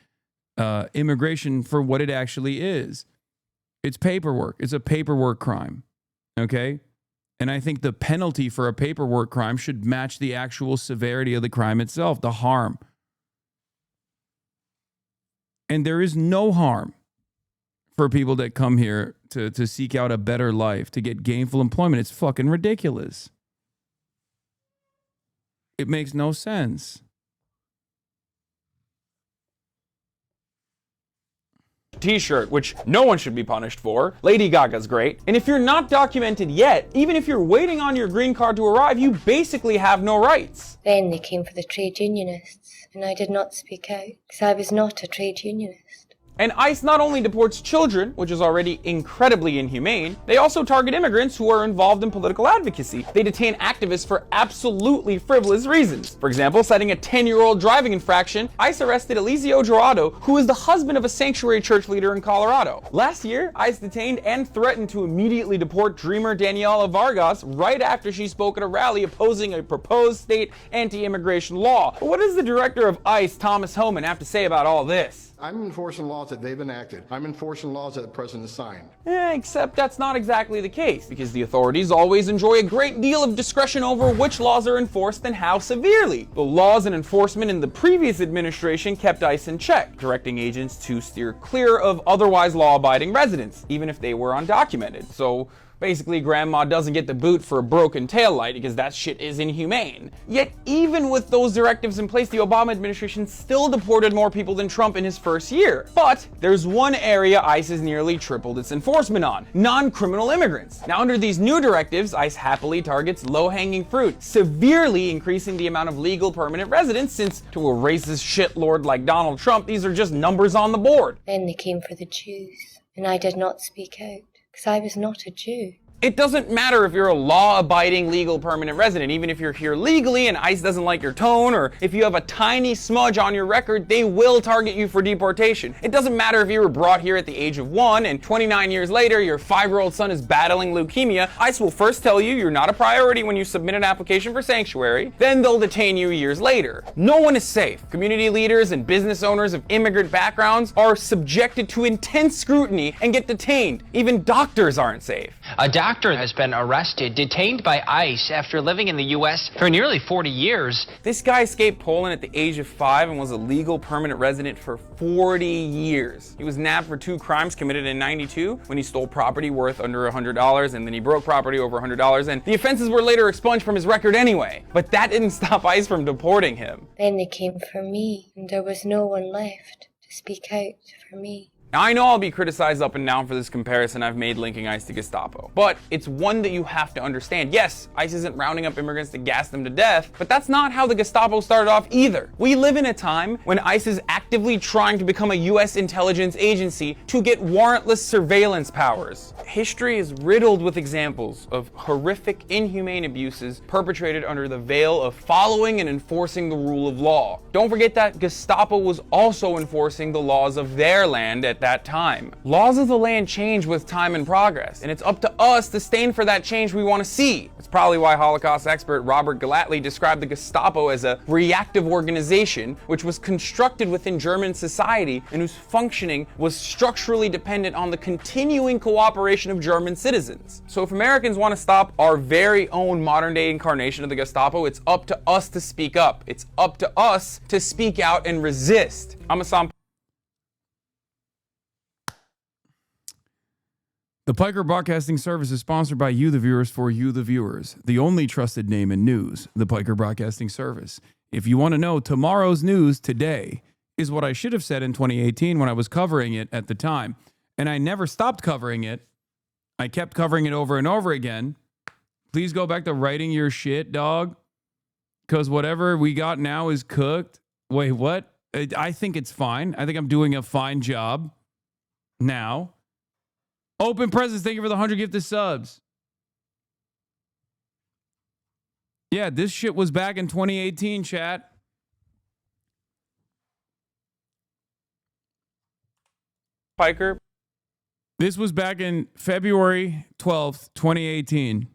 immigration for what it actually is. It's paperwork. It's a paperwork crime. Okay? And I think the penalty for a paperwork crime should match the actual severity of the crime itself, the harm. And there is no harm for people that come here to seek out a better life, to get gainful employment. It's fucking ridiculous. It makes no sense. T-shirt, which no one should be punished for. Lady Gaga's great. And if you're not documented yet, even if you're waiting on your green card to arrive, you basically have no rights. Then they came for the trade unionists, and I did not speak out, because I was not a trade unionist. And ICE not only deports children, which is already incredibly inhumane, they also target immigrants who are involved in political advocacy. They detain activists for absolutely frivolous reasons. For example, citing a 10-year-old driving infraction, ICE arrested Eliseo Dorado, who is the husband of a sanctuary church leader in Colorado. Last year, ICE detained and threatened to immediately deport dreamer Daniela Vargas right after she spoke at a rally opposing a proposed state anti-immigration law. But what does the director of ICE, Thomas Homan, have to say about all this? I'm enforcing laws that they've enacted. I'm enforcing laws that the president has signed. Except that's not exactly the case, because the authorities always enjoy a great deal of discretion over which laws are enforced and how severely. The laws and enforcement in the previous administration kept ICE in check, directing agents to steer clear of otherwise law-abiding residents, even if they were undocumented. So basically, grandma doesn't get the boot for a broken taillight because that shit is inhumane. Yet, even with those directives in place, the Obama administration still deported more people than Trump in his first year. But there's one area ICE has nearly tripled its enforcement on: non-criminal immigrants. Now, under these new directives, ICE happily targets low-hanging fruit, severely increasing the amount of legal permanent residents, since to a racist shitlord like Donald Trump, these are just numbers on the board. Then they came for the Jews, and I did not speak out, because I was not a Jew. It doesn't matter if you're a law-abiding legal permanent resident. Even if you're here legally and ICE doesn't like your tone, or if you have a tiny smudge on your record, they will target you for deportation. It doesn't matter if you were brought here at the age of 1 and 29 years later your 5-year-old son is battling leukemia. ICE will first tell you you're not a priority when you submit an application for sanctuary, then they'll detain you years later. No one is safe. Community leaders and business owners of immigrant backgrounds are subjected to intense scrutiny and get detained. Even doctors aren't safe. A doctor has been arrested, detained by ICE after living in the U.S. for nearly 40 years. This guy escaped Poland at the age of 5 and was a legal permanent resident for 40 years. He was nabbed for 2 crimes committed in '92 when he stole property worth under $100, and then he broke property over $100, and the offenses were later expunged from his record anyway. But that didn't stop ICE from deporting him. Then they came for me, and there was no one left to speak out for me. Now, I know I'll be criticized up and down for this comparison I've made linking ICE to Gestapo, but it's one that you have to understand. Yes, ICE isn't rounding up immigrants to gas them to death, but that's not how the Gestapo started off either. We live in a time when ICE is actively trying to become a U.S. intelligence agency to get warrantless surveillance powers. History is riddled with examples of horrific, inhumane abuses perpetrated under the veil of following and enforcing the rule of law. Don't forget that Gestapo was also enforcing the laws of their land at that time. Laws of the land change with time and progress, and it's up to us to stand for that change we want to see. It's probably why Holocaust expert Robert Gallatley described the Gestapo as a reactive organization, which was constructed within German society and whose functioning was structurally dependent on the continuing cooperation of German citizens. So if Americans want to stop our very own modern-day incarnation of the Gestapo, it's up to us to speak up. It's up to us to speak out and resist. I'm Hasan. The Piker Broadcasting Service is sponsored by you, the viewers, for you, the viewers. The only trusted name in news, the Piker Broadcasting Service. If you want to know tomorrow's news today, is what I should have said in 2018 when I was covering it at the time. And I never stopped covering it. I kept covering it over and over again. Please go back to writing your shit, dog. Because whatever we got now is cooked. Wait, what? I think it's fine. I think I'm doing a fine job now. Open Presents, thank you for the 100 gifted subs. Yeah, this shit was back in 2018, chat. Piker. This was back in February 12th, 2018.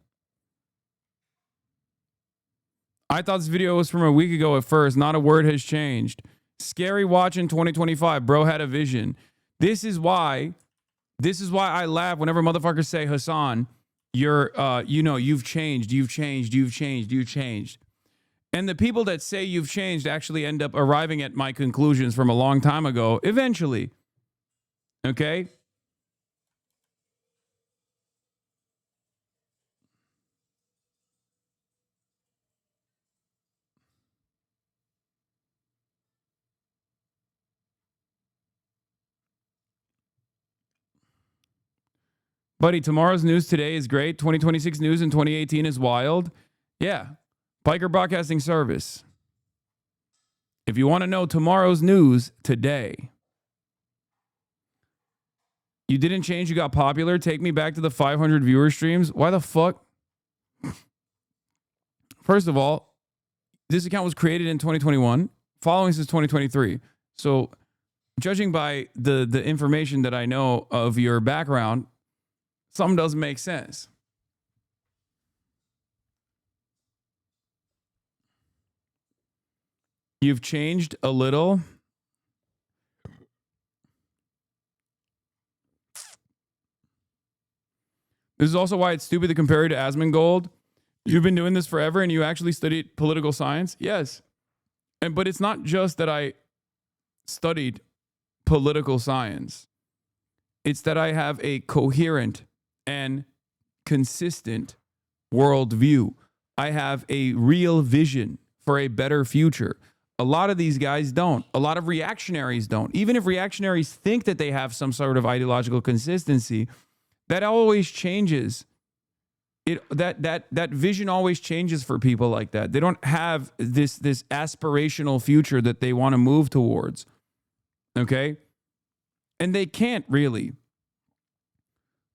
I thought this video was from a week ago at first. Not a word has changed. Scary watch in 2025. Bro had a vision. This is why I laugh whenever motherfuckers say, Hasan, you're, you've changed. And the people that say you've changed actually end up arriving at my conclusions from a long time ago, eventually. Okay? Buddy, tomorrow's news today is great. 2026 news in 2018 is wild. Yeah. Piker Broadcasting Service. If you want to know tomorrow's news today, You didn't change. You got popular. Take me back to the 500 viewer streams. Why the fuck? First of all, this account was created in 2021, following since 2023. So judging by the information that I know of your background, something doesn't make sense. You've changed a little. This is also why it's stupid to compare you to Asmongold. You've been doing this forever and you actually studied political science? Yes. But it's not just that I studied political science. It's that I have a coherent and consistent worldview. I have a real vision for a better future. A lot of these guys don't. A lot of reactionaries don't. Even if reactionaries think that they have some sort of ideological consistency, that always changes. That vision always changes for people like that. They don't have this aspirational future that they want to move towards. Okay? And they can't really.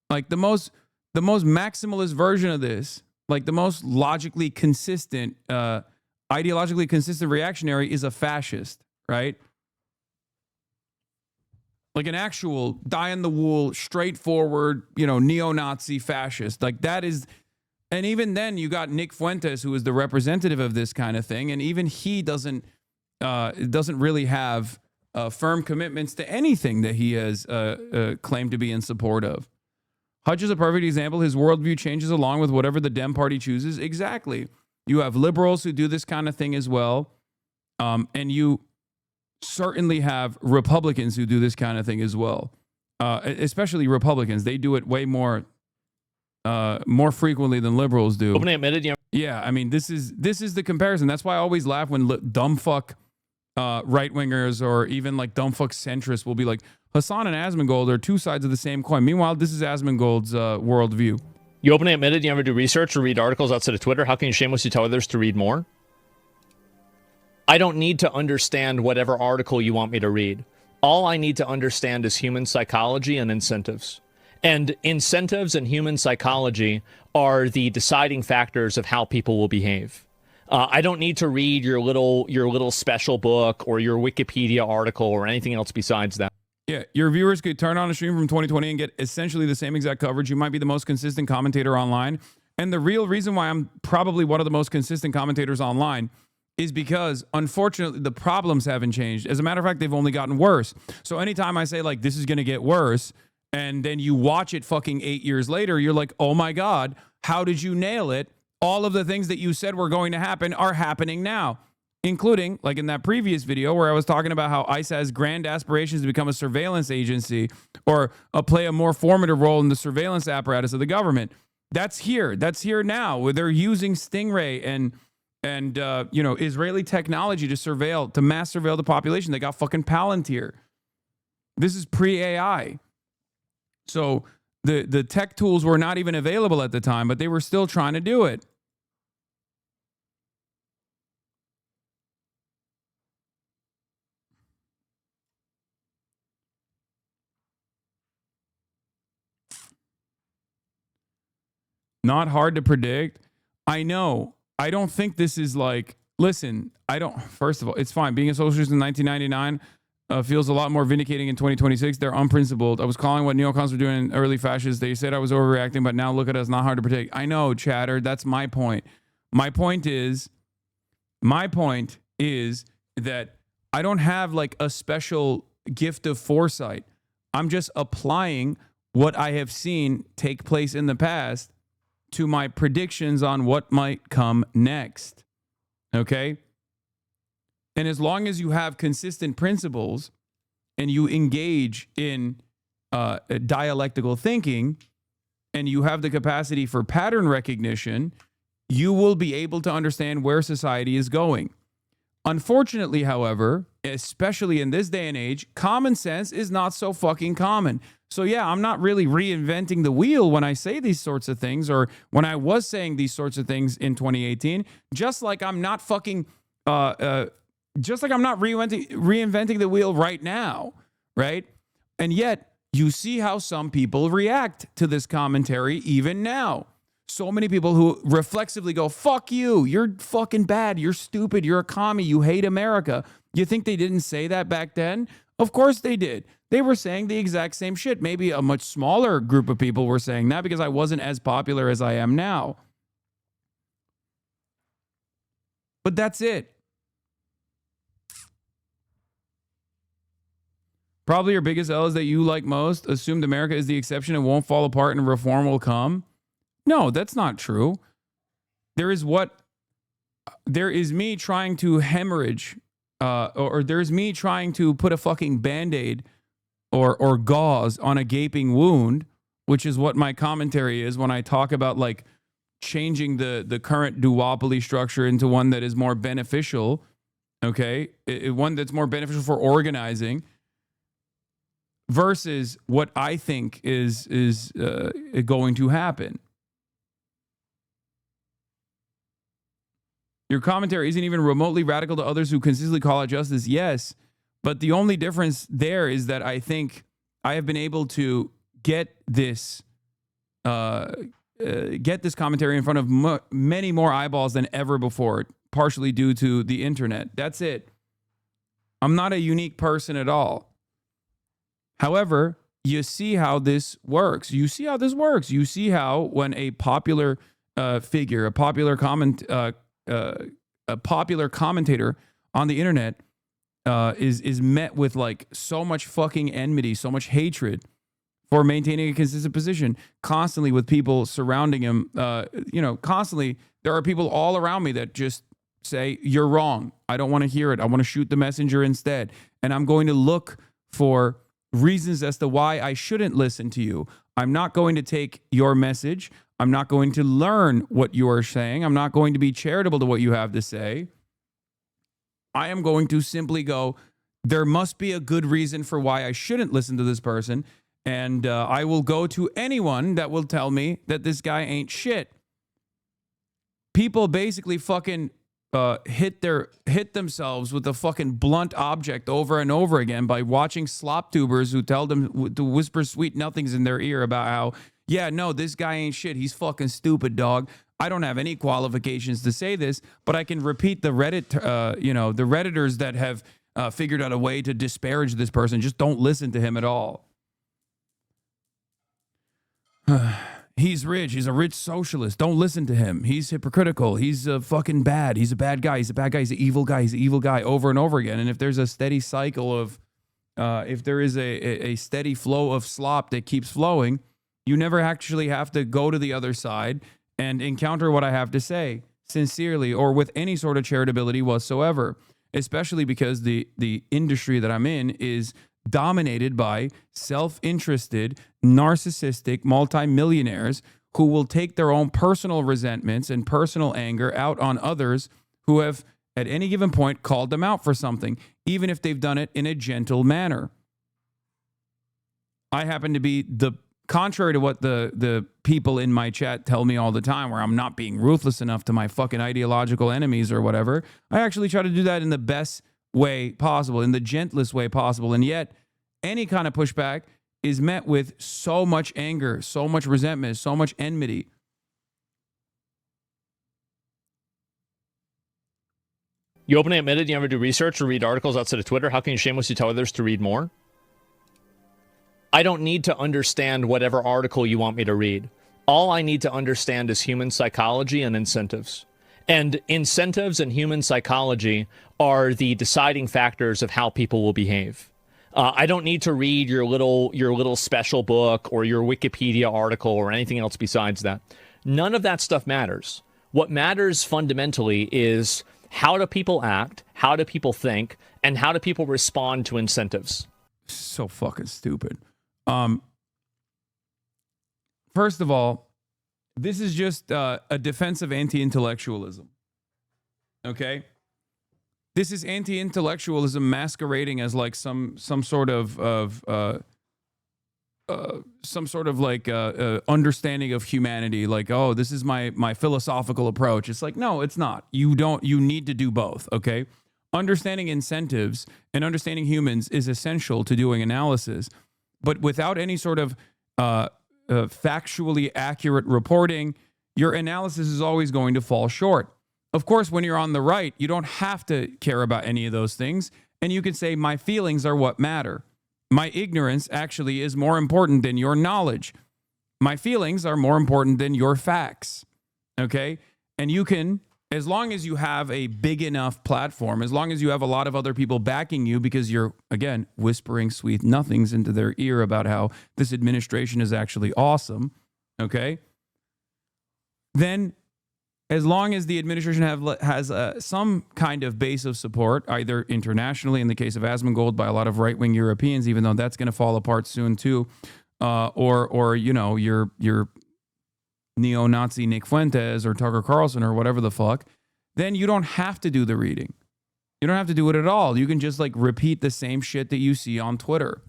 Like the most maximalist version of this, like the most logically consistent, ideologically consistent reactionary is a fascist, right? Like an actual die-in-the-wool, straightforward, neo-Nazi fascist. Like that is, and even then you got Nick Fuentes, who is the representative of this kind of thing, and even he doesn't really have firm commitments to anything that he has claimed to be in support of. Hutch is a perfect example. His worldview changes along with whatever the Dem Party chooses. Exactly. You have liberals who do this kind of thing as well, and you certainly have Republicans who do this kind of thing as well. Especially Republicans, they do it way more frequently than liberals do. Openly admitted, Yeah, I mean, this is the comparison. That's why I always laugh when dumb fuck right wingers or even like dumb fuck centrists will be like, Hasan and Asmongold are two sides of the same coin. Meanwhile, this is Asmongold's worldview. You openly admitted you never do research or read articles outside of Twitter. How can you shamelessly tell others to read more? I don't need to understand whatever article you want me to read. All I need to understand is human psychology and incentives. And incentives and human psychology are the deciding factors of how people will behave. I don't need to read your little special book or your Wikipedia article or anything else besides that. Yeah, your viewers could turn on a stream from 2020 and get essentially the same exact coverage. You might be the most consistent commentator online. And the real reason why I'm probably one of the most consistent commentators online is because, unfortunately, the problems haven't changed. As a matter of fact, they've only gotten worse. So anytime I say, like, this is going to get worse, and then you watch it fucking 8 years later, you're like, oh my God, how did you nail it? All of the things that you said were going to happen are happening now, including, like in that previous video where I was talking about how ICE has grand aspirations to become a surveillance agency or play a more formative role in the surveillance apparatus of the government. That's here. That's here now, where they're using Stingray and Israeli technology to mass surveil the population. They got fucking Palantir. This is pre-AI. So the tech tools were not even available at the time, but they were still trying to do it. Not hard to predict. I know. I don't think this is like, listen, first of all, it's fine. Being a socialist in 1999 feels a lot more vindicating in 2026. They're unprincipled. I was calling what neocons were doing in early fascists. They said I was overreacting, but now look at us. Not hard to predict. I know, chatter. That's my point. My point is that I don't have like a special gift of foresight. I'm just applying what I have seen take place in the past to my predictions on what might come next. Okay? And as long as you have consistent principles and you engage in dialectical thinking and you have the capacity for pattern recognition, you will be able to understand where society is going. Unfortunately, however, especially in this day and age, common sense is not so fucking common. So yeah, I'm not really reinventing the wheel when I say these sorts of things, or when I was saying these sorts of things in 2018, just like I'm not fucking, just like I'm not reinventing the wheel right now, right? And yet you see how some people react to this commentary even now. So many people who reflexively go, fuck you, you're fucking bad, you're stupid, you're a commie, you hate America. You think they didn't say that back then? Of course they did. They were saying the exact same shit. Maybe a much smaller group of people were saying that because I wasn't as popular as I am now. But that's it. Probably your biggest L is that you, like most, assumed America is the exception and won't fall apart and reform will come. No, that's not true. There is me trying to hemorrhage, or there's me trying to put a fucking Band-Aid or gauze on a gaping wound, which is what my commentary is when I talk about like changing the current duopoly structure into one that is more beneficial, okay? One that's more beneficial for organizing versus what I think is going to happen. Your commentary isn't even remotely radical to others who consistently call out justice. Yes, but the only difference there is that I think I have been able to get this commentary in front of many more eyeballs than ever before, partially due to the internet. That's it. I'm not a unique person at all. However, you see how this works. You see how when a popular figure, a popular commentator on the internet is met with like so much fucking enmity, so much hatred for maintaining a consistent position, constantly with people surrounding him. Constantly there are people all around me that just say, you're wrong. I don't want to hear it. I want to shoot the messenger instead. And I'm going to look for reasons as to why I shouldn't listen to you. I'm not going to take your message. I'm not going to learn what you are saying. I'm not going to be charitable to what you have to say. I am going to simply go, there must be a good reason for why I shouldn't listen to this person. And I will go to anyone that will tell me that this guy ain't shit. People basically fucking hit themselves with a fucking blunt object over and over again by watching slop tubers who tell them to whisper sweet nothings in their ear about how, yeah, no, this guy ain't shit. He's fucking stupid, dog. I don't have any qualifications to say this, but I can repeat the Reddit, the Redditors that have figured out a way to disparage this person. Just don't listen to him at all. He's rich. He's a rich socialist. Don't listen to him. He's hypocritical. He's fucking bad. He's a bad guy. He's a bad guy. He's an evil guy. He's an evil guy over and over again. And if there's a steady cycle of, if there is a steady flow of slop that keeps flowing, you never actually have to go to the other side and encounter what I have to say sincerely or with any sort of charitability whatsoever, especially because the industry that I'm in is dominated by self-interested, narcissistic multimillionaires who will take their own personal resentments and personal anger out on others who have, at any given point, called them out for something, even if they've done it in a gentle manner. I happen to be contrary to what the people in my chat tell me all the time, where I'm not being ruthless enough to my fucking ideological enemies or whatever. I actually try to do that in the best way possible, in the gentlest way possible. And yet, any kind of pushback is met with so much anger, so much resentment, so much enmity. You openly admitted you never do research or read articles outside of Twitter. How can you shamelessly tell others to read more? I don't need to understand whatever article you want me to read. All I need to understand is human psychology and incentives. And incentives and human psychology are the deciding factors of how people will behave. I don't need to read your little special book or your Wikipedia article or anything else besides that. None of that stuff matters. What matters fundamentally is how do people act, how do people think, and how do people respond to incentives. So fucking stupid. First of all, this is just a defense of anti-intellectualism. Okay? This is anti-intellectualism masquerading as like some sort of understanding of humanity. Like, oh, this is my philosophical approach. It's like, no, it's not. You need to do both. Okay? Understanding incentives and understanding humans is essential to doing analysis. But without any sort of factually accurate reporting, your analysis is always going to fall short. Of course, when you're on the right, you don't have to care about any of those things. And you can say, my feelings are what matter. My ignorance actually is more important than your knowledge. My feelings are more important than your facts. Okay? And you can, as long as you have a big enough platform, as long as you have a lot of other people backing you because you're, again, whispering sweet nothings into their ear about how this administration is actually awesome, okay? Then as long as the administration has some kind of base of support, either internationally, in the case of Asmongold, by a lot of right-wing Europeans, even though that's going to fall apart soon too, or you know, your neo-Nazi Nick Fuentes or Tucker Carlson or whatever the fuck, then you don't have to do the reading. You don't have to do it at all. You can just like repeat the same shit that you see on Twitter,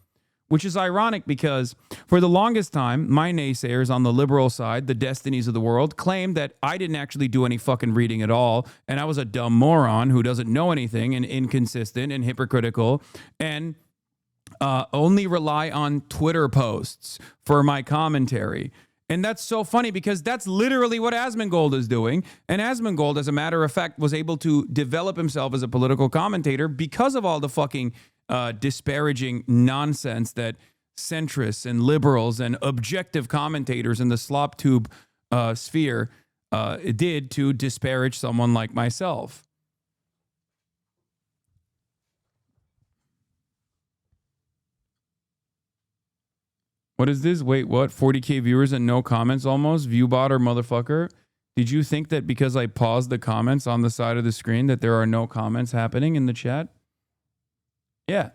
which is ironic because for the longest time, my naysayers on the liberal side, the destinies of the world, claimed that I didn't actually do any fucking reading at all, and I was a dumb moron who doesn't know anything and inconsistent and hypocritical and only rely on Twitter posts for my commentary. And that's so funny because that's literally what Asmongold is doing. And Asmongold, as a matter of fact, was able to develop himself as a political commentator because of all the fucking disparaging nonsense that centrists and liberals and objective commentators in the slop tube sphere did to disparage someone like myself. What is this? Wait, what? 40K viewers and no comments almost? Viewbot or motherfucker? Did you think that because I paused the comments on the side of the screen that there are no comments happening in the chat? Yeah.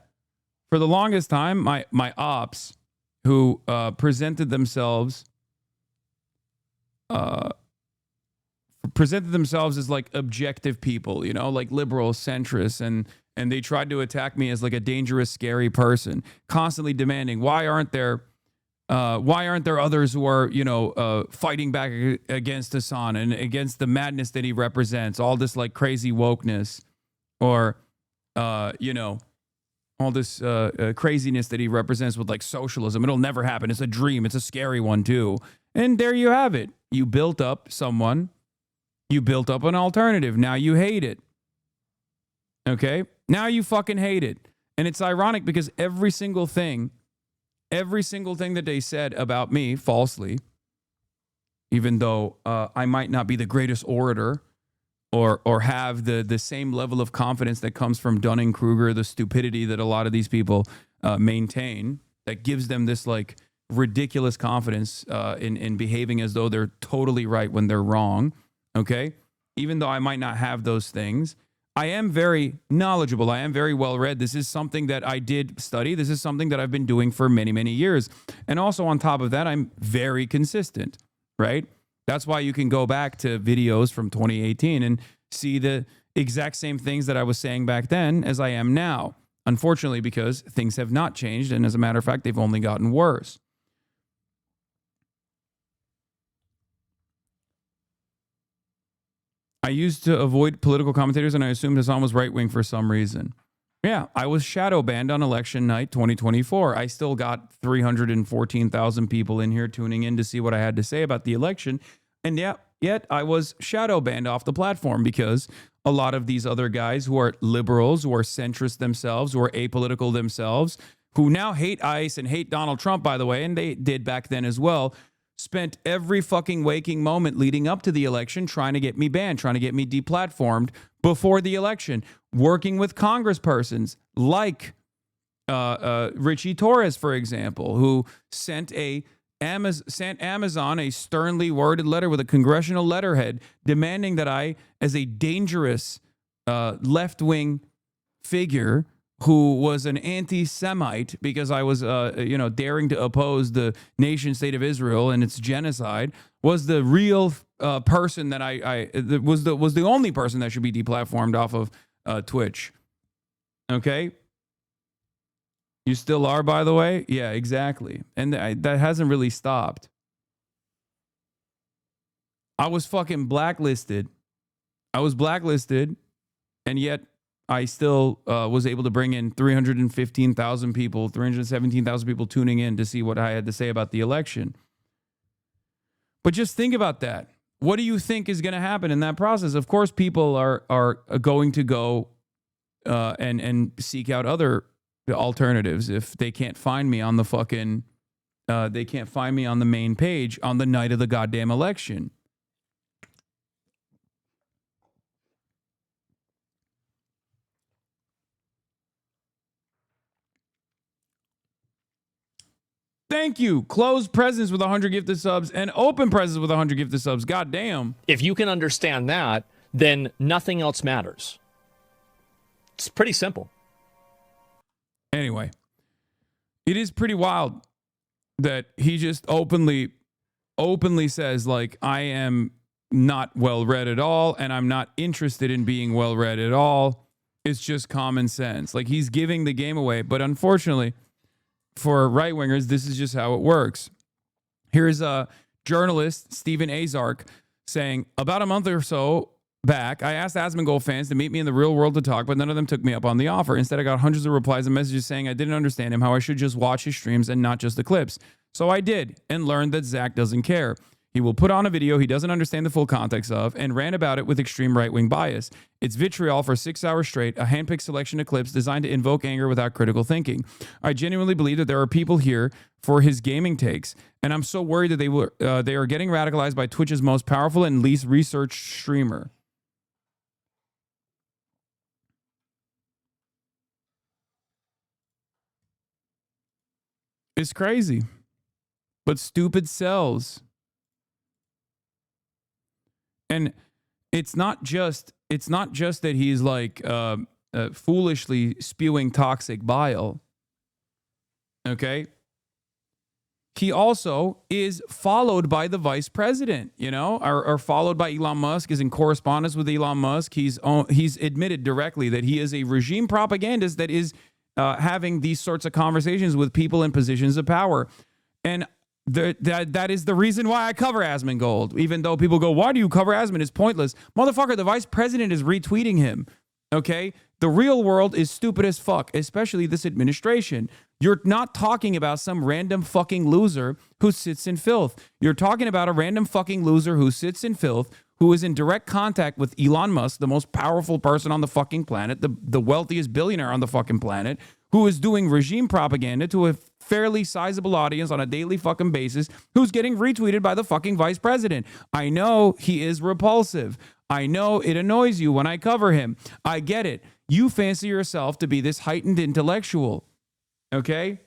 For the longest time, my ops who presented themselves as like objective people, you know, like liberal centrists, and they tried to attack me as like a dangerous, scary person, constantly demanding, why aren't there others who are, you know, fighting back against Hasan and against the madness that he represents, all this like crazy wokeness or, you know, all this craziness that he represents with like socialism. It'll never happen. It's a dream. It's a scary one too. And there you have it. You built up someone. You built up an alternative. Now you hate it. Okay? Now you fucking hate it. And it's ironic because every single thing that they said about me falsely, even though I might not be the greatest orator or have the same level of confidence that comes from Dunning-Kruger, the stupidity that a lot of these people maintain, that gives them this like ridiculous confidence in behaving as though they're totally right when they're wrong, okay? Even though I might not have those things, I am very knowledgeable. I am very well read. This is something that I did study. This is something that I've been doing for many, many years. And also on top of that, I'm very consistent, right? That's why you can go back to videos from 2018 and see the exact same things that I was saying back then as I am now. Unfortunately, because things have not changed. And as a matter of fact, they've only gotten worse. I used to avoid political commentators, and I assumed Hasan was right-wing for some reason. Yeah, I was shadow banned on election night 2024. I still got 314,000 people in here tuning in to see what I had to say about the election. And yet I was shadow banned off the platform because a lot of these other guys who are liberals, who are centrist themselves, who are apolitical themselves, who now hate ICE and hate Donald Trump, by the way, and they did back then as well, spent every fucking waking moment leading up to the election trying to get me banned, trying to get me deplatformed before the election, working with congresspersons like Richie Torres, for example, who sent Amazon a sternly worded letter with a congressional letterhead demanding that I, as a dangerous left-wing figure who was an anti-Semite because I was, daring to oppose the nation state of Israel and its genocide, was the real person that was the only person that should be deplatformed off of Twitch. Okay, you still are, by the way. Yeah, exactly, and that hasn't really stopped. I was fucking blacklisted. I was blacklisted, and yet I still was able to bring in 315,000 people, 317,000 people tuning in to see what I had to say about the election. But just think about that. What do you think is going to happen in that process? Of course, people are going to go and seek out other alternatives if they can't find me on the fucking, they can't find me on the main page on the night of the goddamn election. Thank you. Closed presents with 100 gifted subs and open presents with 100 gifted subs. God damn. If you can understand that, then nothing else matters. It's pretty simple. Anyway, it is pretty wild that he just openly says, like, I am not well read at all, and I'm not interested in being well read at all. It's just common sense. Like, he's giving the game away. But unfortunately, for right-wingers, this is just how it works. Here's a journalist, Stephen Azark, saying, about a month or so back, I asked Asmongold fans to meet me in the real world to talk, but none of them took me up on the offer. Instead, I got hundreds of replies and messages saying I didn't understand him, how I should just watch his streams and not just the clips. So I did, and learned that Zach doesn't care. He will put on a video he doesn't understand the full context of and ran about it with extreme right-wing bias. It's vitriol for 6 hours straight, a handpicked selection of clips designed to invoke anger without critical thinking. I genuinely believe that there are people here for his gaming takes, and I'm so worried that they are getting radicalized by Twitch's most powerful and least researched streamer. It's crazy, but stupid sells. And it's not just that he's like foolishly spewing toxic bile. Okay. He also is followed by the vice president, you know, or followed by Elon Musk, is in correspondence with Elon Musk. He's admitted directly that he is a regime propagandist that is having these sorts of conversations with people in positions of power. And that is the reason why I cover Asmongold. Even though people go, why do you cover Asmon? It's pointless. Motherfucker, the vice president is retweeting him. Okay? The real world is stupid as fuck, especially this administration. You're not talking about some random fucking loser who sits in filth. You're talking about a random fucking loser who sits in filth, who is in direct contact with Elon Musk, the most powerful person on the fucking planet, the wealthiest billionaire on the fucking planet, who is doing regime propaganda to a fairly sizable audience on a daily fucking basis, who's getting retweeted by the fucking vice president. I know he is repulsive. I know it annoys you when I cover him. I get it. You fancy yourself to be this heightened intellectual. Okay?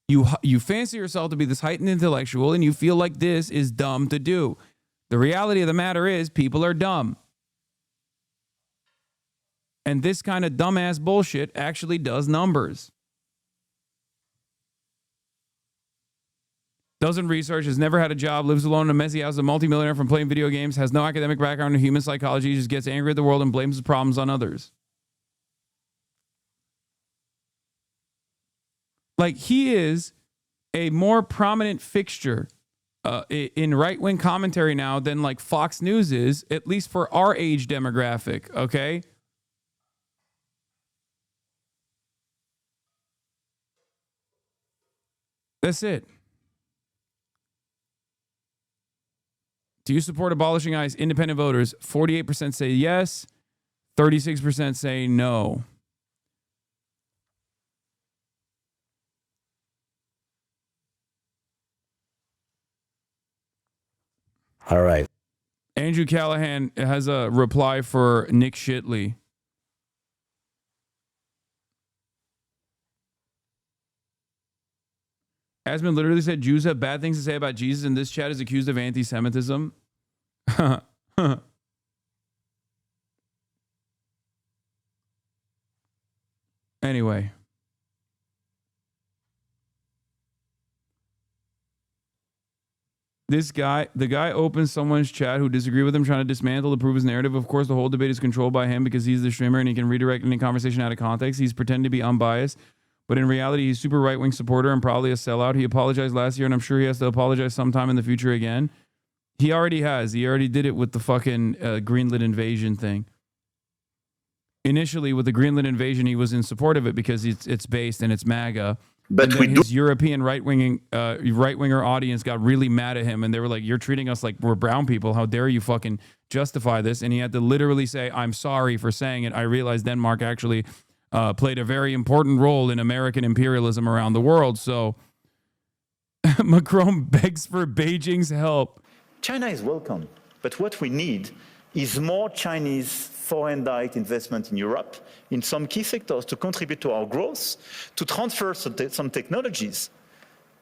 You fancy yourself to be this heightened intellectual, and you feel like this is dumb to do. The reality of the matter is people are dumb. And this kind of dumbass bullshit actually does numbers. Doesn't research, has never had a job, lives alone in a messy house, a multimillionaire from playing video games, has no academic background in human psychology, just gets angry at the world and blames his problems on others. Like, he is a more prominent fixture in right-wing commentary now than like Fox News is, at least for our age demographic, okay? That's it. Do you support abolishing ICE? Independent voters, 48% say yes, 36% say no. All right. Andrew Callahan has a reply for Nick Shitley. Asman literally said Jews have bad things to say about Jesus, and this chat is accused of anti-Semitism. Anyway. The guy opens someone's chat who disagree with him, trying to dismantle to prove his narrative. Of course, the whole debate is controlled by him because he's the streamer and he can redirect any conversation out of context. He's pretending to be unbiased, but in reality, he's super right-wing supporter and probably a sellout. He apologized last year, and I'm sure he has to apologize sometime in the future again. He already has. He already did it with the fucking Greenland invasion thing. initially with the Greenland invasion, he was in support of it because it's based and it's MAGA. But and then his European right-winger audience got really mad at him, and they were like, "You're treating us like we're brown people. How dare you fucking justify this?" And he had to literally say, "I'm sorry for saying it. I realized Denmark actually played a very important role in American imperialism around the world." So Macron begs for Beijing's help. China is welcome, but what we need is more Chinese foreign direct investment in Europe in some key sectors to contribute to our growth, to transfer some technologies,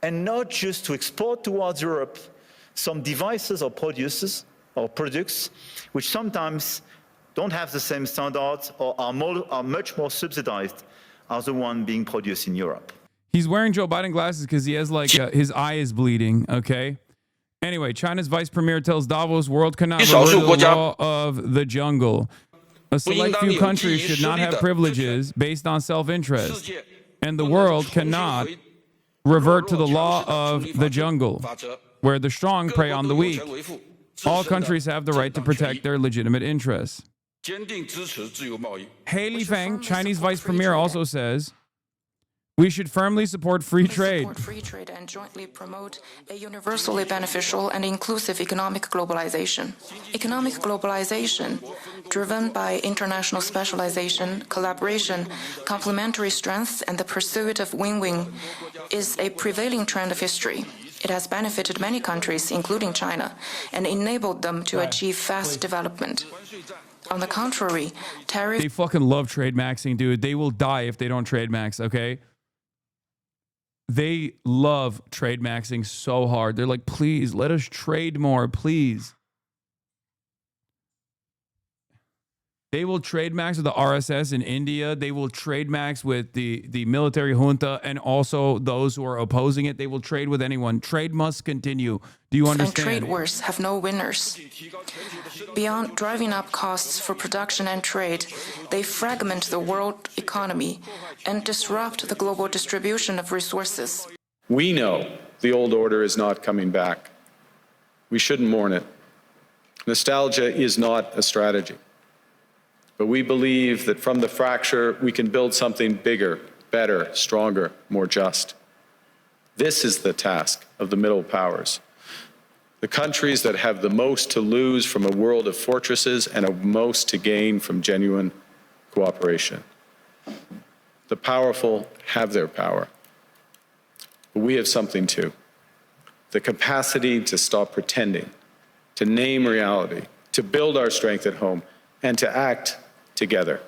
and not just to export towards Europe some devices or products which sometimes don't have the same standards or are much more subsidized as the one being produced in Europe. He's wearing Joe Biden glasses because he has like his eye is bleeding. Okay. Anyway, China's vice premier tells Davos world cannot revert to the law of the jungle. A select few countries should not have privileges based on self-interest, and the world cannot revert to the law of the jungle, where the strong prey on the weak. All countries have the right to protect their legitimate interests. Haley Feng, Chinese vice premier, also says, we should firmly support free trade. Support free trade and jointly promote a universally beneficial and inclusive economic globalization. Economic globalization, driven by international specialization, collaboration, complementary strengths, and the pursuit of win-win, is a prevailing trend of history. It has benefited many countries, including China, and enabled them to achieve fast development. On the contrary, tariffs... They fucking love trade maxing, dude. They will die if they don't trade max, okay? They love trade maxing so hard. They're like, please, let us trade more, please. They will trade max with the RSS in India. They will trade max with the military junta and also those who are opposing it. They will trade with anyone. Trade must continue. Do you understand? And trade wars have no winners. Beyond driving up costs for production and trade, they fragment the world economy and disrupt the global distribution of resources. We know the old order is not coming back. We shouldn't mourn it. Nostalgia is not a strategy. But we believe that from the fracture, we can build something bigger, better, stronger, more just. This is the task of the middle powers. The countries that have the most to lose from a world of fortresses and the most to gain from genuine cooperation. The powerful have their power. But we have something too. The capacity to stop pretending, to name reality, to build our strength at home, and to act together.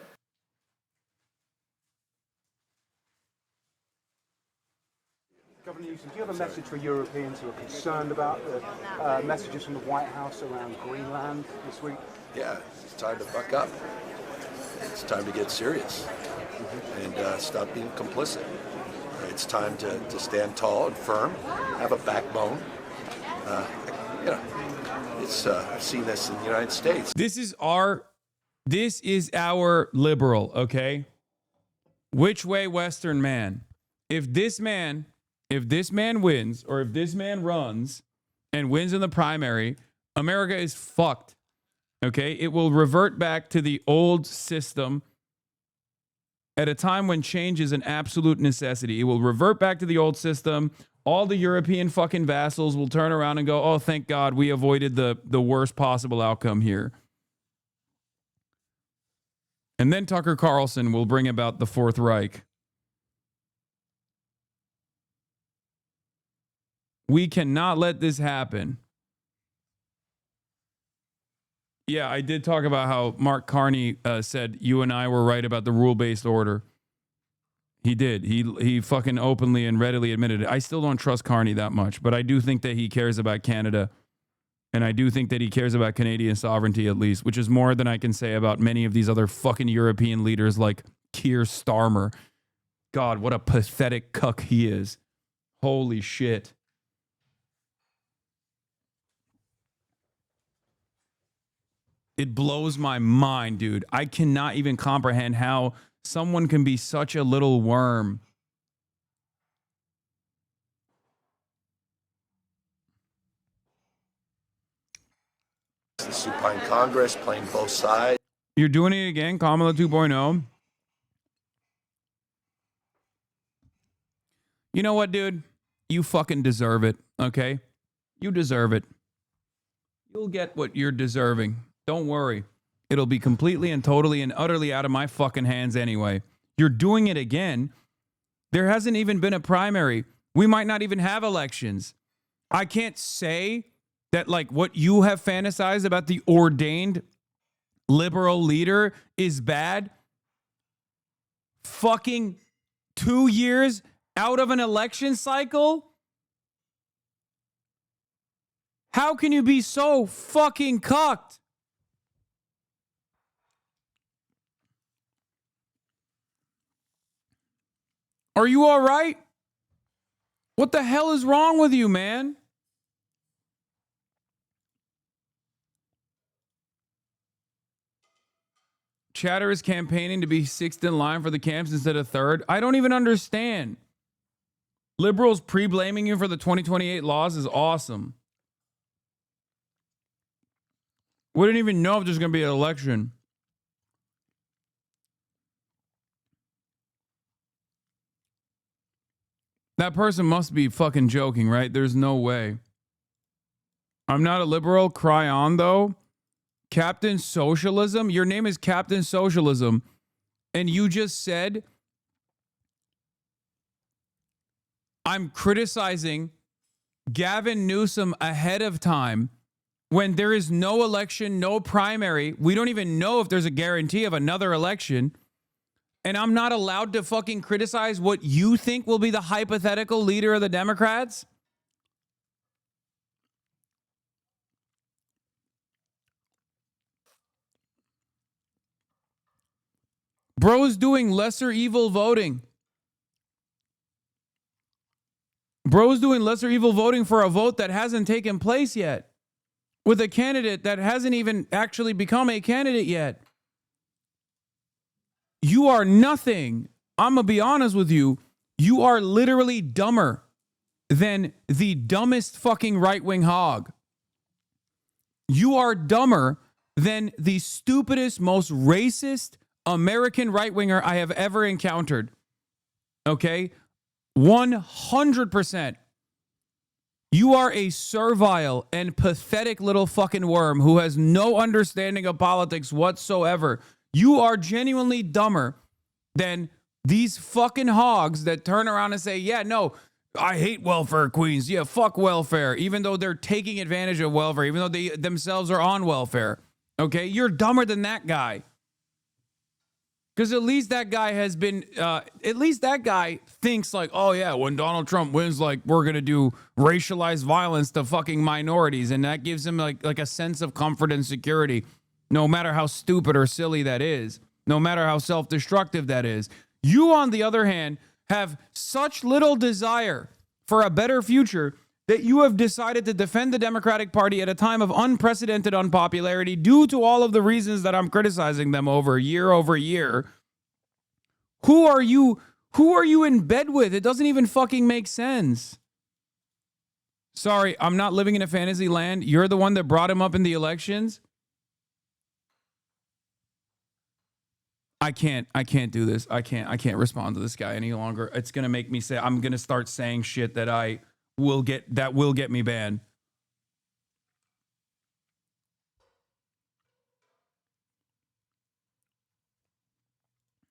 Governor Newsom, do you have a message for Europeans who are concerned about the messages from the White House around Greenland this week? Yeah, it's time to buck up. It's time to get serious and stop being complicit. It's time to stand tall and firm, have a backbone. I've seen this in the United States. This is our liberal, okay? Which way Western man? If this man wins, or if this man runs and wins in the primary, America is fucked, okay? It will revert back to the old system at a time when change is an absolute necessity. It will revert back to the old system. All the European fucking vassals will turn around and go, oh, thank God we avoided the worst possible outcome here. And then Tucker Carlson will bring about the Fourth Reich. We cannot let this happen. Yeah, I did talk about how Mark Carney said you and I were right about the rule-based order. He did. He fucking openly and readily admitted it. I still don't trust Carney that much, but I do think that he cares about Canada. And I do think that he cares about Canadian sovereignty at least, which is more than I can say about many of these other fucking European leaders like Keir Starmer. God, what a pathetic cuck he is. Holy shit. It blows my mind, dude. I cannot even comprehend how someone can be such a little worm. The supine Congress playing both sides. You're doing it again, Kamala 2.0. You know what, dude? You fucking deserve it, okay? You deserve it. You'll get what you're deserving. Don't worry. It'll be completely and totally and utterly out of my fucking hands anyway. You're doing it again. There hasn't even been a primary. We might not even have elections. I can't say that, like, what you have fantasized about the ordained liberal leader is bad. Fucking 2 years out of an election cycle? How can you be so fucking cucked? Are you all right? What the hell is wrong with you, man? Chatter is campaigning to be sixth in line for the camps instead of third. I don't even understand. Liberals pre-blaming you for the 2028 laws is awesome. We didn't even know if there's going to be an election. That person must be fucking joking, right? There's no way. I'm not a liberal. Cry on, though. Captain Socialism? Your name is Captain Socialism. And you just said, I'm criticizing Gavin Newsom ahead of time when there is no election, no primary. We don't even know if there's a guarantee of another election. And I'm not allowed to fucking criticize what you think will be the hypothetical leader of the Democrats? Bro's doing lesser evil voting. Bro's doing lesser evil voting for a vote that hasn't taken place yet, with a candidate that hasn't even actually become a candidate yet. You are nothing. I'm going to be honest with you. You are literally dumber than the dumbest fucking right-wing hog. You are dumber than the stupidest, most racist American right-winger I have ever encountered. Okay? 100%. You are a servile and pathetic little fucking worm who has no understanding of politics whatsoever. You are genuinely dumber than these fucking hogs that turn around and say, yeah, no, I hate welfare queens. Yeah, fuck welfare. Even though they're taking advantage of welfare, even though they themselves are on welfare. Okay? You're dumber than that guy. Because at least that guy has been, at least that guy thinks like, oh yeah, when Donald Trump wins, like we're going to do racialized violence to fucking minorities. And that gives him like a sense of comfort and security, no matter how stupid or silly that is, no matter how self-destructive that is. You, on the other hand, have such little desire for a better future that you have decided to defend the Democratic Party at a time of unprecedented unpopularity due to all of the reasons that I'm criticizing them over year. Who are you in bed with? It doesn't even fucking make sense. Sorry, I'm not living in a fantasy land. You're the one that brought him up in the elections. I can't do this. I can't respond to this guy any longer. It's going to make me say, I'm going to start saying shit that will get me banned.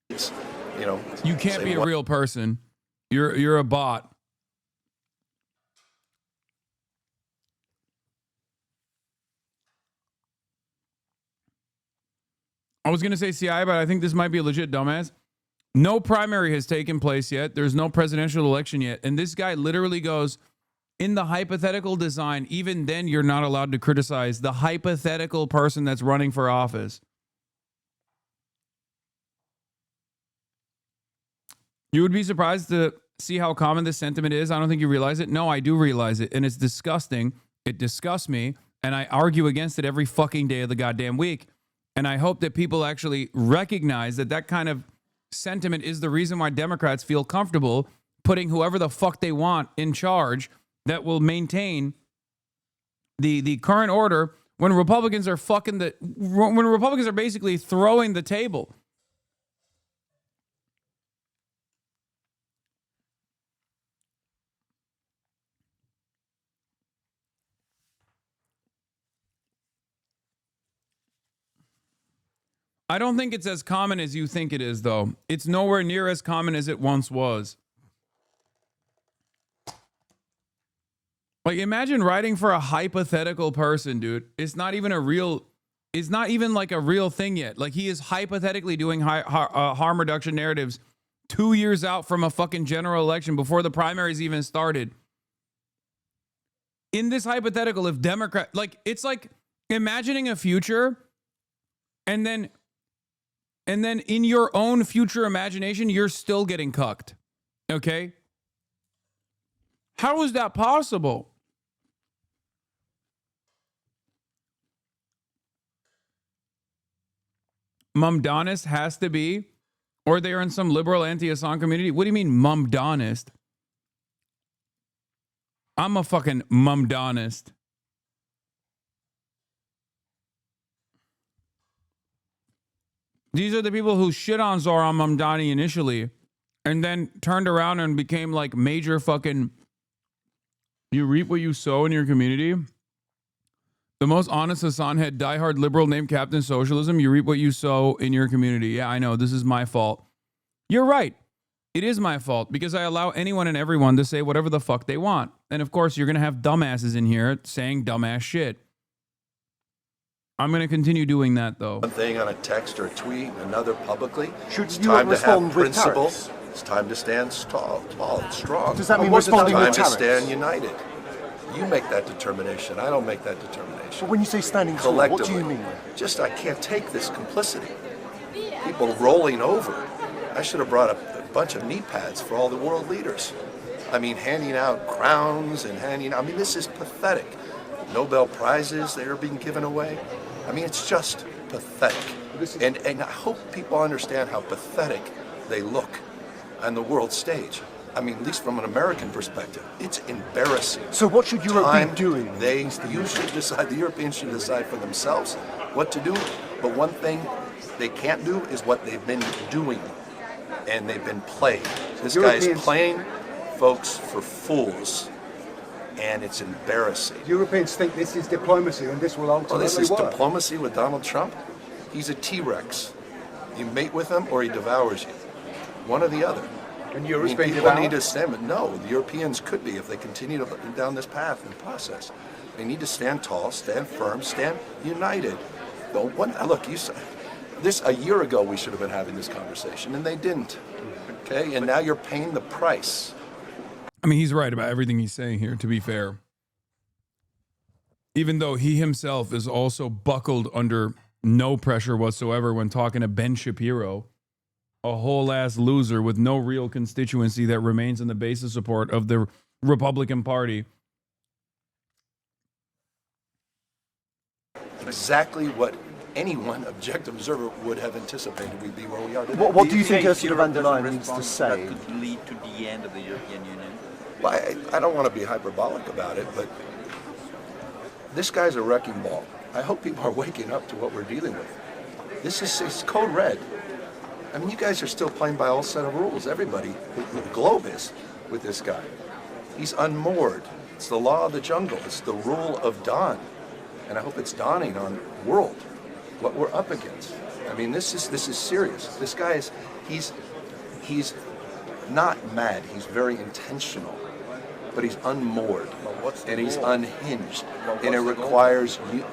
You know, you can't be a real person. You're a bot. I was going to say CI, but I think this might be a legit dumbass. No primary has taken place yet. There's no presidential election yet. And this guy literally goes, in the hypothetical design, even then you're not allowed to criticize the hypothetical person that's running for office. You would be surprised to see how common this sentiment is. I don't think you realize it. No, I do realize it. And it's disgusting. It disgusts me. And I argue against it every fucking day of the goddamn week. And I hope that people actually recognize that that kind of sentiment is the reason why Democrats feel comfortable putting whoever the fuck they want in charge that will maintain the current order when Republicans are when Republicans are basically throwing the table. I don't think it's as common as you think it is, though. It's nowhere near as common as it once was. Like, imagine writing for a hypothetical person, dude. It's not even like a real thing yet. Like, he is hypothetically doing harm reduction narratives 2 years out from a fucking general election before the primaries even started. In this hypothetical, if it's like imagining a future and then in your own future imagination, you're still getting cucked. Okay? How is that possible? Mumdonist has to be, or they're in some liberal anti-Hasan community. What do you mean mumdonist? I'm a fucking mumdonist. These are the people who shit on Zoran Mamdani initially and then turned around and became like major fucking, you reap what you sow in your community. The most honest Hasan head diehard liberal named Captain Socialism. You reap what you sow in your community. Yeah, I know. This is my fault. You're right. It is my fault because I allow anyone and everyone to say whatever the fuck they want. And of course, you're going to have dumbasses in here saying dumbass shit. I'm going to continue doing that, though. One thing on a text or a tweet, another publicly. Should it's you time to respond have with principles. tariffs? It's time to stand tall and strong. Does that mean responding with tariffs? It's time to stand tariffs? united. You make that determination. I don't make that determination. But when you say standing tall, what do you mean? Just, I can't take this complicity. People rolling over. I should have brought a bunch of knee pads for all the world leaders. I mean, handing out crowns and this is pathetic. Nobel Prizes, they are being given away. I mean, it's just pathetic. And I hope people understand how pathetic they look on the world stage. I mean, at least from an American perspective, it's embarrassing. So what should Europe be doing? You should decide, the Europeans should decide for themselves what to do. But one thing they can't do is what they've been doing. And they've been playing. This guy is playing folks for fools. And it's embarrassing. Europeans think this is diplomacy and this will ultimately this is work. diplomacy with Donald Trump? He's a T-Rex. You mate with him or he devours you. One or the other. And Europe's being people devoured? need to stand, but no, the Europeans could be if they continue down this path and process. They need to stand tall, stand firm, stand united. Look, a year ago we should have been having this conversation, and they didn't. Okay, and now you're paying the price. I mean, he's right about everything he's saying here, to be fair. Even though he himself is also buckled under no pressure whatsoever when talking to Ben Shapiro, a whole-ass loser with no real constituency that remains in the base of support of the Republican Party. Exactly what anyone objective observer would have anticipated we'd be where we are today. What do you think Ursula von der Leyen needs to say? That could lead to the end of the European Union? Well, I don't want to be hyperbolic about it, but this guy's a wrecking ball. I hope people are waking up to what we're dealing with. It's code red. I mean, you guys are still playing by all set of rules. Everybody, the globe is with this guy. He's unmoored. It's the law of the jungle. It's the rule of dawn. And I hope it's dawning on the world what we're up against. I mean, this is serious. This guy he's not mad. He's very intentional, but he's unmoored and he's unhinged, and it requires you.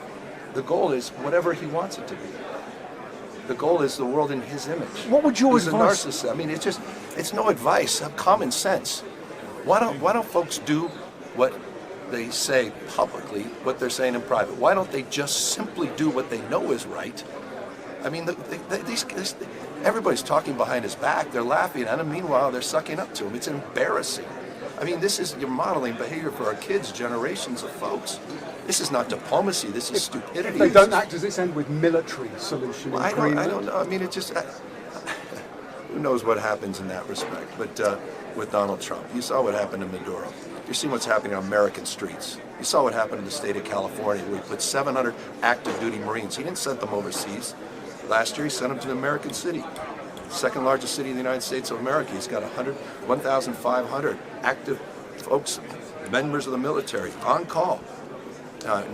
The goal is whatever he wants it to be. The goal is the world in his image. What would your advice? He's a narcissist. I mean, it's no advice. Common sense. Why don't folks do what they say publicly, what they're saying in private? Why don't they just simply do what they know is right? I mean, everybody's talking behind his back. They're laughing at him. Meanwhile, they're sucking up to him. It's embarrassing. I mean, you're modeling behavior for our kids, generations of folks. This is not diplomacy. This is stupidity. If they don't act, does this end with military solution? Well, I don't know. I mean, who knows what happens in that respect? But with Donald Trump, you saw what happened to Maduro. You're seeing what's happening on American streets. You saw what happened in the state of California, where he put 700 active duty Marines. He didn't send them overseas. Last year, he sent them to the American city. Second largest city in the United States of America. He's got 1,500 active folks, members of the military, on call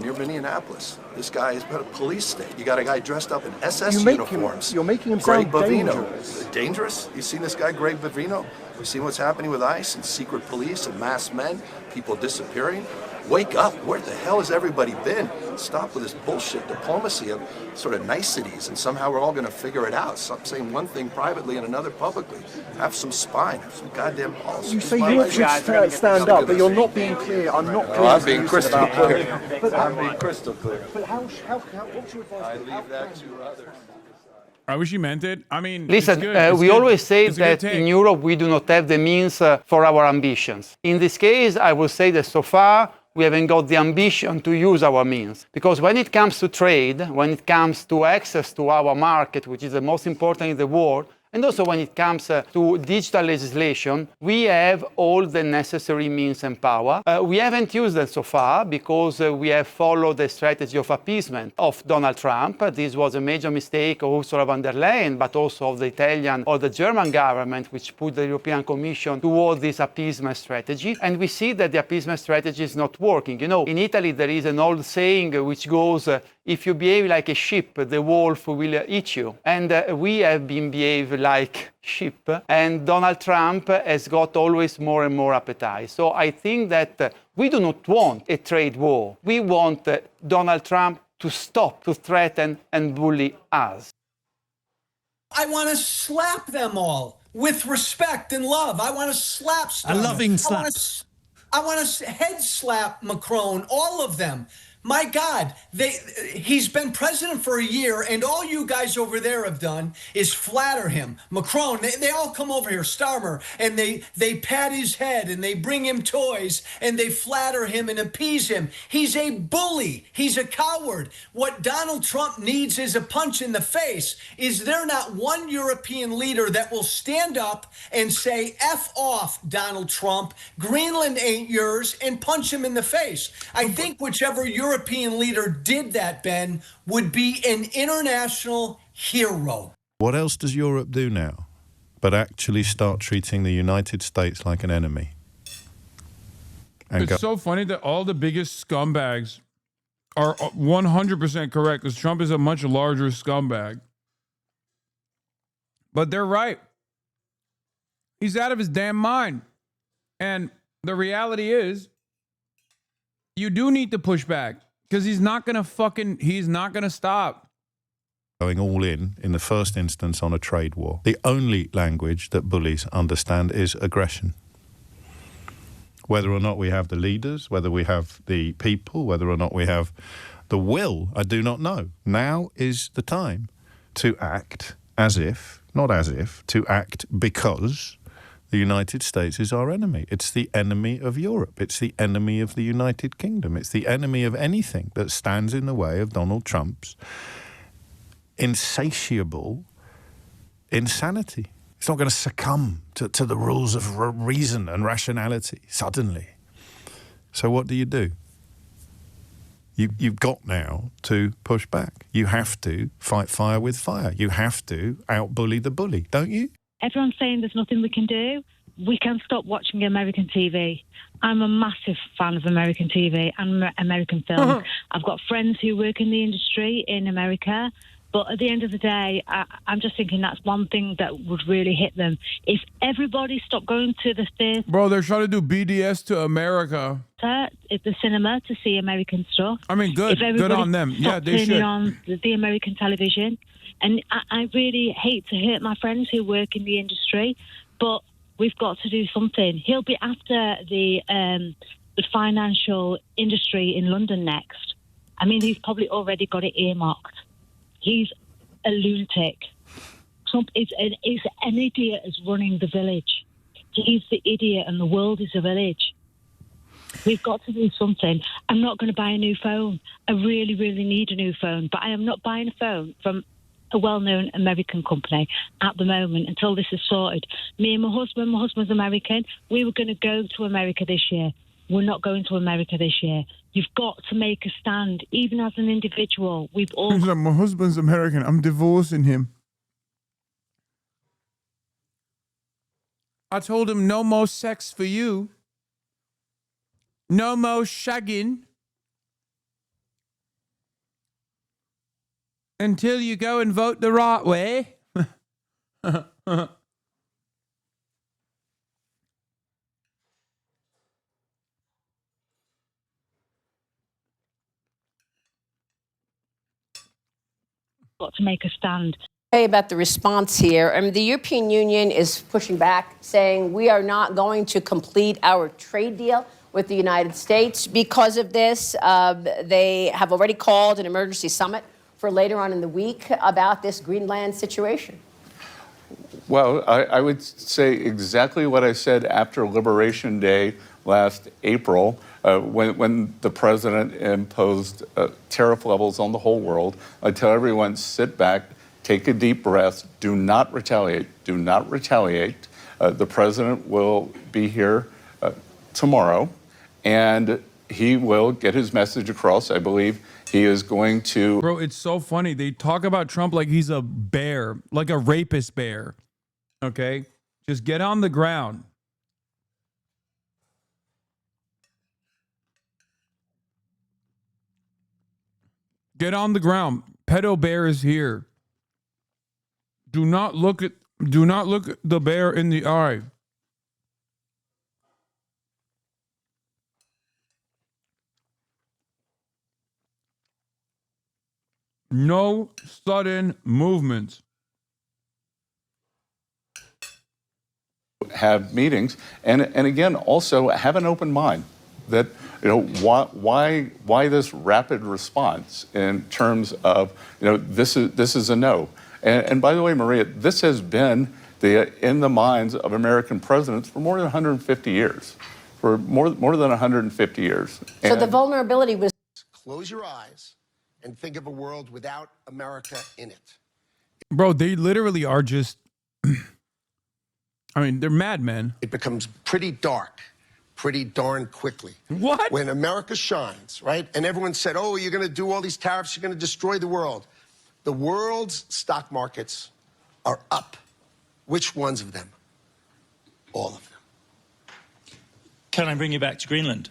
near Minneapolis. This guy has been a police state. You got a guy dressed up in SS uniforms. You're making him sound dangerous. Dangerous? You seen this guy, Greg Bavino? You seen what's happening with ICE and secret police and masked men, people disappearing? Wake up. Where the hell has everybody been? Stop with this bullshit diplomacy of sort of niceties, and somehow we're all going to figure it out. Stop saying one thing privately and another publicly. Have some spine. Have some goddamn balls. You say Europe should stand up, but you're not being clear. I'm not clear. I'm being crystal clear. I'm being crystal clear. But what's your advice? I leave that to others. I wish he meant it. I mean, listen, we always say that in Europe we do not have the means for our ambitions. In this case, I will say that so far we haven't got the ambition to use our means. Because when it comes to trade, when it comes to access to our market, which is the most important in the world, and also when it comes to digital legislation, we have all the necessary means and power. We haven't used them so far because we have followed the strategy of appeasement of Donald Trump. This was a major mistake of Ursula von der Leyen, but also of the Italian or the German government, which put the European Commission toward this appeasement strategy. And we see that the appeasement strategy is not working. You know, in Italy there is an old saying which goes, if you behave like a sheep, the wolf will eat you. And we have been behaving like sheep. And Donald Trump has got always more and more appetite. So I think that we do not want a trade war. We want Donald Trump to stop, to threaten and bully us. I want to slap them all with respect and love. I want to slap a loving slaps. I want to head slap Macron, all of them. My God, he's been president for a year, and all you guys over there have done is flatter him. Macron, they all come over here, Starmer, and they pat his head, and they bring him toys, and they flatter him and appease him. He's a bully. He's a coward. What Donald Trump needs is a punch in the face. Is there not one European leader that will stand up and say, F off, Donald Trump, Greenland ain't yours, and punch him in the face? I think whichever European leader did that, Ben, would be an international hero. What else does Europe do now but actually start treating the United States like an enemy? It's so funny that all the biggest scumbags are 100% correct, because Trump is a much larger scumbag. But they're right. He's out of his damn mind. And the reality is, you do need to push back, because he's not going to stop. Going all in the first instance on a trade war. The only language that bullies understand is aggression. Whether or not we have the leaders, whether we have the people, whether or not we have the will, I do not know. Now is the time to act to act because the United States is our enemy. It's the enemy of Europe. It's the enemy of the United Kingdom. It's the enemy of anything that stands in the way of Donald Trump's insatiable insanity. It's not going to succumb to the rules of reason and rationality suddenly. So what do? You've got now to push back. You have to fight fire with fire. You have to out-bully the bully, don't you? Everyone's saying there's nothing we can do. We can stop watching American TV. I'm a massive fan of American TV and American films. I've got friends who work in the industry in America. But at the end of the day, I'm just thinking that's one thing that would really hit them. If everybody stopped going to the theatre... Bro, they're trying to do BDS to America. At the cinema to see American stuff. I mean, good on them. Yeah, they should. On the American television. And I really hate to hurt my friends who work in the industry, but we've got to do something. He'll be after the financial industry in London next. I mean, he's probably already got it earmarked. He's a lunatic. Trump is an idiot as running the village. He's the idiot and the world is a village. We've got to do something. I'm not going to buy a new phone. I really, really need a new phone. But I am not buying a phone from a well-known American company at the moment until this is sorted. Me and my husband's American. We were going to go to America this year. we're not going to America this year. You've got to make a stand, even as an individual. We've all... He's like, my husband's American. I'm divorcing him. I told him no more sex for you. No more shagging. Until you go and vote the right way. Got to make a stand. About the response here, I mean, the European Union is pushing back, saying we are not going to complete our trade deal with the United States because of this. They have already called an emergency summit for later on in the week about this Greenland situation. Well, I would say exactly what I said after Liberation Day last April, when the president imposed tariff levels on the whole world. I tell everyone, sit back, take a deep breath, do not retaliate, do not retaliate. The president will be here tomorrow, and he will get his message across. I believe he is going to... Bro, it's so funny. They talk about Trump like he's a bear, like a rapist bear. Okay? Just get on the ground. Get on the ground. Pedo bear is here. Do not look the bear in the eye. No sudden movements. Have meetings, and again, also have an open mind. That, you know, why this rapid response in terms of, you know, this is a no. And by the way, Maria, this has been in the minds of American presidents for more than 150 years. For more than 150 years. So the vulnerability was... Close your eyes and think of a world without America in it. Bro, they literally are just... I mean, they're madmen. It becomes pretty dark pretty darn quickly. What? When America shines, right? And everyone said, oh, you're going to do all these tariffs, you're going to destroy the world. The world's stock markets are up. Which ones of them? All of them. Can I bring you back to Greenland?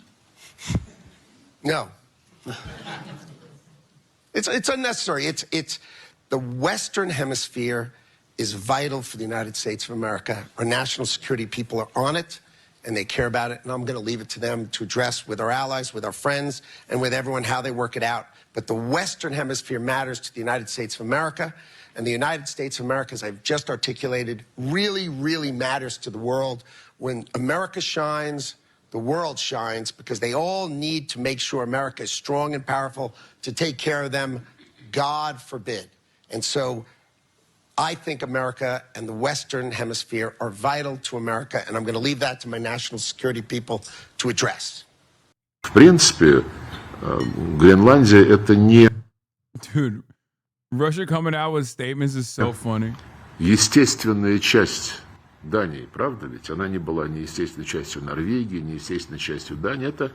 No. It's unnecessary. It's the Western Hemisphere is vital for the United States of America. Our national security people are on it, and they care about it, and I'm going to leave it to them to address with our allies, with our friends, and with everyone how they work it out. But the Western Hemisphere matters to the United States of America, and the United States of America, as I've just articulated, really, really matters to the world. When America shines, the world shines, because they all need to make sure America is strong and powerful to take care of them, God forbid. And so I think America and the Western Hemisphere are vital to America, and I'm going to leave that to my national security people to address. В принципе, Гренландия это не... Dude, Russia coming out with statements is so funny. Естественная часть Дании, правда ведь? Она не была ни естественной частью Норвегии, ни естественной частью Дании. Это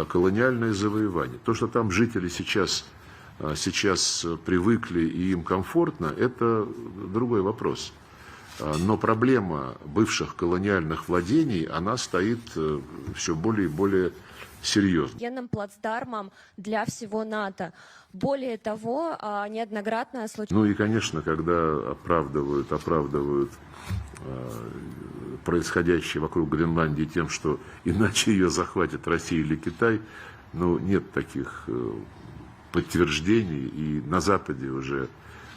колониальное завоевание. То, что там жители сейчас привыкли и им комфортно, это другой вопрос. Но проблема бывших колониальных владений, она стоит все более и более серьезно. Военным плацдармом для всего НАТО. Более того, неоднократно случилось... Ну и, конечно, когда оправдывают происходящее вокруг Гренландии тем, что иначе ее захватит Россия или Китай, ну, нет таких подтверждений, и на Западе уже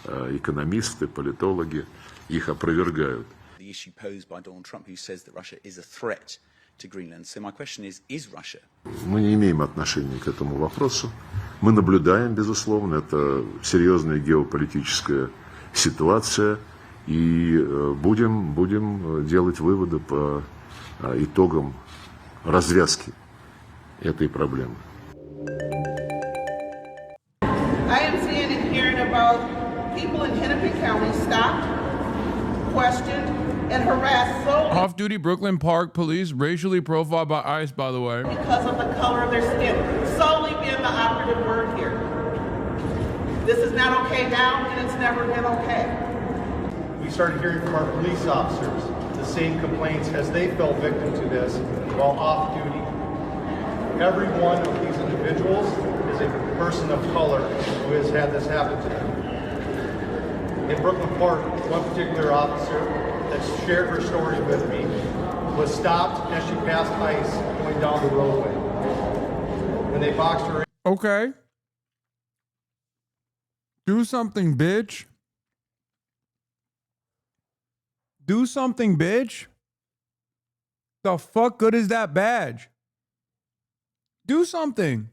экономисты, политологи их опровергают. The issue posed by Donald Trump, who says that Russia is a threat to Greenland. So my question is Russia? Мы не имеем отношения к этому вопросу. Мы наблюдаем, безусловно, это серьезная геополитическая ситуация, и будем делать выводы по итогам развязки этой проблемы. I am seeing and hearing about people in Hennepin County stopped, questioned, and harassed solely Off-duty Brooklyn Park police racially profiled by ICE, by the way. because of the color of their skin. Solely being the operative word here. This is not okay now, and it's never been okay. We started hearing from our police officers the same complaints as they fell victim to this while off duty. Every one of these individuals is a person of color who has had this happen to them. In Brooklyn Park, one particular officer that shared her story with me was stopped as she passed ICE going down the roadway. When they boxed her in. Okay. Do something, bitch. Do something, bitch. The fuck good is that badge? Do something.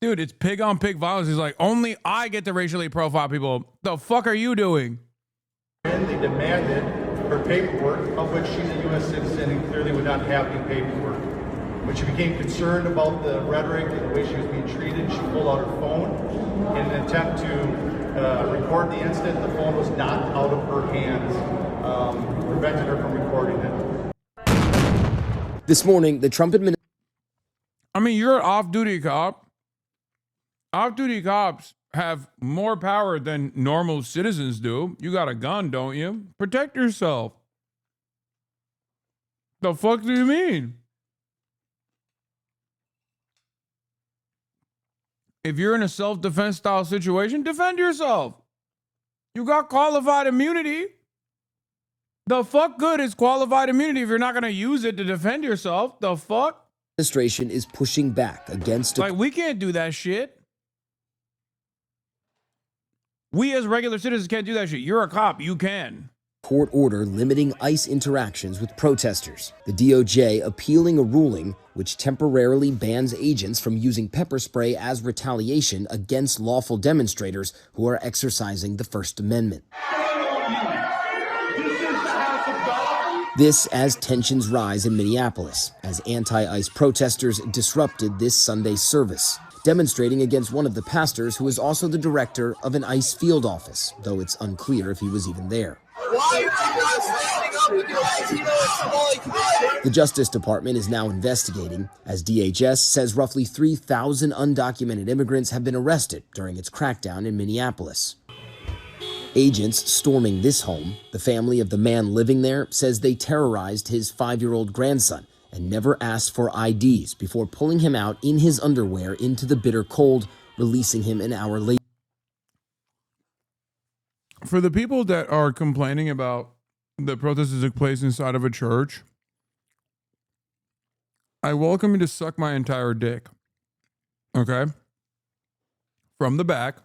Dude, it's pig on pig violence. He's like, only I get to racially profile people. The fuck are you doing? And they demanded her paperwork, of which she's a U.S. citizen and clearly would not have any paperwork. When she became concerned about the rhetoric and the way she was being treated, she pulled out her phone in an attempt to record the incident. The phone was knocked out of her hands, prevented her from recording it. This morning, the Trump administration... I mean, you're an off-duty cop. Off-duty cops have more power than normal citizens do. You got a gun, don't you? Protect yourself. The fuck do you mean? If you're in a self-defense style situation, defend yourself. You got qualified immunity. The fuck good is qualified immunity if you're not going to use it to defend yourself? The fuck? Administration is pushing back against... Like, we can't do that shit. We as regular citizens can't do that shit. You're a cop. You can. Court order limiting ICE interactions with protesters. The DOJ appealing a ruling which temporarily bans agents from using pepper spray as retaliation against lawful demonstrators who are exercising the First Amendment. This as tensions rise in Minneapolis, as anti-ICE protesters disrupted this Sunday's service, demonstrating against one of the pastors who is also the director of an ICE field office, though it's unclear if he was even there. Why are you not standing up with your eyes? You know it's all you can. The Justice Department is now investigating, as DHS says roughly 3,000 undocumented immigrants have been arrested during its crackdown in Minneapolis. Agents storming this home, the family of the man living there says they terrorized his 5-year-old grandson and never asked for IDs before pulling him out in his underwear into the bitter cold, releasing him an hour later. For the people that are complaining about the protests that took place inside of a church, I welcome you to suck my entire dick. Okay? From the back,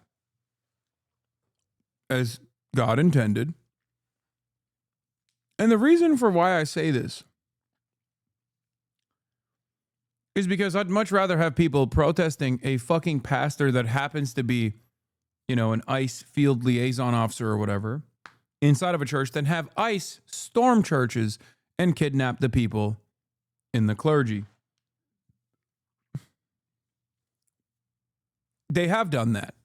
as God intended. And the reason for why I say this is because I'd much rather have people protesting a fucking pastor that happens to be, you know, an ICE field liaison officer or whatever inside of a church than have ICE storm churches and kidnap the people in the clergy. They have done that.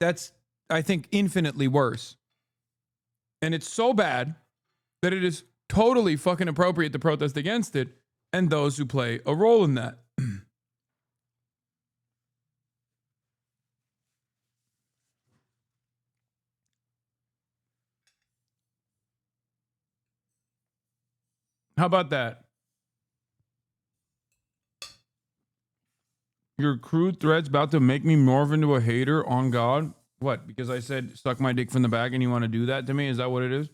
That's, I think, infinitely worse. And it's so bad that it is totally fucking appropriate to protest against it and those who play a role in that. How about that? Your crude threats about to make me morph into a hater on God? What? Because I said suck my dick from the back and you want to do that to me? Is that what it is?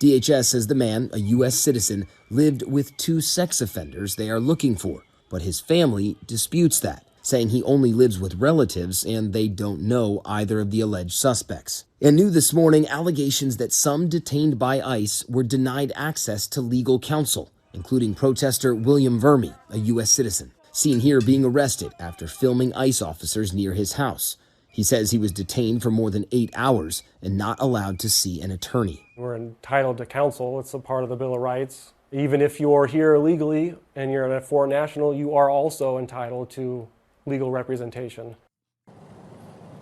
DHS says the man, a U.S. citizen, lived with 2 sex offenders they are looking for, but his family disputes that, saying he only lives with relatives and they don't know either of the alleged suspects. And new this morning, allegations that some detained by ICE were denied access to legal counsel, including protester William Vermi, a U.S. citizen, seen here being arrested after filming ICE officers near his house. He says he was detained for more than 8 hours and not allowed to see an attorney. We're entitled to counsel. It's a part of the Bill of Rights. Even if you're here illegally and you're a foreign national, you are also entitled to legal representation.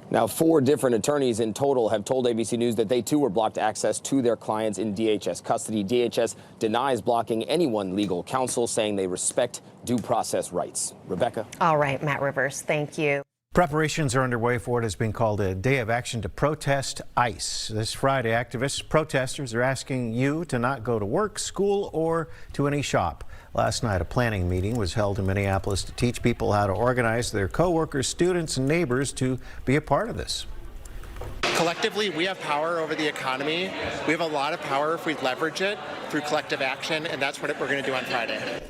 Now, 4 different attorneys in total have told ABC News that they too were blocked access to their clients in DHS custody. DHS denies blocking anyone legal counsel, saying they respect due process rights. Rebecca? All right, Matt Rivers, thank you. Preparations are underway for what has been called a day of action to protest ICE. This Friday, activists, protesters are asking you to not go to work, school, or to any shop. Last night, a planning meeting was held in Minneapolis to teach people how to organize their coworkers, students, and neighbors to be a part of this. Collectively, we have power over the economy. We have a lot of power if we leverage it through collective action, and that's what we're going to do on Friday.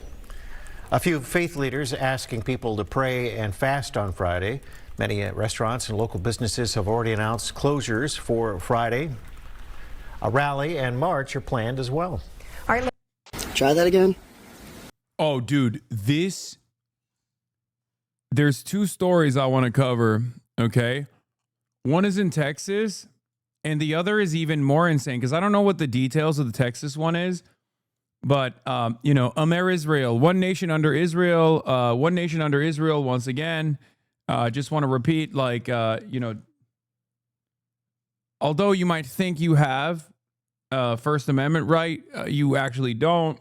A few faith leaders asking people to pray and fast on Friday. Many restaurants and local businesses have already announced closures for Friday. A rally and march are planned as well. All right, try that again. Oh, dude, there's 2 stories I want to cover, okay? One is in Texas, and the other is even more insane, because I don't know what the details of the Texas one is, but, Amer Israel, one nation under Israel, once again. Just want to repeat, although you might think you have First Amendment right, you actually don't.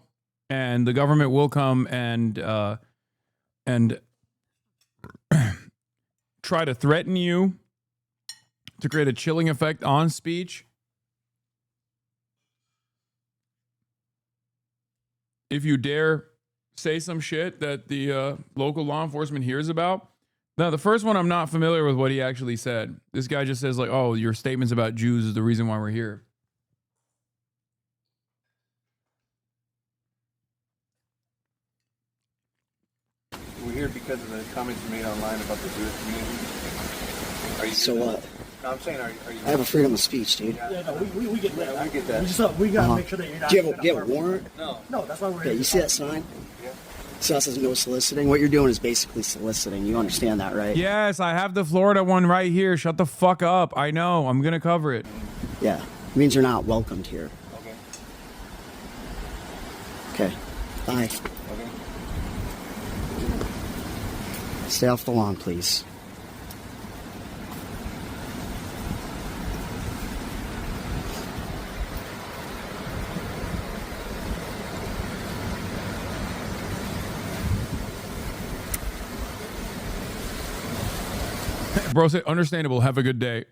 And the government will come and try to threaten you to create a chilling effect on speech. If you dare say some shit that the local law enforcement hears about. Now, the first one, I'm not familiar with what he actually said. This guy just says, oh, your statements about Jews is the reason why we're here. We're here because of the comments you made online about the Jewish community. Are you So what? No, I'm saying, are you? I have a freedom of speech, dude. Yeah, no, we get that. We get that. We gotta make sure that you're not. Do you have a warrant? No, that's why we're here. Yeah, you see that sign? Yeah. So that says no soliciting. What you're doing is basically soliciting. You understand that, right? Yes, I have the Florida one right here. Shut the fuck up. I know. I'm going to cover it. Yeah. It means you're not welcomed here. Okay. Bye. Okay. Stay off the lawn, please. Bro said, understandable. Have a good day.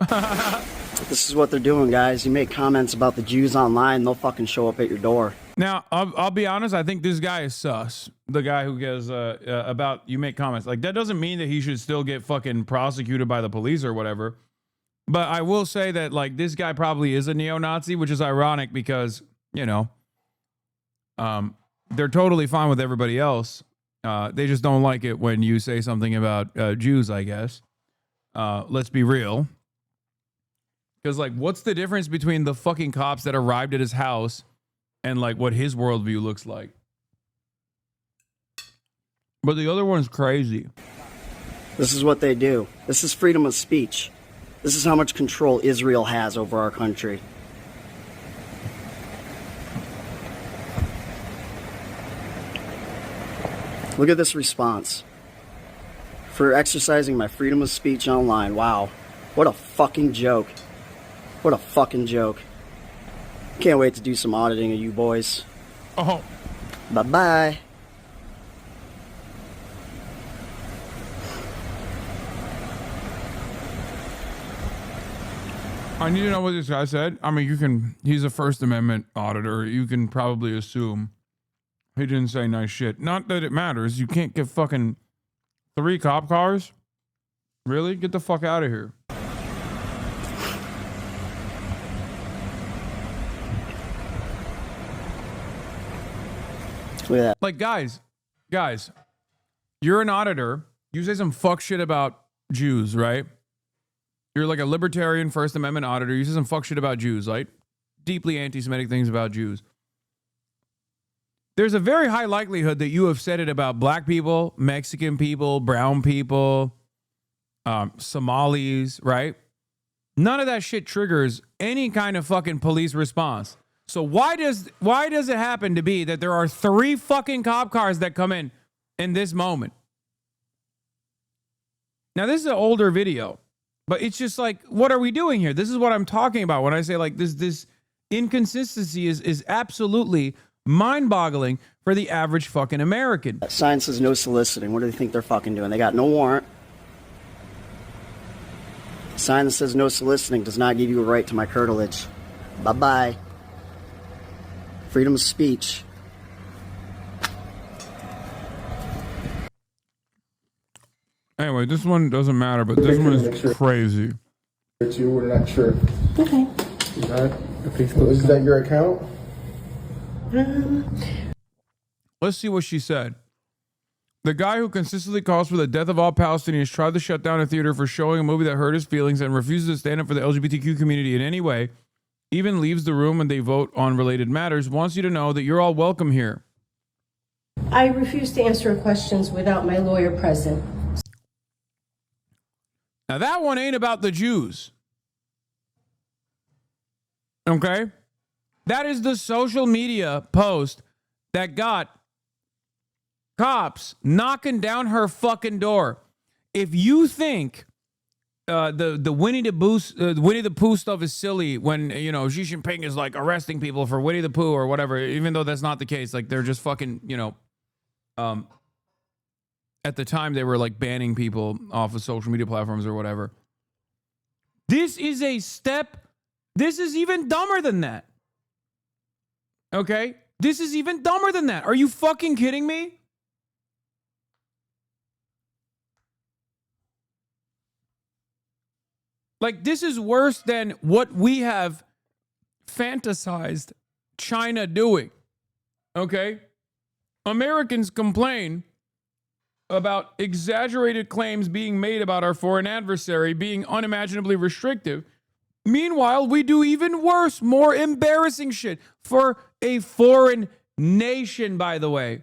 This is what they're doing, guys. You make comments about the Jews online, they'll fucking show up at your door. Now, I'll be honest. I think this guy is sus. The guy who goes about you make comments. Like, that doesn't mean that he should still get fucking prosecuted by the police or whatever. But I will say that, like, this guy probably is a neo-Nazi, which is ironic because, they're totally fine with everybody else. They just don't like it when you say something about Jews, I guess. Let's be real. Because, like, what's the difference between the fucking cops that arrived at his house and, like, what his worldview looks like? But the other one's crazy. This is what they do. This is freedom of speech. This is how much control Israel has over our country. Look at this response. For exercising my freedom of speech online. Wow. What a fucking joke. What a fucking joke. Can't wait to do some auditing of you boys. Oh. Bye-bye. I need to know what this guy said. I mean, he's a First Amendment auditor. You can probably assume he didn't say nice shit. Not that it matters. You can't get fucking 3 cop cars? Really? Get the fuck out of here. Look at that. Like, guys, you're an auditor. You say some fuck shit about Jews, right? You're like a libertarian First Amendment auditor. You say some fuck shit about Jews, like deeply anti-Semitic things about Jews. There's a very high likelihood that you have said it about black people, Mexican people, brown people, Somalis, right? None of that shit triggers any kind of fucking police response. So why does it happen to be that there are 3 fucking cop cars that come in this moment? Now, this is an older video, But it's just like, what are we doing here? This is what I'm talking about when I say like this inconsistency is absolutely mind-boggling for the average fucking American. Sign says no soliciting. What do they think they're fucking doing? They got no warrant. Sign that says no soliciting does not give you a right to my curtilage. Bye-bye. Freedom of speech. Anyway, this one doesn't matter, but this one is crazy. We're not sure. Okay. Is that your account? Let's see what she said. The guy who consistently calls for the death of all Palestinians tried to shut down a theater for showing a movie that hurt his feelings and refuses to stand up for the LGBTQ community in any way, even leaves the room when they vote on related matters, wants you to know that you're all welcome here. I refuse to answer questions without my lawyer present. Now that one ain't about the Jews. Okay? That is the social media post that got cops knocking down her fucking door. If you think the Winnie the Pooh stuff is silly when, you know, Xi Jinping is like arresting people for Winnie the Pooh or whatever, even though that's not the case, like they're just fucking, you know, at the time they were like banning people off of social media platforms or whatever. This is a step. This is even dumber than that. Okay? This is even dumber than that. Are you fucking kidding me? Like, this is worse than what we have fantasized China doing. Okay? Americans complain about exaggerated claims being made about our foreign adversary being unimaginably restrictive. Meanwhile, we do even worse, more embarrassing shit for a foreign nation, by the way.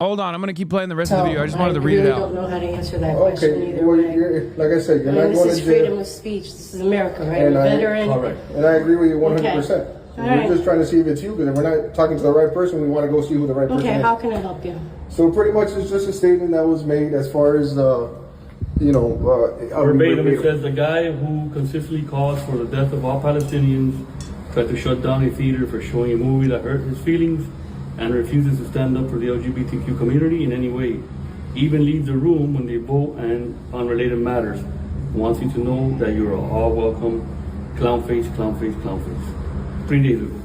Hold on, I'm going to keep playing the rest of the video. I just wanted to read it out. I don't know how to answer that question either well, way. like I said, you're not This going to is jail. freedom of speech. This is America, right? You're a veteran. And I agree with you 100%. Okay. All We're right. just trying to see if it's you, because if we're not talking to the right person, we want to go see who the right person Okay, is. how can I help you? So pretty much it's just a statement that was made as far as, verbatim, it says the guy who consistently calls for the death of all Palestinians tried to shut down a theater for showing a movie that hurt his feelings and refuses to stand up for the LGBTQ community in any way. Even leaves the room when they vote and on related matters. Wants you to know that you're all welcome. Clown face, clown face, clown face. 3 days ago.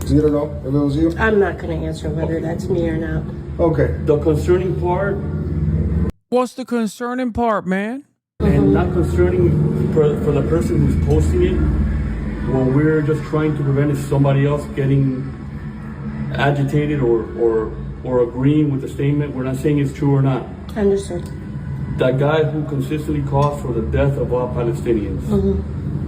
So you don't know if it was you? I'm not going to answer whether that's me or not. Okay. The concerning part. What's the concerning part, man? And not concerning for the person who's posting it. What we're just trying to prevent is somebody else getting agitated or agreeing with the statement. We're not saying it's true or not. Understood. That guy who consistently calls for the death of all Palestinians,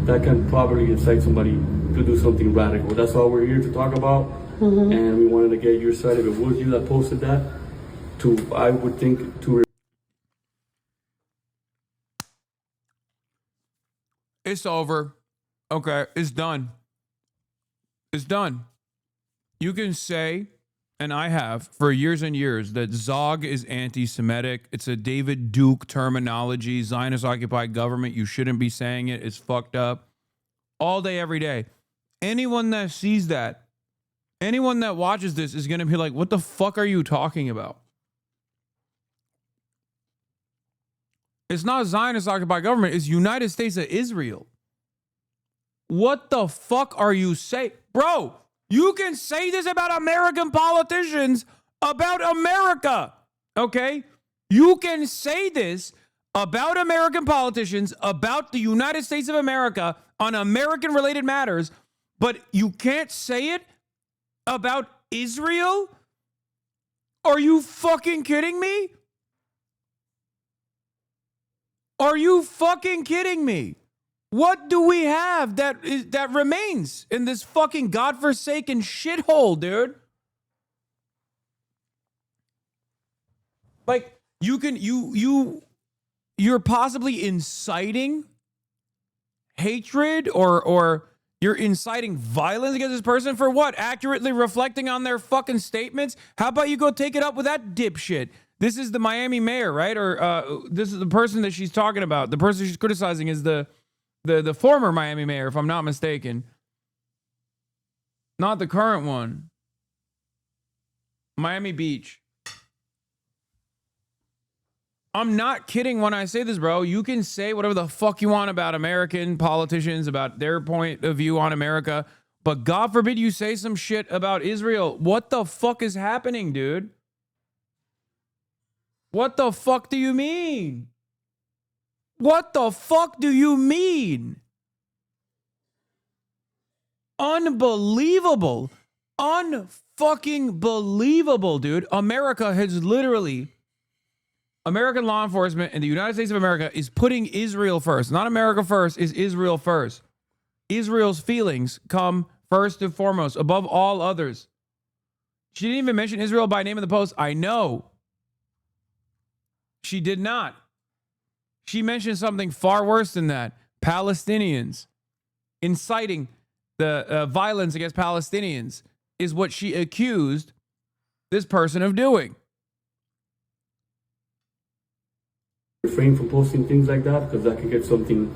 that can probably incite somebody to do something radical. That's all we're here to talk about. And we wanted to get your side. If it was you that posted that, I would think to. It's over. Okay, it's done. It's done. You can say, and I have for years and years, that Zog is anti-Semitic. It's a David Duke terminology. Zionist-occupied government. You shouldn't be saying it. It's fucked up. All day, every day. Anyone that sees that, anyone that watches this is going to be like, what the fuck are you talking about? It's not Zionist-occupied government. It's United States of Israel. What the fuck are you saying? Bro, you can say this about American politicians, about America, okay? You can say this about American politicians, about the United States of America on American-related matters, but you can't say it about Israel? Are you fucking kidding me? Are you fucking kidding me? What do we have that remains in this fucking godforsaken shithole, dude? Like, you're possibly inciting hatred or you're inciting violence against this person for what? Accurately reflecting on their fucking statements? How about you go take it up with that dipshit? This is the Miami mayor, right? Or this is the person that she's talking about. The person she's criticizing is the former Miami mayor, if I'm not mistaken. Not the current one. Miami Beach. I'm not kidding when I say this, bro. You can say whatever the fuck you want about American politicians, about their point of view on America, but God forbid you say some shit about Israel. What the fuck is happening, dude? What the fuck do you mean? What the fuck do you mean? Unbelievable. Unfucking believable, dude. America has literally... American law enforcement in the United States of America is putting Israel first. Not America first, is Israel first. Israel's feelings come first and foremost, above all others. She didn't even mention Israel by name in the post. I know. She did not. She mentioned something far worse than that. Palestinians. Inciting the violence against Palestinians is what she accused this person of doing. Refrain from posting things like that because that could get something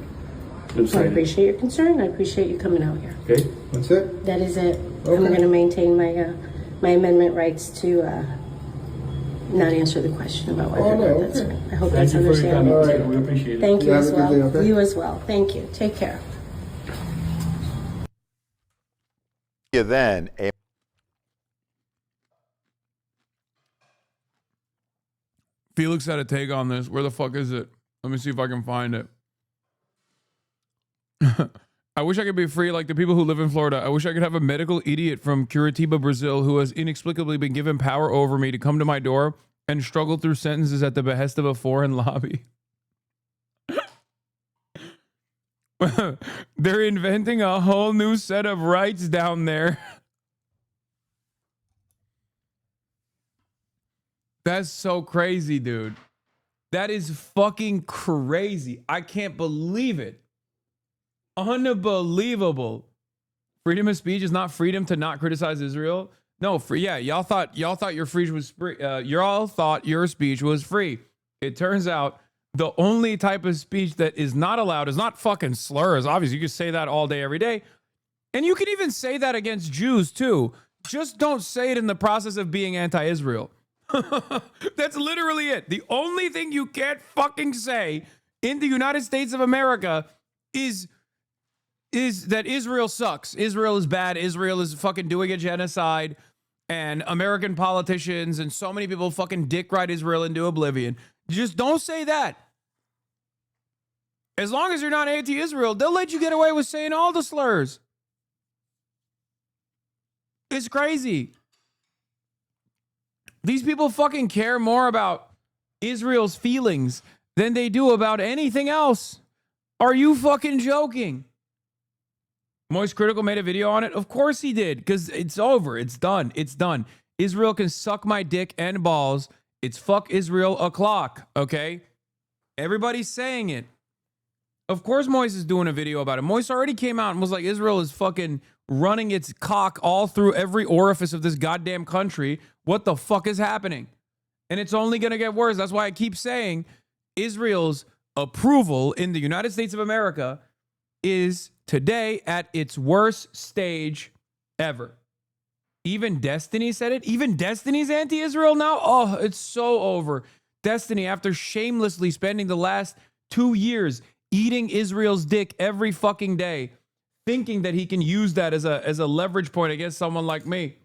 I appreciate your concern. I appreciate you coming out here. Okay. That's it? That is it. Okay. I'm going to maintain my my amendment rights to not answer the question about whether or not that's right. I hope that's understandable. Right. We appreciate it. Thank you as well. Day, okay? You as well. Thank you. Take care. Then Felix had a take on this. Where the fuck is it? Let me see if I can find it. I wish I could be free like the people who live in Florida. I wish I could have a medical idiot from Curitiba, Brazil, who has inexplicably been given power over me to come to my door and struggle through sentences at the behest of a foreign lobby. They're inventing a whole new set of rights down there. That's so crazy, dude. That is fucking crazy. I can't believe it. Unbelievable. Freedom of speech is not freedom to not criticize Israel. No, free. Yeah, y'all thought your speech was free. Y'all thought your speech was free. It turns out the only type of speech that is not allowed is not fucking slurs. Obviously, you can say that all day, every day, and you can even say that against Jews too. Just don't say it in the process of being anti-Israel. That's literally it. The only thing you can't fucking say in the United States of America is that Israel sucks. Israel is bad. Israel is fucking doing a genocide. And American politicians and so many people fucking dick ride Israel into oblivion. Just don't say that. As long as you're not anti-Israel, they'll let you get away with saying all the slurs. It's crazy. These people fucking care more about Israel's feelings than they do about anything else. Are you fucking joking? Moist Critical made a video on it. Of course he did, because it's over. It's done. It's done. Israel can suck my dick and balls. It's fuck Israel o'clock, okay? Everybody's saying it. Of course Moist is doing a video about it. Moist already came out and was like, Israel is fucking running its cock all through every orifice of this goddamn country. What the fuck is happening? And it's only going to get worse. That's why I keep saying Israel's approval in the United States of America is today at its worst stage ever. Even Destiny said it. Even Destiny's anti-Israel now. Oh, it's so over. Destiny, after shamelessly spending the last 2 years eating Israel's dick every fucking day, thinking that he can use that as a leverage point against someone like me.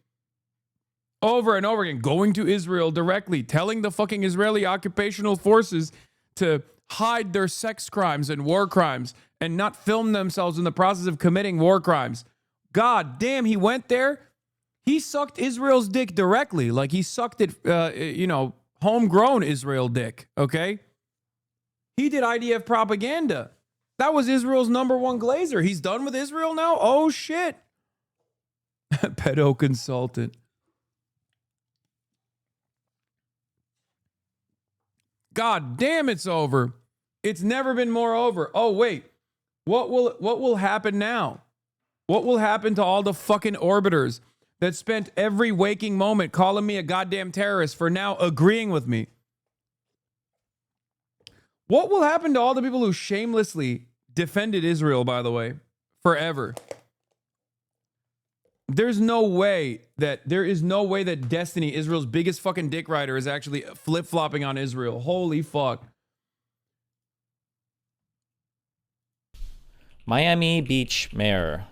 Over and over again, going to Israel directly, telling the fucking Israeli occupational forces to hide their sex crimes and war crimes and not film themselves in the process of committing war crimes. God damn, he went there. He sucked Israel's dick directly, like he sucked it, homegrown Israel dick, okay? He did IDF propaganda. That was Israel's #1 glazer. He's done with Israel now? Oh, shit. Pedo consultant. God damn, it's over. It's never been more over. Oh, wait. What will happen now? What will happen to all the fucking orbiters that spent every waking moment calling me a goddamn terrorist for now agreeing with me? What will happen to all the people who shamelessly defended Israel, by the way, forever? There is no way that Destiny, Israel's biggest fucking dick rider, is actually flip-flopping on Israel. Holy fuck. Miami Beach mayor.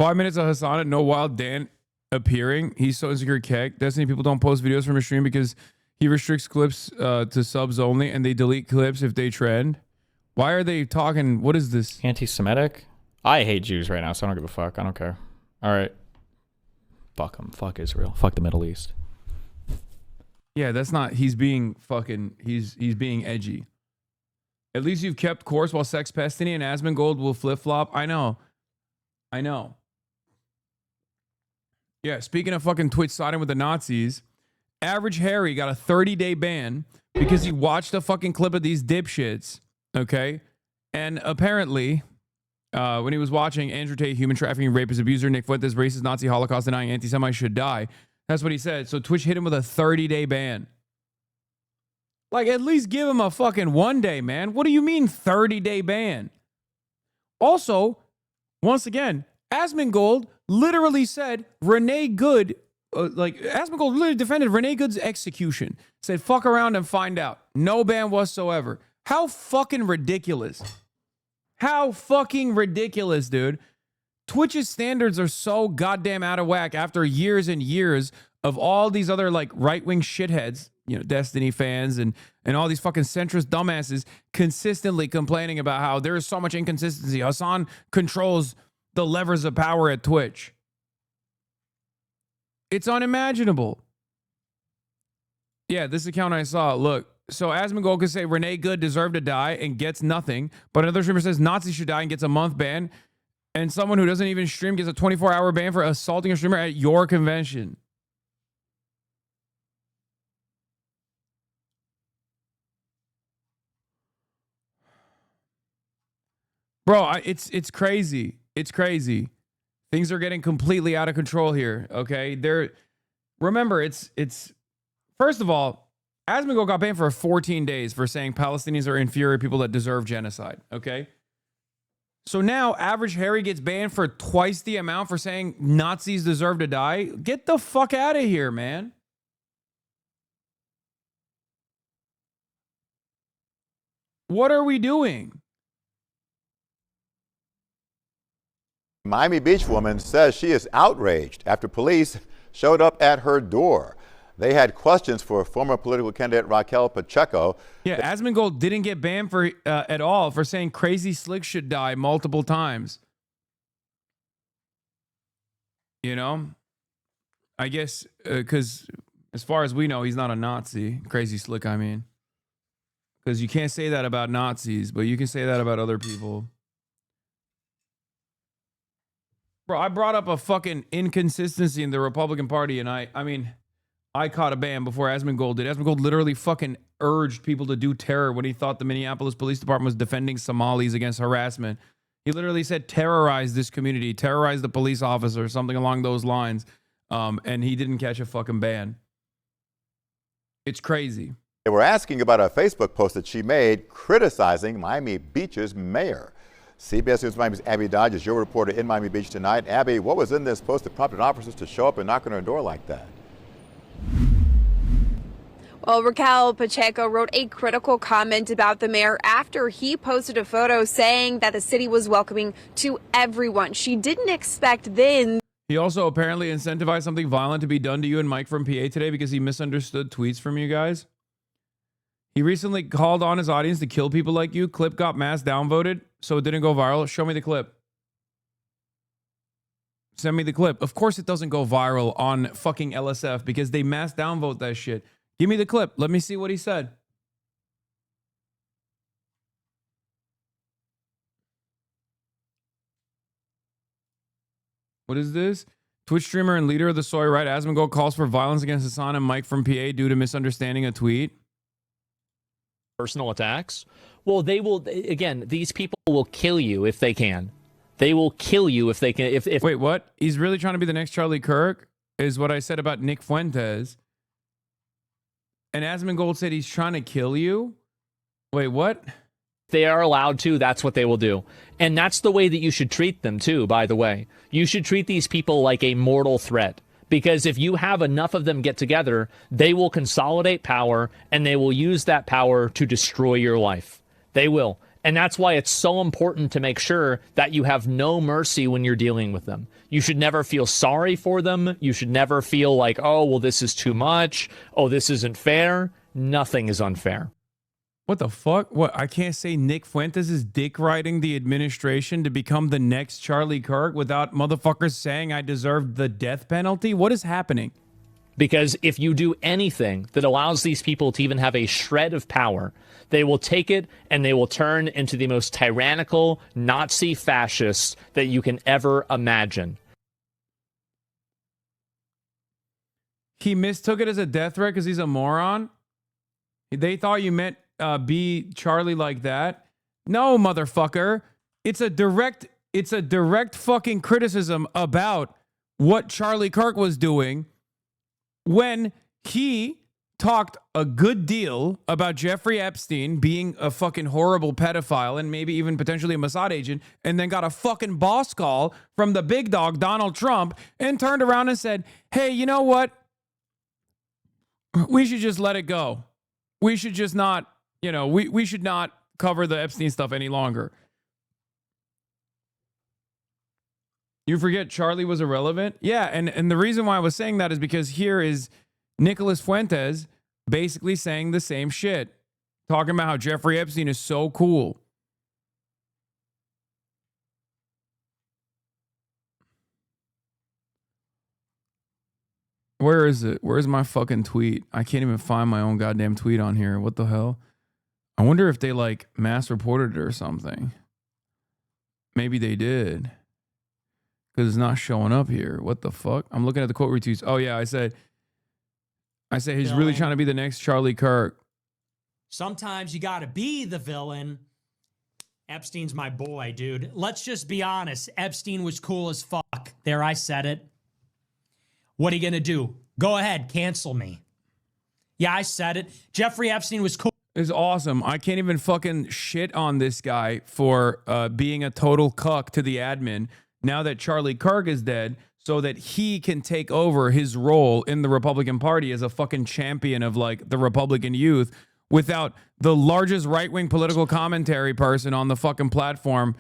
Five minutes of Hasan and no Wild Dan appearing. He's so insecure. Keck. Destiny people don't post videos from his stream because he restricts clips to subs only, and they delete clips if they trend. Why are they talking? What is this? Anti-Semitic? I hate Jews right now, so I don't give a fuck. I don't care. All right. Fuck them. Fuck Israel. Fuck the Middle East. Yeah, that's not. He's being fucking. He's being edgy. At least you've kept course while Sex Pestiny and Asmongold will flip flop. I know. Yeah, speaking of fucking Twitch siding with the Nazis, Average Harry got a 30-day ban because he watched a fucking clip of these dipshits. Okay, and apparently, when he was watching Andrew Tate, human trafficking, rapist, abuser, Nick Fuentes, racist, Nazi, Holocaust denying, anti-Semite should die. That's what he said. So Twitch hit him with a 30-day ban. Like, at least give him a fucking 1 day, man. What do you mean 30-day ban? Also, once again, Asmongold literally said Renee Good, Asmongold literally defended Renee Good's execution. Said, fuck around and find out. No ban whatsoever. How fucking ridiculous. How fucking ridiculous, dude. Twitch's standards are so goddamn out of whack after years and years of all these other like right-wing shitheads, you know, Destiny fans and all these fucking centrist dumbasses consistently complaining about how there is so much inconsistency. Hasan controls the levers of power at Twitch. It's unimaginable. Yeah, this account I saw, look. So Asmongold could say Renee Good deserved to die and gets nothing, but another streamer says Nazi should die and gets a month ban, and someone who doesn't even stream gets a 24-hour ban for assaulting a streamer at your convention. Bro, it's crazy. It's crazy. Things are getting completely out of control here, okay? Remember, it's first of all, Asmongold got banned for 14 days for saying Palestinians are inferior people that deserve genocide, okay? So now Average Harry gets banned for twice the amount for saying Nazis deserve to die. Get the fuck out of here, man. What are we doing? Miami Beach woman says she is outraged after police showed up at her door. They had questions for former political candidate Raquel Pacheco. Yeah, Asmongold didn't get banned for at all for saying Crazy Slick should die multiple times. You know? I guess because as far as we know, he's not a Nazi. Crazy Slick, I mean. Because you can't say that about Nazis, but you can say that about other people. Bro, I brought up a fucking inconsistency in the Republican Party, and I mean, I caught a ban before Asmongold did. Asmongold literally fucking urged people to do terror when he thought the Minneapolis Police Department was defending Somalis against harassment. He literally said, terrorize this community, terrorize the police officer, something along those lines. And he didn't catch a fucking ban. It's crazy. They were asking about a Facebook post that she made criticizing Miami Beach's mayor. CBS News Miami's Abby Dodge is your reporter in Miami Beach tonight. Abby, what was in this post that prompted officers to show up and knock on her door like that? Well, Raquel Pacheco wrote a critical comment about the mayor after he posted a photo saying that the city was welcoming to everyone. She didn't expect then. He also apparently incentivized something violent to be done to you and Mike from PA today because he misunderstood tweets from you guys. He recently called on his audience to kill people like you. Clip got mass downvoted, so it didn't go viral. Show me the clip. Send me the clip. Of course it doesn't go viral on fucking LSF because they mass downvote that shit. Give me the clip. Let me see what he said. What is this? Twitch streamer and leader of the Soy Right, Asmongold calls for violence against Hasan and Mike from PA due to misunderstanding a tweet. personal attacks, well, they will, again, these people will kill you if they can. They will kill you if they can. If Wait, what? He's really trying to be the next Charlie Kirk, is what I said about Nick Fuentes. And Asmongold said he's trying to kill you? Wait, what? they are allowed to, that's what they will do. And that's the way that you should treat them too, by the way. You should treat these people like a mortal threat. Because if you have enough of them get together, they will consolidate power and they will use that power to destroy your life. They will. And that's why it's so important to make sure that you have no mercy when you're dealing with them. You should never feel sorry for them. You should never feel like, oh, well, this is too much. Oh, this isn't fair. Nothing is unfair. What the fuck? What? I can't say Nick Fuentes is dick riding the administration to become the next Charlie Kirk without motherfuckers saying I deserve the death penalty? What is happening? Because if you do anything that allows these people to even have a shred of power, they will take it and they will turn into the most tyrannical Nazi fascists that you can ever imagine. He mistook it as a death threat because he's a moron? They thought you meant be Charlie like that? No, motherfucker. It's a direct fucking criticism about what Charlie Kirk was doing when he talked a good deal about Jeffrey Epstein being a fucking horrible pedophile and maybe even potentially a Mossad agent, and then got a fucking boss call from the big dog, Donald Trump, and turned around and said, hey, you know what? We should just let it go. We should just not, we should not cover the Epstein stuff any longer. You forget Charlie was irrelevant? Yeah, and the reason why I was saying that is because here is Nicholas Fuentes basically saying the same shit. Talking about how Jeffrey Epstein is so cool. Where is it? Where's my fucking tweet? I can't even find my own goddamn tweet on here. What the hell? I wonder if they mass reported it or something. Maybe they did. Because it's not showing up here. What the fuck? I'm looking at the quote retweets. Oh yeah, I said he's really trying to be the next Charlie Kirk. Sometimes you gotta be the villain. Epstein's my boy, dude. Let's just be honest. Epstein was cool as fuck. There, I said it. What are you gonna do? Go ahead, cancel me. Yeah, I said it. Jeffrey Epstein was cool. It's awesome. I can't even fucking shit on this guy for being a total cuck to the admin now that Charlie Kirk is dead, so that he can take over his role in the Republican Party as a fucking champion of the Republican youth without the largest right-wing political commentary person on the fucking platform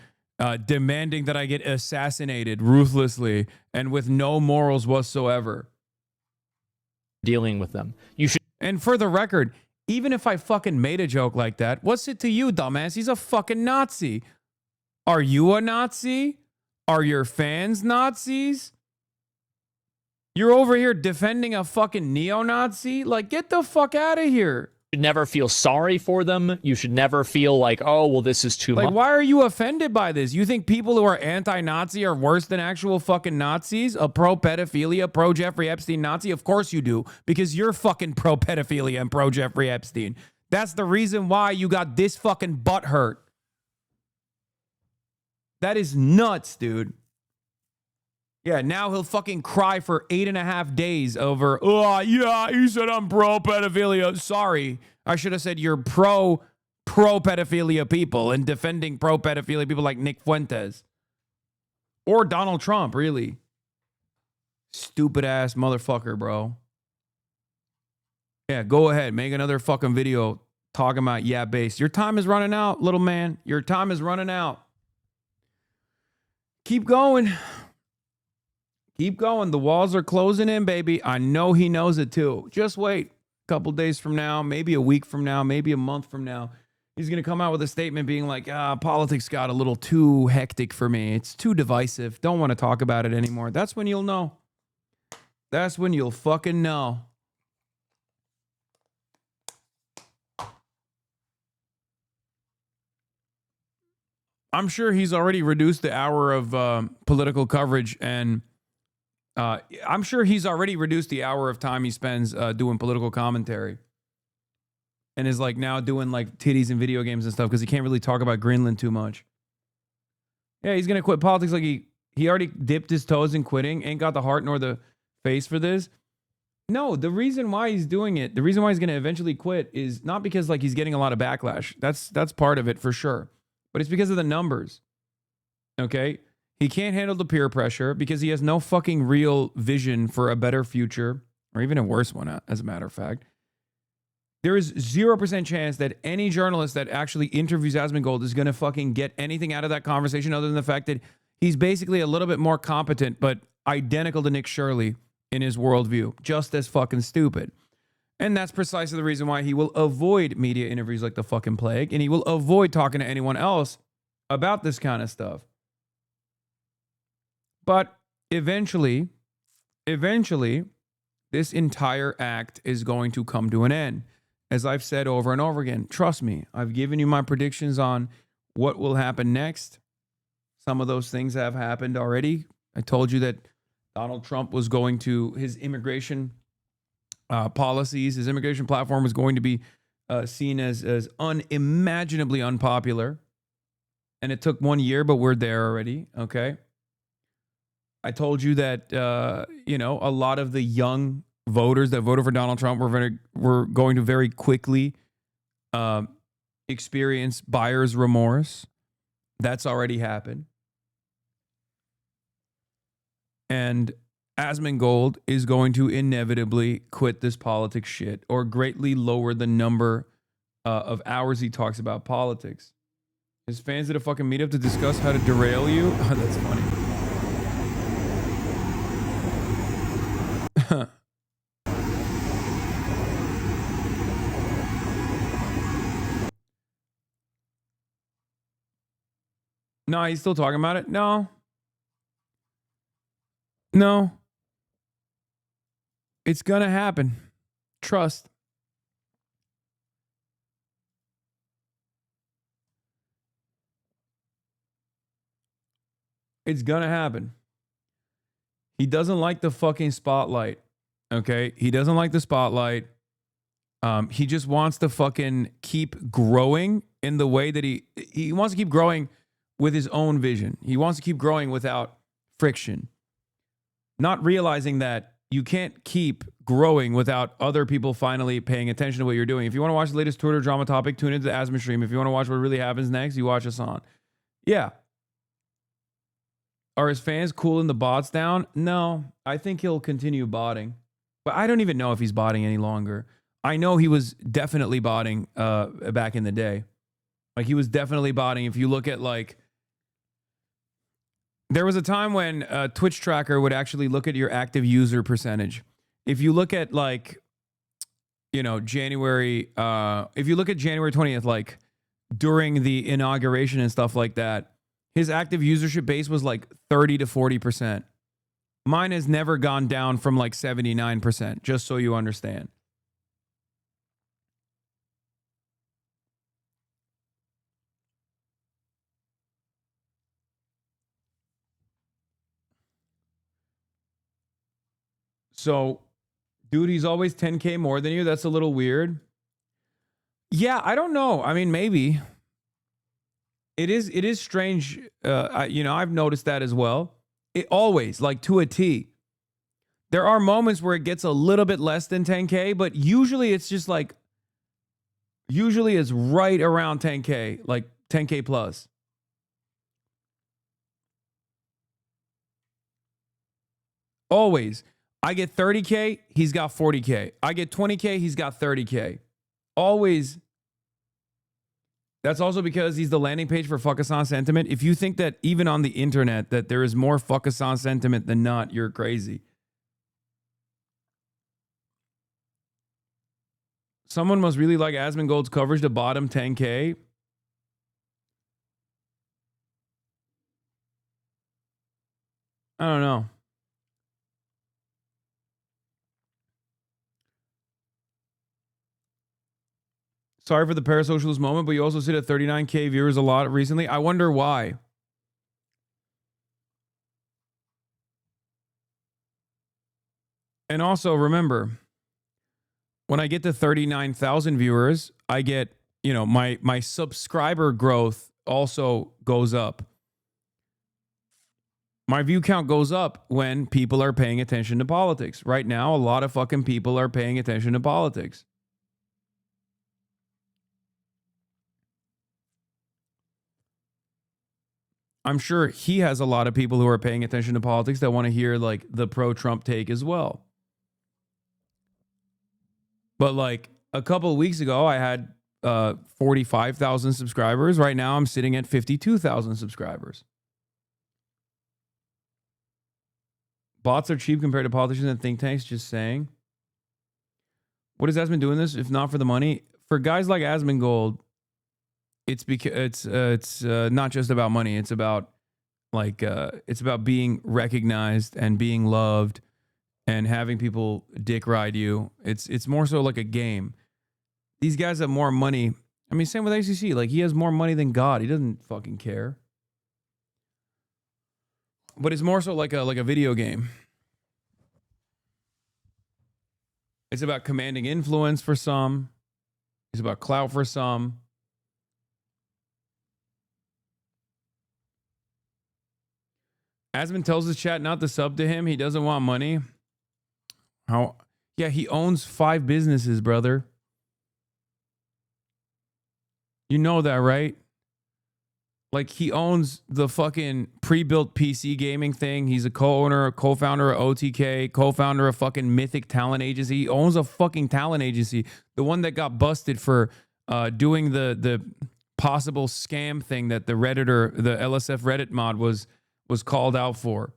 demanding that I get assassinated ruthlessly and with no morals whatsoever. Dealing with them. You should. And for the record, even if I fucking made a joke like that, what's it to you, dumbass? He's a fucking Nazi. Are you a Nazi? Are your fans Nazis? You're over here defending a fucking neo-Nazi? Get the fuck out of here. You should never feel sorry for them. You should never feel like, oh, well, this is too much. Why are you offended by this? You think people who are anti-Nazi are worse than actual fucking Nazis? A pro-pedophilia, pro-Jeffrey Epstein Nazi? Of course you do, because you're fucking pro-pedophilia and pro-Jeffrey Epstein. That's the reason why you got this fucking butt hurt. That is nuts, dude. Yeah, now he'll fucking cry for 8.5 days over, oh, yeah, you said I'm pro-pedophilia. Sorry. I should have said you're pro-pedophilia people and defending pro-pedophilia people like Nick Fuentes. Or Donald Trump, really. Stupid ass motherfucker, bro. Yeah, go ahead. Make another fucking video talking about, yeah, base. Your time is running out, little man. Your time is running out. Keep going. Keep going. The walls are closing in, baby. I know he knows it too. Just wait. A couple days from now, maybe a week from now, maybe a month from now, he's going to come out with a statement being like, politics got a little too hectic for me. It's too divisive. Don't want to talk about it anymore. That's when you'll know. That's when you'll fucking know. I'm sure he's already reduced the hour of political coverage, and I'm sure he's already reduced the hour of time he spends doing political commentary. and is like now doing like titties and video games and stuff because he can't really talk about Greenland too much. Yeah, he's gonna quit politics like he already dipped his toes in quitting, ain't got the heart nor the face for this. No, the reason why he's doing it, the reason why he's gonna eventually quit is not because like he's getting a lot of backlash. That's part of it for sure. But it's because of the numbers. Okay? He can't handle the peer pressure because he has no fucking real vision for a better future, or even a worse one, as a matter of fact. There is 0% chance that any journalist that actually interviews Asmongold is going to fucking get anything out of that conversation other than the fact that he's basically a little bit more competent, but identical to Nick Shirley in his worldview. Just as fucking stupid. And that's precisely the reason why he will avoid media interviews like the fucking plague, and he will avoid talking to anyone else about this kind of stuff. But eventually, this entire act is going to come to an end. As I've said over and over again, trust me, I've given you my predictions on what will happen next. Some of those things have happened already. I told you that Donald Trump was going to, his immigration policies, his immigration platform was going to be seen as unimaginably unpopular. And it took 1 year, but we're there already, okay? I told you that, a lot of the young voters that voted for Donald Trump were going to very quickly experience buyer's remorse. That's already happened. And Asmongold is going to inevitably quit this politics shit or greatly lower the number of hours he talks about politics. His fans did a fucking meetup to discuss how to derail you. Oh, that's funny. No, he's still talking about it? No. It's gonna happen. Trust. It's gonna happen. He doesn't like the fucking spotlight. Okay? He doesn't like the spotlight. He just wants to fucking keep growing in the way that he wants to keep growing with his own vision. He wants to keep growing without friction. Not realizing that you can't keep growing without other people finally paying attention to what you're doing. If you want to watch the latest Twitter drama topic, tune into the Asma stream. If you want to watch what really happens next, you watch Hasan. Yeah. Are his fans cooling the bots down? No. I think he'll continue botting. But I don't even know if he's botting any longer. I know he was definitely botting back in the day. Like, he was definitely botting. If you look at, like, there was a time when Twitch Tracker would actually look at your active user percentage. If you look at, like, January, if you look at January 20th, like, during the inauguration and stuff like that, his active usership base was like 30 to 40%. Mine has never gone down from like 79%, just so you understand. So, dude, he's always 10K more than you. That's a little weird. Yeah, I don't know. I mean, maybe. It is strange. I've noticed that as well. It always, like, to a T. There are moments where it gets a little bit less than 10K, but usually it's just like, usually it's right around 10K, like 10K plus. Always. I get 30K, he's got 40K. I get 20K, he's got 30K. Always. That's also because he's the landing page for Fuck Hasan sentiment. If you think that even on the internet that there is more Fuck Hasan sentiment than not, you're crazy. Someone must really like Asmongold's coverage to bottom 10K. I don't know. Sorry for the parasocialist moment, but you also sit at 39K viewers a lot recently. I wonder why. And also remember, when I get to 39,000 viewers, I get, you know, my subscriber growth also goes up. My view count goes up when people are paying attention to politics. Right now, a lot of fucking people are paying attention to politics. I'm sure he has a lot of people who are paying attention to politics that want to hear like the pro-Trump take as well. But like a couple of weeks ago, I had 45,000 subscribers. Right now, I'm sitting at 52,000 subscribers. Bots are cheap compared to politicians and think tanks, just saying. What is Asmund doing this if not for the money? For guys like Asmongold, it's because it's not just about money. It's about like it's about being recognized and being loved and having people dick ride you. It's more so like a game. These guys have more money. I mean, same with ACC. Like, he has more money than God. He doesn't fucking care. But it's more so like a video game. It's about commanding influence for some. It's about clout for some. Asmund tells his chat not to sub to him. He doesn't want money. How? Yeah, he owns 5 businesses, brother. You know that, right? Like, he owns the fucking pre-built PC gaming thing. He's a co-owner, co-founder of OTK, co-founder of fucking Mythic Talent Agency. He owns a fucking talent agency. The one that got busted for doing the possible scam thing that the Redditor, the LSF Reddit mod was called out for.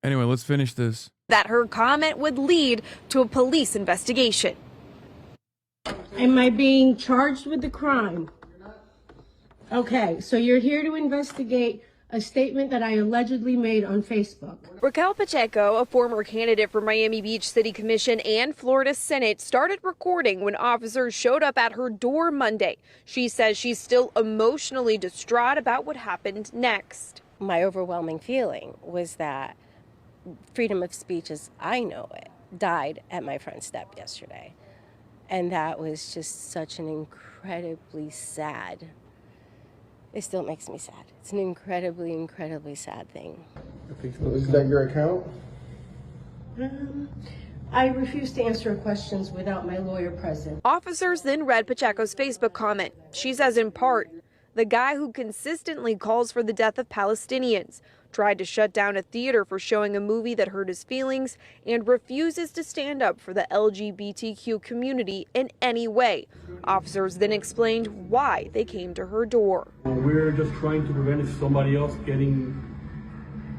Anyway, let's finish this. That her comment would lead to a police investigation. Am I being charged with the crime? Okay, so you're here to investigate a statement that I allegedly made on Facebook. Raquel Pacheco, a former candidate for Miami Beach City Commission and Florida Senate, started recording when officers showed up at her door Monday. She says she's still emotionally distraught about what happened next. My overwhelming feeling was that freedom of speech as I know it died at my front step yesterday. And that was just such an incredibly sad, it still makes me sad. It's an incredibly, incredibly sad thing. Is that your account? I refuse to answer questions without my lawyer present. Officers then read Pacheco's Facebook comment. She says in part, the guy who consistently calls for the death of Palestinians tried to shut down a theater for showing a movie that hurt his feelings and refuses to stand up for the LGBTQ community in any way. Officers then explained why they came to her door. We're just trying to prevent somebody else getting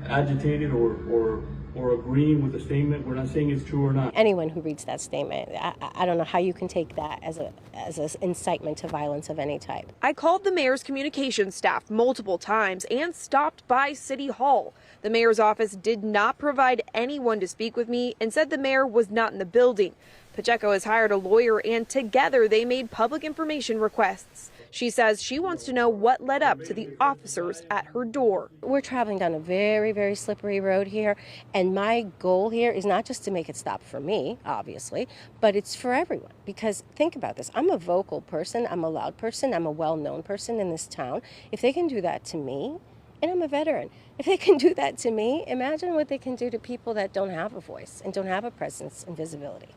agitated or agreeing with the statement. We're not saying it's true or not. Anyone who reads that statement, I don't know how you can take that as an incitement to violence of any type. I called the mayor's communications staff multiple times and stopped by City Hall. The mayor's office did not provide anyone to speak with me and said the mayor was not in the building. Pacheco has hired a lawyer and together they made public information requests. She says she wants to know what led up to the officers at her door. We're traveling down a very, very slippery road here, and my goal here is not just to make it stop for me, obviously, but it's for everyone. Because think about this, I'm a vocal person, I'm a loud person, I'm a well-known person in this town. If they can do that to me, and I'm a veteran, if they can do that to me, imagine what they can do to people that don't have a voice and don't have a presence and visibility.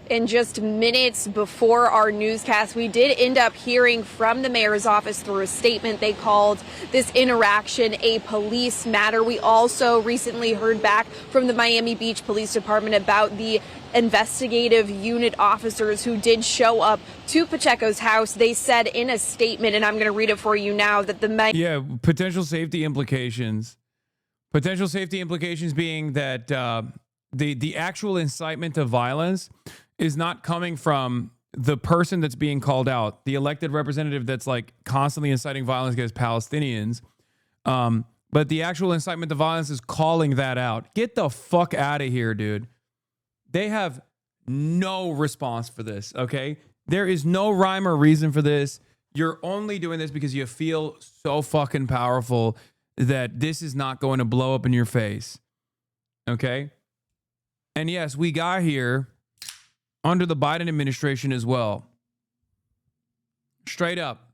In just minutes before our newscast, we did end up hearing from the mayor's office through a statement. They called this interaction a police matter. We also recently heard back from the Miami Beach Police Department about the investigative unit officers who did show up to Pacheco's house. They said in a statement, and I'm going to read it for you now, that potential safety implications. Potential safety implications being that the actual incitement to violence is not coming from the person that's being called out, the elected representative that's like constantly inciting violence against Palestinians. But the actual incitement to violence is calling that out. Get the fuck out of here, dude. They have no response for this, okay? There is no rhyme or reason for this. You're only doing this because you feel so fucking powerful that this is not going to blow up in your face, okay? And yes, we got here under the Biden administration as well. Straight up.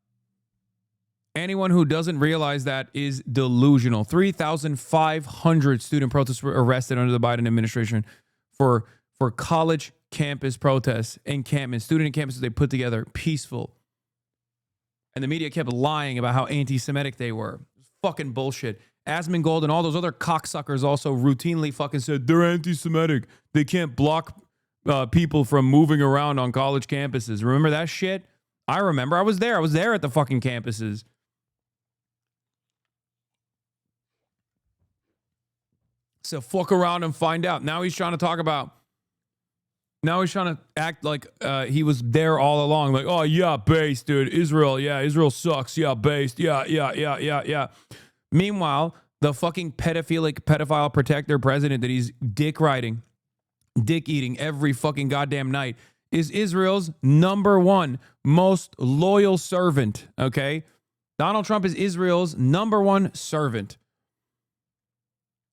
Anyone who doesn't realize that is delusional. 3,500 student protests were arrested under the Biden administration for college campus protests, encampments, student encampments they put together, peaceful. And the media kept lying about how anti-Semitic they were. Fucking bullshit. Asmongold and all those other cocksuckers also routinely fucking said they're anti-Semitic. They can't block people from moving around on college campuses. Remember that shit? I remember. I was there. I was there at the fucking campuses. So fuck around and find out. Now he's trying to talk about. Now he's trying to act like he was there all along. Like, oh yeah, based, dude. Israel, yeah, Israel sucks. Yeah, based. Yeah. Meanwhile, the fucking pedophile protector president that he's dick eating every fucking goddamn night is Israel's number one most loyal servant. Okay, Donald Trump is Israel's number one servant.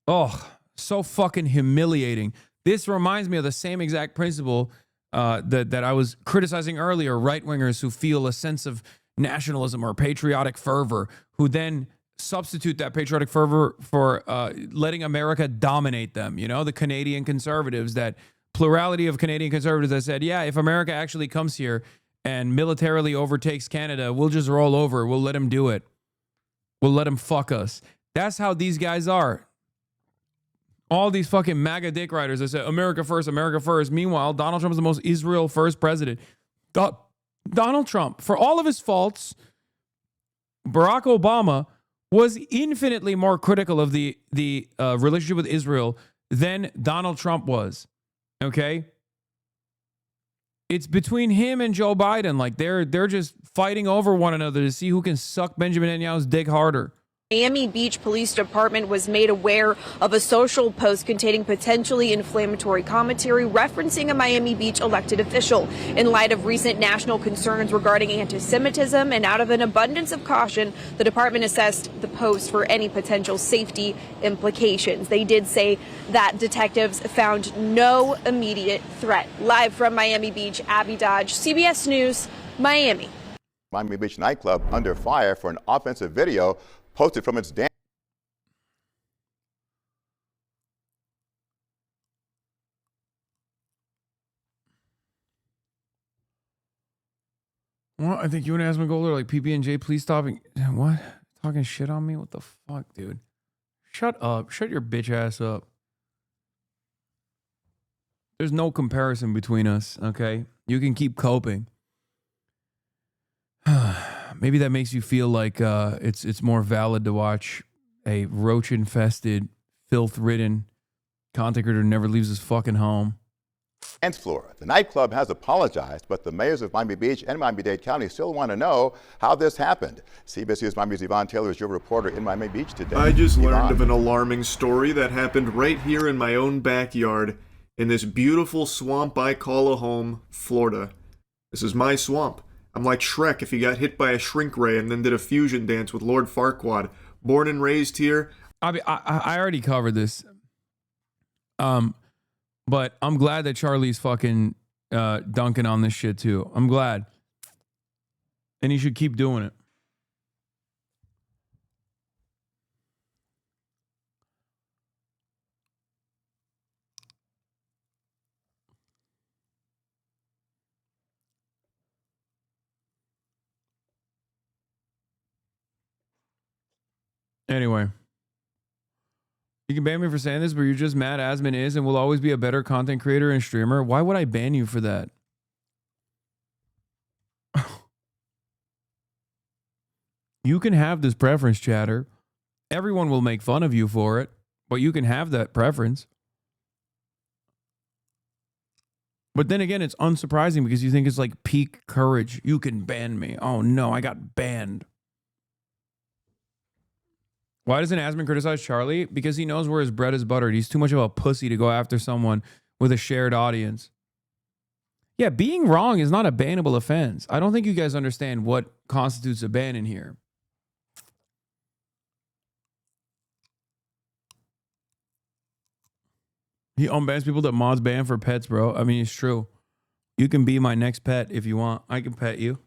Oh, so fucking humiliating. This reminds me of the same exact principle that I was criticizing earlier, right-wingers who feel a sense of nationalism or patriotic fervor, who then substitute that patriotic fervor for letting America dominate them. You know, the Canadian conservatives, that plurality of Canadian conservatives that said, yeah, if America actually comes here and militarily overtakes Canada, we'll just roll over. We'll let them do it. We'll let them fuck us. That's how these guys are. All these fucking MAGA dick riders that say America first, America first. Meanwhile, Donald Trump is the most Israel first president. Donald Trump, for all of his faults, Barack Obama was infinitely more critical of the relationship with Israel than Donald Trump was. Okay? It's between him and Joe Biden. Like they're just fighting over one another to see who can suck Benjamin Netanyahu's dick harder. Miami Beach Police Department was made aware of a social post containing potentially inflammatory commentary referencing a Miami Beach elected official. In light of recent national concerns regarding anti-Semitism and out of an abundance of caution, the department assessed the post for any potential safety implications. They did say that detectives found no immediate threat. Live from Miami Beach, Abby Dodge, CBS News, Miami. Miami Beach nightclub under fire for an offensive video posted from its dance. Well, I think you and Asmongold are like PB&J. Please stop. What? Talking shit on me? What the fuck, dude? Shut up. Shut your bitch ass up. There's no comparison between us, okay? You can keep coping. Maybe that makes you feel like it's more valid to watch a roach-infested, filth-ridden content creator who never leaves his fucking home. Dance floor. The nightclub has apologized, but the mayors of Miami Beach and Miami-Dade County still want to know how this happened. CBS News Miami's Yvonne Taylor is your reporter in Miami Beach today. I just Yvonne. learned of an alarming story that happened right here in my own backyard in this beautiful swamp I call a home, Florida. This is my swamp. I'm like Shrek if he got hit by a shrink ray and then did a fusion dance with Lord Farquaad. Born and raised here. I already covered this. But I'm glad that Charlie's fucking dunking on this shit too. I'm glad. And he should keep doing it. Anyway, you can ban me for saying this, but you're just mad Asman is and will always be a better content creator and streamer. Why would I ban you for that? You can have this preference, chatter. Everyone will make fun of you for it, but you can have that preference. But then again, it's unsurprising because you think it's like peak courage. You can ban me. Oh no, I got banned. Why doesn't Asman criticize Charlie? Because he knows where his bread is buttered. He's too much of a pussy to go after someone with a shared audience. Yeah, being wrong is not a bannable offense. I don't think you guys understand what constitutes a ban in here. He unbans people that mods ban for pets, bro. I mean, it's true. You can be my next pet if you want. I can pet you.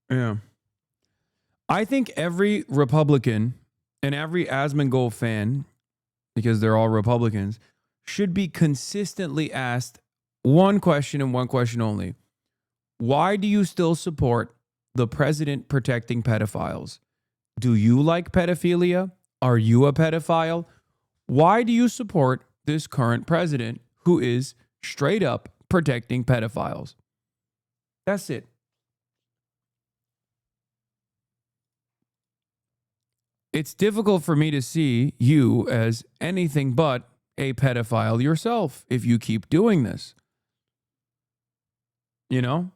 Yeah. I think every Republican and every Asmongold fan, because they're all Republicans, should be consistently asked one question and one question only. Why do you still support the president protecting pedophiles? Do you like pedophilia? Are you a pedophile? Why do you support this current president who is straight up protecting pedophiles? That's it. It's difficult for me to see you as anything but a pedophile yourself if you keep doing this. You know?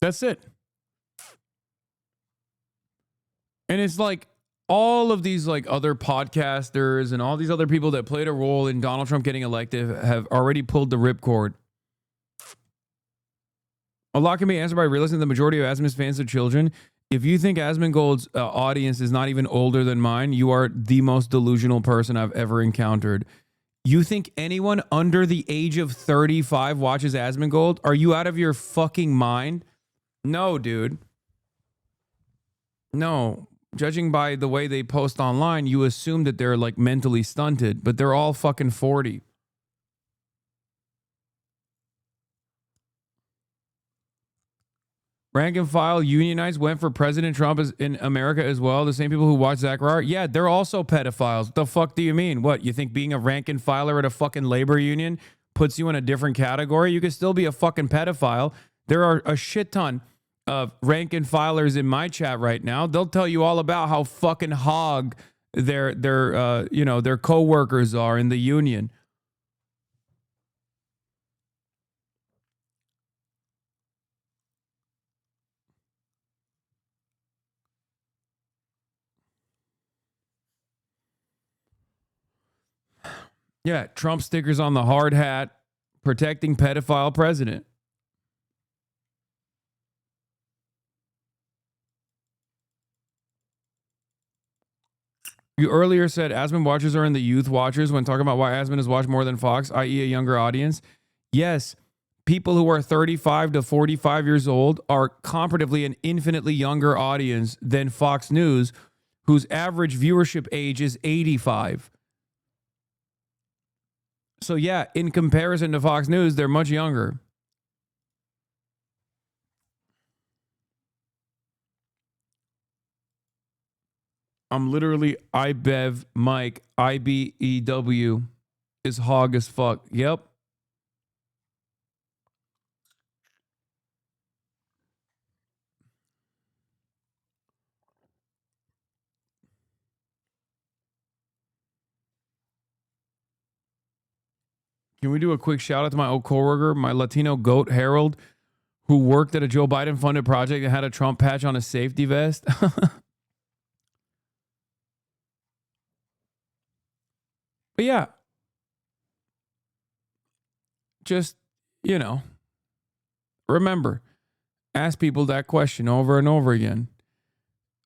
That's it. And it's like all of these like other podcasters and all these other people that played a role in Donald Trump getting elected have already pulled the ripcord. A lot can be answered by realizing the majority of Asmon's fans are children. If you think Asmongold's audience is not even older than mine, you are the most delusional person I've ever encountered. You think anyone under the age of 35 watches Asmongold? Are you out of your fucking mind? No, dude. No. Judging by the way they post online, you assume that they're like mentally stunted, but they're all fucking 40. Rank and file unionites went for President Trump in America as well. The same people who watch Zachariah. Yeah, they're also pedophiles. What the fuck do you mean? What, you think being a rank and filer at a fucking labor union puts you in a different category? You can still be a fucking pedophile. There are a shit ton of rank and filers in my chat right now. They'll tell you all about how fucking hog their coworkers are in the union. Yeah, Trump stickers on the hard hat, protecting pedophile president. You earlier said Asmon watchers are in the youth watchers when talking about why Asmon has watched more than Fox, i.e. a younger audience. Yes, people who are 35 to 45 years old are comparatively an infinitely younger audience than Fox News, whose average viewership age is 85. So yeah, in comparison to Fox News, they're much younger. I'm literally IBEV Mike, IBEW is hog as fuck. Yep. Can we do a quick shout out to my old coworker, my Latino goat, Harold, who worked at a Joe Biden funded project and had a Trump patch on his safety vest? But yeah, just, remember, ask people that question over and over again.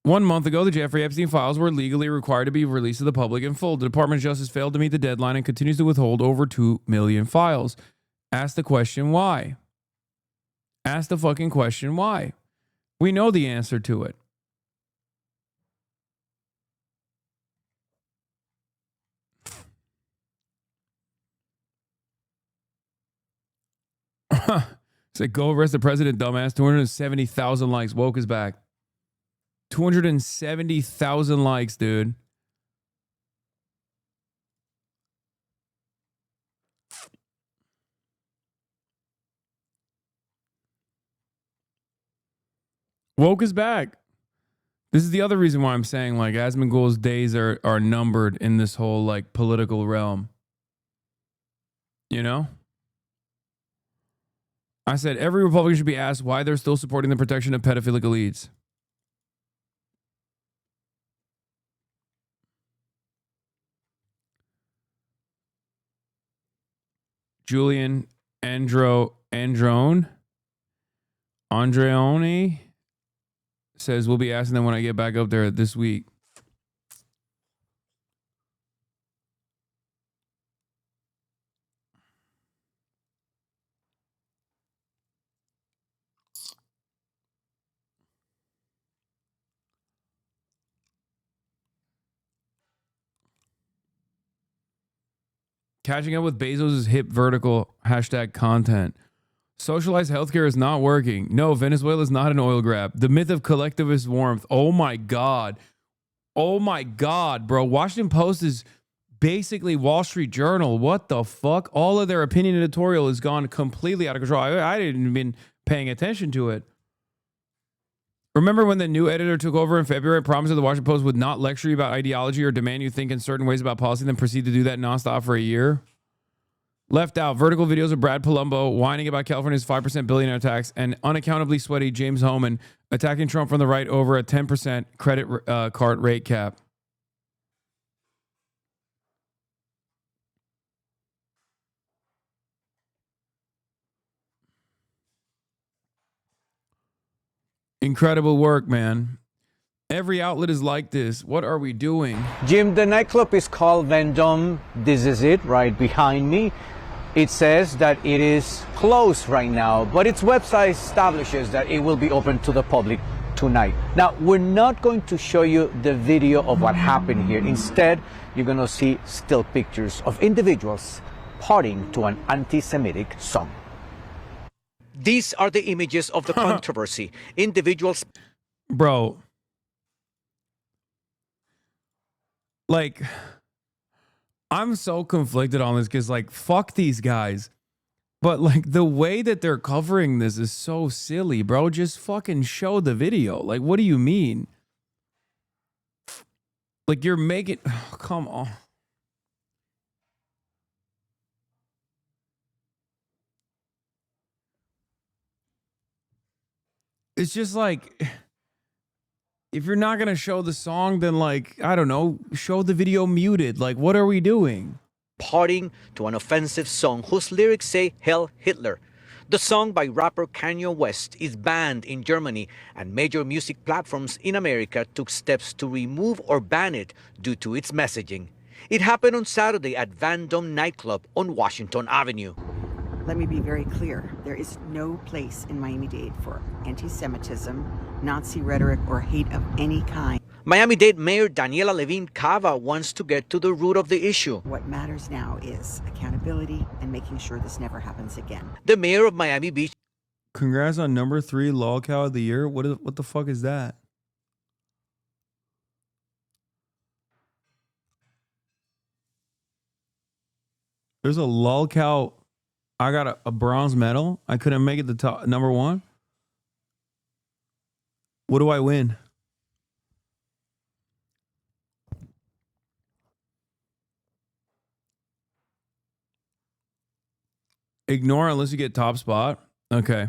1 month ago, the Jeffrey Epstein files were legally required to be released to the public in full. The Department of Justice failed to meet the deadline and continues to withhold over 2 million files. Ask the question why. Ask the fucking question why. We know the answer to it. Say, go arrest the president, dumbass. 270,000 likes. Woke is back. 270,000 likes, dude. Woke is back. This is the other reason why I'm saying like Asmongold's days are numbered in this whole like political realm. You know? I said every Republican should be asked why they're still supporting the protection of pedophilic elites. Julian Andreone says we'll be asking them when I get back up there this week. Catching up with Bezos' hip vertical #content. Socialized healthcare is not working. No, Venezuela is not an oil grab. The myth of collectivist warmth. Oh my God. Oh my God, bro. Washington Post is basically Wall Street Journal. What the fuck? All of their opinion editorial has gone completely out of control. I didn't even paying attention to it. Remember when the new editor took over in February, promised that the Washington Post would not lecture you about ideology or demand you think in certain ways about policy, then proceed to do that nonstop for a year? Left out vertical videos of Brad Palumbo whining about California's 5% billionaire tax and unaccountably sweaty James Hohmann attacking Trump from the right over a 10% credit card rate cap. Incredible work, man. Every outlet is like this. What are we doing? Jim, the nightclub is called Vendome. This is it right behind me. It says that it is closed right now, but its website establishes that it will be open to the public tonight. Now, we're not going to show you the video of what happened here. Instead, you're going to see still pictures of individuals partying to an anti-Semitic song. These are the images of the controversy. Individuals. Bro. Like, I'm so conflicted on this because, like, fuck these guys. But, like, the way that they're covering this is so silly, bro. Just fucking show the video. Like, what do you mean? Like, you're making... Oh, come on. It's just like... If you're not going to show the song, then, like, I don't know, show the video muted. Like, what are we doing? Partying to an offensive song whose lyrics say Hail Hitler. The song by rapper Kanye West is banned in Germany, and major music platforms in America took steps to remove or ban it due to its messaging. It happened on Saturday at Vendome nightclub on Washington Avenue. Let me be very clear. There is no place in Miami-Dade for anti-Semitism, Nazi rhetoric, or hate of any kind. Miami-Dade Mayor Daniela Levine Cava wants to get to the root of the issue. What matters now is accountability and making sure this never happens again. The mayor of Miami Beach. Congrats on number 3 lolcow of the year. What the fuck is that? There's a lolcow. I got a bronze medal. I couldn't make it the top number 1. What do I win? Ignore unless you get top spot. Okay.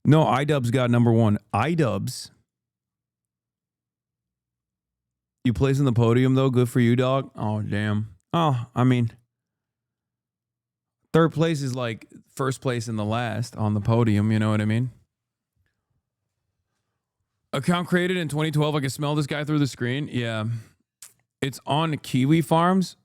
No, iDubbbz got number 1. iDubbbz. You place in the podium though. Good for you, dog. Oh, damn. Oh, I mean, third place is like first place in the last on the podium. You know what I mean? Account created in 2012. I can smell this guy through the screen. Yeah. It's on Kiwi Farms.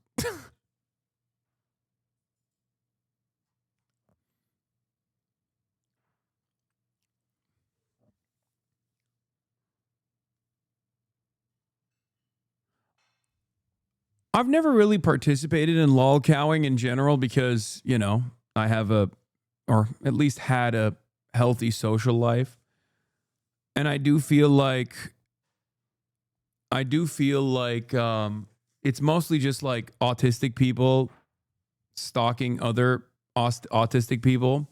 I've never really participated in lolcowing in general because, you know, I have or at least had a healthy social life. And I do feel like it's mostly just like autistic people stalking other autistic people.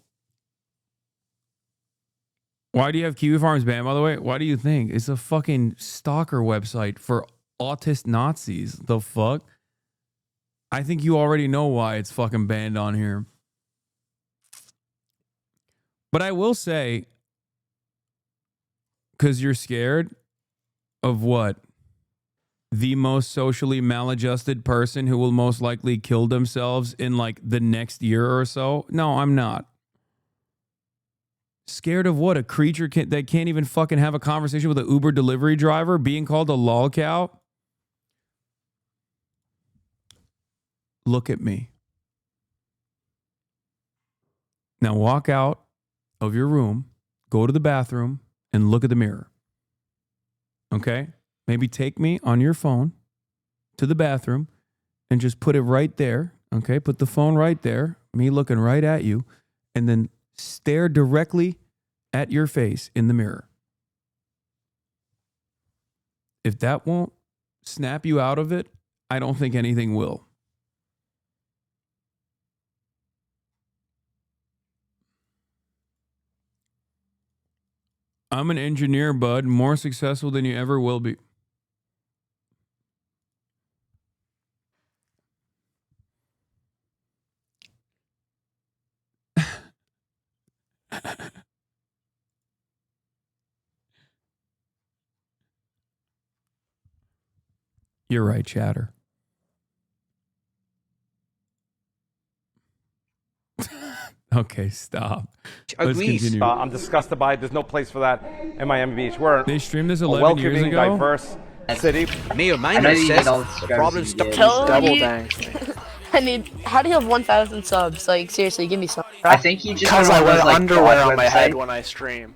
Why do you have Kiwi Farms banned, by the way? Why do you think? It's a fucking stalker website for autist Nazis. The fuck? I think you already know why it's fucking banned on here. But I will say, because you're scared of what? The most socially maladjusted person who will most likely kill themselves in like the next year or so? No, I'm not. Scared of what? A creature that can't even fucking have a conversation with an Uber delivery driver being called a lolcow? Look at me. Now walk out of your room, go to the bathroom, and look at the mirror. Okay? Maybe take me on your phone to the bathroom and just put it right there. Okay? Put the phone right there, me looking right at you, and then stare directly at your face in the mirror. If that won't snap you out of it, I don't think anything will. I'm an engineer, bud, more successful than you ever will be. You're right, Chatter. Okay, stop. Let's continue. I'm disgusted by it. There's no place for that in Miami Beach. They streamed this a 11 years welcoming, ago. diverse city. Me or mine says the problem stuck double dang. I need. How do you have 1,000 subs? Like seriously, give me some. I think you just because I wear underwear on my head when I stream.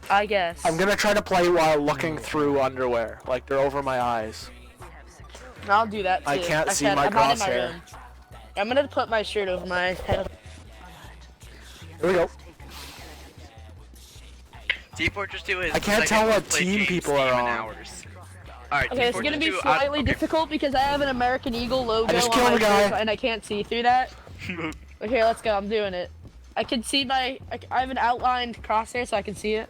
I guess. I'm gonna try to play while looking through underwear, like they're over my eyes. I'll do that too. I can't see my I'm not in crosshair. room. I'm gonna put my shirt over my head. Here we go. I can't tell what team people are on. Alright, okay, it's gonna be slightly difficult because I have an American Eagle logo just on killed my a guy. shirt and I can't see through that. But here, let's go. I'm doing it. I can see I have an outlined crosshair so I can see it.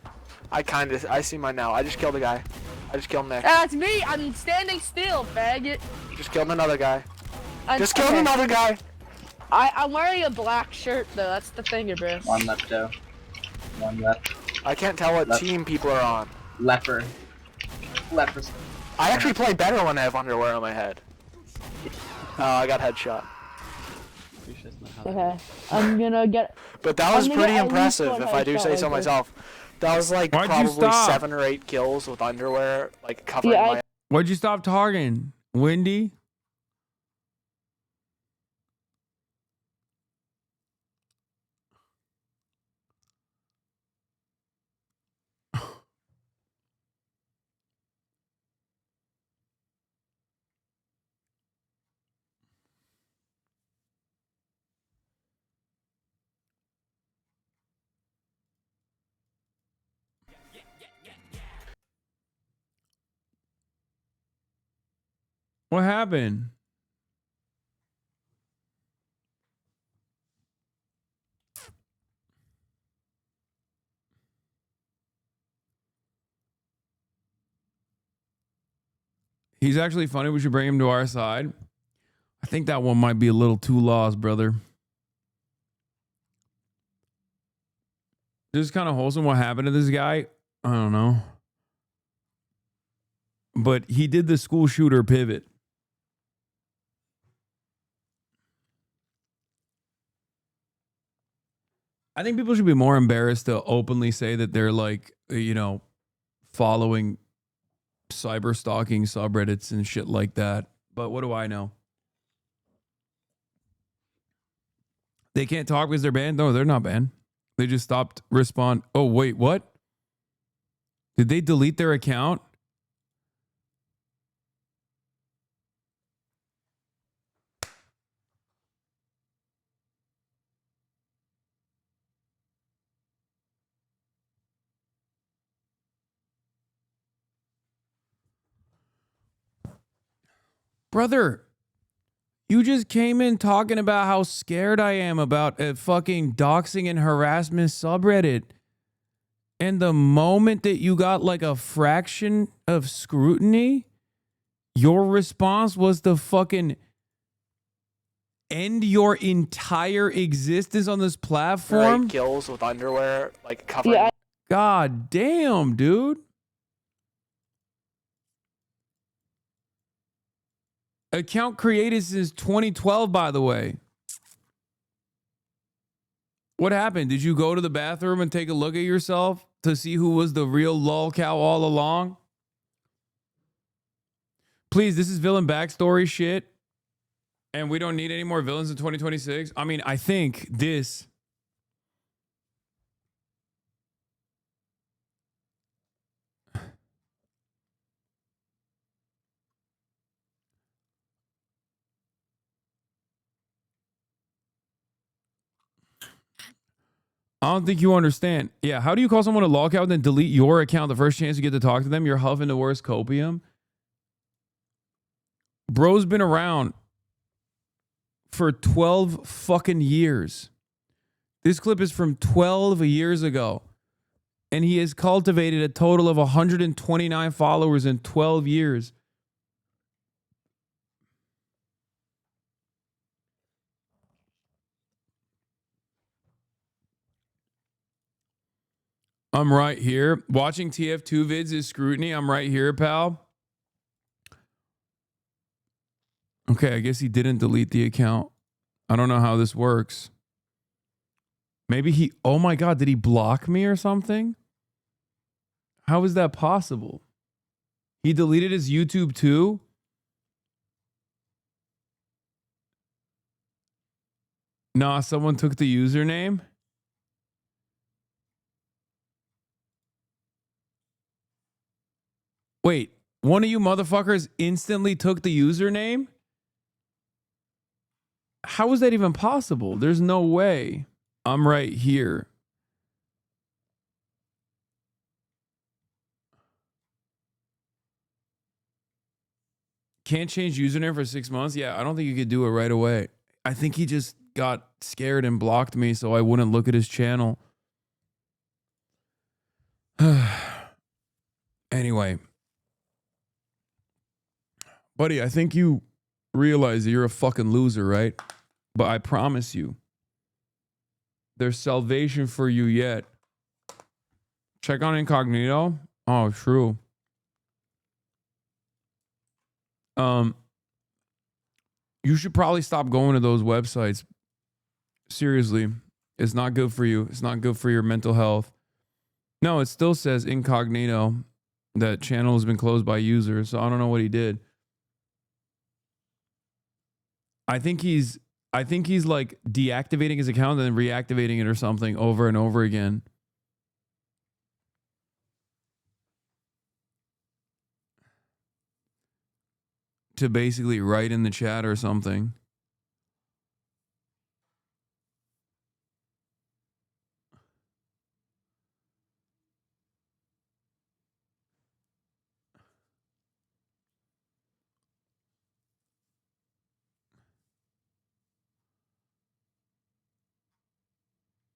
I see mine now. I just killed a guy. I just killed Nick. That's me. I'm standing still, faggot. Just killed another guy. Just killed another guy. I'm wearing a black shirt though. That's the thing, bro. One left though. One left. I can't tell what team people are on. Leper. Lepers. I actually play better when I have underwear on my head. Oh, I got headshot. Okay, I'm gonna get. But that was pretty impressive, if I do say so myself. That was like probably 7 or 8 kills with underwear, like covering my. Why'd you stop talking, Wendy? What happened? He's actually funny. We should bring him to our side. I think that one might be a little too lost, brother. This is kind of wholesome. What happened to this guy? I don't know. But he did the school shooter pivot. I think people should be more embarrassed to openly say that they're like, you know, following cyber stalking subreddits and shit like that. But what do I know? They can't talk because they're banned? No, they're not banned. They just stopped respond. Oh, wait, what? Did they delete their account? Brother, you just came in talking about how scared I am about a fucking doxing and harassment subreddit. And the moment that you got like a fraction of scrutiny, your response was to fucking end your entire existence on this platform. Right, kills with underwear, like covering. Yeah. God damn, dude. Account created since 2012, by the way. What happened? Did you go to the bathroom and take a look at yourself to see who was the real lol cow all along? Please, this is villain backstory shit. And we don't need any more villains in 2026. I mean, I think this. I don't think you understand. Yeah, how do you call someone a lolcow and then delete your account the first chance you get to talk to them? You're huffing the worst copium. Bro's been around for 12 fucking years. This clip is from 12 years ago. And he has cultivated a total of 129 followers in 12 years. I'm right here. Watching TF2 vids is scrutiny. I'm right here, pal. Okay, I guess he didn't delete the account. I don't know how this works. Maybe he... Oh my God, did he block me or something? How is that possible? He deleted his YouTube too? Nah, someone took the username? Wait, one of you motherfuckers instantly took the username? How is that even possible? There's no way. I'm right here. Can't change username for 6 months? Yeah, I don't think you could do it right away. I think he just got scared and blocked me so I wouldn't look at his channel. Anyway. Buddy, I think you realize that you're a fucking loser, right? But I promise you, there's salvation for you yet. Check on incognito. Oh, true. You should probably stop going to those websites. Seriously, it's not good for you. It's not good for your mental health. No, it still says incognito. That channel has been closed by users, so I don't know what he did. I think he's like deactivating his account and then reactivating it or something over and over again. To basically write in the chat or something.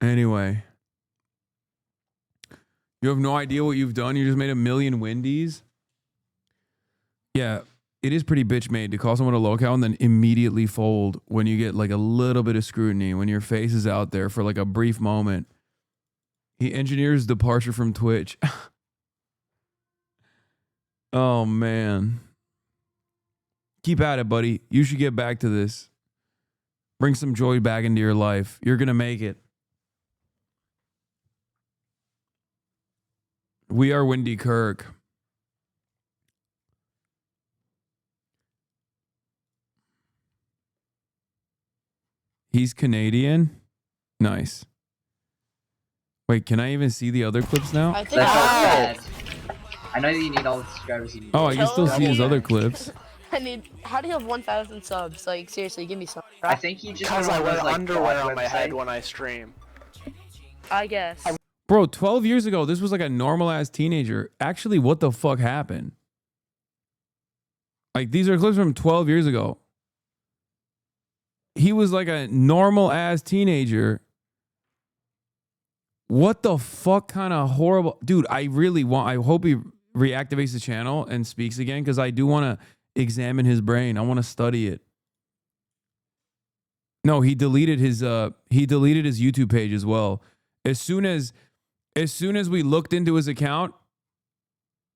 Anyway. You have no idea what you've done? You just made 1 million Wendy's? Yeah, it is pretty bitch made to call someone a lolcow and then immediately fold when you get like a little bit of scrutiny, when your face is out there for like a brief moment. He engineers departure from Twitch. Oh, man. Keep at it, buddy. You should get back to this. Bring some joy back into your life. You're going to make it. We are Wendy Kirk. He's Canadian? Nice. Wait, can I even see the other clips now? I think I know you need all the subscribers you need. Oh, I can still see his other clips. I need. How do you have 1,000 subs? Like seriously, give me some. I think you just Because I wear like, underwear on my website. head when I stream. I guess. Bro, 12 years ago, this was like a normal ass teenager. Actually, what the fuck happened? Like, these are clips from 12 years ago. He was like a normal ass teenager What the fuck kind of horrible... Dude, I hope he reactivates the channel and speaks again, because I do want to examine his brain. I want to study it. No, he deleted his YouTube page as well. As soon as we looked into his account,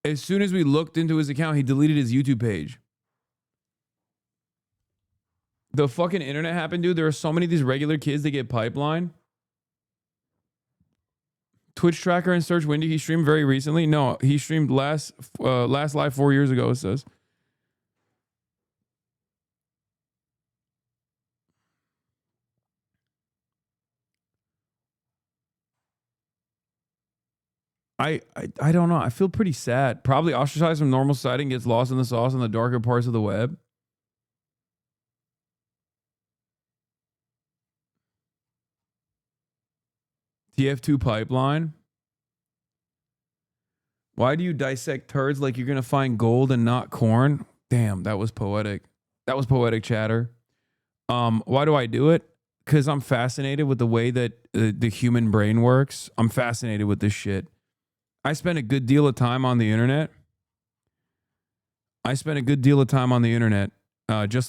he deleted his YouTube page. The fucking internet happened, dude. There are so many of these regular kids that get pipeline. Twitch tracker and search. When did he stream? Very recently? No, he streamed last live 4 years ago, it says. I don't know. I feel pretty sad. Probably ostracized from normal society and gets lost in the sauce in the darker parts of the web. TF2 pipeline. Why do you dissect turds like you're going to find gold and not corn? Damn, that was poetic. That was poetic chatter. Why do I do it? Because I'm fascinated with the way that the human brain works. I'm fascinated with this shit. I spend a good deal of time on the internet. Just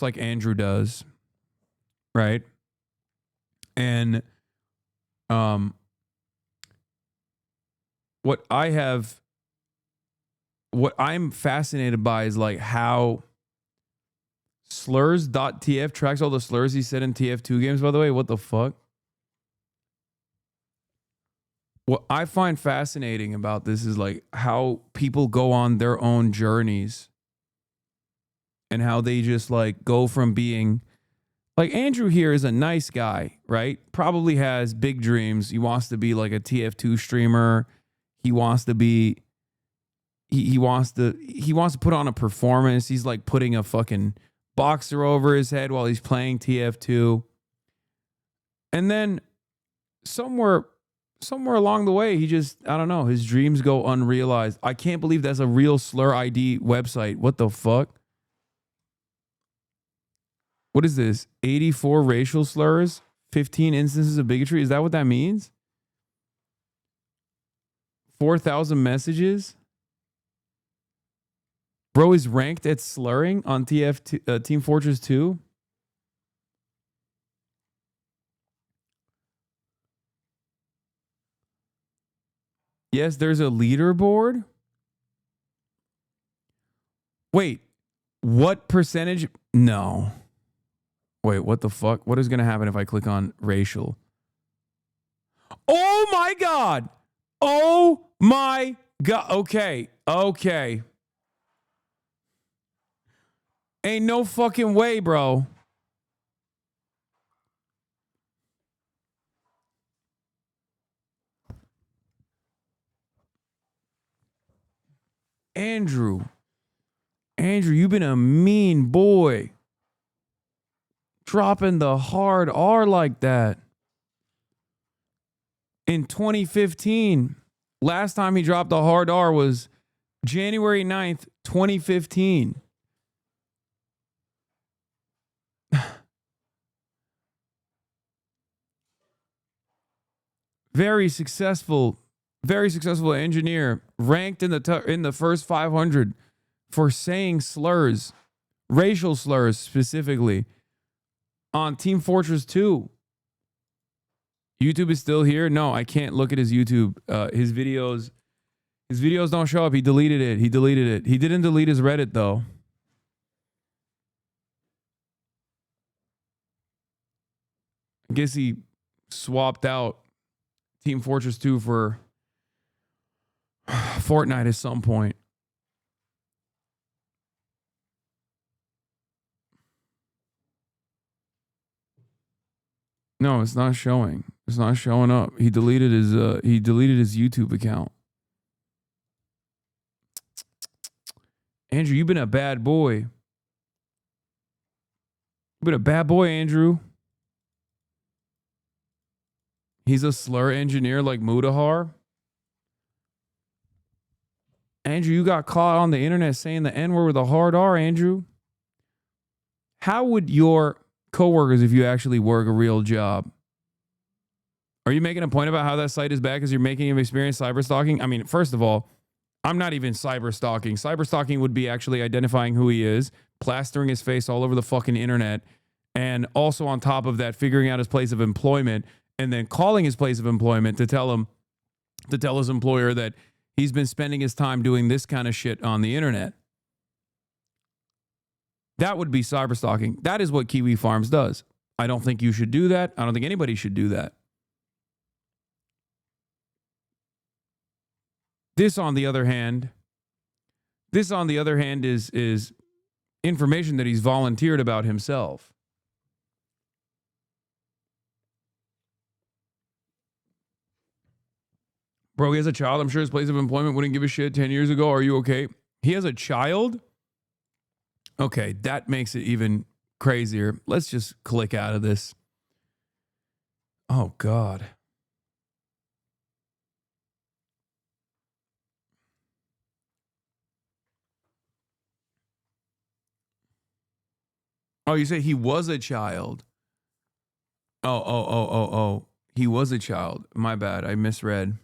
like Andrew does. Right? And what I'm fascinated by is like how slurs.tf tracks all the slurs he said in TF2 games, by the way. What the fuck? What I find fascinating about this is like how people go on their own journeys and how they just like go from being like Andrew here is a nice guy, right? Probably has big dreams. He wants to be like a TF2 streamer. He wants to be he wants to put on a performance. He's like putting a fucking boxer over his head while he's playing TF2. And then somewhere along the way, he just, I don't know, his dreams go unrealized. I can't believe that's a real slur ID website. What the fuck? What is this? 84 racial slurs, 15 instances of bigotry. Is that what that means? 4,000 messages. Bro is ranked at slurring on Team Fortress 2. Yes, there's a leaderboard. Wait, what percentage? No. Wait, what the fuck? What is going to happen if I click on racial? Oh my God. Oh my God. Okay. Ain't no fucking way, bro. Andrew, you've been a mean boy. Dropping the hard R like that. In 2015, last time he dropped the hard R was January 9th, 2015. Very successful engineer, ranked in the first 500 for saying slurs, racial slurs specifically, on Team Fortress 2. YouTube is still here. No, I can't look at his YouTube. His videos don't show up. He deleted it. He didn't delete his Reddit though. I guess he swapped out Team Fortress 2 for Fortnite at some point. No, it's not showing. It's not showing up. He deleted his YouTube account. Andrew, you've been a bad boy. You've been a bad boy, Andrew. He's a slur engineer like Mudahar. Andrew, you got caught on the internet saying the N-word with a hard R, Andrew. How would your coworkers, if you actually work a real job, Are you making a point about how that site is bad because you're making him experience cyber stalking? I mean, first of all, I'm not even cyber stalking. Cyber stalking would be actually identifying who he is, plastering his face all over the fucking internet, and also on top of that, figuring out his place of employment and then calling his place of employment to tell his employer that he's been spending his time doing this kind of shit on the internet. That would be cyber stalking. That is what Kiwi Farms does. I don't think you should do that. I don't think anybody should do that. This, on the other hand, is information that he's volunteered about himself. Bro, he has a child. I'm sure his place of employment wouldn't give a shit 10 years ago. Are you okay? He has a child? Okay, that makes it even crazier. Let's just click out of this. Oh, God. Oh, you say he was a child. Oh. He was a child. My bad. I misread.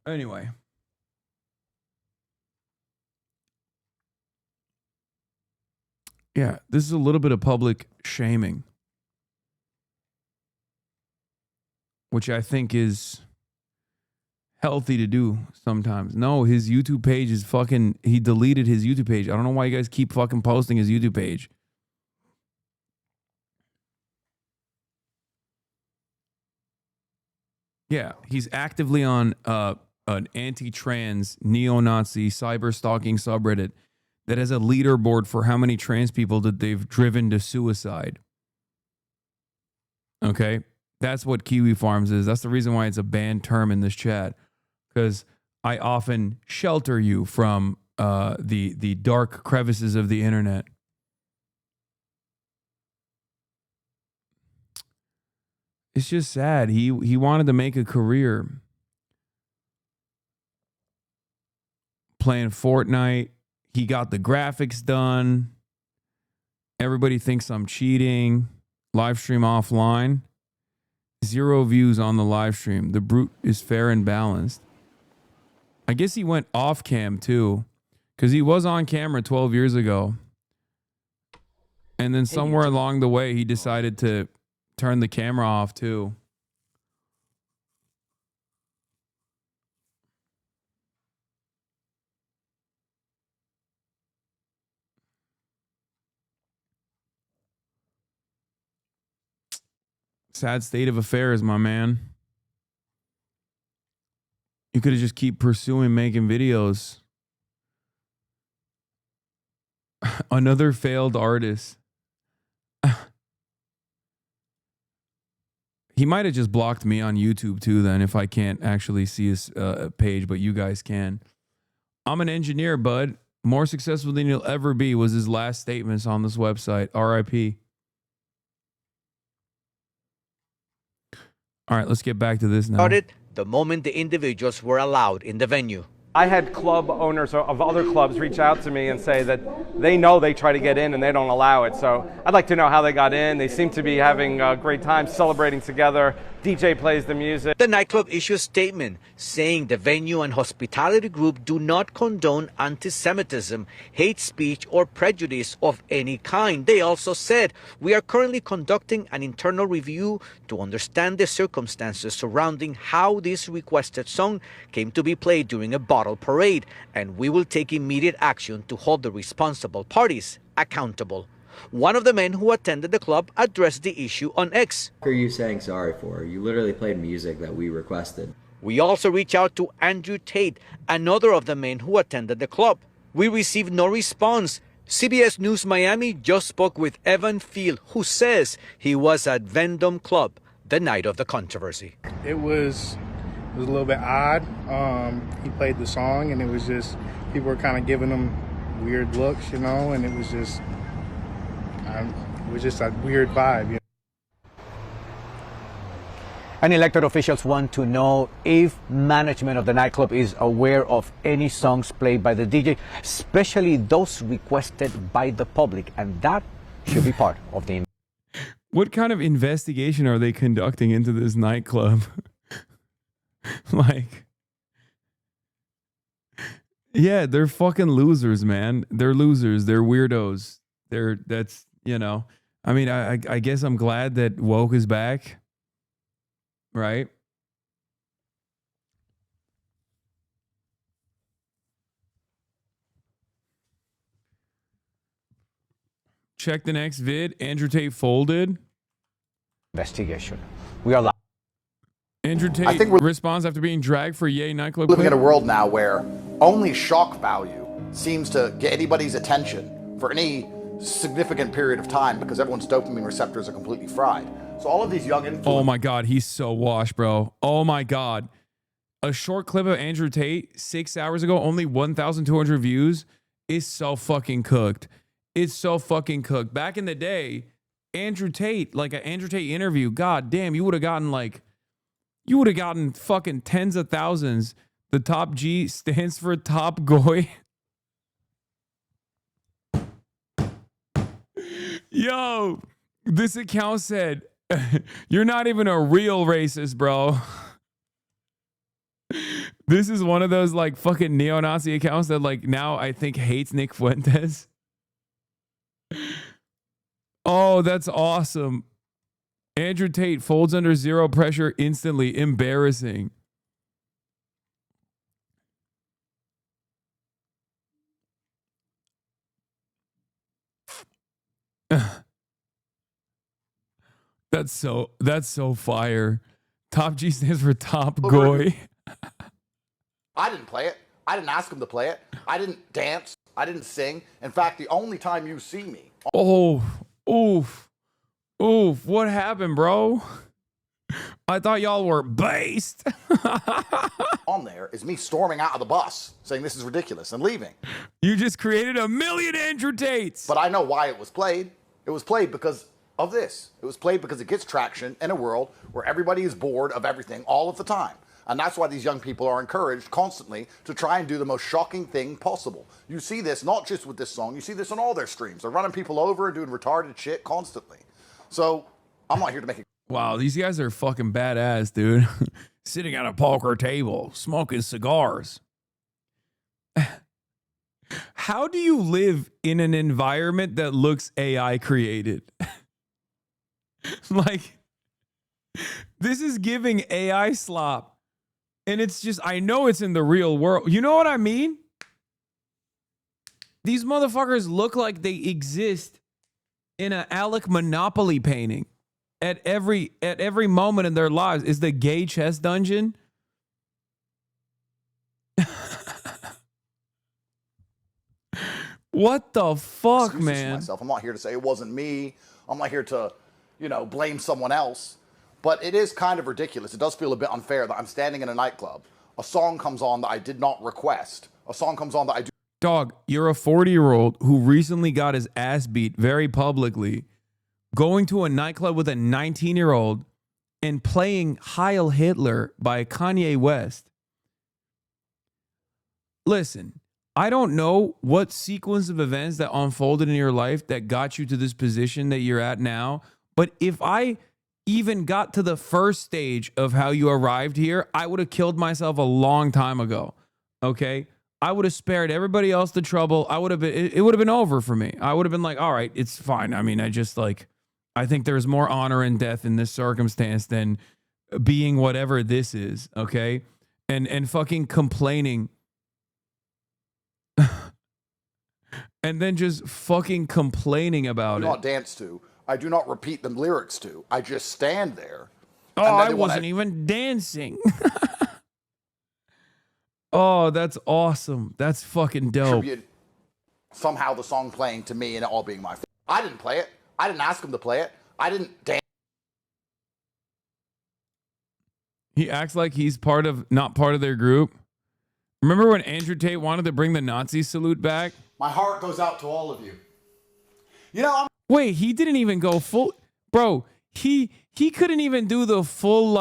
Anyway. Yeah, this is a little bit of public shaming, which I think is healthy to do sometimes. No, his YouTube page is fucking... He deleted his YouTube page. I don't know why you guys keep fucking posting his YouTube page. Yeah, he's actively on an anti-trans, neo-Nazi, cyber-stalking subreddit that has a leaderboard for how many trans people that they've driven to suicide. Okay? That's what Kiwi Farms is. That's the reason why it's a banned term in this chat. Because I often shelter you from the dark crevices of the internet. It's just sad. He wanted to make a career playing Fortnite. He got the graphics done. Everybody thinks I'm cheating. Live stream offline. 0 views on the live stream. The brute is fair and balanced. I guess he went off cam too, because he was on camera 12 years ago. And then somewhere along the way, he decided to turn the camera off too. Sad state of affairs, my man. You could have just keep pursuing making videos. Another failed artist. He might have just blocked me on YouTube too then if I can't actually see his page, but you guys can. I'm an engineer, bud. More successful than you'll ever be was his last statements on this website. RIP. All right, let's get back to this now. Started the moment the individuals were allowed in the venue. I had club owners of other clubs reach out to me and say that they know they try to get in and they don't allow it. So I'd like to know how they got in. They seem to be having a great time celebrating together. DJ plays the music. The nightclub issued a statement saying the venue and hospitality group do not condone anti-Semitism, hate speech, or prejudice of any kind. They also said, we are currently conducting an internal review to understand the circumstances surrounding how this requested song came to be played during a bottle parade, and we will take immediate action to hold the responsible parties accountable. One of the men who attended the club addressed the issue on X. What are you saying sorry for? You literally played music that we requested. We also reached out to Andrew Tate, another of the men who attended the club. We received no response. CBS News Miami just spoke with Evan Field, who says he was at Vendome Club the night of the controversy. It was a little bit odd. He played the song and it was just, people were kind of giving him weird looks, you know, and it was just a weird vibe. You know? And elected officials want to know if management of the nightclub is aware of any songs played by the DJ, especially those requested by the public, and that should be part of the What kind of investigation are they conducting into this nightclub? Like, yeah, they're fucking losers, man. They're losers. They're weirdos. That's, you know, I mean, I guess I'm glad that woke is back, right? Check the next vid. Andrew Tate folded. Investigation. We are live. Andrew Tate responds after being dragged for Yay nightclub. Living in a world now where only shock value seems to get anybody's attention for any significant period of time because everyone's dopamine receptors are completely fried. So all of these young influencers. Oh my God, he's so washed, bro. Oh my God. A short clip of Andrew Tate 6 hours ago, only 1,200 views, is so fucking cooked. It's so fucking cooked. Back in the day, Andrew Tate, like an Andrew Tate interview, god damn, you would have gotten fucking tens of thousands. The top G stands for top goy. Yo, this account said, you're not even a real racist, bro. This is one of those like fucking neo-Nazi accounts that like now I think hates Nick Fuentes. Oh, that's awesome. Andrew Tate folds under zero pressure instantly. Embarrassing. That's so fire. Top G stands for top goy. I didn't play it. I didn't ask him to play it. I didn't dance. I didn't sing. In fact, the only time you see me. Oh, oof. What happened, bro? I thought y'all were based. On there is me storming out of the bus saying this is ridiculous and leaving. You just created a million Andrew Tates. But I know why it was played. It was played because of this. It was played because it gets traction in a world where everybody is bored of everything all of the time. And that's why these young people are encouraged constantly to try and do the most shocking thing possible. You see this not just with this song, you see this on all their streams. They're running people over and doing retarded shit constantly. So I'm not here to make it. Wow, these guys are fucking badass, dude. Sitting at a poker table, smoking cigars. How do you live in an environment that looks AI created? Like, this is giving AI slop. And it's just, I know it's in the real world. You know what I mean? These motherfuckers look like they exist in an Alec Monopoly painting. At every moment in their lives. Is the gay chess dungeon? What the fuck, man? Myself. I'm not here to say it wasn't me. I'm not here to, blame someone else. But it is kind of ridiculous. It does feel a bit unfair that I'm standing in a nightclub. A song comes on that I did not request. A song comes on that I do. Dog, you're a 40-year-old who recently got his ass beat very publicly, going to a nightclub with a 19-year-old and playing Heil Hitler by Kanye West. Listen, I don't know what sequence of events that unfolded in your life that got you to this position that you're at now, but if I even got to the first stage of how you arrived here, I would have killed myself a long time ago. Okay? I would have spared everybody else the trouble. It would have been over for me. I would have been like, all right, it's fine. I mean, I think there's more honor in death in this circumstance than being whatever this is, okay? And fucking complaining. And then just fucking complaining about I do it. not dance to. I do not repeat the lyrics to. I just stand there. Oh, I wasn't even dancing. Oh, that's awesome. That's fucking dope. Somehow the song playing to me and it all being my fault. I didn't play it. I didn't ask him to play it. I didn't dance. He acts like he's not part of their group. Remember when Andrew Tate wanted to bring the Nazi salute back? My heart goes out to all of you. Wait, he didn't even go full. Bro, he couldn't even do the full,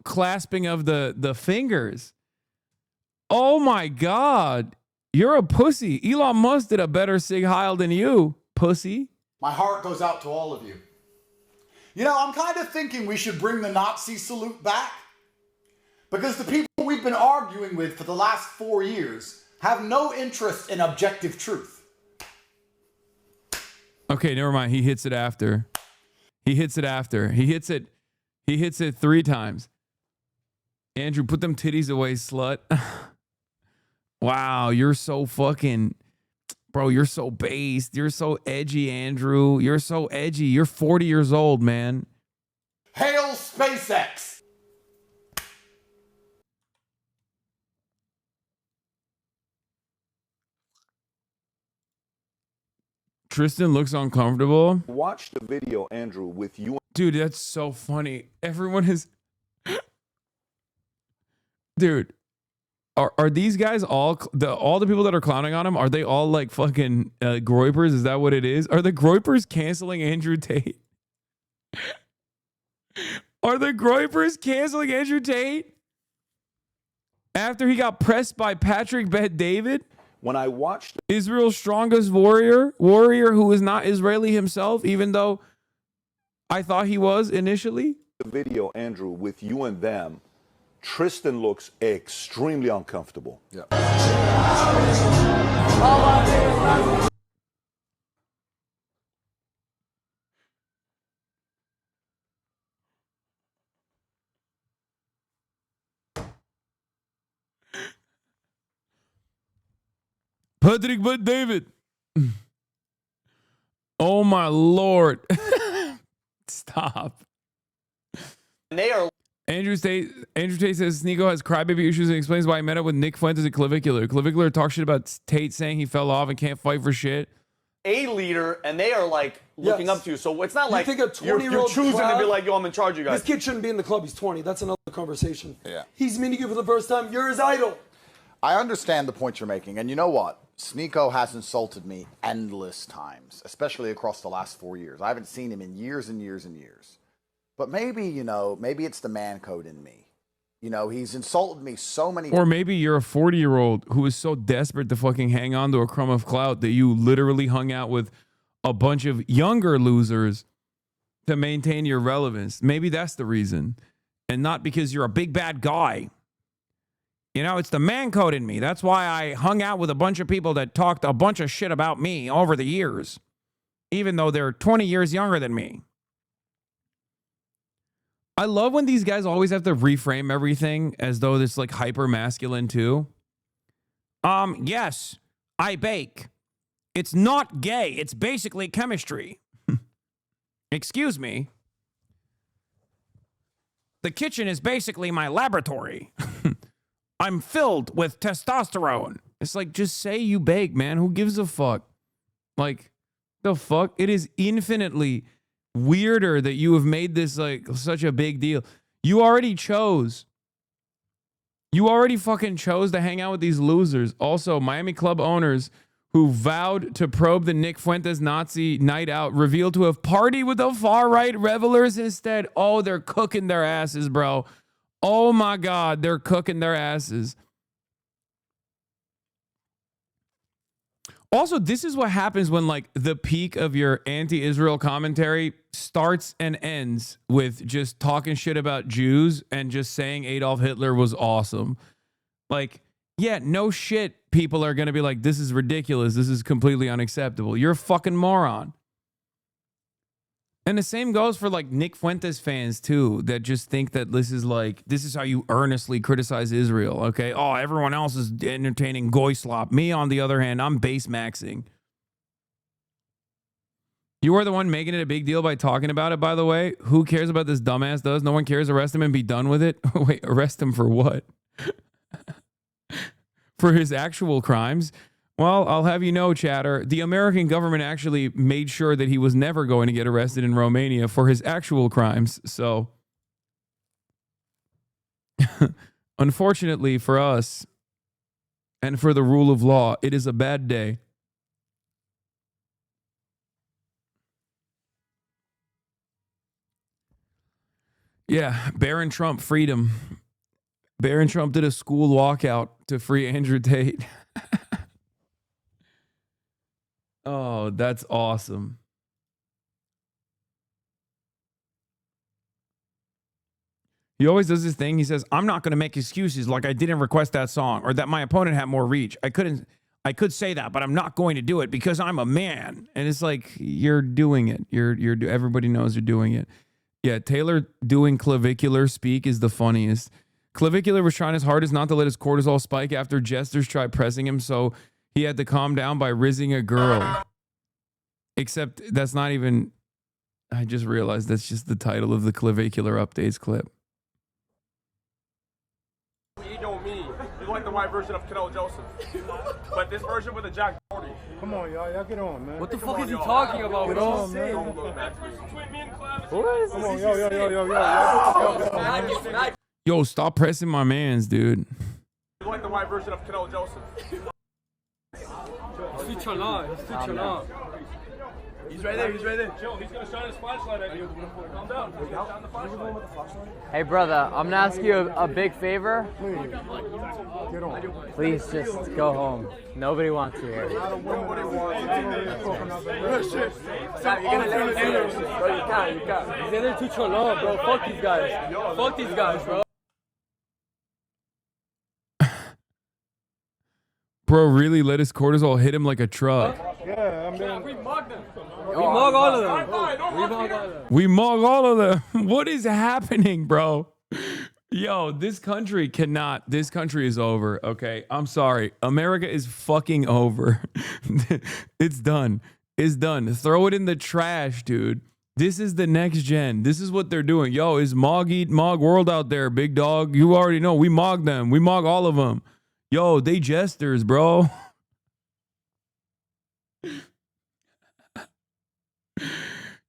clasping of the fingers. Oh my God. You're a pussy. Elon Musk did a better Sig Heil than you, pussy. My heart goes out to all of you. You know, I'm kind of thinking we should bring the Nazi salute back. Because the people we've been arguing with for the last 4 years have no interest in objective truth. Okay, never mind. He hits it after. He hits it after. He hits it 3 times. Andrew, put them titties away, slut. Wow, you're so fucking... Bro, you're so based. You're so edgy, Andrew. You're so edgy. You're 40 years old, man. Hail SpaceX! Tristan looks uncomfortable. Watch the video, Andrew, with you. Dude, that's so funny. Everyone is... Dude, are these guys all the people that are clowning on him, are they all like fucking groypers? Is that what it is? Are the groypers canceling Andrew Tate? Are the groypers canceling Andrew Tate? After he got pressed by Patrick Bet-David? When I watched Israel's strongest warrior who is not Israeli himself, even though I thought he was initially. The video, Andrew, with you and them, Tristan looks extremely uncomfortable. Yeah. Patrick Bet-David. Oh my Lord. Stop. They are. Andrew Tate says Sneeko has crybaby issues and explains why he met up with Nick Fuentes at Clavicular. Clavicular talks shit about Tate saying he fell off and can't fight for shit. A leader, and they are like looking up to you. So it's not like think a 20-year-old you're choosing crowd, to be like, yo, I'm in charge of you guys. This kid shouldn't be in the club. He's 20. That's another conversation. Yeah. He's meeting you for the first time. You're his idol. I understand the point you're making. And you know what? Sneeko has insulted me endless times, especially across the last 4 years. I haven't seen him in years and years and years. But maybe, you know, maybe it's the man code in me. You know, he's insulted me so many times. Or maybe you're a 40-year-old who is so desperate to fucking hang on to a crumb of clout that you literally hung out with a bunch of younger losers to maintain your relevance. Maybe that's the reason. And not because you're a big bad guy. You know, it's the man code in me. That's why I hung out with a bunch of people that talked a bunch of shit about me over the years, even though they're 20 years younger than me. I love when these guys always have to reframe everything as though it's like hyper masculine too. Yes, I bake. It's not gay. It's basically chemistry. Excuse me. The kitchen is basically my laboratory. I'm filled with testosterone. It's like, just say you bake, man. Who gives a fuck? Like, the fuck? It is infinitely weirder that you have made this like such a big deal. You already fucking chose to hang out with these losers. Also, Miami club owners who vowed to probe the Nick Fuentes Nazi night out revealed to have partied with the far-right revelers instead. Oh, they're cooking their asses, bro. Oh my God, they're cooking their asses. Also, this is what happens when like the peak of your anti-Israel commentary starts and ends with just talking shit about Jews and just saying Adolf Hitler was awesome. Like, yeah, no shit. People are going to be like, this is ridiculous. This is completely unacceptable. You're a fucking moron. And the same goes for like Nick Fuentes fans too, that just think that this is how you earnestly criticize Israel. Okay. Oh, everyone else is entertaining goy slop. Me, on the other hand, I'm base maxing. You are the one making it a big deal by talking about it, by the way. Who cares about this dumbass does? No one cares. Arrest him and be done with it. Wait, arrest him for what? For his actual crimes? Well, I'll have you know, chatter, the American government actually made sure that he was never going to get arrested in Romania for his actual crimes. So, unfortunately for us and for the rule of law, it is a bad day. Yeah, Barron Trump freedom. Barron Trump did a school walkout to free Andrew Tate. Oh, that's awesome. He always does this thing. He says, I'm not going to make excuses like I didn't request that song or that my opponent had more reach. I could say that, but I'm not going to do it because I'm a man. And it's like, you're doing it. Everybody knows you're doing it. Yeah, Taylor doing clavicular speak is the funniest. Clavicular was trying his hardest not to let his cortisol spike after jesters tried pressing him, so he had to calm down by rizzing a girl. Except that's not even... I just realized that's just the title of the clavicular updates clip. You don't mean. You like the white version of Canelo Joseph. But this version with a Jack Doherty. Come on, y'all. Y'all get on, man. What the fuck is he talking about? Get on, man. What? Come on, yo. Yo, stop pressing my mans, dude. You like the white version of Canelo Joseph. He's too chalant. He's right there. Chill, he's gonna shine his flashlight at you. Calm down. Shine the flashlight. Hey, brother, I'm gonna ask you a big favor. Get on. Please just go home. Nobody wants you here. Nobody wants you. You're gonna let him finish. Bro, you can't. He's in there too chalant, bro. Fuck these guys, bro. Bro really let his cortisol hit him like a truck. Yeah, I mean... We mugged them. We mug all of them. We mug all of them. What is happening, bro? Yo, this country is over, okay? I'm sorry. America is fucking over. It's done. It's done. Throw it in the trash, dude. This is the next gen. This is what they're doing. Yo, is Mog Eat Mog World out there, big dog? You already know. We mog them. We mog all of them. Yo, they jesters, bro.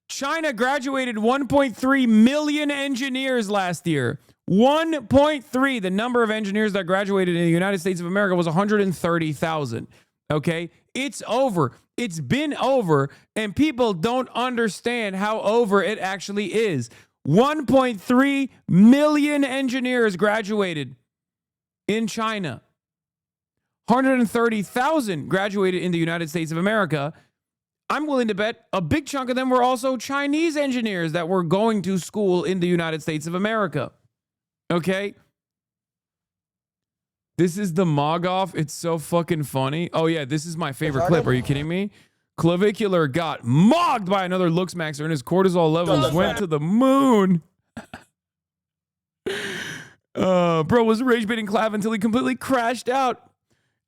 China graduated 1.3 million engineers last year. 1.3. The number of engineers that graduated in the United States of America was 130,000. Okay? It's over. It's been over, and people don't understand how over it actually is. 1.3 million engineers graduated in China. 130,000 graduated in the United States of America. I'm willing to bet a big chunk of them were also Chinese engineers that were going to school in the United States of America. Okay? This is the Mog-off. It's so fucking funny. Oh, yeah, this is my favorite clip. Are you kidding me? Clavicular got mogged by another looks maxer and his cortisol levels went to the moon. Bro was rage baiting Clav until he completely crashed out.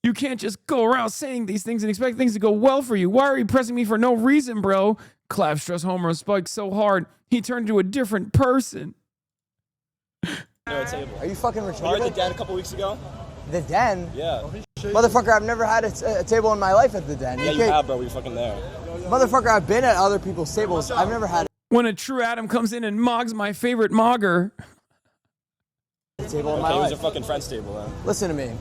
You can't just go around saying these things and expect things to go well for you. Why are you pressing me for no reason, bro? Clav stressed Homer spiked so hard, he turned into a different person. Are you fucking retarded? The den a couple weeks ago. The den? Yeah. Motherfucker, I've never had a table in my life at the den. Yeah, you have, bro. You're fucking there. Motherfucker, I've been at other people's tables. I've never had When a true Adam comes in and mogs my favorite mogger. a table in my It was life. your fucking friend's table, man. Listen to me.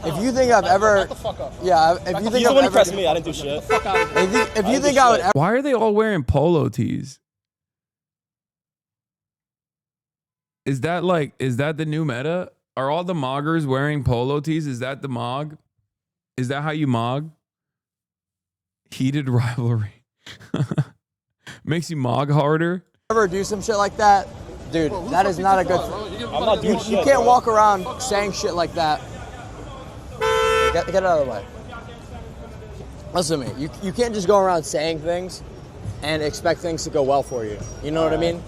If you think I've ever... Back the fuck up. Yeah, if you think He's the I've one who ever... pressed me. I didn't do shit. If you think I would ever... Why are they all wearing polo tees? Is that the new meta? Are all the moggers wearing polo tees? Is that the mog? Is that how you mog? Heated rivalry. Makes you mog harder. Ever do some shit like that? Dude, that is not a good... I'm not doing You shit, can't bro. walk around saying shit like that. Get it out of the way. Listen to me. You can't just go around saying things and expect things to go well for you. You know what I mean?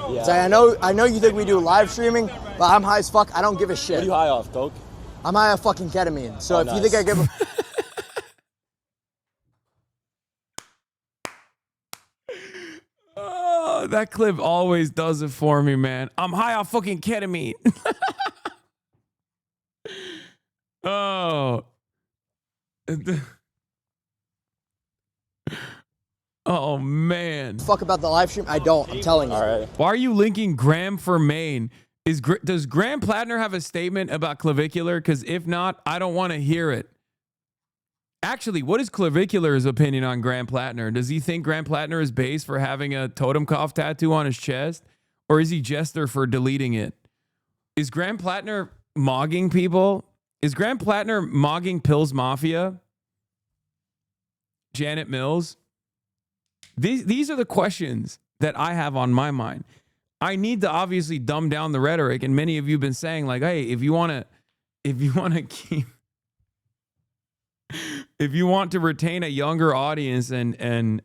Yeah. So I know you think we do live streaming, but I'm high as fuck. I don't give a shit. What are you high off, Coke? I'm high off fucking ketamine. So if you nice. think I give a... Oh, that clip always does it for me, man. I'm high off fucking ketamine. Oh. Oh, man. Fuck about the live stream? I don't. I'm telling you. All right. Why are you linking Graham for Maine? Does Graham Plattner have a statement about clavicular? Because if not, I don't want to hear it. Actually, what is Clavicular's opinion on Graham Plattner? Does he think Graham Plattner is base for having a Totenkopf tattoo on his chest? Or is he jester for deleting it? Is Graham Plattner mogging people? Is Graham Plattner mogging Pills Mafia? Janet Mills? These are the questions that I have on my mind. I need to obviously dumb down the rhetoric, and many of you have been saying like, hey, if you want to retain a younger audience and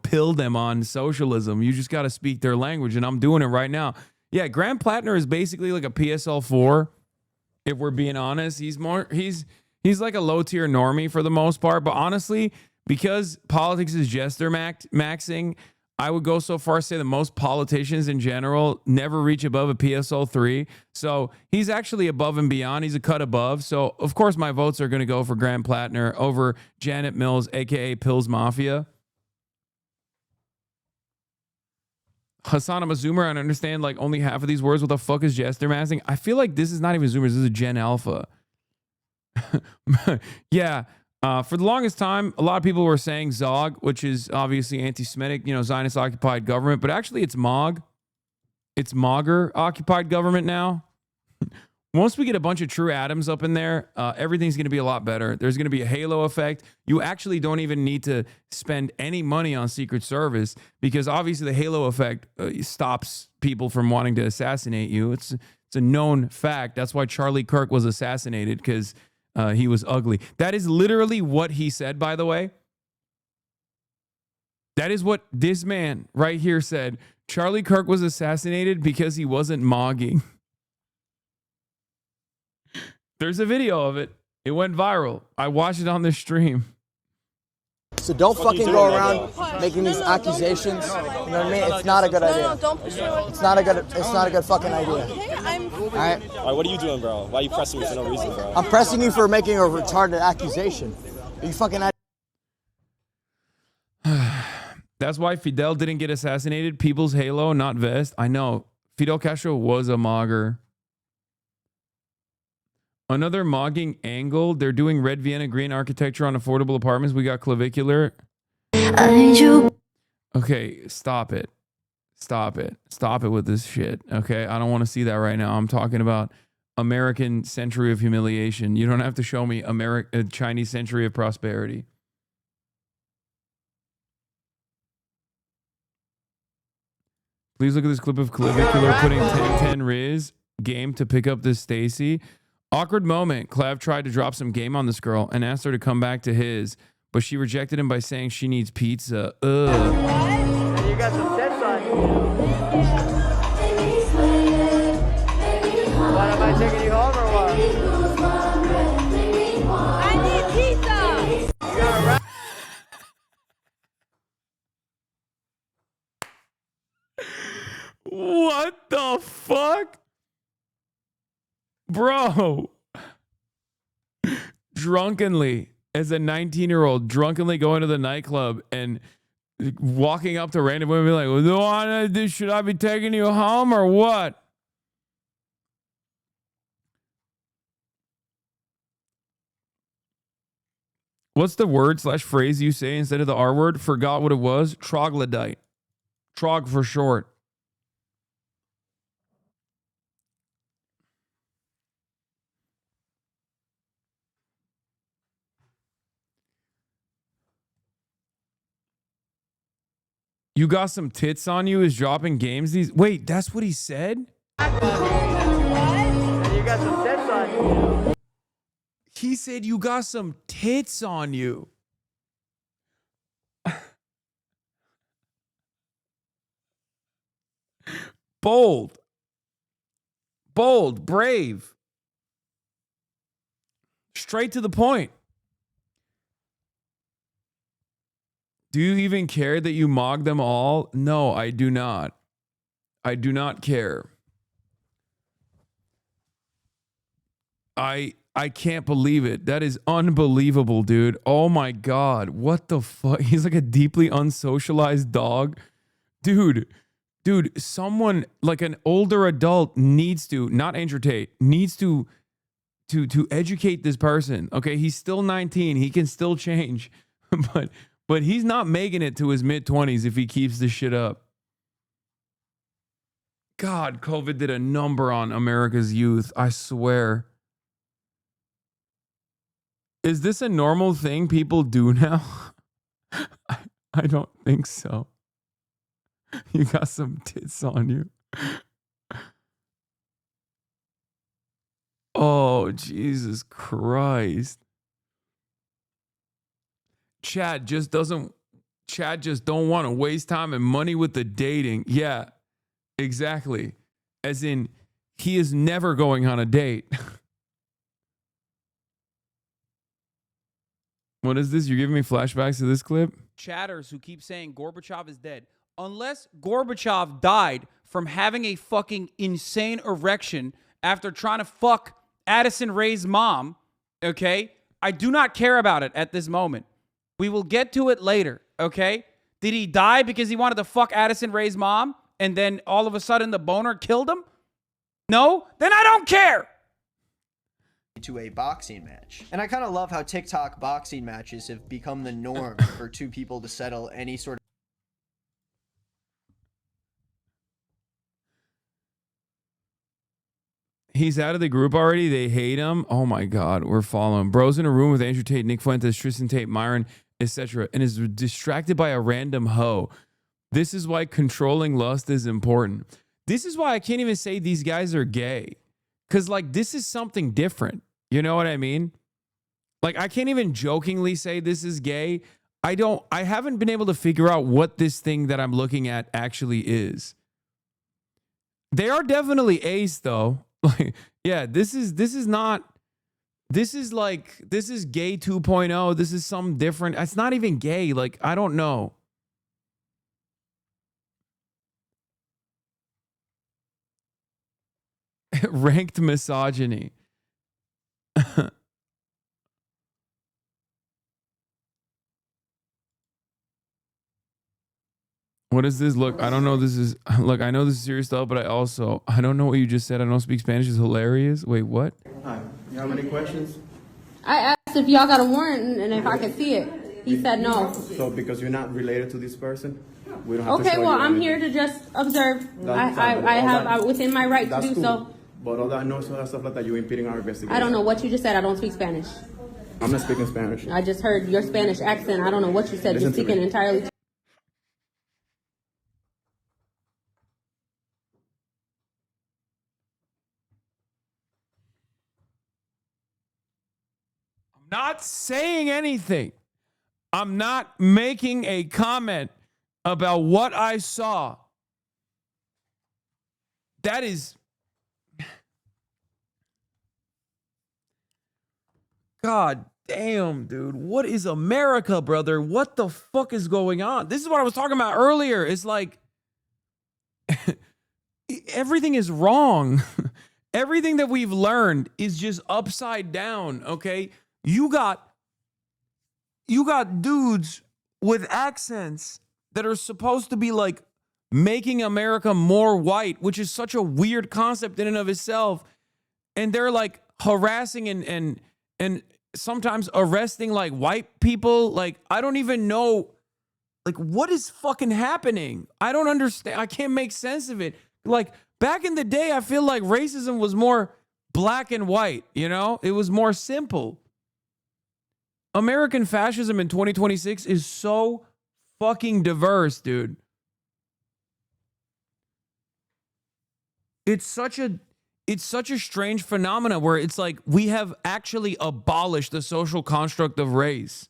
pill them on socialism, you just got to speak their language, and I'm doing it right now. Yeah, Graham Plattner is basically like a PSL 4. If we're being honest, he's like a low tier normie for the most part. But honestly, because politics is jester maxing, I would go so far as to say that most politicians in general never reach above a PSL 3. So he's actually above and beyond. He's a cut above. So of course my votes are going to go for Graham Plattner over Janet Mills, aka Pills Mafia. Hasan, I'm a Zoomer. I understand like only half of these words. What the fuck is jester maxing? I feel like this is not even Zoomers. This is Gen Alpha. Yeah. For the longest time, a lot of people were saying Zog, which is obviously anti-Semitic, Zionist occupied government, but actually it's Mog. It's Mogger occupied government now. Once we get a bunch of true atoms up in there, everything's going to be a lot better. There's going to be a halo effect. You actually don't even need to spend any money on Secret Service because obviously the halo effect stops people from wanting to assassinate you. It's a known fact. That's why Charlie Kirk was assassinated, because he was ugly. That is literally what he said, by the way. That is what this man right here said. Charlie Kirk was assassinated because he wasn't mogging. There's a video of it. It went viral. I watched it on the stream. So don't fucking go around making these accusations. You know what I mean? It's not a good idea. It's not a good fucking idea. All right, what are you doing, bro? Why are you pressing me for no reason, bro? I'm pressing you for making a retarded accusation. Are you fucking... That's why Fidel didn't get assassinated. People's halo, not vest. I know. Fidel Castro was a mogger. Another mogging angle. They're doing red Vienna green architecture on affordable apartments. We got clavicular. Okay, stop it. Stop it. Stop it with this shit. Okay, I don't want to see that right now. I'm talking about American century of humiliation. You don't have to show me Chinese century of prosperity. Please look at this clip of clavicular putting 10-10 Riz game to pick up this Stacy. Awkward moment. Clav tried to drop some game on this girl and asked her to come back to his, but she rejected him by saying she needs pizza. Ugh. You got some tits on you. What, am I taking you home or what? I need pizza. You gotta rap. What the fuck? Bro, drunkenly, as a 19-year-old, drunkenly going to the nightclub and walking up to random women like, should I be taking you home or what? What's the word/phrase you say instead of the R word? Forgot what it was. Troglodyte. Trog for short. You got some tits on you is dropping games these. Wait, that's what he said? You got some tits on you. He said you got some tits on you. Bold. Bold, brave. Straight to the point. Do you even care that you mog them all? No, I do not. I do not care. I can't believe it. That is unbelievable, dude. Oh my God. What the fuck? He's like a deeply unsocialized dog. Dude, someone like an older adult needs to, not Andrew Tate, needs to educate this person. Okay, he's still 19. He can still change. But he's not making it to his mid-20s if he keeps this shit up. God, COVID did a number on America's youth. I swear. Is this a normal thing people do now? I don't think so. You got some tits on you. Oh, Jesus Christ. Chad just don't want to waste time and money with the dating. Yeah, exactly. As in, he is never going on a date. What is this? You're giving me flashbacks to this clip? Chatters who keep saying Gorbachev is dead. Unless Gorbachev died from having a fucking insane erection after trying to fuck Addison Rae's mom, okay? I do not care about it at this moment. We will get to it later, okay? Did he die because he wanted to fuck Addison Rae's mom and then all of a sudden the boner killed him? No? Then I don't care! To a boxing match. And I kind of love how TikTok boxing matches have become the norm for two people to settle any sort of He's out of the group already. They hate him. Oh my God, we're following. Bro's in a room with Andrew Tate, Nick Fuentes, Tristan Tate, Myron, etc., and is distracted by a random hoe. This is why controlling lust is important. This is why I can't even say these guys are gay. Because, like, this is something different. You know what I mean? Like, I can't even jokingly say this is gay. I haven't been able to figure out what this thing that I'm looking at actually is. They are definitely A's, though. Like, yeah, this is gay 2.0. This is something different. It's not even gay. Like, I don't know. Ranked misogyny. What is this? Look, I don't know. Look, I know this is serious stuff, but I don't know what you just said. I don't speak Spanish. It's hilarious. Wait, what? Hi. You have any questions? I asked if y'all got a warrant and if I could see it. He said no. So because you're not related to this person, we don't have to Okay, show well, you I'm anything. here to just observe. I have within my right to do cool. so. But all that noise, all that stuff like that, you're impeding our investigation. I don't know what you just said. I don't speak Spanish. I'm not speaking Spanish. I just heard your Spanish accent. I don't know what you said. Listen You're to speaking me. entirely. Not saying anything. I'm not making a comment about what I saw. That is... God damn, dude. What is America, brother? What the fuck is going on? This is what I was talking about earlier. It's like... everything is wrong. Everything that we've learned is just upside down, okay? You got dudes with accents that are supposed to be like making America more white, which is such a weird concept in and of itself. And they're like harassing and sometimes arresting like white people. Like, I don't even know, like, what is fucking happening? I don't understand. I can't make sense of it. Like, back in the day, I feel like racism was more black and white, you know? It was more simple. American fascism in 2026 is so fucking diverse, dude. It's such a strange phenomenon where it's like we have actually abolished the social construct of race.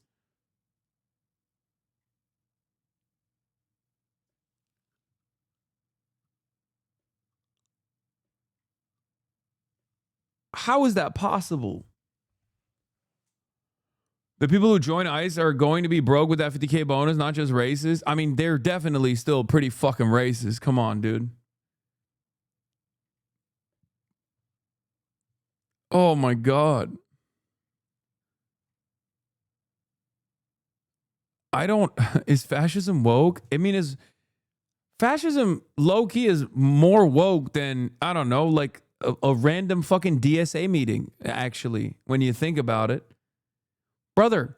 How is that possible? The people who join ICE are going to be broke with that 50K bonus, not just racist. I mean, they're definitely still pretty fucking racist. Come on, dude. Oh my God. Is fascism woke? I mean, is fascism low-key is more woke than, I don't know, like a random fucking DSA meeting, actually, when you think about it. Brother,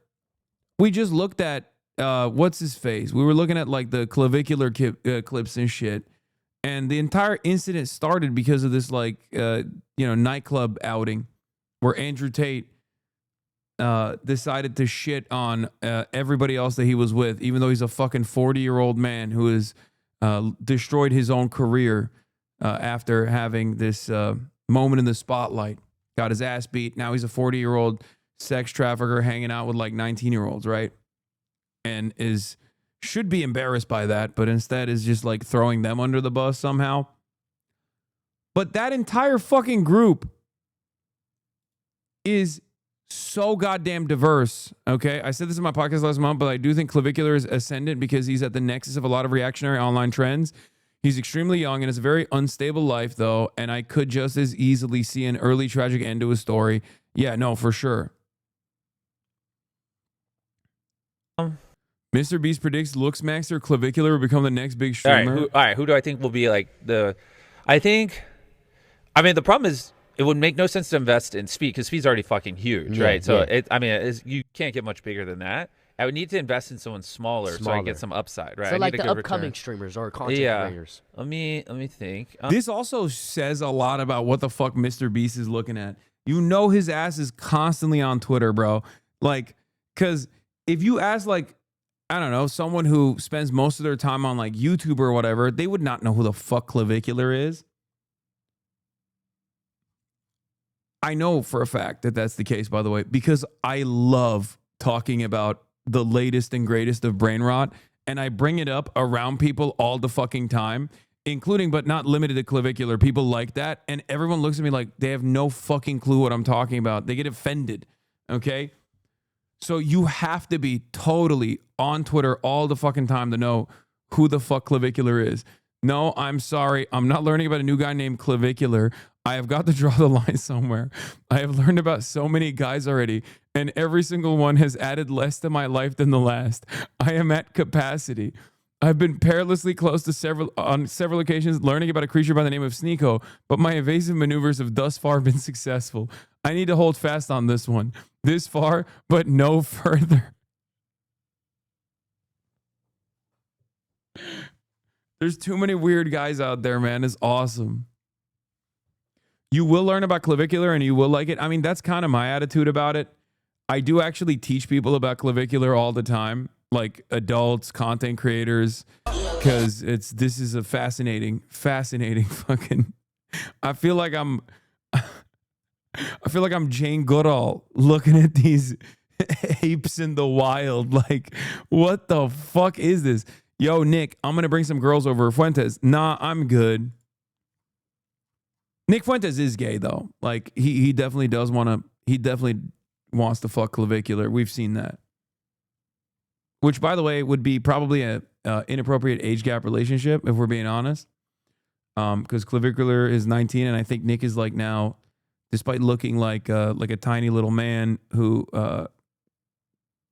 we just looked at, what's his face? We were looking at like the clavicular clips and shit. And the entire incident started because of this like, nightclub outing where Andrew Tate decided to shit on everybody else that he was with, even though he's a fucking 40-year-old man who has destroyed his own career after having this moment in the spotlight. Got his ass beat. Now he's a 40-year-old sex trafficker hanging out with like 19-year-olds, right? And should be embarrassed by that, but instead is just like throwing them under the bus somehow. But that entire fucking group is so goddamn diverse, okay? I said this in my podcast last month, but I do think Clavicular is ascendant because he's at the nexus of a lot of reactionary online trends. He's extremely young and has a very unstable life, though, and I could just as easily see an early tragic end to his story. Yeah, no, for sure. Mr. Beast predicts Looksmaxer Clavicular will become the next big streamer. All right, who do I think will be like the... I mean, the problem is it would make no sense to invest in Speed because Speed's already fucking huge, right? So, you can't get much bigger than that. I would need to invest in someone smaller so I can get some upside, right? So I like need a the good upcoming return. streamers or content creators. Let me think. This also says a lot about what the fuck Mr. Beast is looking at. You know his ass is constantly on Twitter, bro. Like, because if you ask, like, I don't know, someone who spends most of their time on, like, YouTube or whatever, they would not know who the fuck Clavicular is. I know for a fact that that's the case, by the way, because I love talking about the latest and greatest of brain rot, and I bring it up around people all the fucking time, including but not limited to Clavicular, people like that, and everyone looks at me like they have no fucking clue what I'm talking about. They get offended, okay? So you have to be totally on Twitter all the fucking time to know who the fuck Clavicular is. No, I'm sorry. I'm not learning about a new guy named Clavicular. I have got to draw the line somewhere. I have learned about so many guys already, and every single one has added less to my life than the last. I am at capacity. I've been perilously close to on several occasions learning about a creature by the name of Sneeko, but my evasive maneuvers have thus far been successful. I need to hold fast on this one. This far, but no further. There's too many weird guys out there, man. It's awesome. You will learn about Clavicular and you will like it. I mean, that's kind of my attitude about it. I do actually teach people about Clavicular all the time, like adults, content creators, because this is a fascinating fucking. I feel like I'm Jane Goodall looking at these apes in the wild. Like, what the fuck is this? Yo, Nick, I'm gonna bring some girls over. Fuentes, nah, I'm good. Nick Fuentes is gay though. Like he definitely does want to. He definitely wants to fuck Clavicular. We've seen that. Which, by the way, would be probably a inappropriate age gap relationship if we're being honest. Because Clavicular is 19 and I think Nick is like now, despite looking like a tiny little man who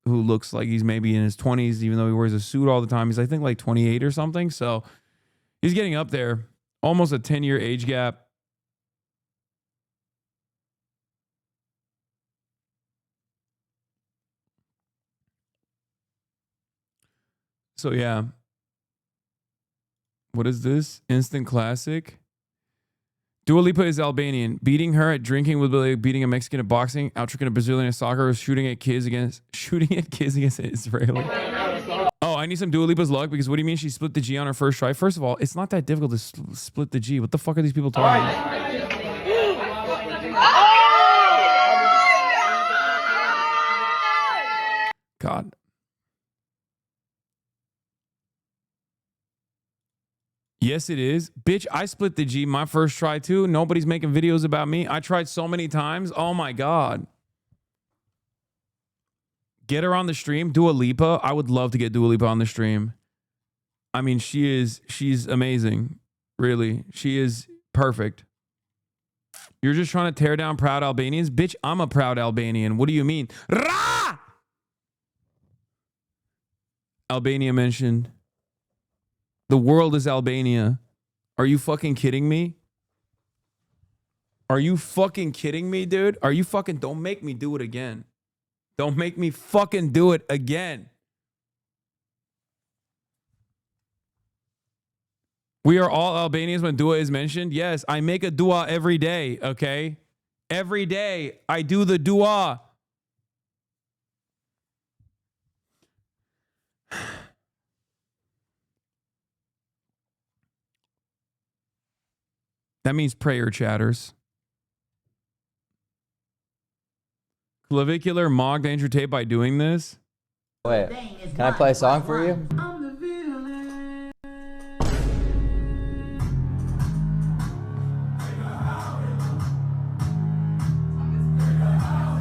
looks like he's maybe in his 20s, even though he wears a suit all the time. He's I think like 28 or something. So he's getting up there. Almost a 10-year age gap. So yeah. What is this? Instant classic. Dua Lipa is Albanian. Beating her at drinking would be like beating a Mexican at boxing, out-tricking a Brazilian at soccer, or shooting at kids against an Israeli. Oh, I need some Dua Lipa's luck because what do you mean she split the G on her first try? First of all, it's not that difficult to split the G. What the fuck are these people talking about? God. Yes, it is. Bitch, I split the G my first try too. Nobody's making videos about me. I tried so many times. Oh my God. Get her on the stream. Dua Lipa. I would love to get Dua Lipa on the stream. I mean, she's amazing. Really. She is perfect. You're just trying to tear down proud Albanians? Bitch, I'm a proud Albanian. What do you mean? Rah! Albania mentioned. The world is Albania. Are you fucking kidding me? Are you fucking kidding me, dude? Are you fucking... Don't make me do it again. Don't make me fucking do it again. We are all Albanians when dua is mentioned. Yes, I make a dua every day, okay? Every day I do the dua. That means prayer chatters. Clavicular mocked Andrew Tate by doing this. Wait, can I play a song for you?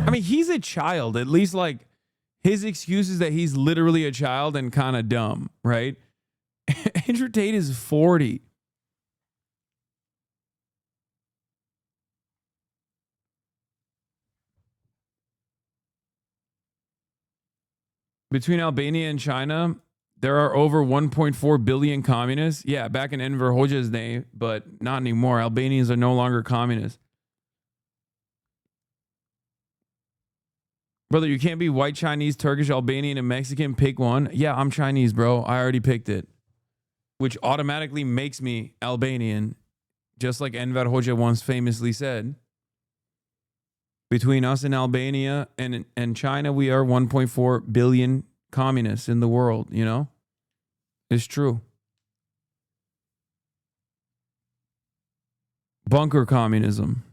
I mean, he's a child. At least, like, his excuse is that he's literally a child and kind of dumb, right? Andrew Tate is 40. Between Albania and China, there are over 1.4 billion communists. Yeah, back in Enver Hoxha's day, but not anymore. Albanians are no longer communists. Brother, you can't be white, Chinese, Turkish, Albanian, and Mexican. Pick one. Yeah, I'm Chinese, bro. I already picked it. Which automatically makes me Albanian, just like Enver Hoxha once famously said. Between us and Albania and China, we are 1.4 billion communists in the world, you know? It's true. Bunker communism.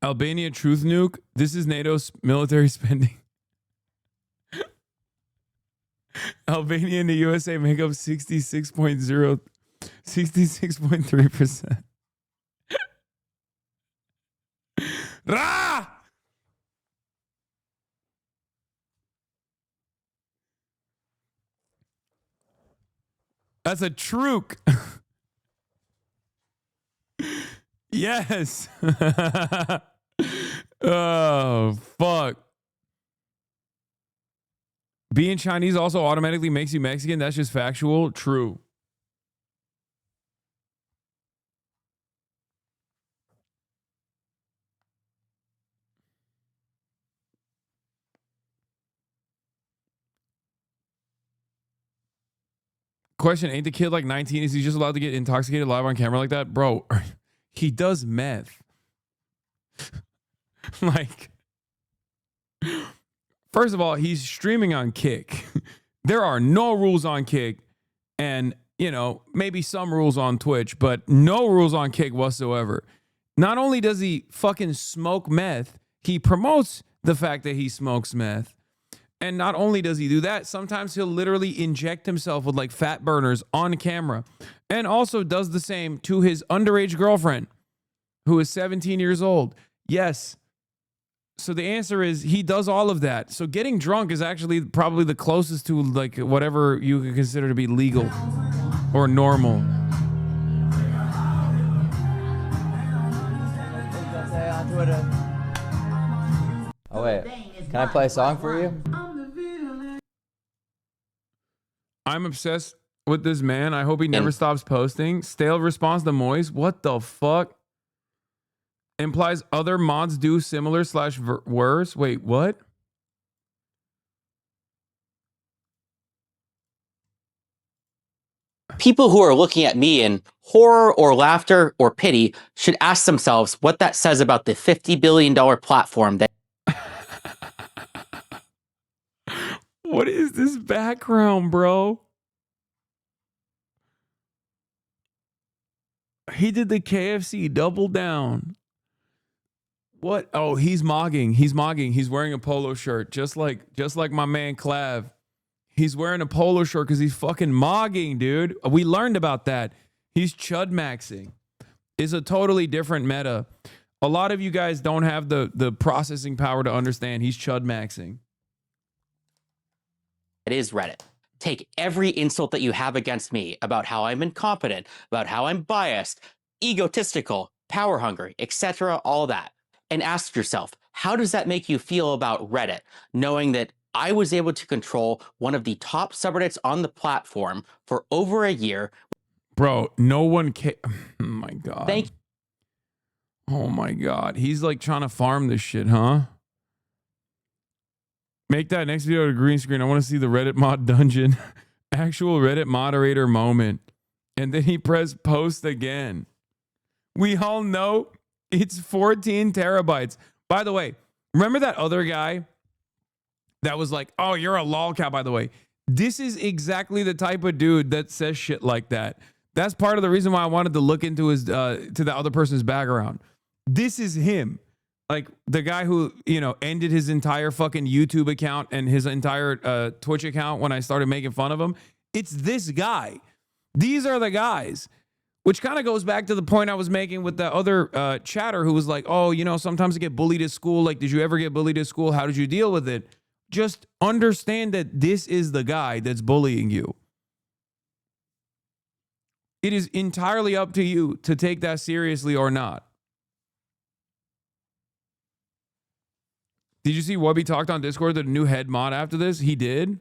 Albania truth nuke. This is NATO's military spending. Albania and the USA make up 66.3%. Rah! That's a truke. Yes. Oh, fuck. Being Chinese also automatically makes you Mexican. That's just factual. True. Question, ain't the kid like 19? Is he just allowed to get intoxicated live on camera like that? Bro, he does meth. Like, first of all, he's streaming on Kick. There are no rules on Kick, and, you know, maybe some rules on Twitch, but no rules on Kick whatsoever. Not only does he fucking smoke meth, he promotes the fact that he smokes meth. And not only does he do that, sometimes he'll literally inject himself with like fat burners on camera, and also does the same to his underage girlfriend, who is 17 years old. Yes. So the answer is he does all of that. So getting drunk is actually probably the closest to like whatever you could consider to be legal or normal. Oh wait, can I play a song for you? I'm obsessed with this man. I hope he never stops posting. Stale response to Moise. What the fuck? Implies other mods do similar / worse. Wait, what? People who are looking at me in horror or laughter or pity should ask themselves what that says about the $50 billion platform that. What is this background, bro? He did the KFC double down. What? Oh, he's mogging. He's mogging. He's wearing a polo shirt, just like my man Clav. He's wearing a polo shirt because he's fucking mogging, dude. We learned about that. He's chud maxing. It's a totally different meta. A lot of you guys don't have the processing power to understand he's chud maxing. It is Reddit. Take every insult that you have against me about how I'm incompetent, about how I'm biased, egotistical, power hungry, etc., all that, and ask yourself, how does that make you feel about Reddit, knowing that I was able to control one of the top subreddits on the platform for over a year? Bro, no one cares. Oh my God. Thank you. Oh my God. He's like trying to farm this shit, huh? Make that next video a green screen. I want to see the Reddit mod dungeon. Actual Reddit moderator moment. And then he pressed post again. We all know it's 14 terabytes. By the way, remember that other guy that was like, oh, you're a lolcat, by the way. This is exactly the type of dude that says shit like that. That's part of the reason why I wanted to look into his to the other person's background. This is him. Like the guy who, you know, ended his entire fucking YouTube account and his entire Twitch account when I started making fun of him. It's this guy. These are the guys. Which kind of goes back to the point I was making with the other chatter who was like, oh, you know, sometimes I get bullied at school. Like, did you ever get bullied at school? How did you deal with it? Just understand that this is the guy that's bullying you. It is entirely up to you to take that seriously or not. Did you see Wubby talked on Discord that a new head mod after this? He did?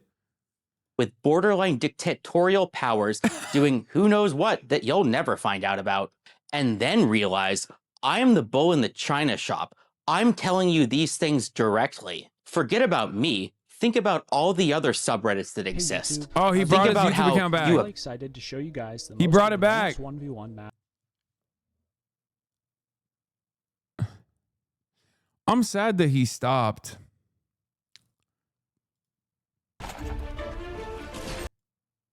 With borderline dictatorial powers doing who knows what that you'll never find out about. And then realize, I am the bull in the china shop. I'm telling you these things directly. Forget about me. Think about all the other subreddits that exist. Oh, he brought his YouTube account back. I'm really excited to show you guys the He brought it back. 1v1 map. I'm sad that he stopped.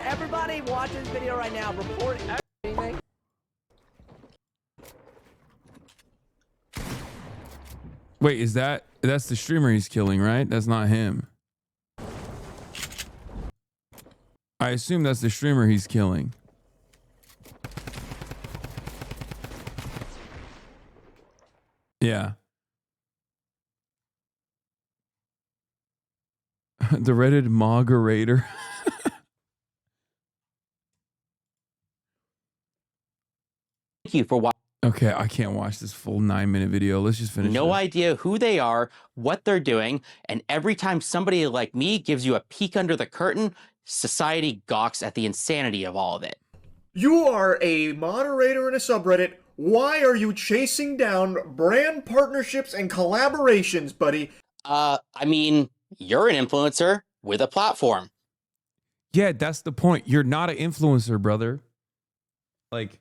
Everybody watch this video right now. Report everything. Wait, that's the streamer he's killing, right? That's not him. I assume that's the streamer he's killing. Yeah. The Reddit moderator. Thank you for watching. Okay, I can't watch this full 9-minute video. Let's just finish. No this. idea who they are, what they're doing, and every time somebody like me gives you a peek under the curtain, society gawks at the insanity of all of it. You are a moderator in a subreddit. Why are you chasing down brand partnerships and collaborations, buddy? I mean, you're an influencer with a platform. Yeah, that's the point. You're not an influencer, brother. Like,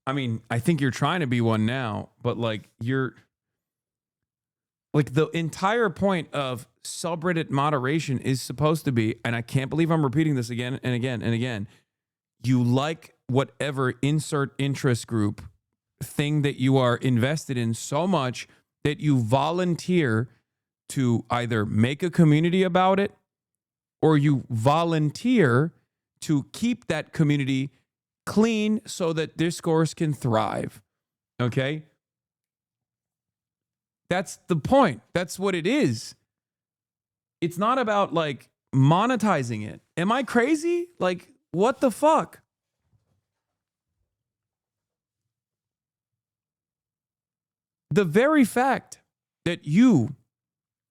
I mean, I think you're trying to be one now, but like you're like the entire point of subreddit moderation is supposed to be, and I can't believe I'm repeating this again and again and again. You like whatever insert interest group thing that you are invested in so much that you volunteer to either make a community about it or you volunteer to keep that community clean so that discourse can thrive. Okay? That's the point. That's what it is. It's not about like monetizing it. Am I crazy? Like, what the fuck? The very fact that you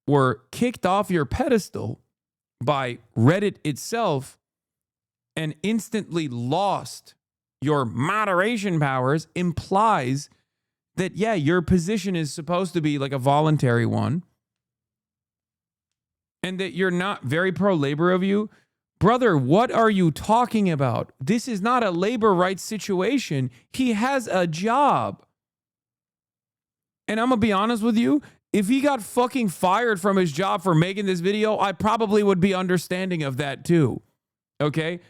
were kicked off your pedestal by Reddit itself and instantly lost your moderation powers implies that, yeah, your position is supposed to be like a voluntary one and that you're not very pro-labor of you. Brother, what are you talking about? This is not a labor rights situation. He has a job. And I'm going to be honest with you. If he got fucking fired from his job for making this video, I probably would be understanding of that too. Okay?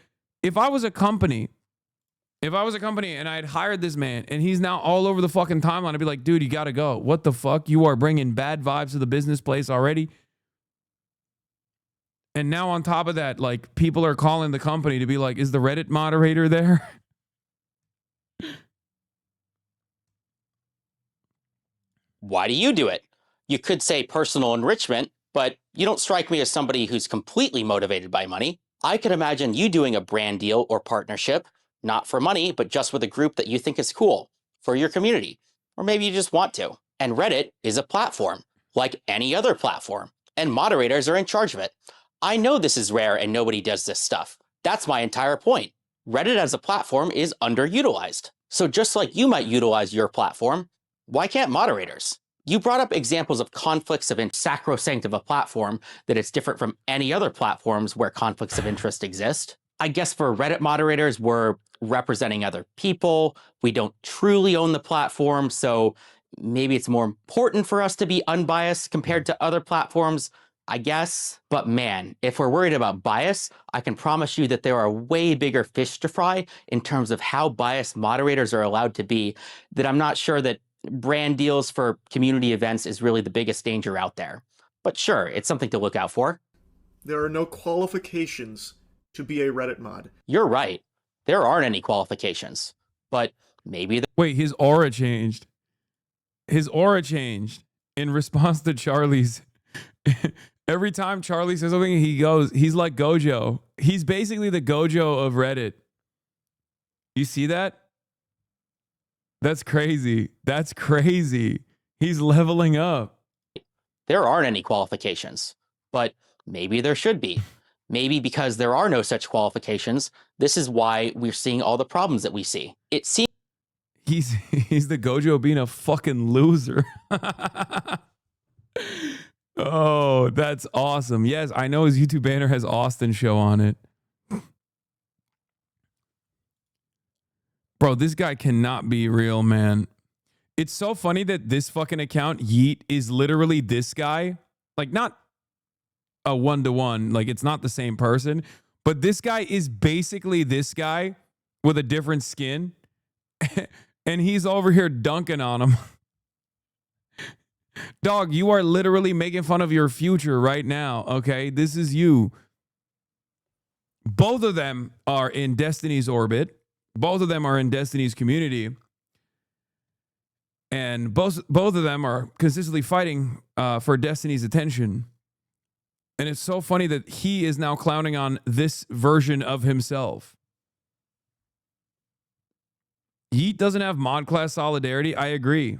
If I was a company and I had hired this man and he's now all over the fucking timeline, I'd be like, dude, you got to go. What the fuck? You are bringing bad vibes to the business place already. And now on top of that, like people are calling the company to be like, is the Reddit moderator there? Why do you do it? You could say personal enrichment, but you don't strike me as somebody who's completely motivated by money. I could imagine you doing a brand deal or partnership, not for money, but just with a group that you think is cool for your community. Or maybe you just want to. And Reddit is a platform, like any other platform, and moderators are in charge of it. I know this is rare and nobody does this stuff. That's my entire point. Reddit as a platform is underutilized. So just like you might utilize your platform, why can't moderators? You brought up examples of conflicts of sacrosanct of a platform that it's different from any other platforms where conflicts of interest exist. I guess for Reddit moderators, we're representing other people. We don't truly own the platform, so maybe it's more important for us to be unbiased compared to other platforms. I guess. But man, if we're worried about bias, I can promise you that there are way bigger fish to fry in terms of how biased moderators are allowed to be, that I'm not sure that brand deals for community events is really the biggest danger out there. But sure, it's something to look out for. There are no qualifications to be a Reddit mod. You're right. There aren't any qualifications. But maybe... Wait, his aura changed. His aura changed in response to Charlie's. Every time Charlie says something, he's like Gojo. He's basically the Gojo of Reddit. You see that? That's crazy. That's crazy. He's leveling up. There aren't any qualifications, but maybe there should be. Maybe because there are no such qualifications, this is why we're seeing all the problems that we see. It seems he's the Gojo being a fucking loser. Oh, that's awesome. Yes, I know his YouTube banner has Austin show on it. Bro, this guy cannot be real, man. It's so funny that this fucking account, Yeet, is literally this guy. Like, not a one-to-one. Like, it's not the same person. But this guy is basically this guy with a different skin. And he's over here dunking on him. Dog, you are literally making fun of your future right now, okay? This is you. Both of them are in Destiny's orbit. Both of them are in Destiny's community. And both of them are consistently fighting for Destiny's attention. And it's so funny that he is now clowning on this version of himself. Yeet doesn't have mod class solidarity. I agree.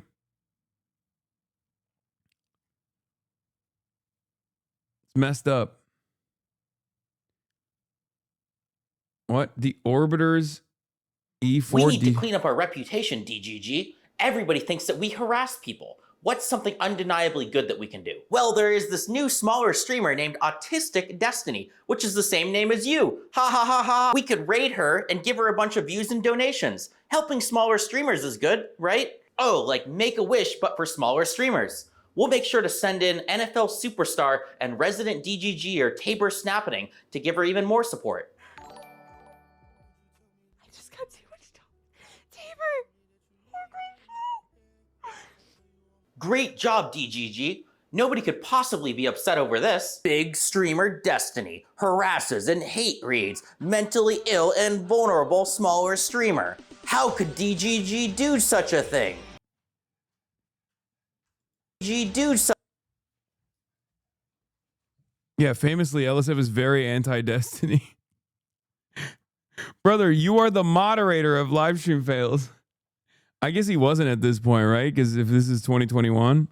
It's messed up. What? The Orbiters E4D. We need to clean up our reputation, DGG. Everybody thinks that we harass people. What's something undeniably good that we can do? Well, there is this new smaller streamer named Autistic Destiny, which is the same name as you. Ha ha ha ha. We could raid her and give her a bunch of views and donations. Helping smaller streamers is good, right? Oh, like Make-A-Wish, but for smaller streamers. We'll make sure to send in NFL superstar and resident DGG or Tabor Snapping to give her even more support. I just got too much time. Tabor! Great job, DGG. Nobody could possibly be upset over this. Big streamer Destiny harasses and hate reads mentally ill and vulnerable smaller streamer. How could DGG do such a thing? Yeah, famously, LSF is very anti-Destiny. Brother, you are the moderator of Livestream Fails. I guess he wasn't at this point, right? Because if this is 2021,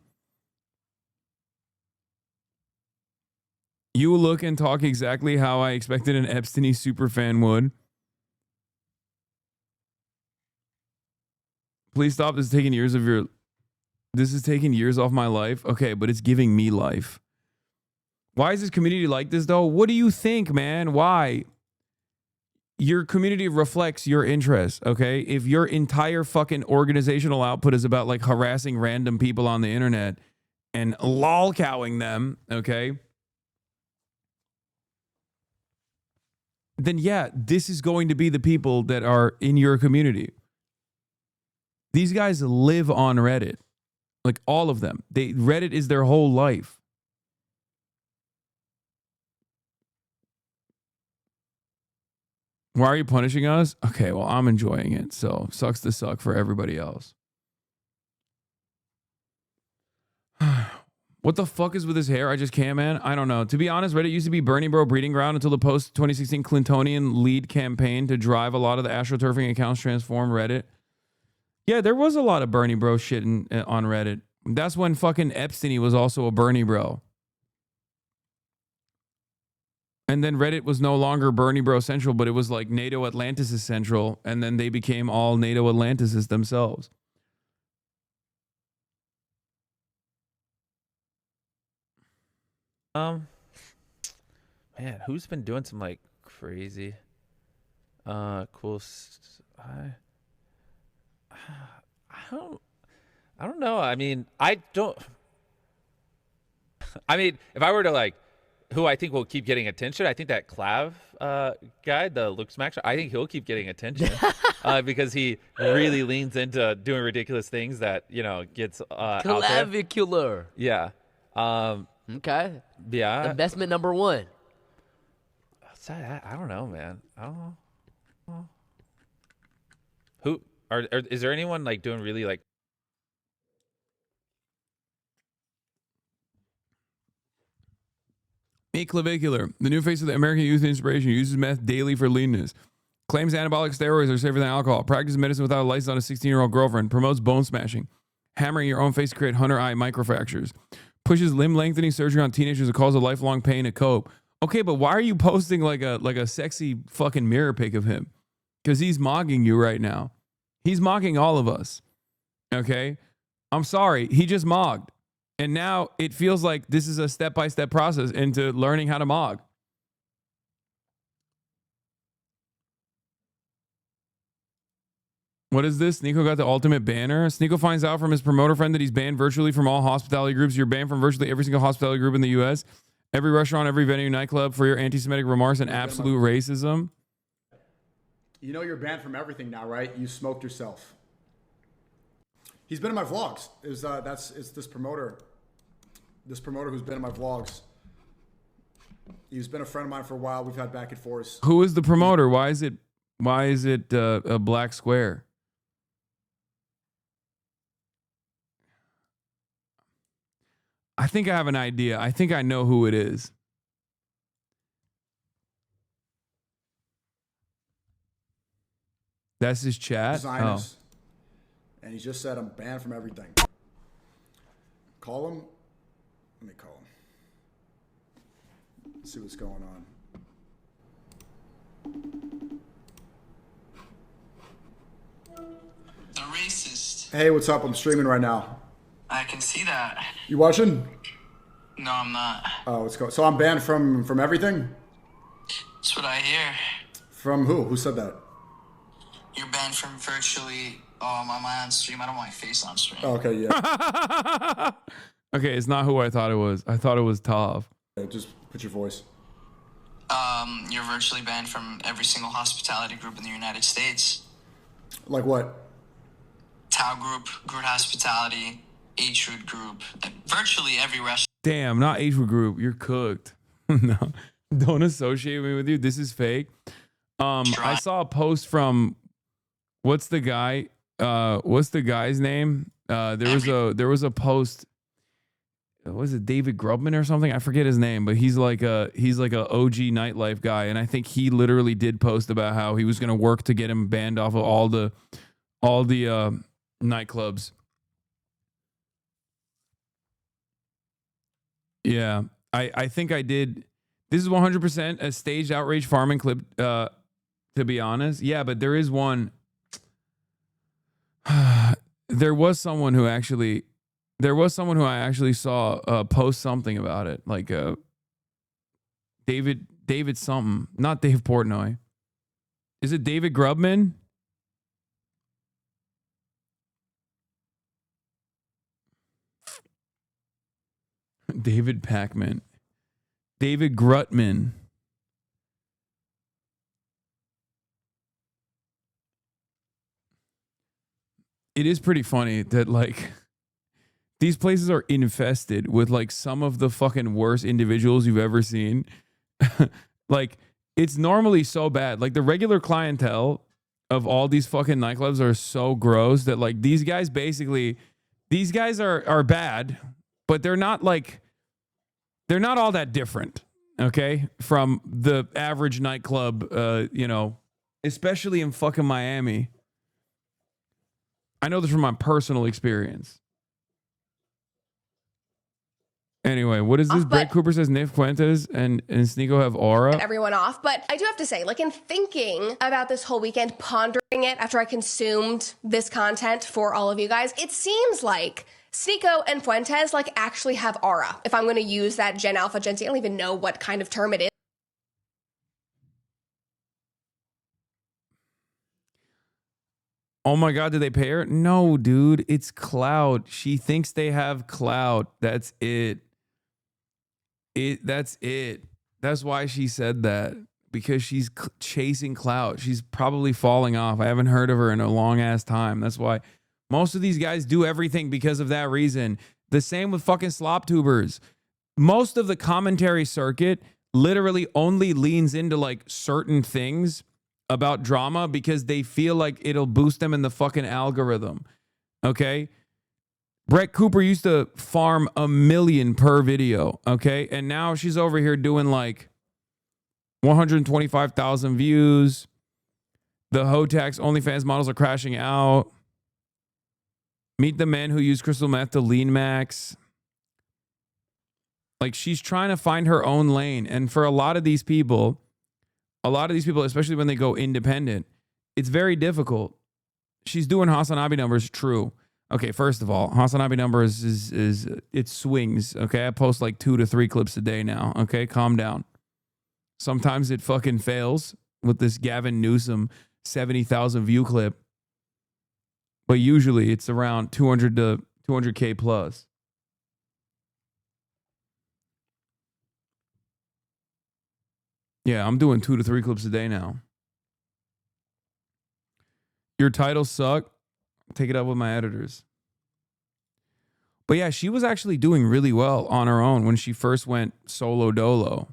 you look and talk exactly how I expected an Epstein superfan would. Please stop. This is taking years of your... This is taking years off my life. Okay, but it's giving me life. Why is this community like this, though? What do you think, man? Why? Your community reflects your interests, okay? If your entire fucking organizational output is about, like, harassing random people on the internet and lolcowing them, okay? Then, yeah, this is going to be the people that are in your community. These guys live on Reddit. Like, all of them. Reddit is their whole life. Why are you punishing us? Okay, well, I'm enjoying it. So, sucks to suck for everybody else. What the fuck is with his hair? I just can't, man. I don't know. To be honest, Reddit used to be Bernie Bro breeding ground until the post-2016 Clintonian lead campaign to drive a lot of the astroturfing accounts transform Reddit. Yeah, there was a lot of Bernie Bro shit on Reddit. That's when fucking Epstein was also a Bernie Bro. And then Reddit was no longer Bernie Bro Central, but it was like NATO Atlantis is Central. And then they became all NATO Atlantis themselves. Man, who's been doing some like crazy, cool? I don't know. I mean, if I were to like who I think will keep getting attention. I think that Clav guy, the Luke Smack, I think he'll keep getting attention because he really leans into doing ridiculous things that, you know, gets out there. Clavicular. Yeah. Okay. Yeah. Investment number one. I don't know, man. I don't know. Who is there anyone like doing really like? Clavicular, the new face of the American Youth Inspiration, uses meth daily for leanness. Claims anabolic steroids are safer than alcohol. Practices medicine without a license on a 16-year-old girlfriend. Promotes bone smashing. Hammering your own face to create hunter eye microfractures. Pushes limb lengthening surgery on teenagers to cause a lifelong pain to cope. Okay, but why are you posting like a sexy fucking mirror pic of him? Because he's mocking you right now. He's mocking all of us. Okay? I'm sorry. He just mocked. And now it feels like this is a step-by-step process into learning how to mog. What is this? Sneeko got the ultimate banner. Sneeko finds out from his promoter friend that he's banned virtually from all hospitality groups. You're banned from virtually every single hospitality group in the U.S., every restaurant, every venue, nightclub for your anti-Semitic remarks and absolute racism. You know you're banned from everything now, right? You smoked yourself. He's been in my vlogs. It's this promoter. This promoter who's been in my vlogs. He's been a friend of mine for a while. We've had back and forth. Who is the promoter? Why is it a black square? I think I have an idea. I think I know who it is. That's his chat? Designers. And he just said, I'm banned from everything. Call him. Let me call him. Let's see what's going on. The racist. Hey, what's up? I'm streaming right now. I can see that. You watching? No, I'm not. Oh, what's going on? So I'm banned from everything? That's what I hear. From who? Who said that? You're banned from virtually. Oh, am I on stream? I don't want my face on stream. Oh, okay, yeah. Okay, it's not who I thought it was. I thought it was Tav. Yeah, just put your voice. You're virtually banned from every single hospitality group in the United States. Like what? Tau Group, Groot Hospitality, H-Root Group, virtually every restaurant. Damn, not H group. You're cooked. No, don't associate me with you. This is fake. I saw a post from what's the guy? What's the guy's name? There was a post. Was it David Grubman or something? I forget his name, but he's like a OG nightlife guy, and I think he literally did post about how he was going to work to get him banned off of all the nightclubs. Yeah, I think I did. This is 100% a staged outrage farming clip. To be honest, yeah, but there is one. There was someone who I actually saw post something about it, like David something, not Dave Portnoy. Is it David Grubman? David Packman. David Grutman. It is pretty funny that like these places are infested with like some of the fucking worst individuals you've ever seen. Like it's normally so bad. Like the regular clientele of all these fucking nightclubs are so gross that like these guys are bad, but they're not all that different, okay, from the average nightclub, especially in fucking Miami. I know this from my personal experience. Anyway, what is this? Brett Cooper says Nick Fuentes and Sneeko have aura. Everyone off, but I do have to say, like in thinking about this whole weekend, pondering it after I consumed this content for all of you guys, it seems like Sneeko and Fuentes like actually have aura. If I'm going to use that Gen Alpha, Gen Z, I don't even know what kind of term it is. Oh my God, did they pay her? No, dude, it's clout. She thinks they have clout. That's it. That's it. That's why she said that, because she's chasing clout. She's probably falling off. I haven't heard of her in a long ass time. That's why most of these guys do everything because of that reason. The same with fucking slop tubers. Most of the commentary circuit literally only leans into like certain things about drama because they feel like it'll boost them in the fucking algorithm. Okay? Brett Cooper used to farm 1 million per video, okay? And now she's over here doing like 125,000 views. The Hotax OnlyFans models are crashing out. Meet the men who use crystal meth to lean max. Like, she's trying to find her own lane. And for a lot of these people, especially when they go independent, it's very difficult. She's doing HasanAbi numbers, true. Okay, first of all, HasanAbi numbers is it swings. Okay, I post like 2 to 3 clips a day now. Okay, calm down. Sometimes it fucking fails with this Gavin Newsom 70,000 view clip, but usually it's around 200 to 200K plus. Yeah, I'm doing 2 to 3 clips a day now. Your titles suck. Take it up with my editors. But yeah, she was actually doing really well on her own when she first went solo dolo.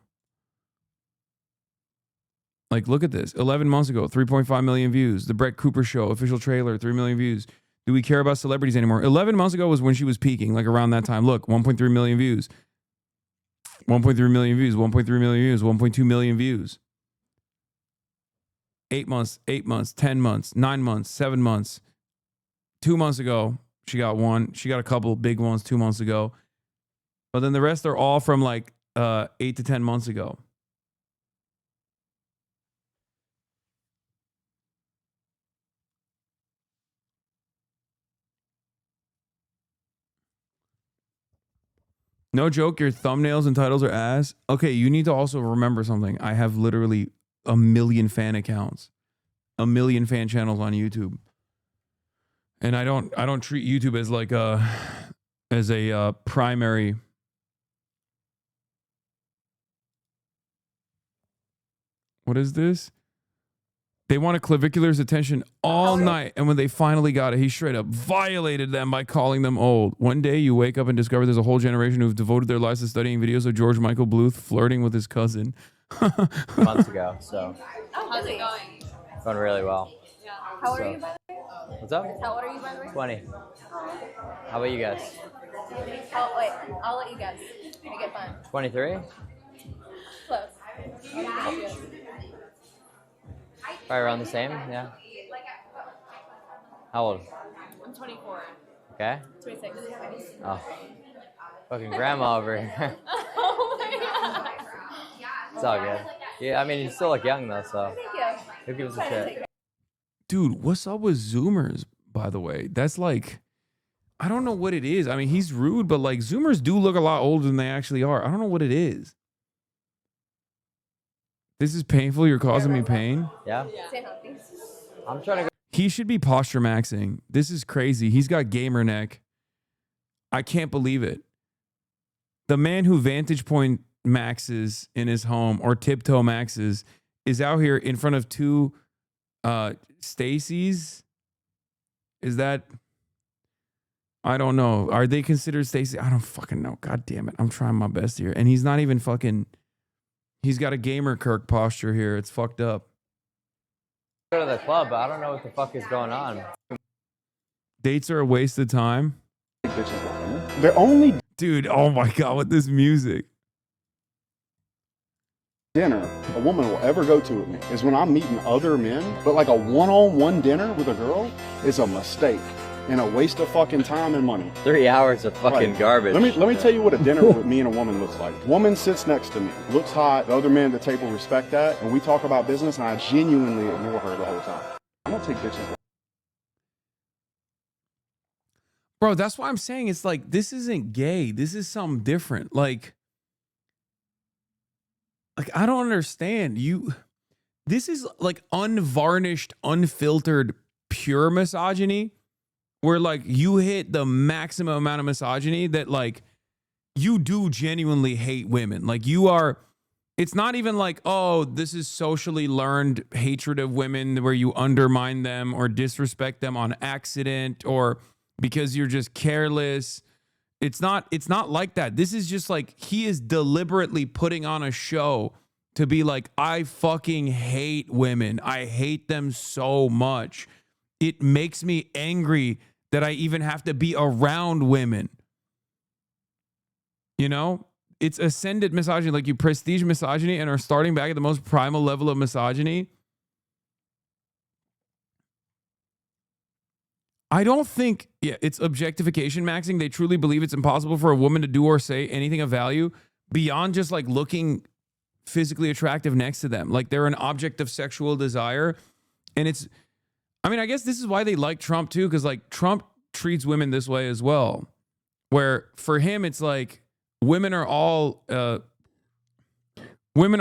Like, look at this. 11 months ago, 3.5 million views. The Brett Cooper Show, official trailer, 3 million views. Do we care about celebrities anymore? 11 months ago was when she was peaking, like around that time. Look, 1.3 million views. 1.3 million views, 1.3 million views, 1.2 million views. 8 months, 10 months, 9 months, 7 months. 2 months ago, she got one. She got a couple big ones 2 months ago. But then the rest are all from like 8 to 10 months ago. No joke, your thumbnails and titles are ass. Okay, you need to also remember something. I have literally 1 million fan accounts. 1 million fan channels on YouTube. And I don't treat YouTube as like a primary. What is this? They wanted Clavicular's attention all night, and when they finally got it, he straight up violated them by calling them old. One day you wake up and discover there's a whole generation who've devoted their lives to studying videos of George Michael Bluth flirting with his cousin. Months ago, so How's it going? going really well. Yeah. How old So- are you, by the way? What's up? How old are you, by the way? 20. How about you guys? Oh, wait. I'll let you guess. Make it fun. 23? Close. Probably around the same, yeah. How old? I'm 24. Okay. 26. Oh, fucking grandma over here. Oh my god. It's all good. Yeah, I mean, you still look young though, so Thank you. who gives a shit? Dude, what's up with Zoomers, by the way? That's like, I don't know what it is. I mean, he's rude, but like Zoomers do look a lot older than they actually are. I don't know what it is. This is painful. You're causing me pain. Yeah? Stay healthy. I'm trying to go. He should be posture maxing. This is crazy. He's got gamer neck. I can't believe it. The man who vantage point maxes in his home or tiptoe maxes is out here in front of 2 Stacy's. Is that? I don't know. Are they considered Stacy? I don't fucking know. God damn it. I'm trying my best here. And he's not even fucking. He's got a gamer Kirk posture here. It's fucked up. Go to the club, but I don't know what the fuck is going on. Dates are a waste of time. They're only Dude, oh my God, with this music. dinner a woman will ever go to with me is when I'm meeting other men, but like a one-on-one dinner with a girl is a mistake and a waste of fucking time and money. 3 hours of fucking Right. garbage. Let me tell you what a dinner with me and a woman looks like. Woman sits next to me, looks hot, the other men at the table respect that, and we talk about business, and I genuinely ignore her the whole time. I don't take bitches. Bro, that's why I'm saying it's like, this isn't gay. This is something different. Like I don't understand. This is like unvarnished, unfiltered, pure misogyny, where like you hit the maximum amount of misogyny that like you do genuinely hate women. Like you are, it's not even like, oh, this is socially learned hatred of women where you undermine them or disrespect them on accident or because you're just careless. It's not like that. This is just like he is deliberately putting on a show to be like, I fucking hate women. I hate them so much. It makes me angry that I even have to be around women. You know, it's ascended misogyny, like you prestige misogyny and are starting back at the most primal level of misogyny. I don't think, it's objectification maxing. They truly believe it's impossible for a woman to do or say anything of value beyond just like looking physically attractive next to them. Like they're an object of sexual desire. And I guess this is why they like Trump too, because like Trump treats women this way as well, where for him it's like women are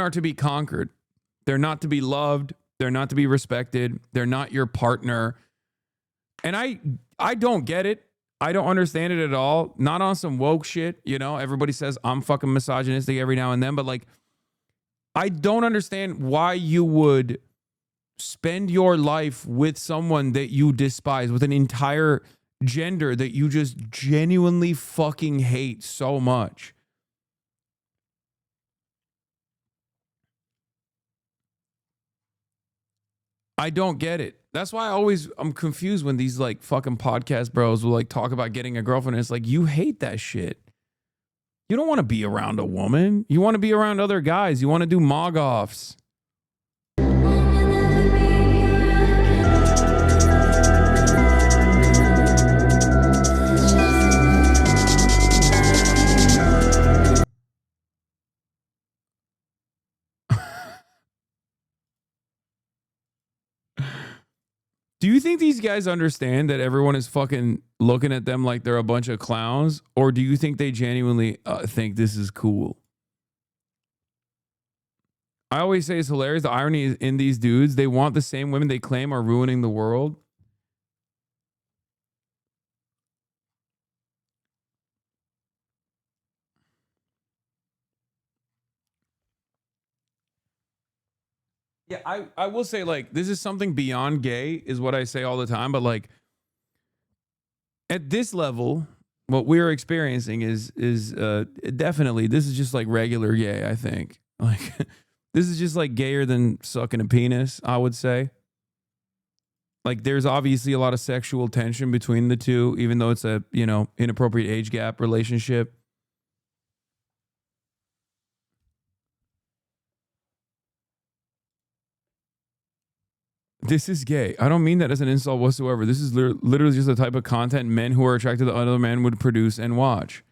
to be conquered. They're not to be loved. They're not to be respected. They're not your partner. And I don't get it. I don't understand it at all. Not on some woke shit, you know. Everybody says I'm fucking misogynistic every now and then, but like I don't understand why you would spend your life with someone that you despise, with an entire gender that you just genuinely fucking hate so much. I don't get it. That's why I'm confused when these like fucking podcast bros will like talk about getting a girlfriend. And it's like, you hate that shit. You don't want to be around a woman. You want to be around other guys. You want to do mog-offs. Do you think these guys understand that everyone is fucking looking at them like they're a bunch of clowns? Or do you think they genuinely think this is cool? I always say it's hilarious. The irony is in these dudes, they want the same women they claim are ruining the world. Yeah, I will say, like, this is something beyond gay, is what I say all the time. But, like, at this level, what we're experiencing is definitely, this is just, like, regular gay, I think. Like, this is just, like, gayer than sucking a penis, I would say. Like, there's obviously a lot of sexual tension between the two, even though it's a, you know, inappropriate age gap relationship. This is gay. I don't mean that as an insult whatsoever. This is literally just the type of content men who are attracted to other men would produce and watch.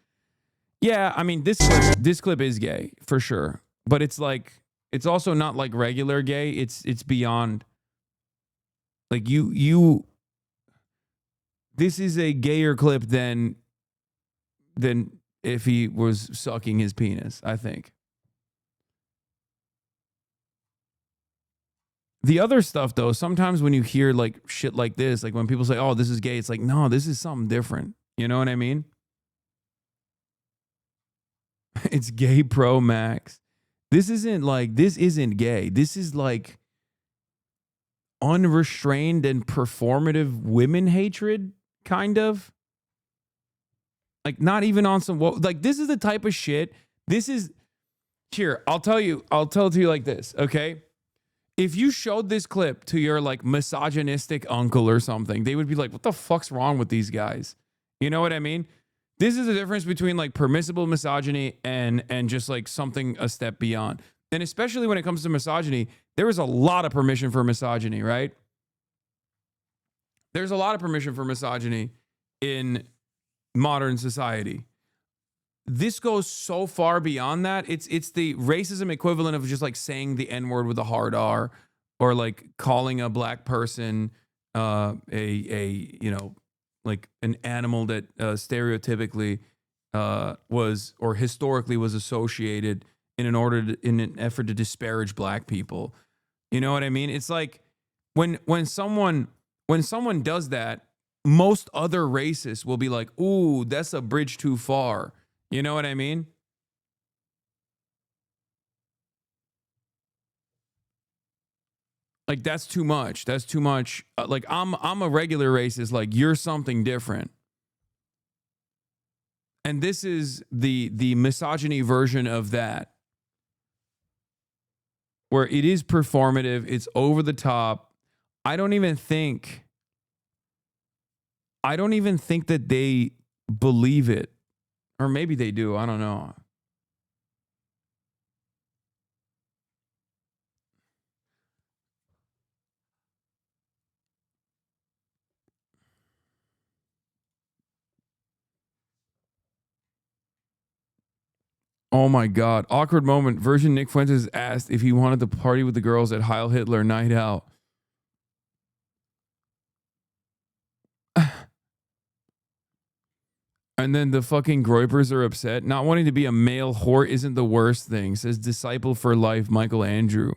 Yeah, I mean, this clip is gay for sure, but it's like, it's also not like regular gay. It's beyond. Like this is a gayer clip than if he was sucking his penis, I think. The other stuff, though, sometimes when you hear like shit like this, like when people say, oh, this is gay, it's like, no, this is something different. You know what I mean? It's gay pro max. This isn't gay. This is like unrestrained and performative women hatred, kind of. Like not even on some, like this is the type of shit. This is, here, I'll tell it to you like this, okay? If you showed this clip to your like misogynistic uncle or something, they would be like, what the fuck's wrong with these guys? You know what I mean? This is the difference between like permissible misogyny and just like something a step beyond. And especially when it comes to misogyny, there is a lot of permission for misogyny, right? There's a lot of permission for misogyny in modern society. This goes so far beyond that. It's the racism equivalent of just like saying the N-word with a hard R, or like calling a black person you know, like an animal that stereotypically was or historically was associated in an effort to disparage black people. You know what I mean? It's like when someone does that, most other racists will be like, "Ooh, that's a bridge too far." You know what I mean? Like, that's too much. That's too much. Like, I'm a regular racist. Like, you're something different. And this is the misogyny version of that, where it is performative. It's over the top. I don't even think that they believe it. Or maybe they do. I don't know. Oh my God. Awkward moment. Virgin Nick Fuentes asked if he wanted to party with the girls at Heil Hitler night out. And then the fucking Groypers are upset. Not wanting to be a male whore isn't the worst thing, says Disciple for Life, Michael Andrew.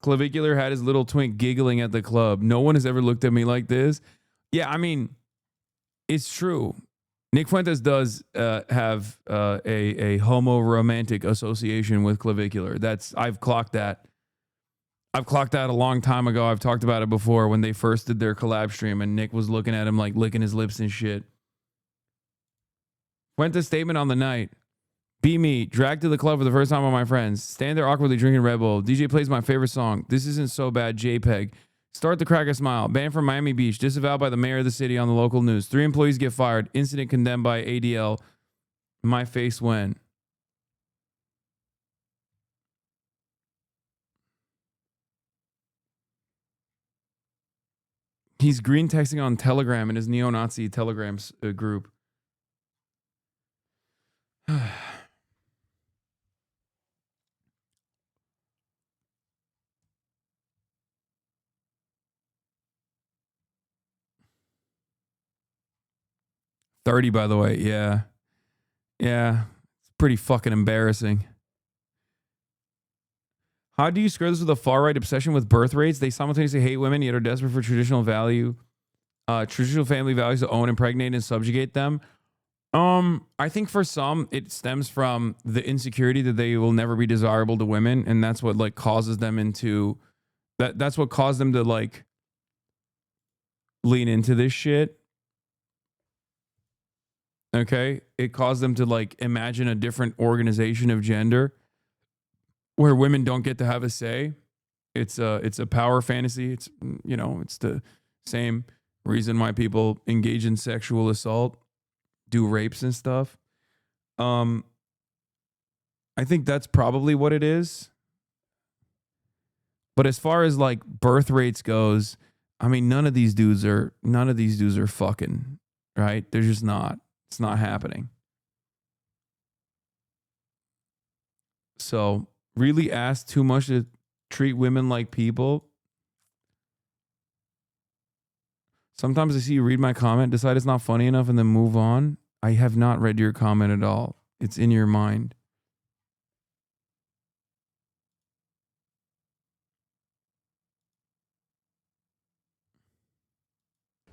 Clavicular had his little twink giggling at the club. No one has ever looked at me like this. Yeah, I mean, it's true. Nick Fuentes does have a homo-romantic association with Clavicular. I've clocked that. I've clocked that a long time ago. I've talked about it before when they first did their collab stream and Nick was looking at him like licking his lips and shit. Fuentes' statement on the night. Be me, dragged to the club for the first time with my friends. Stand there awkwardly drinking Red Bull. DJ plays my favorite song. This isn't so bad, JPEG. Start to crack a smile. Banned from Miami Beach. Disavowed by the mayor of the city on the local news. 3 employees get fired. Incident condemned by ADL. My face went. He's green texting on Telegram in his neo-Nazi Telegram group. 30, by the way. Yeah. Yeah. It's pretty fucking embarrassing. How do you square this with a far-right obsession with birth rates? They simultaneously hate women, yet are desperate for traditional family values to own, impregnate, and subjugate them. I think for some, it stems from the insecurity that they will never be desirable to women, and that's what like causes them into that. That's what caused them to like lean into this shit. Okay, it caused them to like imagine a different organization of gender where women don't get to have a say. It's a power fantasy. It's, you know, it's the same reason why people engage in sexual assault, do rapes and stuff. I think that's probably what it is. But as far as like birth rates goes, I mean, none of these dudes are fucking, right? They're just not. It's not happening. So really ask too much to treat women like people. Sometimes I see you read my comment, decide it's not funny enough, and then move on. I have not read your comment at all. It's in your mind.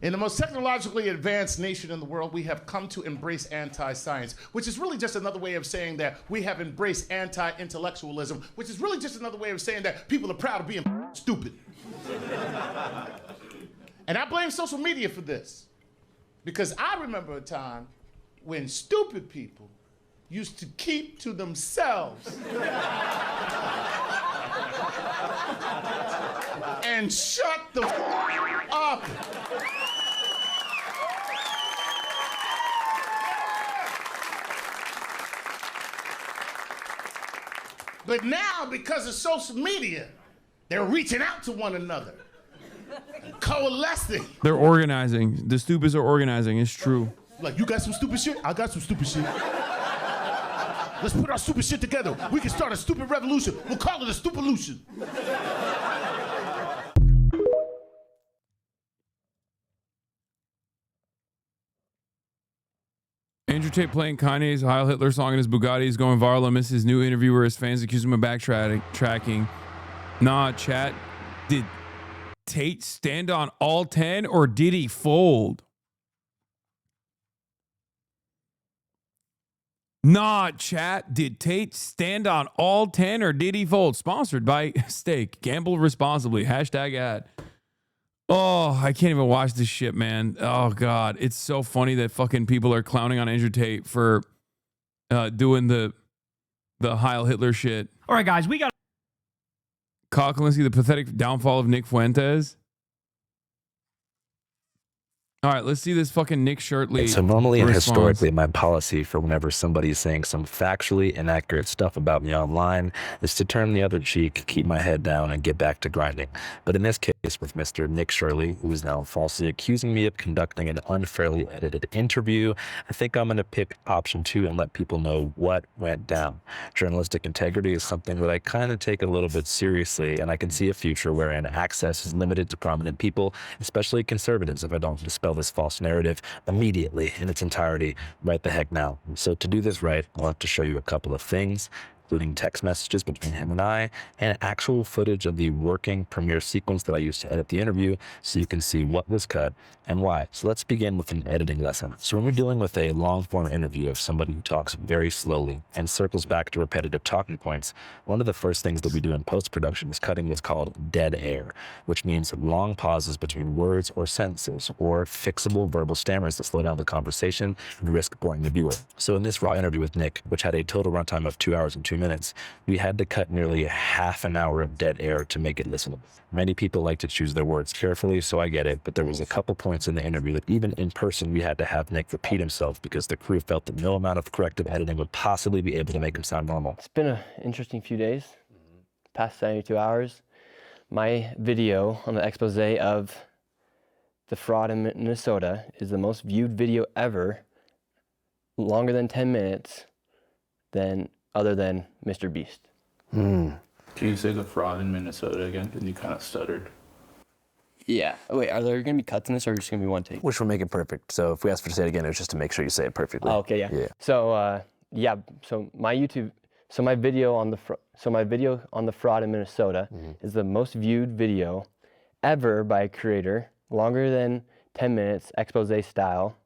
In the most technologically advanced nation in the world, we have come to embrace anti-science, which is really just another way of saying that we have embraced anti-intellectualism, which is really just another way of saying that people are proud of being stupid. And I blame social media for this, because I remember a time when stupid people used to keep to themselves and shut the up. But now, because of social media, they're reaching out to one another, coalescing. They're organizing. The stupids are organizing. It's true. Like, you got some stupid shit? I got some stupid shit. Let's put our stupid shit together. We can start a stupid revolution. We'll call it a stupolution. Andrew Tate playing Kanye's Heil Hitler song in his Bugatti is going viral amidst his new interview where his fans accuse him of backtracking. Nah, chat. Did Tate stand on all 10 or did he fold? Nah, chat. Did Tate stand on all 10 or did he fold? Sponsored by Steak. Gamble responsibly. Hashtag ad. Oh, I can't even watch this shit, man. Oh, God. It's so funny that fucking people are clowning on Andrew Tate for doing the Heil Hitler shit. All right, guys, we got... Cocklinski, the pathetic downfall of Nick Fuentes. All right, let's see this fucking Nick Shirtley. So normally and response. historically, my policy for whenever somebody is saying some factually inaccurate stuff about me online is to turn the other cheek, keep my head down, and get back to grinding. But in this case, with Mr. Nick Shirtley, who is now falsely accusing me of conducting an unfairly edited interview, I think I'm going to pick option 2 and let people know what went down. Journalistic integrity is something that I kind of take a little bit seriously, and I can see a future wherein access is limited to prominent people, especially conservatives, if I don't dispel this false narrative immediately in its entirety right the heck now. So to do this right, I'll have to show you a couple of things, including text messages between him and I, and actual footage of the working Premiere sequence that I used to edit the interview so you can see what was cut and why. So let's begin with an editing lesson. So when we're dealing with a long-form interview of somebody who talks very slowly and circles back to repetitive talking points, one of the first things that we do in post-production is cutting what's called dead air, which means long pauses between words or sentences, or fixable verbal stammers that slow down the conversation and risk boring the viewer. So in this raw interview with Nick, which had a total runtime of 2 hours and 2 minutes, we had to cut nearly half an hour of dead air to make it listenable. Many people like to choose their words carefully, so I get it, but there was a couple points in the interview that even in person we had to have Nick repeat himself because the crew felt that no amount of corrective editing would possibly be able to make him sound normal. It's been an interesting few days, past 72 hours. My video on the expose of the fraud in Minnesota is the most viewed video ever, longer than 10 minutes, other than Mr. Beast. Can you say the fraud in Minnesota again? Then you kind of stuttered. Yeah. Oh, wait, are there going to be cuts in this or just going to be one take? Which will make it perfect. So if we ask for to say it again, it's just to make sure you say it perfectly. Oh, okay, yeah. So, so my video on the fraud in Minnesota is the most viewed video ever by a creator, longer than 10 minutes, expose style,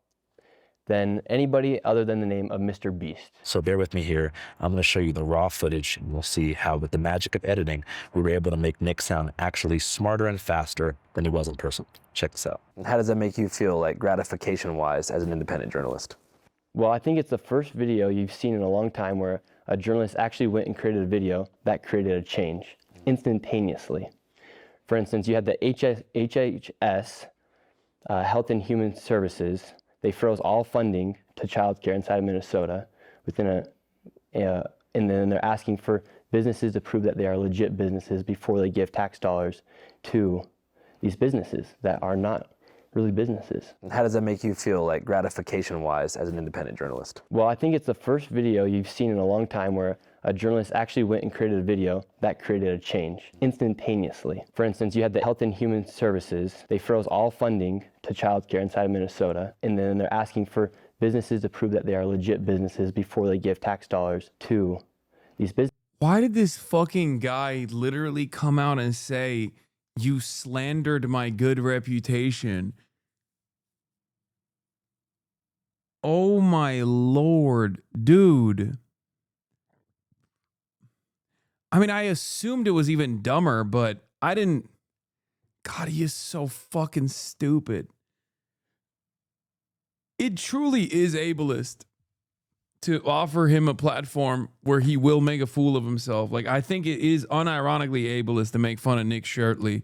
than anybody other than the name of Mr. Beast. So bear with me here. I'm going to show you the raw footage, and we'll see how with the magic of editing, we were able to make Nick sound actually smarter and faster than he was in person. Check this out. How does that make you feel, like gratification-wise, as an independent journalist? Well, I think it's the first video you've seen in a long time where a journalist actually went and created a video that created a change instantaneously. For instance, you had the HHS, Health and Human Services. They froze all funding to childcare inside of Minnesota and then they're asking for businesses to prove that they are legit businesses before they give tax dollars to these businesses that are not really businesses. How does that make you feel, like gratification-wise, as an independent journalist? Well, I think it's the first video you've seen in a long time where a journalist actually went and created a video that created a change instantaneously. For instance, you had the Health and Human Services. They froze all funding to childcare inside of Minnesota, and then they're asking for businesses to prove that they are legit businesses before they give tax dollars to these businesses. Why did this fucking guy literally come out and say, "You slandered my good reputation"? Oh my Lord, dude. I mean, I assumed it was even dumber, but I didn't. God, he is so fucking stupid. It truly is ableist to offer him a platform where he will make a fool of himself. Like, I think it is unironically ableist to make fun of Nick Shirtley.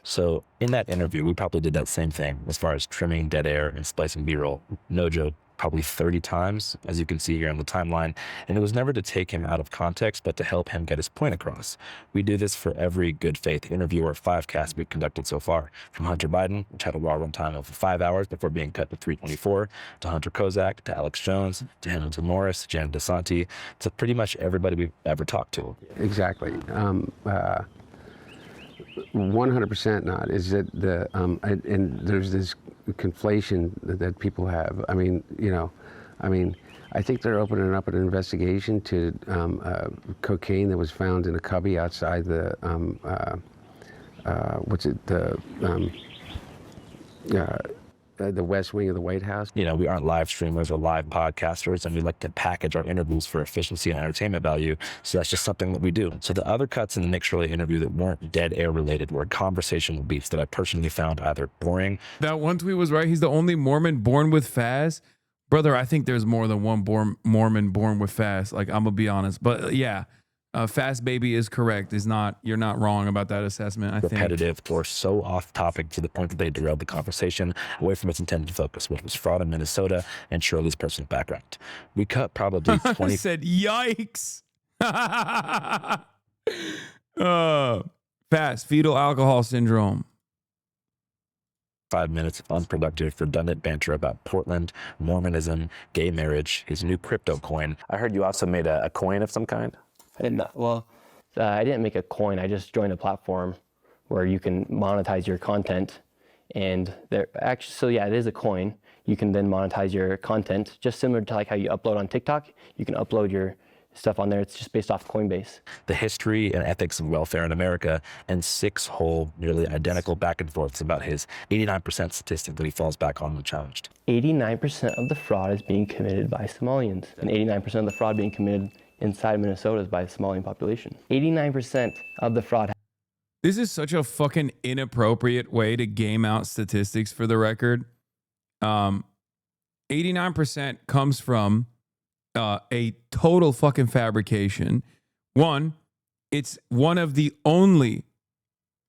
So in that interview, we probably did that same thing as far as trimming dead air and splicing B-roll. No joke, probably 30 times, as you can see here on the timeline. And it was never to take him out of context, but to help him get his point across. We do this for every good faith interview or 5-cast we've conducted so far. From Hunter Biden, which had a raw runtime of 5 hours before being cut to 3:24, to Hunter Kozak, to Alex Jones, to Hamilton Morris, Janet DeSanti, to pretty much everybody we've ever talked to. Exactly. 100% not. Is that and there's this conflation that people have. I mean, I think they're opening up an investigation to cocaine that was found in a cubby outside the the West Wing of the White House. You know, we aren't live streamers or live podcasters, and we like to package our interviews for efficiency and entertainment value. So that's just something that we do. So the other cuts in the Nick Shirley interview that weren't dead air related were conversational beats that I personally found either boring. That one tweet was right. He's the only Mormon born with Faz. Brother, I think there's more than one Mormon born with Faz. Like, I'm gonna be honest, but yeah. Fast Baby is correct. You're not wrong about that assessment. I think repetitive or so off topic to the point that they derailed the conversation away from its intended focus, which was fraud in Minnesota and Shirley's personal background. We cut probably 20. said, "Yikes!" Fast fetal alcohol syndrome. 5 minutes of unproductive, redundant banter about Portland, Mormonism, gay marriage, his new crypto coin. I heard you also made a coin of some kind. I did not. Well, I didn't make a coin. I just joined a platform where you can monetize your content, and there actually, so yeah, it is a coin. You can then monetize your content, just similar to like how you upload on TikTok. You can upload your stuff on there. It's just based off Coinbase. The history and ethics of welfare in America, and 6 whole, nearly identical back and forths about his 89% statistic that he falls back on unchallenged. 89% of the fraud is being committed by Somalians, and 89% of the fraud being committed inside Minnesota is by the Somalian population. 89% of the fraud. This is such a fucking inappropriate way to game out statistics, for the record. 89% comes from a total fucking fabrication. One, it's one of the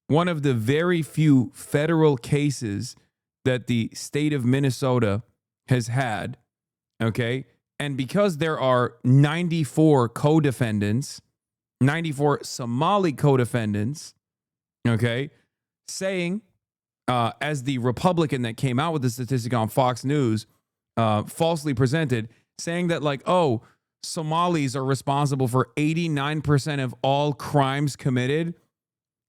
very few federal cases that the state of Minnesota has had, okay? And because there are 94 co-defendants, 94 Somali co-defendants, okay, saying, as the Republican that came out with the statistic on Fox News falsely presented, saying that like, oh, Somalis are responsible for 89% of all crimes committed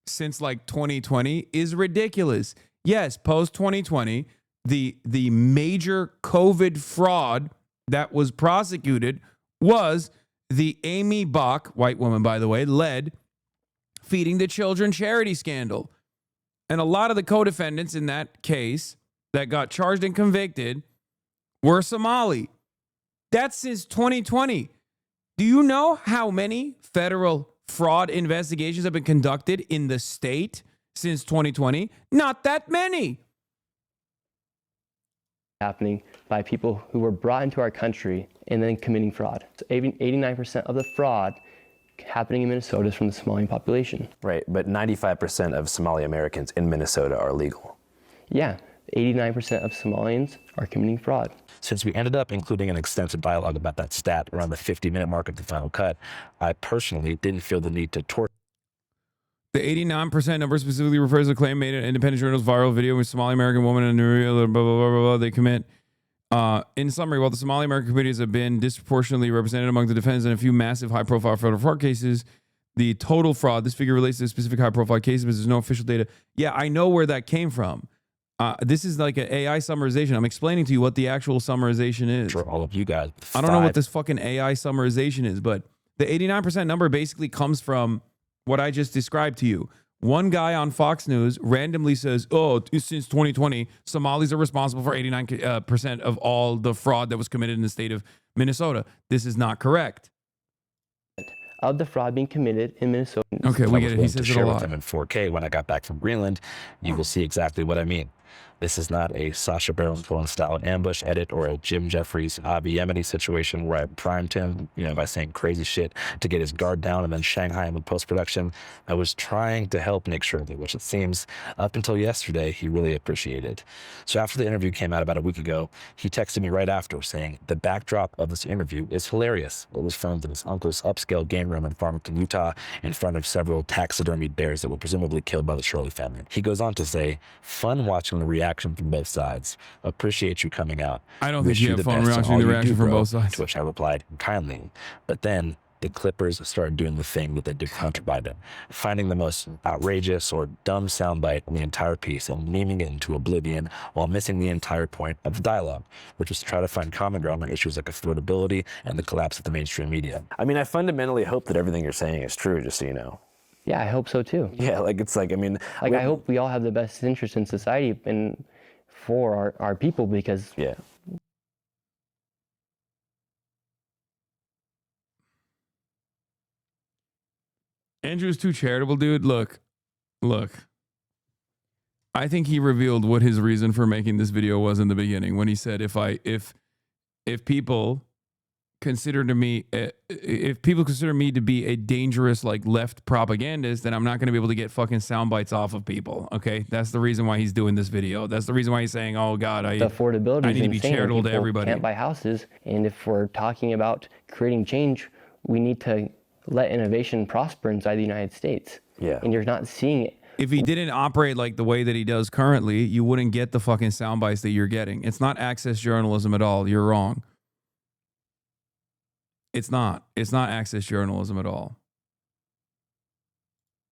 since like 2020 is ridiculous. Yes, post 2020, the major COVID fraud that was prosecuted was the Amy Bach, white woman, by the way, led Feeding the Children charity scandal. And a lot of the co-defendants in that case that got charged and convicted were Somali. That's since 2020. Do you know how many federal fraud investigations have been conducted in the state since 2020? Not that many. Happening by people who were brought into our country and then committing fraud. So 89% of the fraud happening in Minnesota is from the Somalian population. Right, but 95% of Somali Americans in Minnesota are legal. Yeah, 89% of Somalians are committing fraud. Since we ended up including an extensive dialogue about that stat around the 50-minute mark of the final cut, I personally didn't feel the need to torture. The 89% number specifically refers to a claim made in independent journal's viral video with Somali American woman and blah, blah, blah, blah, blah, they commit. In summary, while the Somali American communities have been disproportionately represented among the defendants in a few massive high-profile federal fraud cases, the total fraud, this figure relates to specific high-profile cases, but there's no official data. Yeah, I know where that came from. This is like an AI summarization. I'm explaining to you what the actual summarization is. For all of you guys. I don't know what this fucking AI summarization is, but the 89% number basically comes from what I just described to you. One guy on Fox News randomly says, oh, since 2020, Somalis are responsible for 89% of all the fraud that was committed in the state of Minnesota. This is not correct. Of the fraud being committed in Minnesota. Okay, we get it. He says it a lot. In 4K when I got back from Greenland, you will see exactly what I mean. This is not a Sacha Baron Cohen style ambush edit or a Jim Jeffries Avi Yemeni situation where I primed him, by saying crazy shit to get his guard down and then Shanghai him with post-production. I was trying to help Nick Shirley, which it seems up until yesterday he really appreciated. So after the interview came out about a week ago, he texted me right after saying the backdrop of this interview is hilarious. It was filmed in his uncle's upscale game room in Farmington, Utah, in front of several taxidermied bears that were presumably killed by the Shirley family. He goes on to say, fun watching the reaction from both sides. Appreciate you coming out. I don't think you have fun watching the reaction from both sides. To which I replied kindly. But then the Clippers started doing the thing that they do counterbind it, finding the most outrageous or dumb soundbite in the entire piece and memeing it into oblivion while missing the entire point of the dialogue, which was to try to find common ground on issues like affordability and the collapse of the mainstream media. I mean, I fundamentally hope that everything you're saying is true, just so you know. Yeah, I hope so too. Yeah, like it's like, I mean... Like, I hope we all have the best interest in society and for our people, because... Yeah. Andrew's too charitable, dude. Look. I think he revealed what his reason for making this video was in the beginning when he said, if people consider me to be a dangerous like left propagandist, then I'm not going to be able to get fucking sound bites off of people. Okay, that's the reason why he's doing this video. That's the reason why he's saying, "Oh God, the affordability I need to be charitable to everybody." Can't buy houses, and if we're talking about creating change, we need to let innovation prosper inside the United States. Yeah, and you're not seeing it. If he didn't operate like the way that he does currently, you wouldn't get the fucking sound bites that you're getting. It's not access journalism at all. You're wrong. It's not access journalism at all.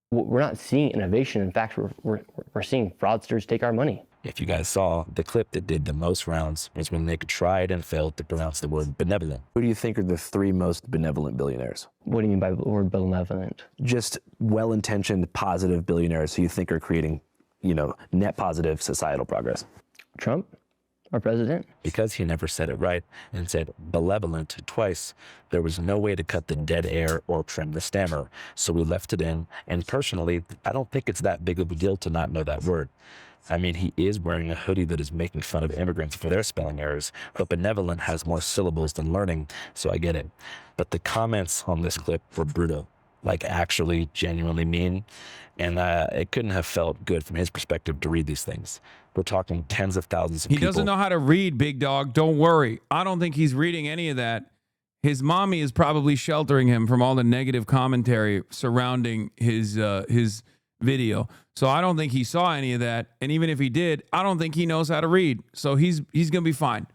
We're not seeing innovation. In fact, we're seeing fraudsters take our money. If you guys saw, the clip that did the most rounds was when Nick tried and failed to pronounce the word benevolent. Who do you think are the 3 most benevolent billionaires? What do you mean by the word benevolent? Just well-intentioned, positive billionaires who you think are creating, net positive societal progress. Trump? Our president? Because he never said it right and said benevolent twice, there was no way to cut the dead air or trim the stammer, so we left it in, and personally, I don't think it's that big of a deal to not know that word. I mean, he is wearing a hoodie that is making fun of immigrants for their spelling errors, but benevolent has more syllables than learning, so I get it. But the comments on this clip were brutal, like actually genuinely mean, and it couldn't have felt good from his perspective to read these things. We're talking tens of thousands of people. He doesn't know how to read, big dog. Don't worry. I don't think he's reading any of that. His mommy is probably sheltering him from all the negative commentary surrounding his video. So I don't think he saw any of that. And even if he did, I don't think he knows how to read. So he's going to be fine.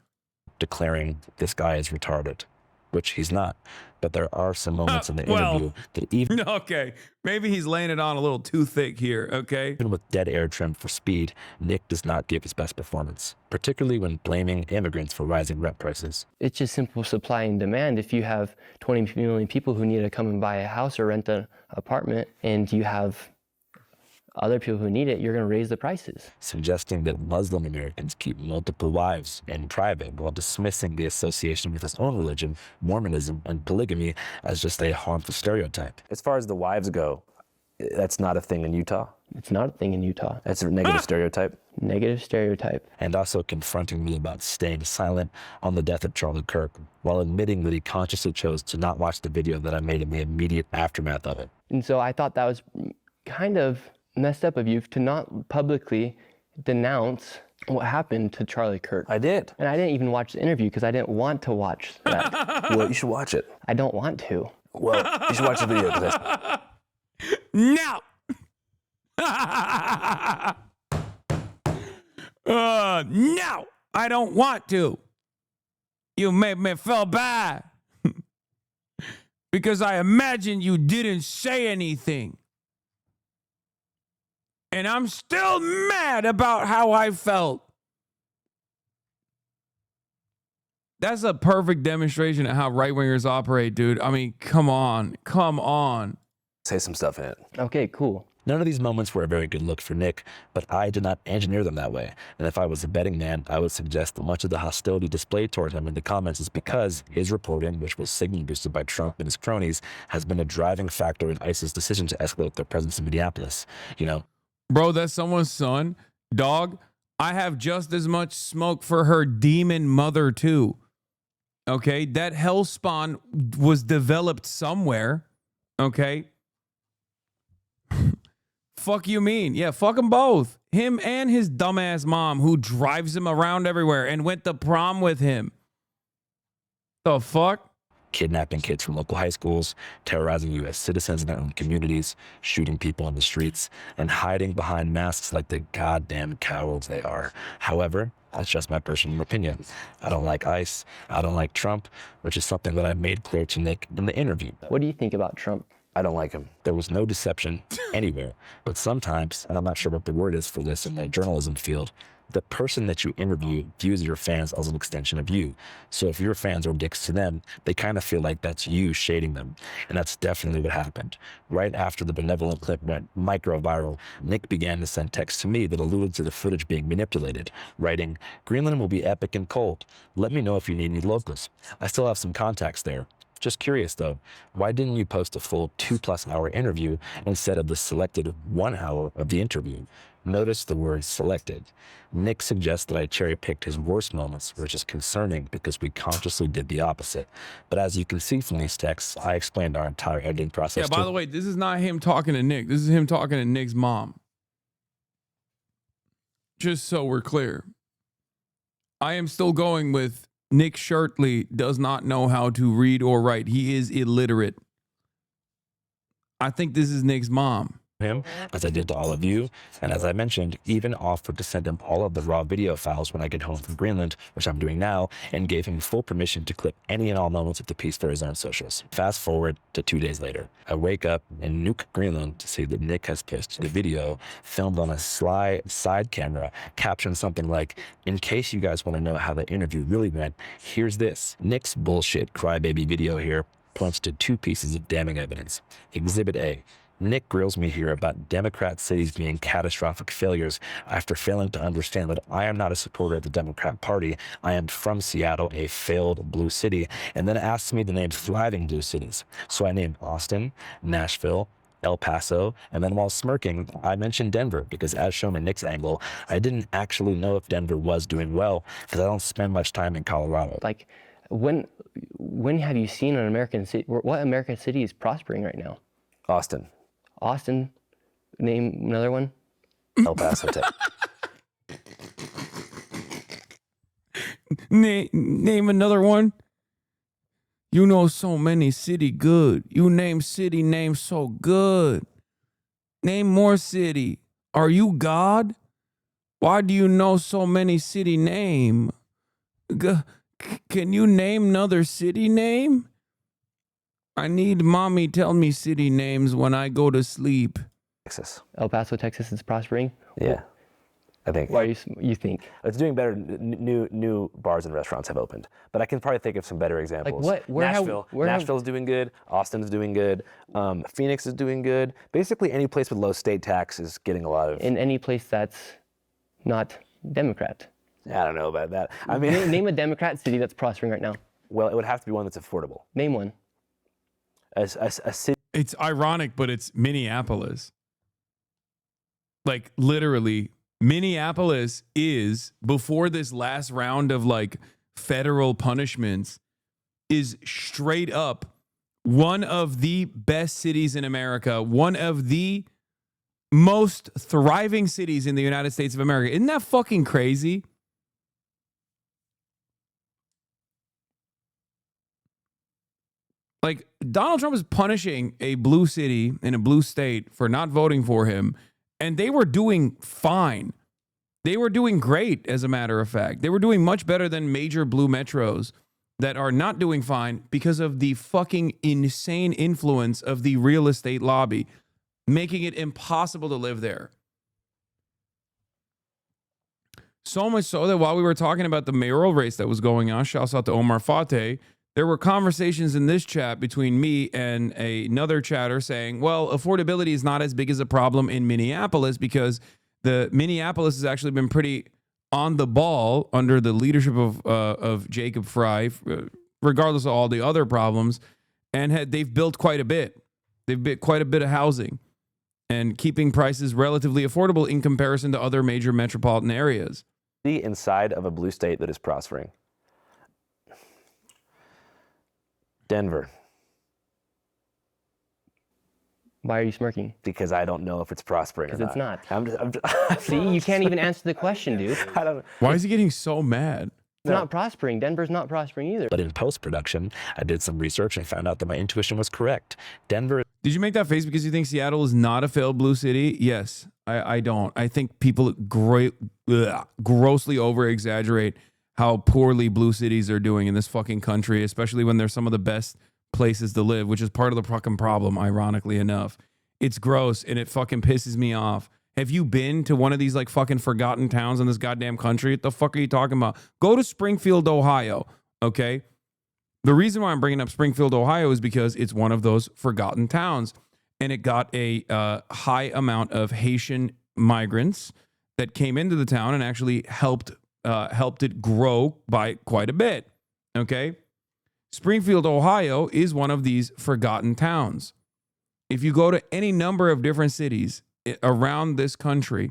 Declaring this guy is retarded, which he's not. But there are some moments in the interview that even... Okay, maybe he's laying it on a little too thick here, okay? Even with dead air trimmed for speed, Nick does not give his best performance, particularly when blaming immigrants for rising rent prices. It's just simple supply and demand. If you have 20 million people who need to come and buy a house or rent an apartment, and you have other people who need it, you're going to raise the prices. Suggesting that Muslim Americans keep multiple wives in private while dismissing the association with his own religion, Mormonism, and polygamy as just a harmful stereotype. As far as the wives go, that's not a thing in Utah? It's not a thing in Utah. That's a negative stereotype? Negative stereotype. And also confronting me about staying silent on the death of Charlie Kirk, while admitting that he consciously chose to not watch the video that I made in the immediate aftermath of it. And so I thought that was kind of messed up of you to not publicly denounce what happened to Charlie Kirk. I did. And I didn't even watch the interview because I didn't want to watch that. Well, you should watch it. I don't want to. Well, you should watch the video. No! No! I don't want to. You made me feel bad. Because I imagine you didn't say anything. And I'm still mad about how I felt. That's a perfect demonstration of how right-wingers operate, dude. I mean, come on. Come on. Say some stuff in it. Okay, cool. None of these moments were a very good look for Nick, but I did not engineer them that way. And if I was a betting man, I would suggest that much of the hostility displayed toward him in the comments is because his reporting, which was signal boosted by Trump and his cronies, has been a driving factor in ICE's decision to escalate their presence in Minneapolis. Bro, that's someone's son. Dog, I have just as much smoke for her demon mother, too. Okay? That hell spawn was developed somewhere. Okay? Fuck you mean? Yeah, fuck them both. Him and his dumbass mom who drives him around everywhere and went to prom with him. The fuck? kidnapping kids from local high schools, terrorizing U.S. citizens in their own communities, shooting people in the streets, and hiding behind masks like the goddamn cowards they are. However, that's just my personal opinion. I don't like ICE. I don't like Trump, which is something that I made clear to Nick in the interview. What do you think about Trump? I don't like him. There was no deception anywhere. But sometimes, and I'm not sure what the word is for this in the journalism field, the person that you interview views your fans as an extension of you. So if your fans are dicks to them, they kind of feel like that's you shading them. And that's definitely what happened. Right after the benevolent clip went micro-viral, Nick began to send texts to me that alluded to the footage being manipulated, writing, "Greenland will be epic and cold. Let me know if you need any locals." I still have some contacts there. Just curious though, why didn't you post a full 2+ hour interview instead of the selected 1 hour of the interview? Notice the word selected. Nick suggests that I cherry-picked his worst moments, which is concerning because we consciously did the opposite. But as you can see from these texts, I explained our entire editing process. Yeah, by the way, this is not him talking to Nick. This is him talking to Nick's mom. Just so we're clear. I am still going with Nick Shirtley does not know how to read or write. He is illiterate. I think this is Nick's mom. Him, as I did to all of you, and as I mentioned, even offered to send him all of the raw video files when I get home from Greenland, which I'm doing now, and gave him full permission to clip any and all moments of the piece for his own socials. Fast forward to 2 days later. I wake up in Nuuk, Greenland to see that Nick has posted a video filmed on a side camera, captioned something like, "In case you guys want to know how the interview really went, here's this." Nick's bullshit crybaby video here points to 2 pieces of damning evidence. Exhibit A. Nick grills me here about Democrat cities being catastrophic failures after failing to understand that I am not a supporter of the Democrat Party. I am from Seattle, a failed blue city, and then asks me to name thriving blue cities. So I named Austin, Nashville, El Paso, and then while smirking, I mentioned Denver because as shown in Nick's angle, I didn't actually know if Denver was doing well because I don't spend much time in Colorado. Like, when have you seen an American city? What American city is prospering right now? Austin. Austin. Name another one. El Paso. Name another one. You know so many city good. You name city names so good. Name more city. Are you God? Why do you know so many city name? Can you name another city name? I need mommy tell me city names when I go to sleep. Texas. El Paso, Texas is prospering? Yeah. I think. Why you think? It's doing better. New bars and restaurants have opened. But I can probably think of some better examples. Like what? Nashville's doing good. Austin's doing good. Phoenix is doing good. Basically any place with low state tax is getting a lot of... In any place that's not Democrat. I don't know about that. I mean... Name a Democrat city that's prospering right now. Well, it would have to be one that's affordable. Name one. A city. It's ironic, but it's Minneapolis. Like, literally, Minneapolis is, before this last round of, like, federal punishments, is straight up one of the best cities in America, one of the most thriving cities in the United States of America. Isn't that fucking crazy? Like, Donald Trump is punishing a blue city in a blue state for not voting for him, and they were doing fine. They were doing great, as a matter of fact. They were doing much better than major blue metros that are not doing fine because of the fucking insane influence of the real estate lobby, making it impossible to live there. So much so that while we were talking about the mayoral race that was going on, shouts out to Omar Fateh, there were conversations in this chat between me and another chatter saying, well, affordability is not as big as a problem in Minneapolis because the Minneapolis has actually been pretty on the ball under the leadership of Jacob Fry, regardless of all the other problems, and they've built quite a bit. They've built quite a bit of housing and keeping prices relatively affordable in comparison to other major metropolitan areas. Inside of a blue state that is prospering. Denver. Why are you smirking? Because I don't know if it's prospering or not. Because it's not. See, you can't even answer the question, dude. I don't know. Why is he getting so mad? not prospering. Denver's not prospering either. But in post-production, I did some research and found out that my intuition was correct. Denver. Did you make that face because you think Seattle is not a failed blue city? Yes, I don't. I think people grossly over-exaggerate how poorly blue cities are doing in this fucking country, especially when they're some of the best places to live, which is part of the fucking problem, ironically enough. It's gross and it fucking pisses me off. Have you been to one of these like fucking forgotten towns in this goddamn country? What the fuck are you talking about? Go to Springfield, Ohio, okay? The reason why I'm bringing up Springfield, Ohio is because it's one of those forgotten towns, and it got a high amount of Haitian migrants that came into the town and actually helped it grow by quite a bit, okay? Springfield, Ohio is one of these forgotten towns. If you go to any number of different cities around this country,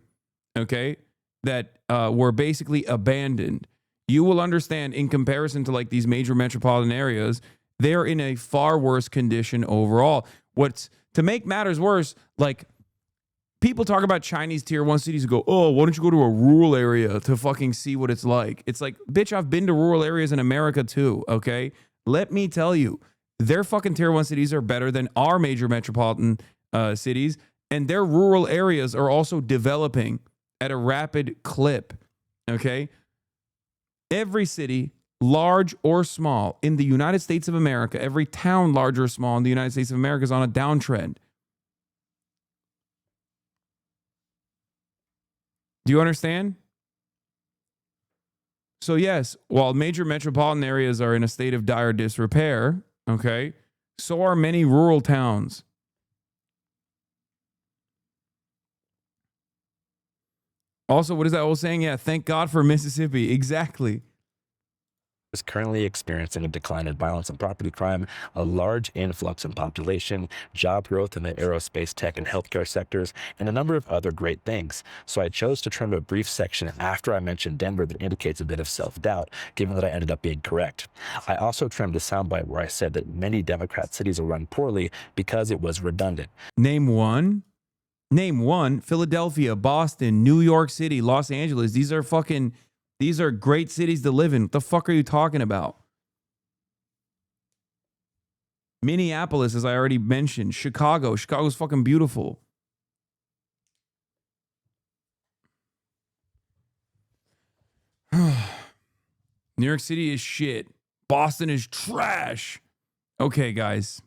okay, that were basically abandoned, you will understand in comparison to like these major metropolitan areas, they're in a far worse condition overall. What's to make matters worse, like people talk about Chinese tier 1 cities and go, oh, why don't you go to a rural area to fucking see what it's like? It's like, bitch, I've been to rural areas in America too, okay? Let me tell you, their fucking tier 1 cities are better than our major metropolitan cities. And their rural areas are also developing at a rapid clip, okay? Every city, large or small, in the United States of America, every town, large or small, in the United States of America is on a downtrend. Do you understand? So yes, while major metropolitan areas are in a state of dire disrepair, okay, so are many rural towns. Also, what is that old saying? Yeah, thank God for Mississippi. Exactly. Is currently experiencing a decline in violence and property crime, a large influx in population, job growth in the aerospace, tech, and healthcare sectors, and a number of other great things. So I chose to trim a brief section after I mentioned Denver that indicates a bit of self-doubt, given that I ended up being correct. I also trimmed a soundbite where I said that many Democrat cities are run poorly because it was redundant. Name one. Name one. Philadelphia, Boston, New York City, Los Angeles. These are great cities to live in. What the fuck are you talking about? Minneapolis, as I already mentioned. Chicago. Chicago's fucking beautiful. New York City is shit. Boston is trash. Okay, guys.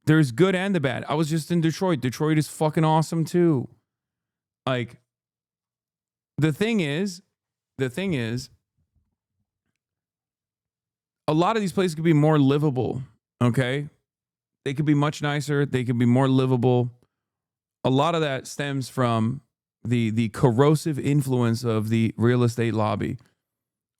There's good and the bad. I was just in Detroit. Detroit is fucking awesome too. Like, the thing is, a lot of these places could be more livable, okay? They could be much nicer. They could be more livable. A lot of that stems from the corrosive influence of the real estate lobby,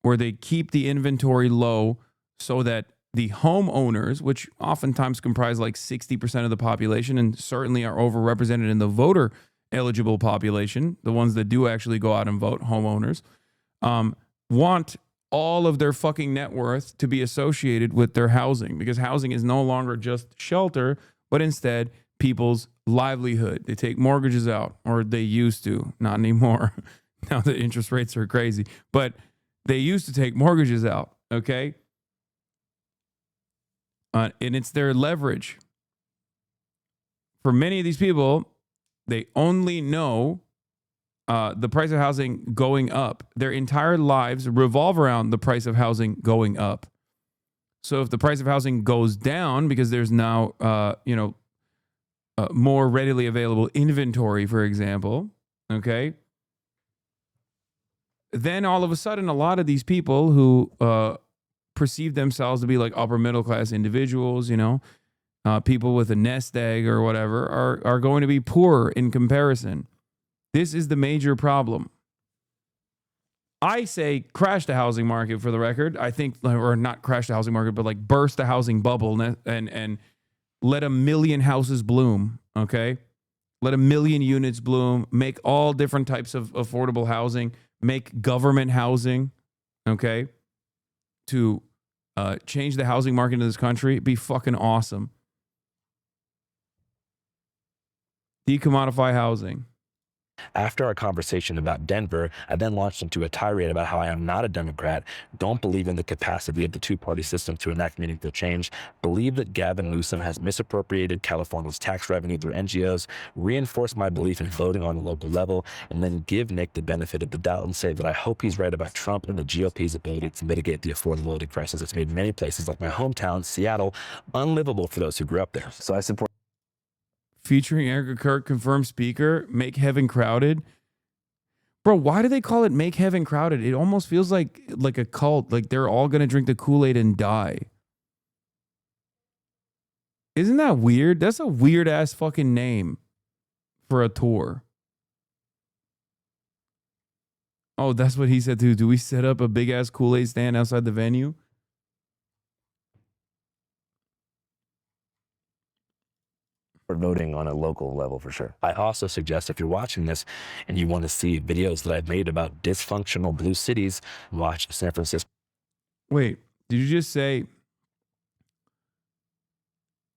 where they keep the inventory low so that the homeowners, which oftentimes comprise like 60% of the population and certainly are overrepresented in the voter eligible population, the ones that do actually go out and vote, homeowners, want all of their fucking net worth to be associated with their housing, because housing is no longer just shelter, but instead people's livelihood. They take mortgages out, or they used to, not anymore. Now the interest rates are crazy, but they used to take mortgages out, okay? And it's their leverage. For many of these people, they only know the price of housing going up. Their entire lives revolve around the price of housing going up. So if the price of housing goes down because there's now, more readily available inventory, for example, okay, then all of a sudden, a lot of these people who perceive themselves to be like upper middle class individuals, people with a nest egg or whatever, are going to be poorer in comparison. This is the major problem. I say crash the housing market, for the record. I think, or not crash the housing market, but like burst the housing bubble and let 1 million houses bloom, okay? Let 1 million units bloom, make all different types of affordable housing, make government housing, okay? To change the housing market in this country, be fucking awesome. Decommodify housing. After our conversation about Denver, I then launched into a tirade about how I am not a Democrat, don't believe in the capacity of the two-party system to enact meaningful change, believe that Gavin Newsom has misappropriated California's tax revenue through NGOs, reinforce my belief in voting on the local level, and then give Nick the benefit of the doubt and say that I hope he's right about Trump and the GOP's ability to mitigate the affordability crisis that's made many places like my hometown, Seattle, unlivable for those who grew up there. So I support. Featuring Erica Kirk, confirmed speaker, make heaven crowded. Bro, why do they call it make heaven crowded? It almost feels like a cult, like they're all going to drink the Kool-Aid and die. Isn't that weird? That's a weird ass fucking name for a tour. Oh, that's what he said too. Do we set up a big ass Kool-Aid stand outside the venue? For voting on a local level for sure. I also suggest if you're watching this and you want to see videos that I've made about dysfunctional blue cities, watch San Francisco. Wait, did you just say,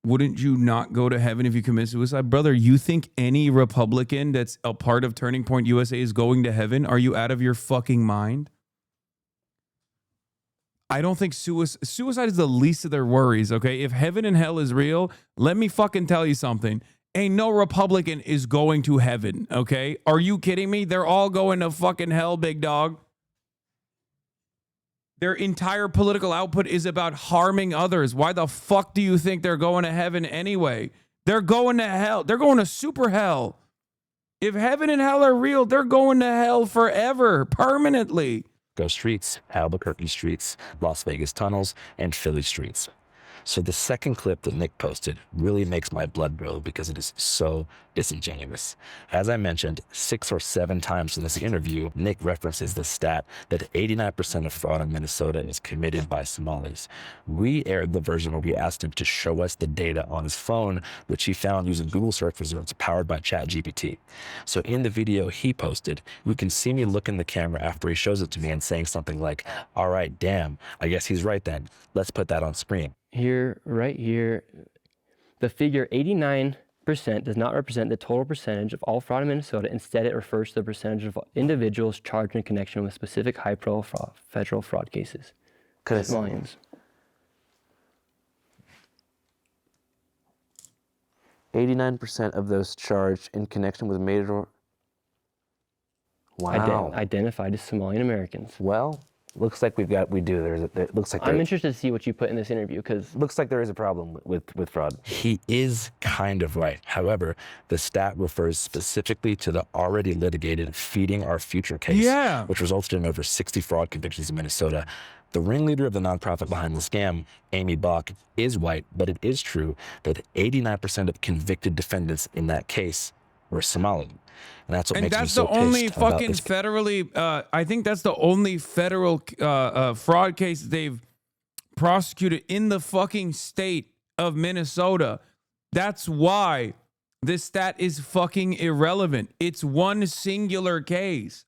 wouldn't you not go to heaven if you commit suicide? Brother, you think any Republican that's a part of Turning Point USA is going to heaven? Are you out of your fucking mind? I don't think suicide is the least of their worries, okay? If heaven and hell is real, let me fucking tell you something. Ain't no Republican is going to heaven, okay? Are you kidding me? They're all going to fucking hell, big dog. Their entire political output is about harming others. Why the fuck do you think they're going to heaven anyway? They're going to hell. They're going to super hell. If heaven and hell are real, they're going to hell forever, permanently. Streets, Albuquerque streets, Las Vegas tunnels, and Philly streets. So the second clip that Nick posted really makes my blood boil because it is so disingenuous. As I mentioned 6 or 7 times in this interview, Nick references the stat that 89% of fraud in Minnesota is committed by Somalis. We aired the version where we asked him to show us the data on his phone, which he found using Google search results powered by ChatGPT. So in the video he posted, you can see me look in the camera after he shows it to me and saying something like, all right, damn, I guess he's right then. Let's put that on screen. Here, right here, the figure 89% does not represent the total percentage of all fraud in Minnesota. Instead, it refers to the percentage of individuals charged in connection with specific high-profile federal fraud cases. Millions. 89% of those charged in connection with major. Wow. Identified as Somalian Americans. Well, looks like we do. Looks like I'm interested to see what you put in this interview because looks like there is a problem with fraud. He is kind of right. However, the stat refers specifically to the already litigated Feeding Our Future case, which resulted in over 60 fraud convictions in Minnesota. The ringleader of the nonprofit behind the scam, Amy Bach, is white, but it is true that 89% of convicted defendants in that case were Somali. And that's what makes me so pissed about this. And that's the only fucking federally, I think that's the only federal fraud case they've prosecuted in the fucking state of Minnesota. That's why this stat is fucking irrelevant. It's one singular case.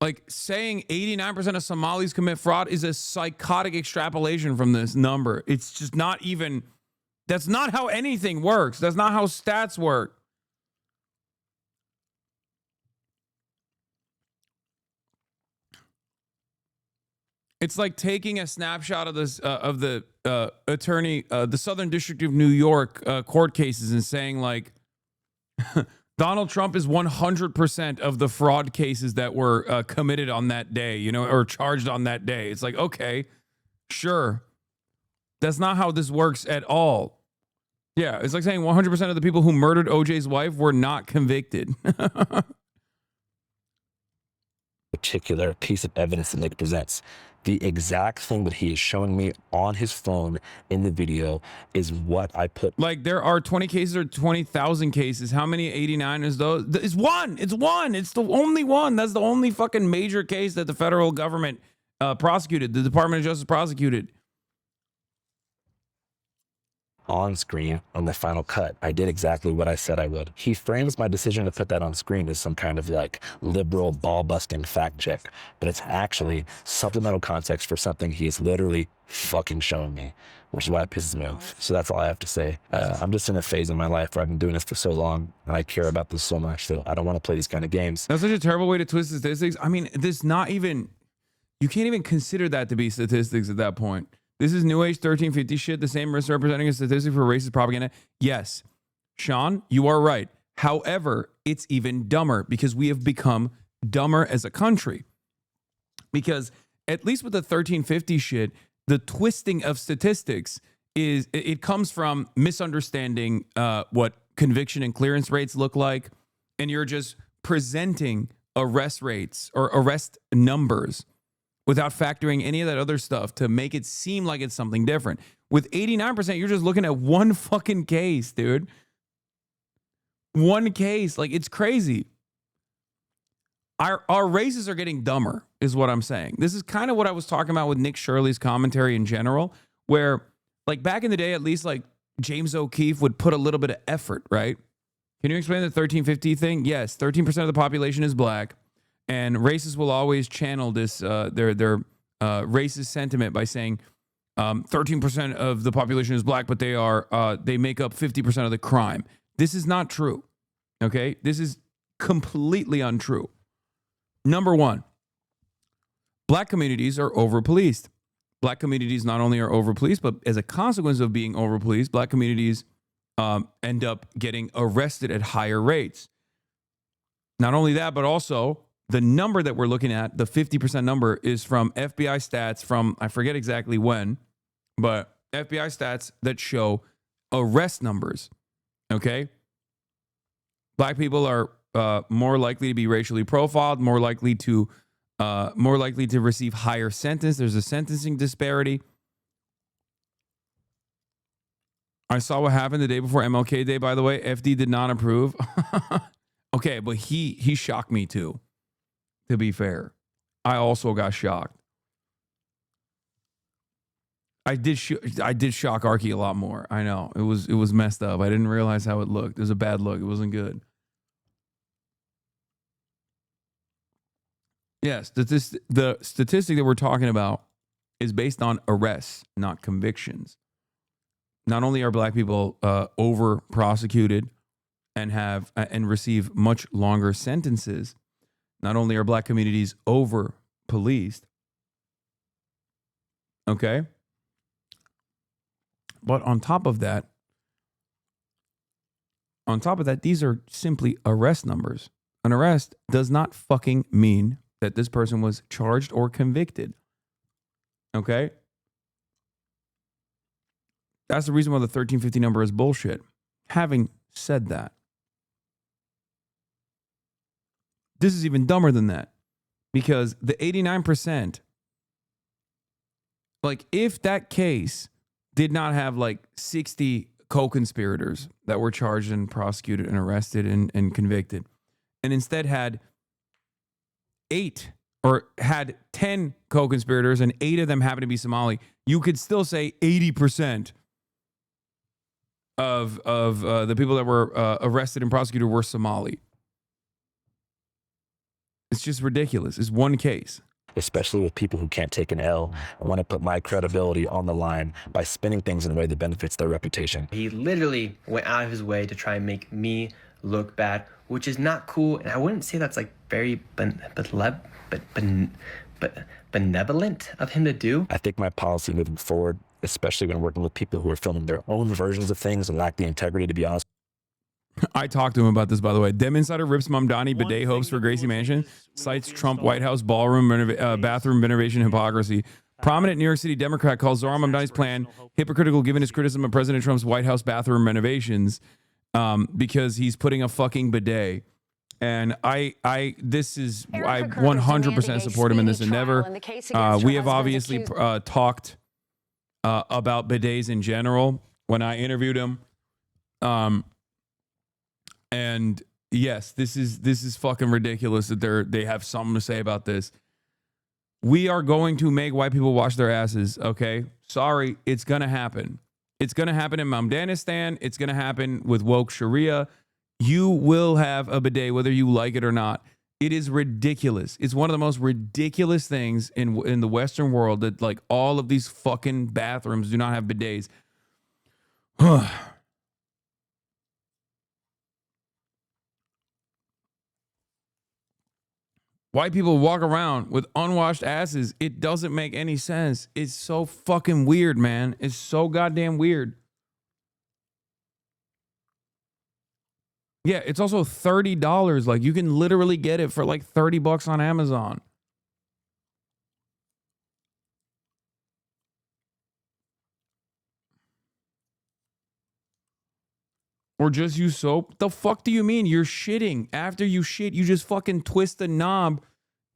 Like saying 89% of Somalis commit fraud is a psychotic extrapolation from this number. It's just not even, that's not how anything works. That's not how stats work. It's like taking a snapshot of this of the attorney, the Southern District of New York court cases and saying like, Donald Trump is 100% of the fraud cases that were committed on that day, you know, or charged on that day. It's like, okay, sure. That's not how this works at all. Yeah, it's like saying 100% of the people who murdered OJ's wife were not convicted. Particular piece of evidence that Nick presents. The exact thing that he is showing me on his phone in the video is what I put. Like there are 20 cases or 20,000 cases. How many 89 is those? It's one. It's one. It's the only one. That's the only fucking major case that the federal government prosecuted. The Department of Justice prosecuted. on screen on the final cut. I did exactly what I said I would. He frames my decision to put that on screen as some kind of like liberal ball-busting fact check, but it's actually supplemental context for something he is literally fucking showing me, which is why it pisses me off. So that's all I have to say. I'm just in a phase in my life where I've been doing this for so long, and I care about this so much, so I don't want to play these kind of games. That's such a terrible way to twist statistics. I mean, this not even, you can't even consider that to be statistics at that point. This is New Age 1350 shit, the same misrepresenting a statistic for racist propaganda. Yes, Sean, you are right. However, it's even dumber because we have become dumber as a country. Because at least with the 1350 shit, the twisting of statistics is, it comes from misunderstanding what conviction and clearance rates look like. And you're just presenting arrest rates or arrest numbers without factoring any of that other stuff to make it seem like it's something different. With 89%, you're just looking at one fucking case, dude. One case. Like, it's crazy. Our races are getting dumber, is what I'm saying. This is kind of what I was talking about with Nick Shirley's commentary in general, where, like, back in the day, at least, like, James O'Keefe would put a little bit of effort, right? Can you explain the 1350 thing? Yes, 13% of the population is black. And racists will always channel this their racist sentiment by saying 13% of the population is black, but they make up 50% of the crime. This is not true. Okay, this is completely untrue. Number one, black communities are over-policed. Black communities not only are over-policed, but as a consequence of being over-policed, black communities end up getting arrested at higher rates. Not only that, but also the number that we're looking at, the 50% number, is from FBI stats from, I forget exactly when, but FBI stats that show arrest numbers, okay? Black people are more likely to be racially profiled, more likely to receive higher sentence. There's a sentencing disparity. I saw what happened the day before MLK Day, by the way. FD did not approve. Okay, but he shocked me too. To be fair, I also got shocked. I did shock Arky a lot more. I know it was messed up. I didn't realize how it looked. It was a bad look. It wasn't good. Yes, the statistic that we're talking about is based on arrests, not convictions. Not only are black people over prosecuted and receive much longer sentences, not only are black communities over policed, okay, but on top of that, these are simply arrest numbers. An arrest does not fucking mean that this person was charged or convicted. Okay? That's the reason why the 1350 number is bullshit. Having said that, this is even dumber than that, because the 89%, like, if that case did not have like 60 co-conspirators that were charged and prosecuted and arrested and convicted, and instead had 10 co-conspirators and 8 of them happen to be Somali, you could still say 80% of the people that were arrested and prosecuted were Somali. It's just ridiculous. It's one case. Especially with people who can't take an L and want to put my credibility on the line by spinning things in a way that benefits their reputation. He literally went out of his way to try and make me look bad, which is not cool. And I wouldn't say that's like very benevolent of him to do. I think my policy moving forward, especially when working with people who are filming their own versions of things and lack the integrity to be honest. I talked to him about this, by the way. Dem Insider rips Mamdani bidet hopes for Gracie Mansion, cites Trump White House ballroom bathroom renovation hypocrisy. Prominent New York City Democrat calls Zohran Mamdani's plan hypocritical given his criticism of President Trump's White House bathroom renovations because he's putting a fucking bidet. And I 100% support him in this endeavor. We have obviously talked about bidets in general when I interviewed him. And yes, this is fucking ridiculous that they have something to say about this. We are going to make white people wash their asses, okay? Sorry, it's gonna happen. It's going to happen in Afghanistan. It's going to happen with woke Sharia. You will have a bidet whether you like it or not. It is ridiculous. It's one of the most ridiculous things in the Western world that like all of these fucking bathrooms do not have bidets. White people walk around with unwashed asses. It doesn't make any sense. It's so fucking weird, man. It's so goddamn weird. Yeah, it's also $30. Like you can literally get it for like $30 on Amazon. Or just use soap. The fuck do you mean? You're shitting. After you shit, you just fucking twist the knob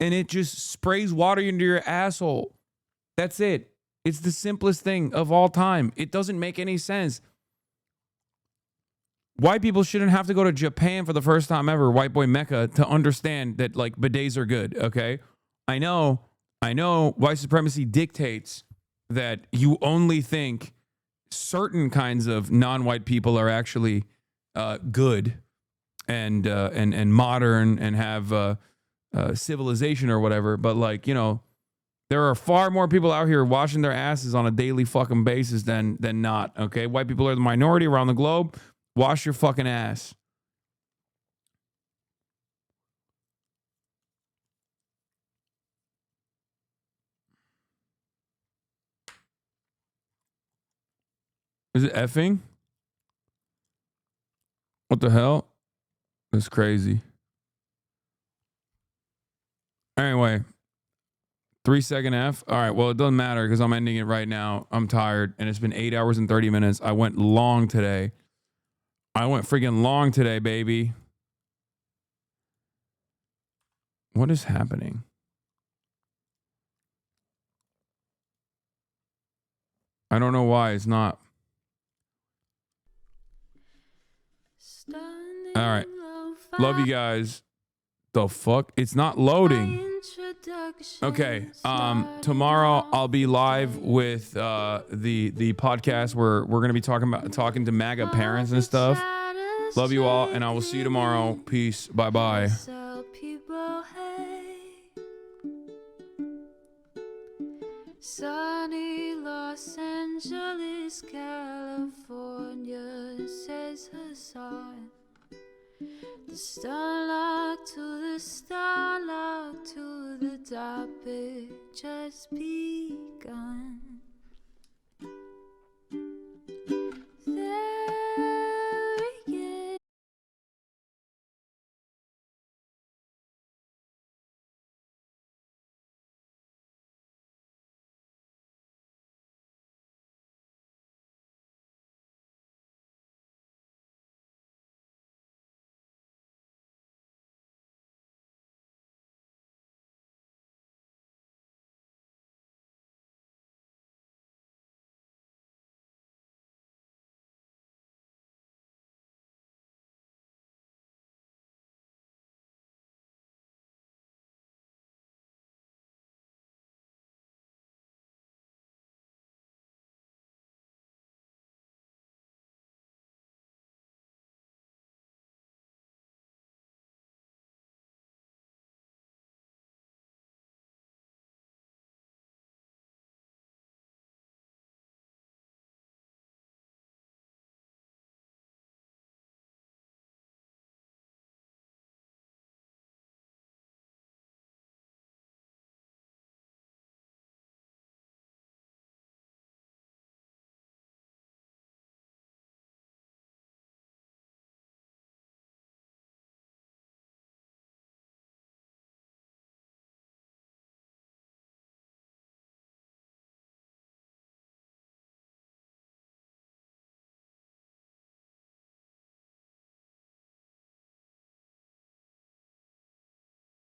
and it just sprays water into your asshole. That's it. It's the simplest thing of all time. It doesn't make any sense. White people shouldn't have to go to Japan for the first time ever, white boy Mecca, to understand that like bidets are good, okay? I know white supremacy dictates that you only think certain kinds of non-white people are actually good and modern and have civilization or whatever, but like, you know, there are far more people out here washing their asses on a daily fucking basis than not, okay? White people are the minority around the globe. Wash your fucking ass. Is it effing? What the hell? That's crazy. Anyway, 3-second F. All right, well, it doesn't matter because I'm ending it right now. I'm tired, and it's been 8 hours and 30 minutes. I went long today. I went freaking long today, baby. What is happening? I don't know why it's not. All right. Love you guys. The fuck? It's not loading. Okay. Tomorrow I'll be live with the podcast where we're gonna be talking to MAGA parents and stuff. Love you all, and I will see you tomorrow. Peace. Bye bye. Sunny Los Angeles, California, says Hasan. The starlock to the starlock to the topic just begun.